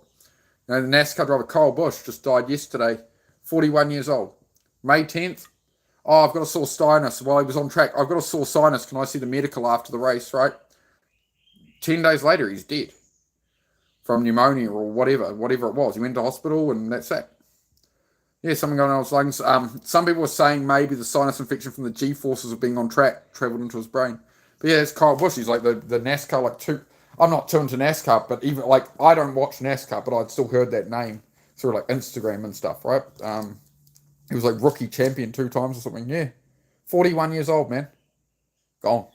Speaker 2: You know, the NASCAR driver Kyle Busch just died yesterday, 41 years old. May 10th. Oh, I've got a sore sinus while he was on track. I've got a sore sinus. Can I see the medical after the race, right? 10 days later, he's dead from pneumonia or whatever it was. He went to hospital and that's it. Yeah, something going on with his lungs. Some people were saying maybe the sinus infection from the G-forces of being on track traveled into his brain. But yeah, it's Kyle Busch. He's like the NASCAR, like I'm not too into NASCAR, but even like I don't watch NASCAR, but I'd still heard that name through like Instagram and stuff, right? He was like rookie champion 2 times or something. Yeah, 41 years old, man, gone.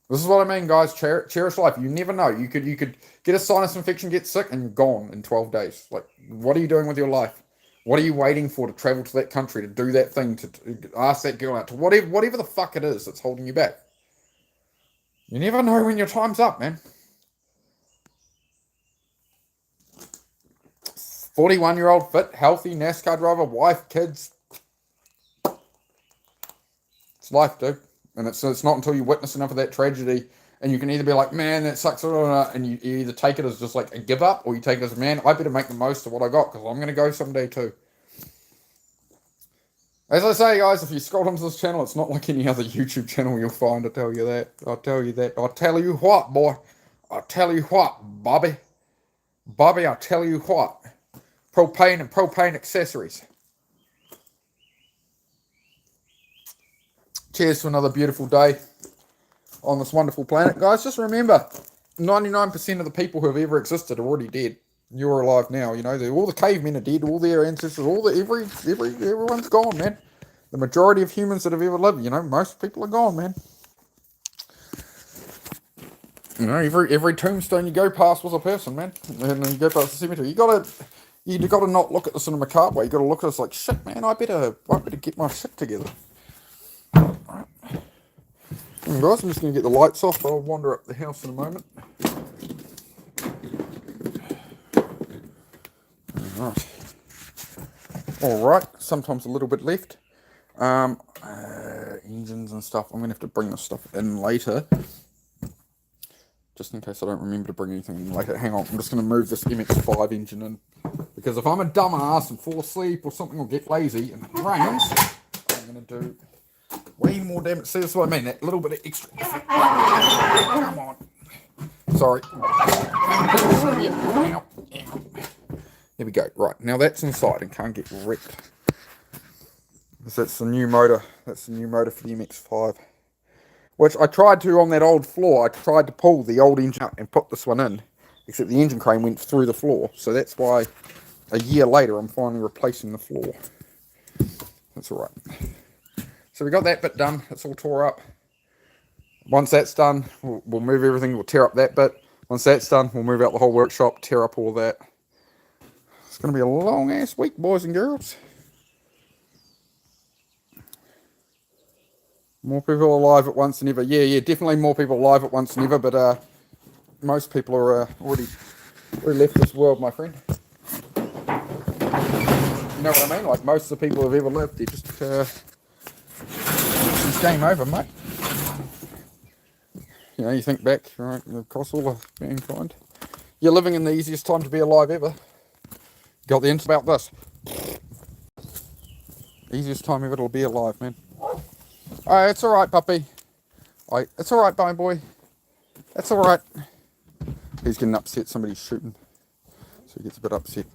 Speaker 2: This is what I mean, guys. Cherish life. You never know. You could get a sinus infection, get sick, and you're gone in 12 days. Like, what are you doing with your life? What are you waiting for to travel to that country, to do that thing, to ask that girl out, to whatever the fuck it is that's holding you back? You never know when your time's up, man. 41-year-old, fit, healthy, NASCAR driver, wife, kids. It's life, dude. And it's not until you witness enough of that tragedy, and you can either be like, man, that sucks, and you either take it as just like a give up, or you take it as, man, I better make the most of what I got, because I'm going to go someday too. As I say, guys, if you scroll onto this channel, it's not like any other YouTube channel you'll find, I tell you that. I'll tell you that. I'll tell you what, boy. I'll tell you what, Bobby. Bobby, I'll tell you what. Propane and propane accessories. Cheers to another beautiful day on this wonderful planet. Guys, just remember, 99% of the people who have ever existed are already dead. You're alive now, you know. All the cavemen are dead, all their ancestors, everyone's gone, man. The majority of humans that have ever lived, you know, most people are gone, man. You know, every tombstone you go past was a person, man. And then you go past the cemetery. You gotta not look at this in a macabre way. You gotta look at this like, shit, man, I better get my shit together. Alright. Guys, I'm just gonna get the lights off. I'll wander up the house in a moment. Alright, sometimes a little bit left. Engines and stuff. I'm going to have to bring this stuff in later. just in case I don't remember to bring anything in. Like, hang on, I'm just going to move this MX-5 engine in. Because if I'm a dumbass and fall asleep or something or get lazy and it rains, I'm going to do way more damage. See, that's what I mean, that little bit of extra effort. Come on. Sorry. There we go. Right, now that's inside and can't get wrecked. Because that's the new motor. That's the new motor for the MX-5. Which I tried to on that old floor. I tried to pull the old engine out and put this one in. Except the engine crane went through the floor. So that's why a year later I'm finally replacing the floor. That's alright. So we got that bit done. It's all tore up. Once that's done, we'll move everything. We'll tear up that bit. Once that's done, we'll move out the whole workshop, tear up all that. It's going to be a long ass week, boys and girls. More people alive at once than ever. Yeah, definitely more people alive at once than ever, but most people are already left this world, my friend. You know what I mean? Like, most of the people who've ever lived, they're just, it's game over, mate. You know, you think back, right, across all of mankind. You're living in the easiest time to be alive ever. Got the info about this. Easiest time ever to be alive, man. Alright, it's alright, puppy. Alright, it's alright, bye boy. It's alright. He's getting upset, somebody's shooting. So he gets a bit upset.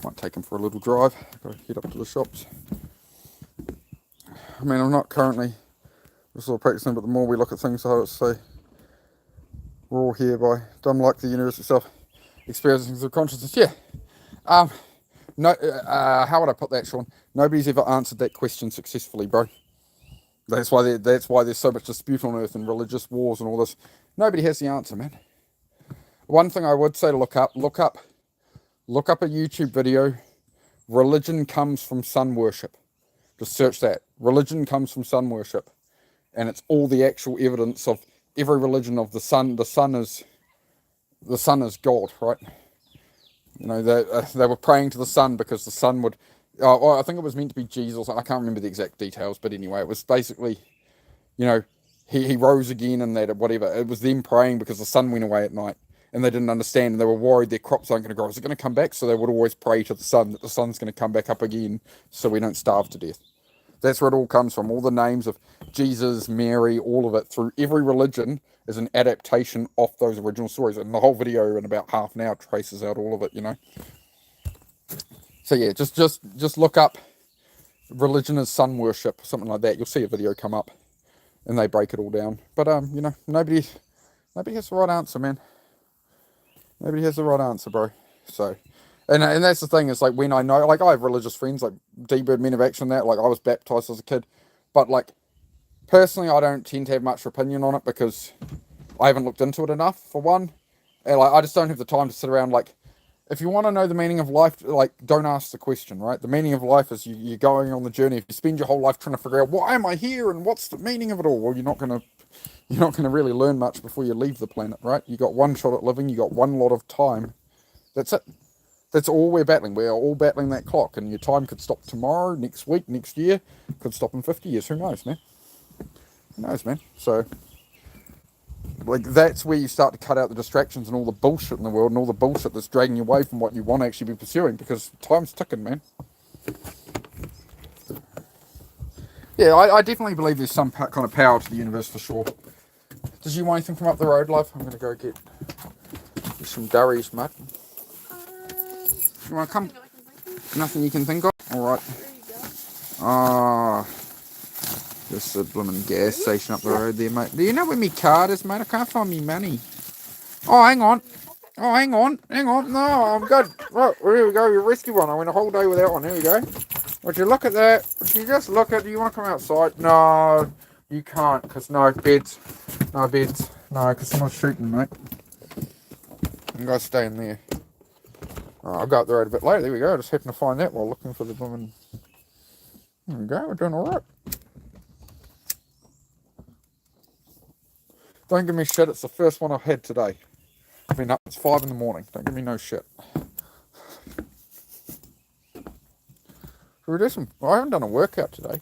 Speaker 2: Might take him for a little drive. Gotta head up to the shops. I mean, I'm not currently sort of practicing, but the more we look at things, I would say we're all here by dumb like the universe itself, experiencing through consciousness. Yeah. No. How would I put that, Sean? Nobody's ever answered that question successfully, bro. That's why there's so much dispute on Earth and religious wars and all this. Nobody has the answer, man. One thing I would say to look up a YouTube video. Religion comes from sun worship. Just search that. Religion comes from sun worship. And it's all the actual evidence of every religion of the sun. The sun is God, right? You know, they were praying to the sun because the sun would. I think it was meant to be Jesus. I can't remember the exact details, but anyway, it was basically, you know, he rose again and that whatever. It was them praying because the sun went away at night and they didn't understand and they were worried their crops aren't going to grow. Is it going to come back? So they would always pray to the sun that the sun's going to come back up again so we don't starve to death. That's where it all comes from. All the names of Jesus, Mary, all of it, through every religion is an adaptation of those original stories. And the whole video in about half an hour traces out all of it, you know. So yeah, just look up religion as sun worship, something like that. You'll see a video come up and they break it all down. But you know, nobody has the right answer, man. Nobody has the right answer, bro. So and that's the thing, is like when I know, like I have religious friends, like D-Bird Men of Action, that, like I was baptized as a kid, but like personally I don't tend to have much opinion on it because I haven't looked into it enough, for one, and like I just don't have the time to sit around. Like, if you want to know the meaning of life, like, don't ask the question, right? The meaning of life is you're going on the journey. If you spend your whole life trying to figure out why am I here and what's the meaning of it all, well, you're not gonna really learn much before you leave the planet, right? You got one shot at living, you got one lot of time. That's it. That's all we're battling. We're all battling that clock, and your time could stop tomorrow, next week, next year, could stop in 50 years. Who knows, man? Who knows, man? So, like, that's where you start to cut out the distractions and all the bullshit in the world and all the bullshit that's dragging you away from what you want to actually be pursuing, because time's ticking, man. Yeah, I definitely believe there's some kind of power to the universe for sure. Does you want anything from up the road, love? I'm going to go get some durries, mate. You want to come? Nothing you can think of? Alright. Ah. Just a blooming gas station up the road there, mate. Do you know where my card is, mate? I can't find me money. Oh, hang on. Oh, hang on. No, I'm good. Right, here we go. Your rescue one. I went a whole day without one. Here we go. Would you look at that? Would you just look at it? Do you want to come outside? No, you can't, because no beds. No beds. No, because someone's shooting, mate. You guys stay in there. I'll go up the road a bit later. There we go. I just happened to find that while looking for the woman. There we go. We're doing alright. Don't give me shit. It's the first one I've had today. I've been up. It's 5 in the morning. Don't give me no shit. Should we do some? I haven't done a workout today.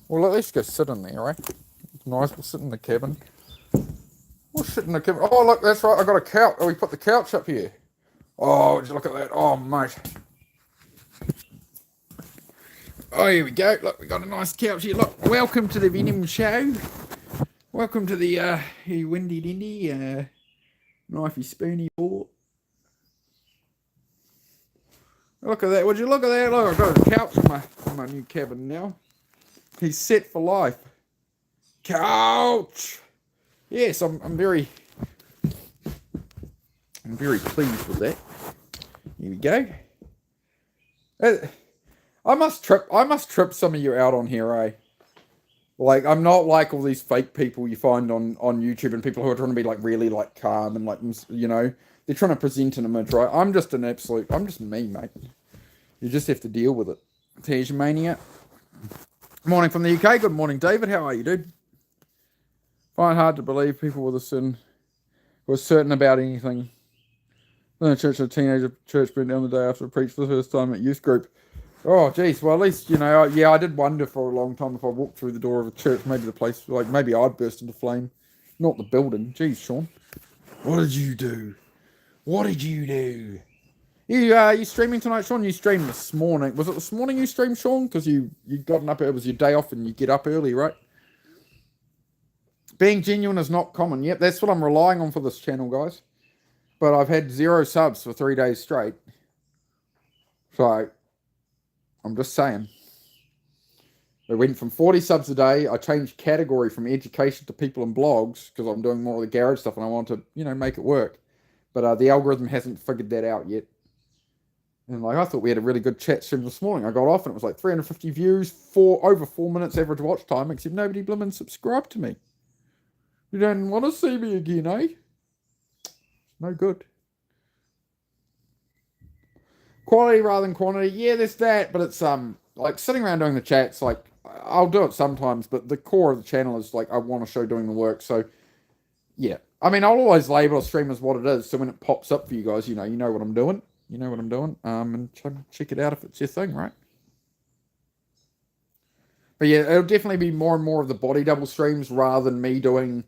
Speaker 2: Well, at least go sit in there, right? Nice. We'll sit in the cabin. Well, sitting in the camera. Oh, look, that's right. I got a couch. Oh, we put the couch up here. Oh, would you look at that? Oh, mate. Oh, here we go. Look, we got a nice couch here. Look, welcome to the Venom Show. Welcome to the Windy Dindy, knifey spoony ball. Look at that. Would you look at that? Look, I've got a couch in my new cabin now. He's set for life. Couch. Yes, I'm very pleased with that. Here we go. I must trip some of you out on here, eh? Like, I'm not like all these fake people you find on YouTube and people who are trying to be like really like calm and like, you know, they're trying to present an image, right? I'm just me, mate. You just have to deal with it. Tasmania. Morning from the UK. Good morning, David. How are you, dude? Find it hard to believe people who are certain about anything. In a church, a teenager church burned down the day after I preached for the first time at youth group. Oh, geez. Well, at least, you know, yeah, I did wonder for a long time if I walked through the door of a church, maybe the place, like, maybe I'd burst into flame. Not the building. Geez, Sean. What did you do? What did you do? You streaming tonight, Sean? You streamed this morning. Was it this morning you streamed, Sean? Because you gotten up, it was your day off and you get up early, right? Being genuine is not common. Yep, that's what I'm relying on for this channel, guys. But I've had 0 subs for 3 days straight. So, I'm just saying. We went from 40 subs a day. I changed category from education to people and blogs because I'm doing more of the garage stuff and I want to, you know, make it work. But the algorithm hasn't figured that out yet. And like, I thought we had a really good chat stream this morning. I got off and it was like 350 views, over 4 minutes average watch time, except nobody blimmin' subscribed to me. You don't want to see me again, eh? No good. Quality rather than quantity. Yeah, there's that, but it's like sitting around doing the chats, like I'll do it sometimes, but the core of the channel is like I want to show doing the work. So yeah. I mean, I'll always label a stream as what it is, so when it pops up for you guys, you know what I'm doing. You know what I'm doing. And check it out if it's your thing, right? But yeah, it'll definitely be more and more of the body double streams rather than me doing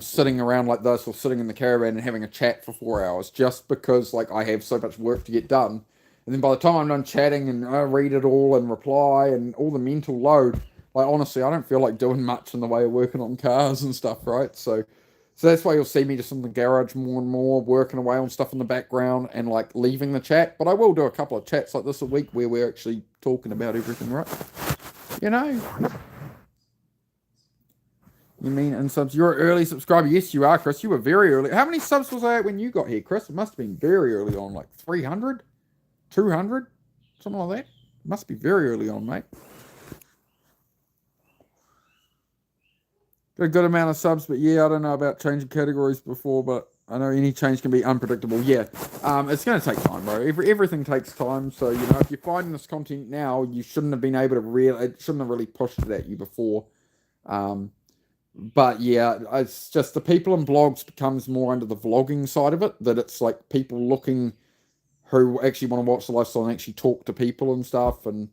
Speaker 2: sitting around like this or sitting in the caravan and having a chat for 4 hours, just because like I have so much work to get done. And then by the time I'm done chatting and I read it all and reply and all the mental load, like honestly, I don't feel like doing much in the way of working on cars and stuff, right? So that's why you'll see me just in the garage more and more, working away on stuff in the background and like leaving the chat. But I will do a couple of chats like this a week where we're actually talking about everything, right? You know. You mean in subs? You're an early subscriber. Yes, you are, Chris. You were very early. How many subs was I at when you got here, Chris? It must have been very early on, like 300, 200, something like that. It must be very early on, mate. Got a good amount of subs, but yeah, I don't know about changing categories before, but I know any change can be unpredictable. Yeah, it's going to take time, bro. Everything takes time. So, you know, if you're finding this content now, you shouldn't have been able to it shouldn't have really pushed it at you before. But yeah, it's just the people in blogs becomes more under the vlogging side of it, that it's like people looking who actually want to watch the lifestyle and actually talk to people and stuff. And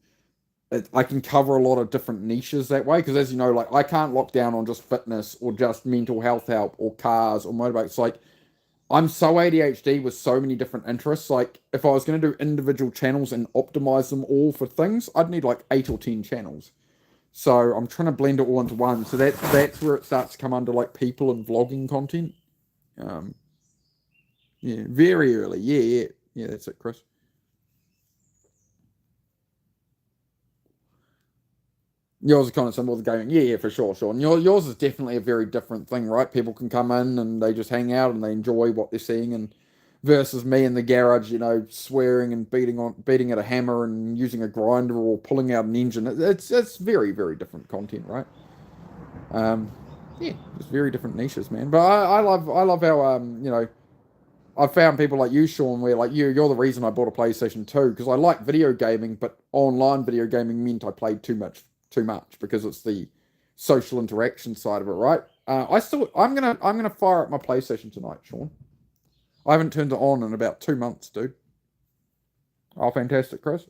Speaker 2: I can cover a lot of different niches that way. Because as you know, like I can't lock down on just fitness or just mental health help or cars or motorbikes. Like I'm so ADHD with so many different interests. Like if I was going to do individual channels and optimize them all for things, I'd need like 8 or 10 channels. So I'm trying to blend it all into one. So that's where it starts to come under like people and vlogging content. Yeah, very early. Yeah, that's it, Chris. Yours is kind of similar with gaming. Yeah, for sure, Sean. Yours is definitely a very different thing, right? People can come in and they just hang out and they enjoy what they're seeing, and versus me in the garage, you know, swearing and beating at a hammer and using a grinder or pulling out an engine. It's very, very different content, right? Yeah, it's very different niches, man. But I love how you know, I've found people like you, Sean, where like you're the reason I bought a PlayStation 2, because I like video gaming, but online video gaming meant I played too much because it's the social interaction side of it, right? I'm gonna fire up my PlayStation tonight, Sean. I haven't turned it on in about 2 months, dude. Oh, fantastic, Chris.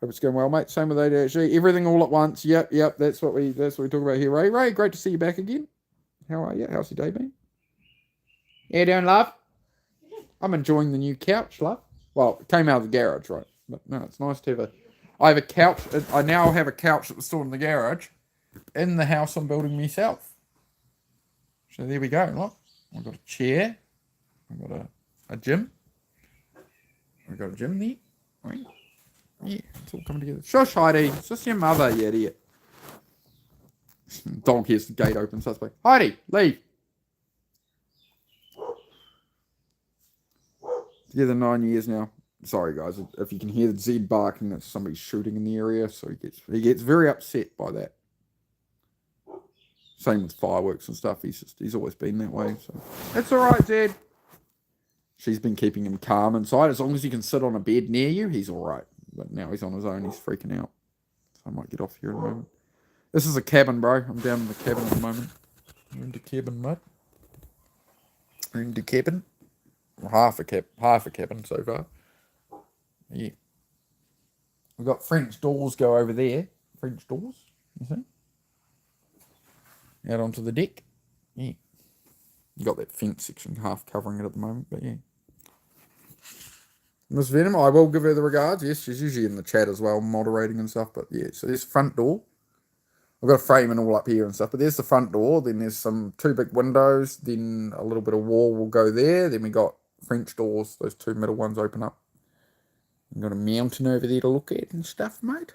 Speaker 2: Hope it's going well, mate. Same with ADHD. Everything all at once. Yep. That's what we talk about here, Ray. Ray, great to see you back again. How are you? How's your day been? How you doing, love? I'm enjoying the new couch, love. Well, it came out of the garage, right? But no, it's nice to have I have a couch. I now have a couch that was stored in the garage in the house I'm building myself. So there we go, look. I've got a chair. I've got a gym. I've got a gym there. Right? Yeah, it's all coming together. Shush, Heidi. It's just your mother, you idiot. Dog hears the gate open, so it's like, Heidi, leave. Together 9 years now. Sorry, guys, if you can hear the Zed barking, that's somebody shooting in the area, so he gets very upset by that. Same with fireworks and stuff. He's always been that way. So it's all right, Zed. She's been keeping him calm inside. As long as he can sit on a bed near you, he's all right. But now he's on his own. He's freaking out. So I might get off here in a moment. This is a cabin, bro. I'm down in the cabin at the moment. We're into cabin, mate. We're into cabin. Half a cabin so far. Yeah. We've got French doors go over there. French doors, you see? Out onto the deck. Yeah. You got that fence section half covering it at the moment, but yeah. Miss Venom, I will give her the regards. Yes, she's usually in the chat as well, moderating and stuff, but yeah. So there's the front door. I've got a frame and all up here and stuff, but there's the front door. Then there's two big windows. Then a little bit of wall will go there. Then we got French doors. Those two middle ones open up. I've got a mountain over there to look at and stuff, mate.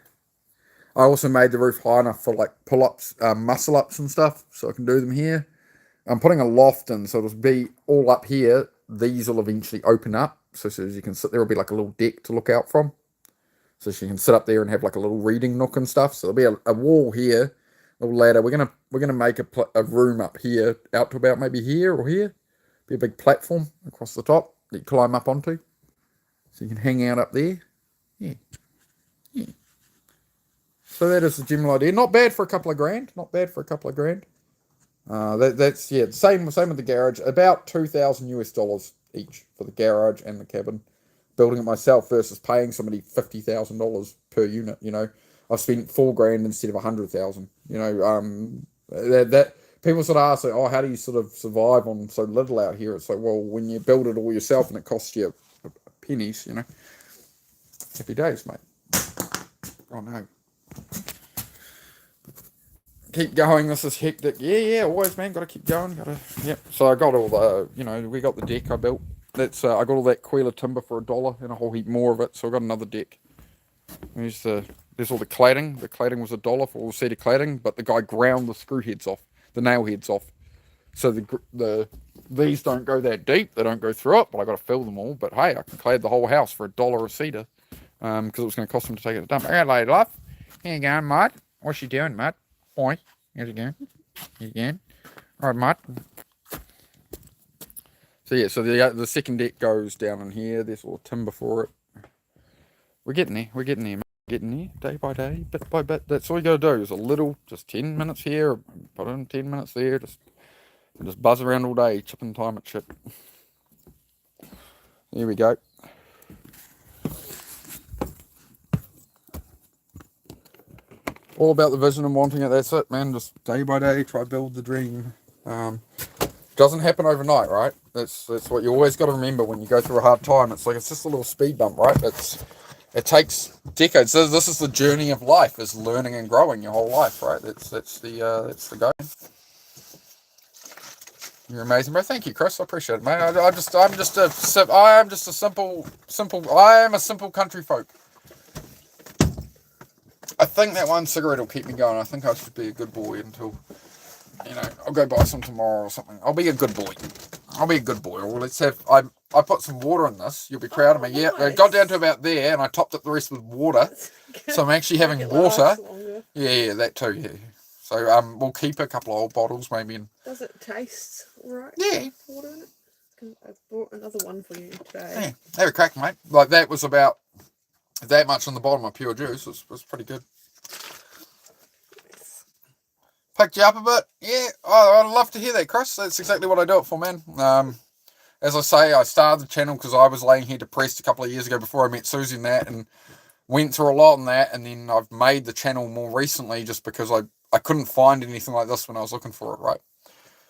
Speaker 2: I also made the roof high enough for like pull-ups, muscle-ups and stuff, so I can do them here. I'm putting a loft in, so it'll be all up here. These will eventually open up, so as you can sit there, will be like a little deck to look out from. So she can sit up there and have like a little reading nook and stuff. So there'll be a wall here, a little ladder. We're gonna make a room up here, out to about maybe here or here. Be a big platform across the top that you climb up onto. So you can hang out up there. Yeah. Yeah. So that is the general idea. Not bad for a couple of grand. Not bad for a couple of grand. That's yeah, same with the garage. About $2,000 each for the garage and the cabin. Building it myself versus paying somebody $50,000 per unit. You know, I've spent $4,000 instead of $100,000. You know, that people sort of ask, like, oh, how do you sort of survive on so little out here? It's like, well, when you build it all yourself and it costs you pennies, you know. Happy days, mate. Oh no. Keep going, this is hectic. Yeah, always, man, gotta keep going, yep. So I got all the, we got the deck I built. That's, I got all that Quila timber for $1 and a whole heap more of it, so I got another deck. There's all the cladding. The cladding was $1 for all the cedar cladding, but the guy ground the screw heads off, the nail heads off. So these don't go that deep, they don't go through it, but I gotta fill them all. But hey, I can clad the whole house for $1 of cedar, because it was gonna cost them to take it to dump. Alright, lady love. How you going, mate? What's you doing, mate? Oi, how's it going? You going? Alright, mate. So yeah, so the second deck goes down in here. There's all timber for it. We're getting there, mate. Getting there, day by day, bit by bit. That's all you gotta do is a little, just 10 minutes here, put in 10 minutes there, just buzz around all day, chipping time at shit. There we go. All about the vision and wanting it, that's it, man. Just day by day, try to build the dream. Doesn't happen overnight, right? That's what you always got to remember when you go through a hard time. It's like, it's just a little speed bump, right? It takes decades. So this is the journey of life, is learning and growing your whole life, right? That's the goal. You're amazing, bro. Thank you, Chris. I appreciate it, mate. I am a simple country folk. I think that one cigarette will keep me going. I think I should be a good boy until, I'll go buy some tomorrow or something. I'll be a good boy. Well, I put some water in this. You'll be proud of me. Yeah, it got down to about there, and I topped up the rest with water. So I'm actually having water. Yeah, that too. Yeah. So we'll keep a couple of old bottles maybe.
Speaker 8: Does it taste alright?
Speaker 2: Yeah.
Speaker 8: Water in it? I've brought another one for you today.
Speaker 2: Yeah, have a crack, mate. Like, that was about that much on the bottom of pure juice. Was pretty good. Picked you up a bit. Yeah, I'd love to hear that, Chris. That's exactly what I do it for, man. As I say, I started the channel because I was laying here depressed a couple of years ago before I met Susie and that, and went through a lot on that, and then I've made the channel more recently just because I couldn't find anything like this when I was looking for it, right?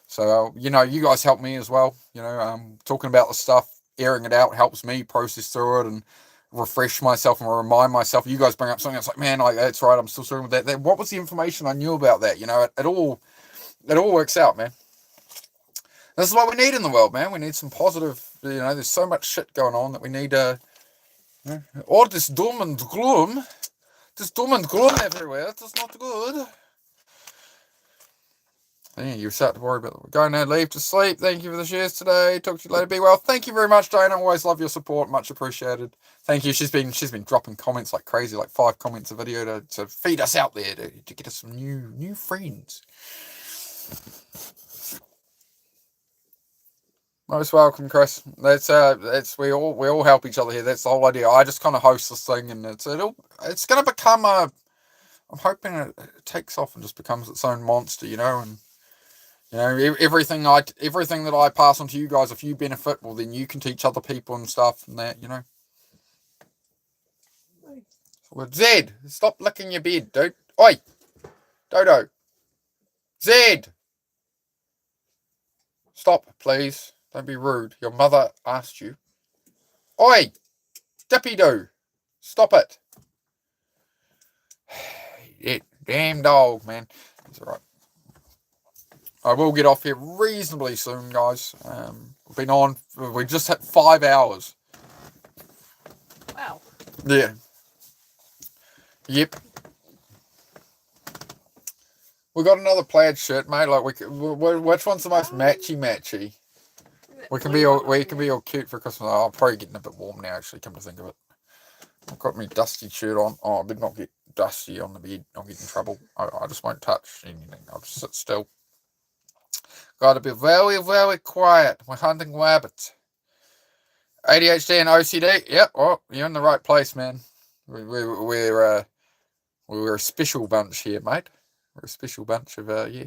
Speaker 2: So, you know, you guys help me as well. You know, talking about the stuff, airing it out helps me process through it and refresh myself and remind myself. You guys bring up something, it's like, man, like, that's right, I'm still struggling with that. What was the information I knew about that? You know, it all works out, man. This is what we need in the world, man. We need some positive, you know, there's so much shit going on that we need, all this doom and gloom. There's doom and gloom everywhere. That's not good. Yeah, you start to worry about it. Go now, leave to sleep. Thank you for the shares today. Talk to you later. Be well. Thank you very much, Dana. Always love your support. Much appreciated. Thank you. She's been dropping comments like crazy, like 5 comments a video to feed us out there to get us some new friends. Most welcome, Chris. That's we all help each other here. That's the whole idea. I just kind of host this thing, and it's going to become a. I'm hoping it takes off and just becomes its own monster, you know, and you know everything that I pass on to you guys. If you benefit, well, then you can teach other people and stuff and that, you know. Well, Zed, stop licking your bed, dude. Oi, Dodo. Zed, stop, please. Don't be rude. Your mother asked you. Oi, Dippy-doo, stop it. Damn dog, man. It's alright. I will get off here reasonably soon, guys. We've been on. We just hit 5 hours.
Speaker 8: Wow.
Speaker 2: Yeah. Yep. We got another plaid shirt, mate. Like which one's the most matchy? We can be all cute for Christmas. I'm probably getting a bit warm now. Actually, come to think of it, I've got my dusty shirt on. Oh, I did not get dusty on the bed. I'll get in trouble. I just won't touch anything. I'll just sit still. Got to be very, very quiet. We're hunting rabbits. ADHD and OCD. Yep. Oh, you're in the right place, man. We're a special bunch here, mate. We're a special bunch of yeah.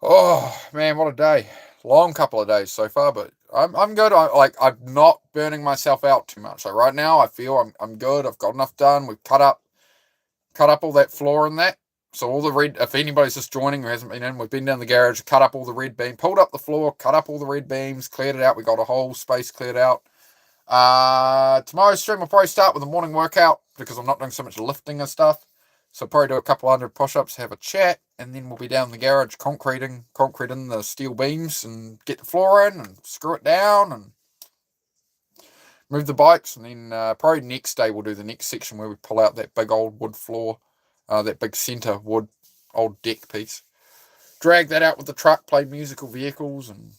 Speaker 2: Oh man, what a day! Long couple of days so far, but I'm good. I'm not burning myself out too much. So right now, I feel I'm good. I've got enough done. We've cut up all that floor in that. So all the red. If anybody's just joining who hasn't been in, we've been down the garage, cut up all the red beam, pulled up the floor, cut up all the red beams, cleared it out. We got a whole space cleared out. Tomorrow's stream will probably start with a morning workout because I'm not doing so much lifting and stuff. So probably do a couple 100 push-ups, have a chat, and then we'll be down the garage concreting the steel beams and get the floor in and screw it down and move the bikes. And then probably next day we'll do the next section where we pull out that big old wood floor, that big centre wood old deck piece. Drag that out with the truck, play musical vehicles, and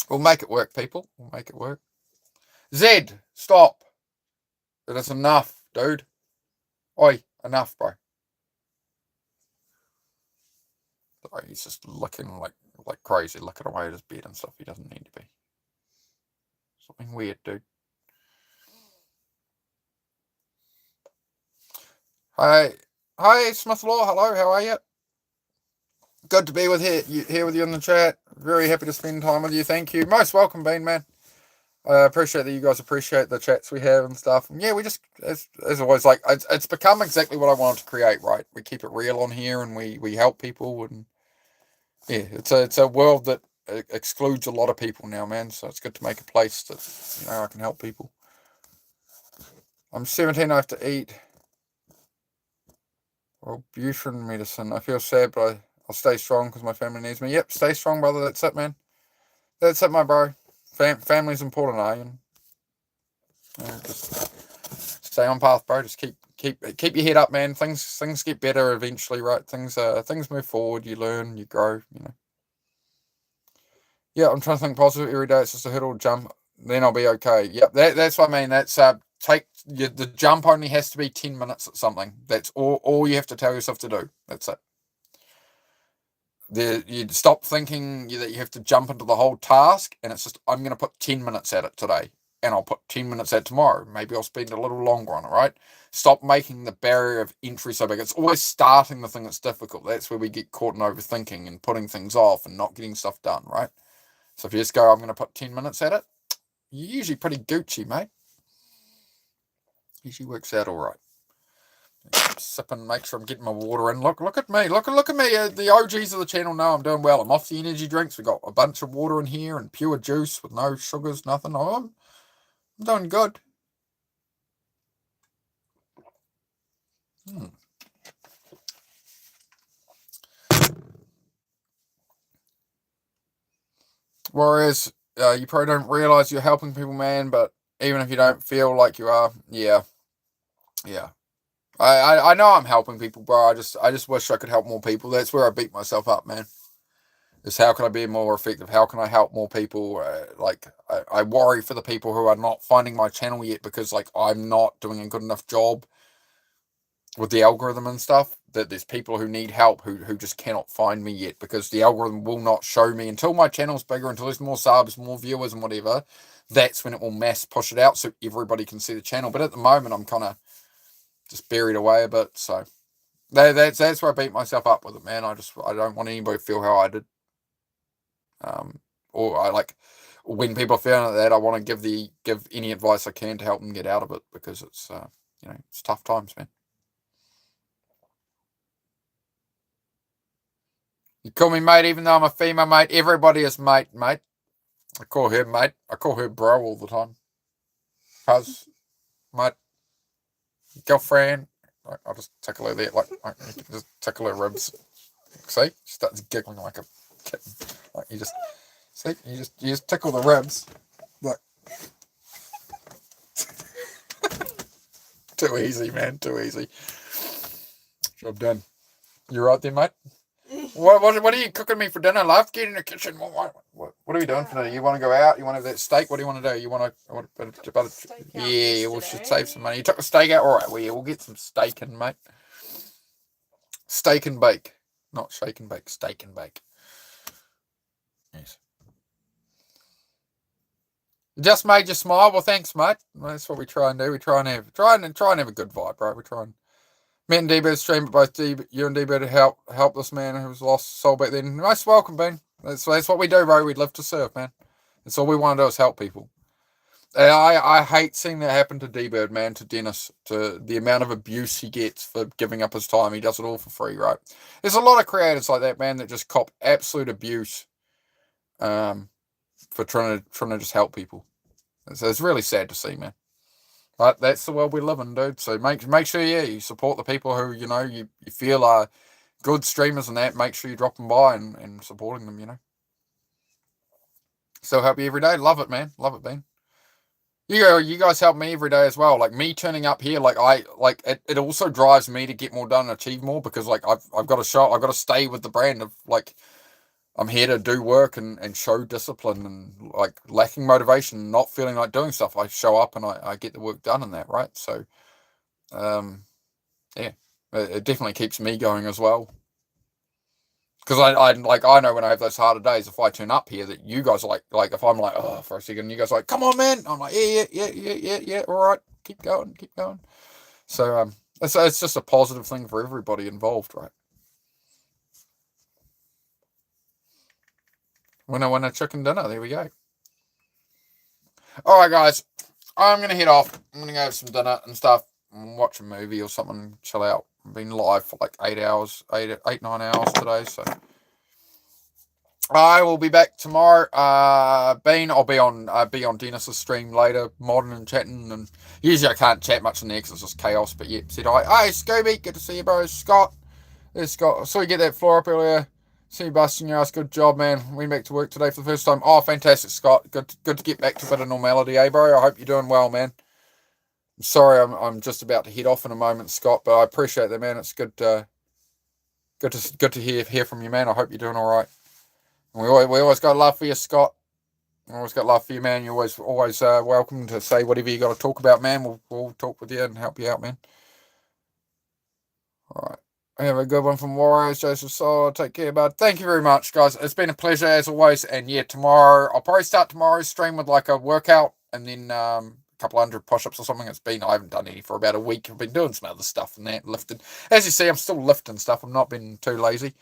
Speaker 2: we'll make it work, people. We'll make it work. Zed, stop. It is enough, dude. Oi, enough, bro. Sorry, he's just looking like crazy, looking away at his bed and stuff. He doesn't need to be. Something weird, dude. Hi, Smith Law. Hello, how are you? Good to be here with you in the chat. Very happy to spend time with you. Thank you. Most welcome, Bean Man. I appreciate that you guys appreciate the chats we have and stuff. And yeah, we just, as always, like, it's become exactly what I wanted to create, right? We keep it real on here and we help people. And yeah, it's a world that excludes a lot of people now, man. So it's good to make a place that, you know, I can help people. I'm 17, I have to eat Wellbutrin medicine. I feel sad, but I'll stay strong because my family needs me. Yep, stay strong, brother. That's it, man. That's it, my bro. Family's important, you know, just stay on path, bro. Just keep your head up, man. Things get better eventually, right? Things move forward. You learn, you grow. You know. Yeah, I'm trying to think positive every day. It's just a hurdle, jump, then I'll be okay. Yep, that's what I mean. That's the jump only has to be 10 minutes at something. That's all you have to tell yourself to do. That's it. You stop thinking that you have to jump into the whole task, and it's just, I'm going to put 10 minutes at it today, and I'll put 10 minutes at it tomorrow. Maybe I'll spend a little longer on it, right? Stop making the barrier of entry so big. It's always starting the thing that's difficult. That's where we get caught in overthinking and putting things off and not getting stuff done, right? So if you just go, I'm going to put 10 minutes at it, you're usually pretty Gucci, mate. Usually works out all right. Sipping, make sure I'm getting my water in. Look at me. Look at me. The OGs of the channel know I'm doing well. I'm off the energy drinks. We got a bunch of water in here and pure juice with no sugars, nothing. I'm doing good. Whereas you probably don't realize you're helping people, man. But even if you don't feel like you are, yeah. I know I'm helping people, bro. I just wish I could help more people. That's where I beat myself up, man. Is how can I be more effective? How can I help more people? I worry for the people who are not finding my channel yet because like I'm not doing a good enough job with the algorithm and stuff. That there's people who need help who just cannot find me yet because the algorithm will not show me until my channel's bigger, until there's more subs, more viewers and whatever. That's when it will mass push it out so everybody can see the channel. But at the moment I'm kind of just buried away a bit. So that's where I beat myself up with it, man. I don't want anybody to feel how I did. Or I like when people are feeling like that, I want to give any advice I can to help them get out of it because it's it's tough times, man. You call me mate, even though I'm a female, mate. Everybody is mate. I call her mate. I call her bro all the time. Cuz, mate, girlfriend. I'll just tickle her there, like just tickle her ribs. See, she starts giggling like a kitten. Like you just see, you just tickle the ribs. Like too easy, man. Too easy. Job done. You right there, mate? What are you cooking me for dinner, love? Get in the kitchen. What are we doing for dinner? You want to go out? You want to have that steak? What do you want to do? You want to... Yeah, we should save some money. You took the steak out? All right, well, yeah, we'll get some steak in, mate. Steak and bake. Not shake and bake. Steak and bake. Yes. Just made you smile. Well, thanks, mate. That's what we try and do. We try and have a good vibe, right? We try and... Me and D-Bird stream, but both you and D-Bird help this man who was lost his soul back then. Most welcome, Ben. That's what we do, bro. We live to serve, man. That's all we want to do is help people. And I hate seeing that happen to D-Bird, man, to Dennis, to the amount of abuse he gets for giving up his time. He does it all for free, right? There's a lot of creators like that, man, that just cop absolute abuse for trying to just help people. So it's really sad to see, man. But that's the world we live in, dude. So make sure, you support the people who, you feel are good streamers and that. Make sure you drop them by and supporting them, Still help you every day. Love it, man. Love it, Ben. You guys help me every day as well. Like me turning up here, it also drives me to get more done and achieve more because like I've got to show, I've got to stay with the brand of like I'm here to do work and show discipline and like lacking motivation, not feeling like doing stuff. I show up and I get the work done in that, right? So, yeah, it definitely keeps me going as well. Because I know when I have those harder days, if I turn up here, that you guys are like if I'm like, oh, for a second, you guys are like, come on, man. I'm like, yeah, all right, keep going. So, it's just a positive thing for everybody involved, right? Winner, chicken dinner. There we go. All right, guys. I'm going to head off. I'm going to go have some dinner and stuff and watch a movie or something, chill out. I've been live for like 9 hours today, so I will be back tomorrow. I'll be on Dennis's stream later, modding and chatting, and usually I can't chat much in there because it's just chaos, but yeah, said hi. Hey, Scooby, good to see you, bro. Scott. There's Scott. I saw you get that floor up earlier. See you busting your ass. Good job, man. Went back to work today for the first time. Oh, fantastic, Scott. Good to get back to a bit of normality, bro? I hope you're doing well, man. I'm sorry, I'm just about to head off in a moment, Scott, but I appreciate that, man. It's good to hear from you, man. I hope you're doing all right. And we always got love for you, Scott. We always got love for you, man. You're always welcome to say whatever you got to talk about, man. We'll talk with you and help you out, man. All right. Have a good one from Warriors, Joseph Soul. Take care, bud. Thank you very much, guys. It's been a pleasure as always. And yeah, tomorrow I'll probably start tomorrow's stream with like a workout and then a couple hundred push-ups or something. I haven't done any for about a week. I've been doing some other stuff and that, lifting. As you see, I'm still lifting stuff. I'm not being too lazy.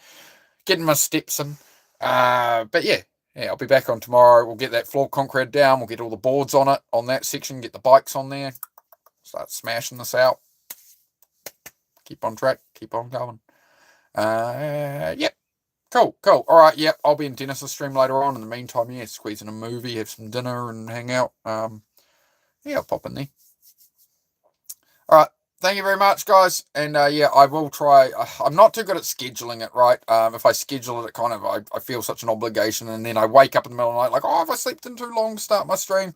Speaker 2: Getting my steps in. But yeah, I'll be back on tomorrow. We'll get that floor concrete down. We'll get all the boards on it, on that section, get the bikes on there. Start smashing this out. keep on track, keep on going. Yep. Cool. Alright, yep, I'll be in Dennis's stream later on. In the meantime, yeah, squeeze in a movie, have some dinner and hang out. Yeah, I'll pop in there. Alright, thank you very much, guys. And yeah, I will try. I'm not too good at scheduling it, right? If I schedule it, kind of, I feel such an obligation, and then I wake up in the middle of the night like, oh, if I slept in too long to start my stream,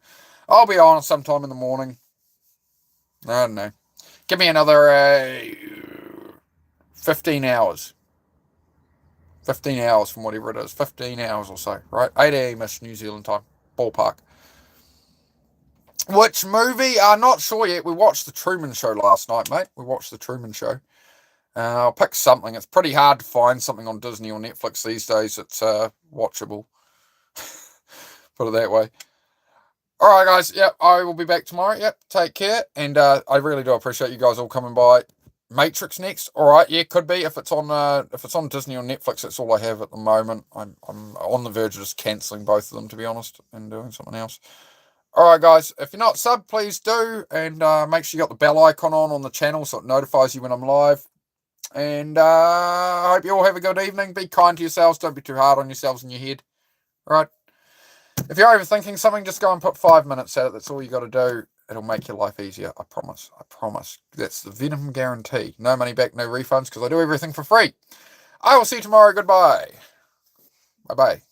Speaker 2: I'll be on sometime in the morning. I don't know. Give me another 15 hours. 15 hours from whatever it is. 15 hours or so, right? 8 a.m. New Zealand time. Ballpark. Which movie? Not sure yet. We watched The Truman Show last night, mate. We watched The Truman Show. I'll pick something. It's pretty hard to find something on Disney or Netflix these days that's watchable. Put it that way. Alright, guys. Yep, I will be back tomorrow. Yep, take care. And I really do appreciate you guys all coming by. Matrix next. Alright, yeah, could be. If it's on Disney or Netflix, that's all I have at the moment. I'm on the verge of just cancelling both of them, to be honest, and doing something else. Alright, guys, if you're not subbed, please do, and make sure you got the bell icon on the channel so it notifies you when I'm live. And I hope you all have a good evening. Be kind to yourselves. Don't be too hard on yourselves in your head. Alright? If you're overthinking something, just go and put 5 minutes at it. That's all you got to do. It'll make your life easier. I promise. I promise. That's the Venom guarantee. No money back, no refunds, because I do everything for free. I will see you tomorrow. Goodbye. Bye-bye.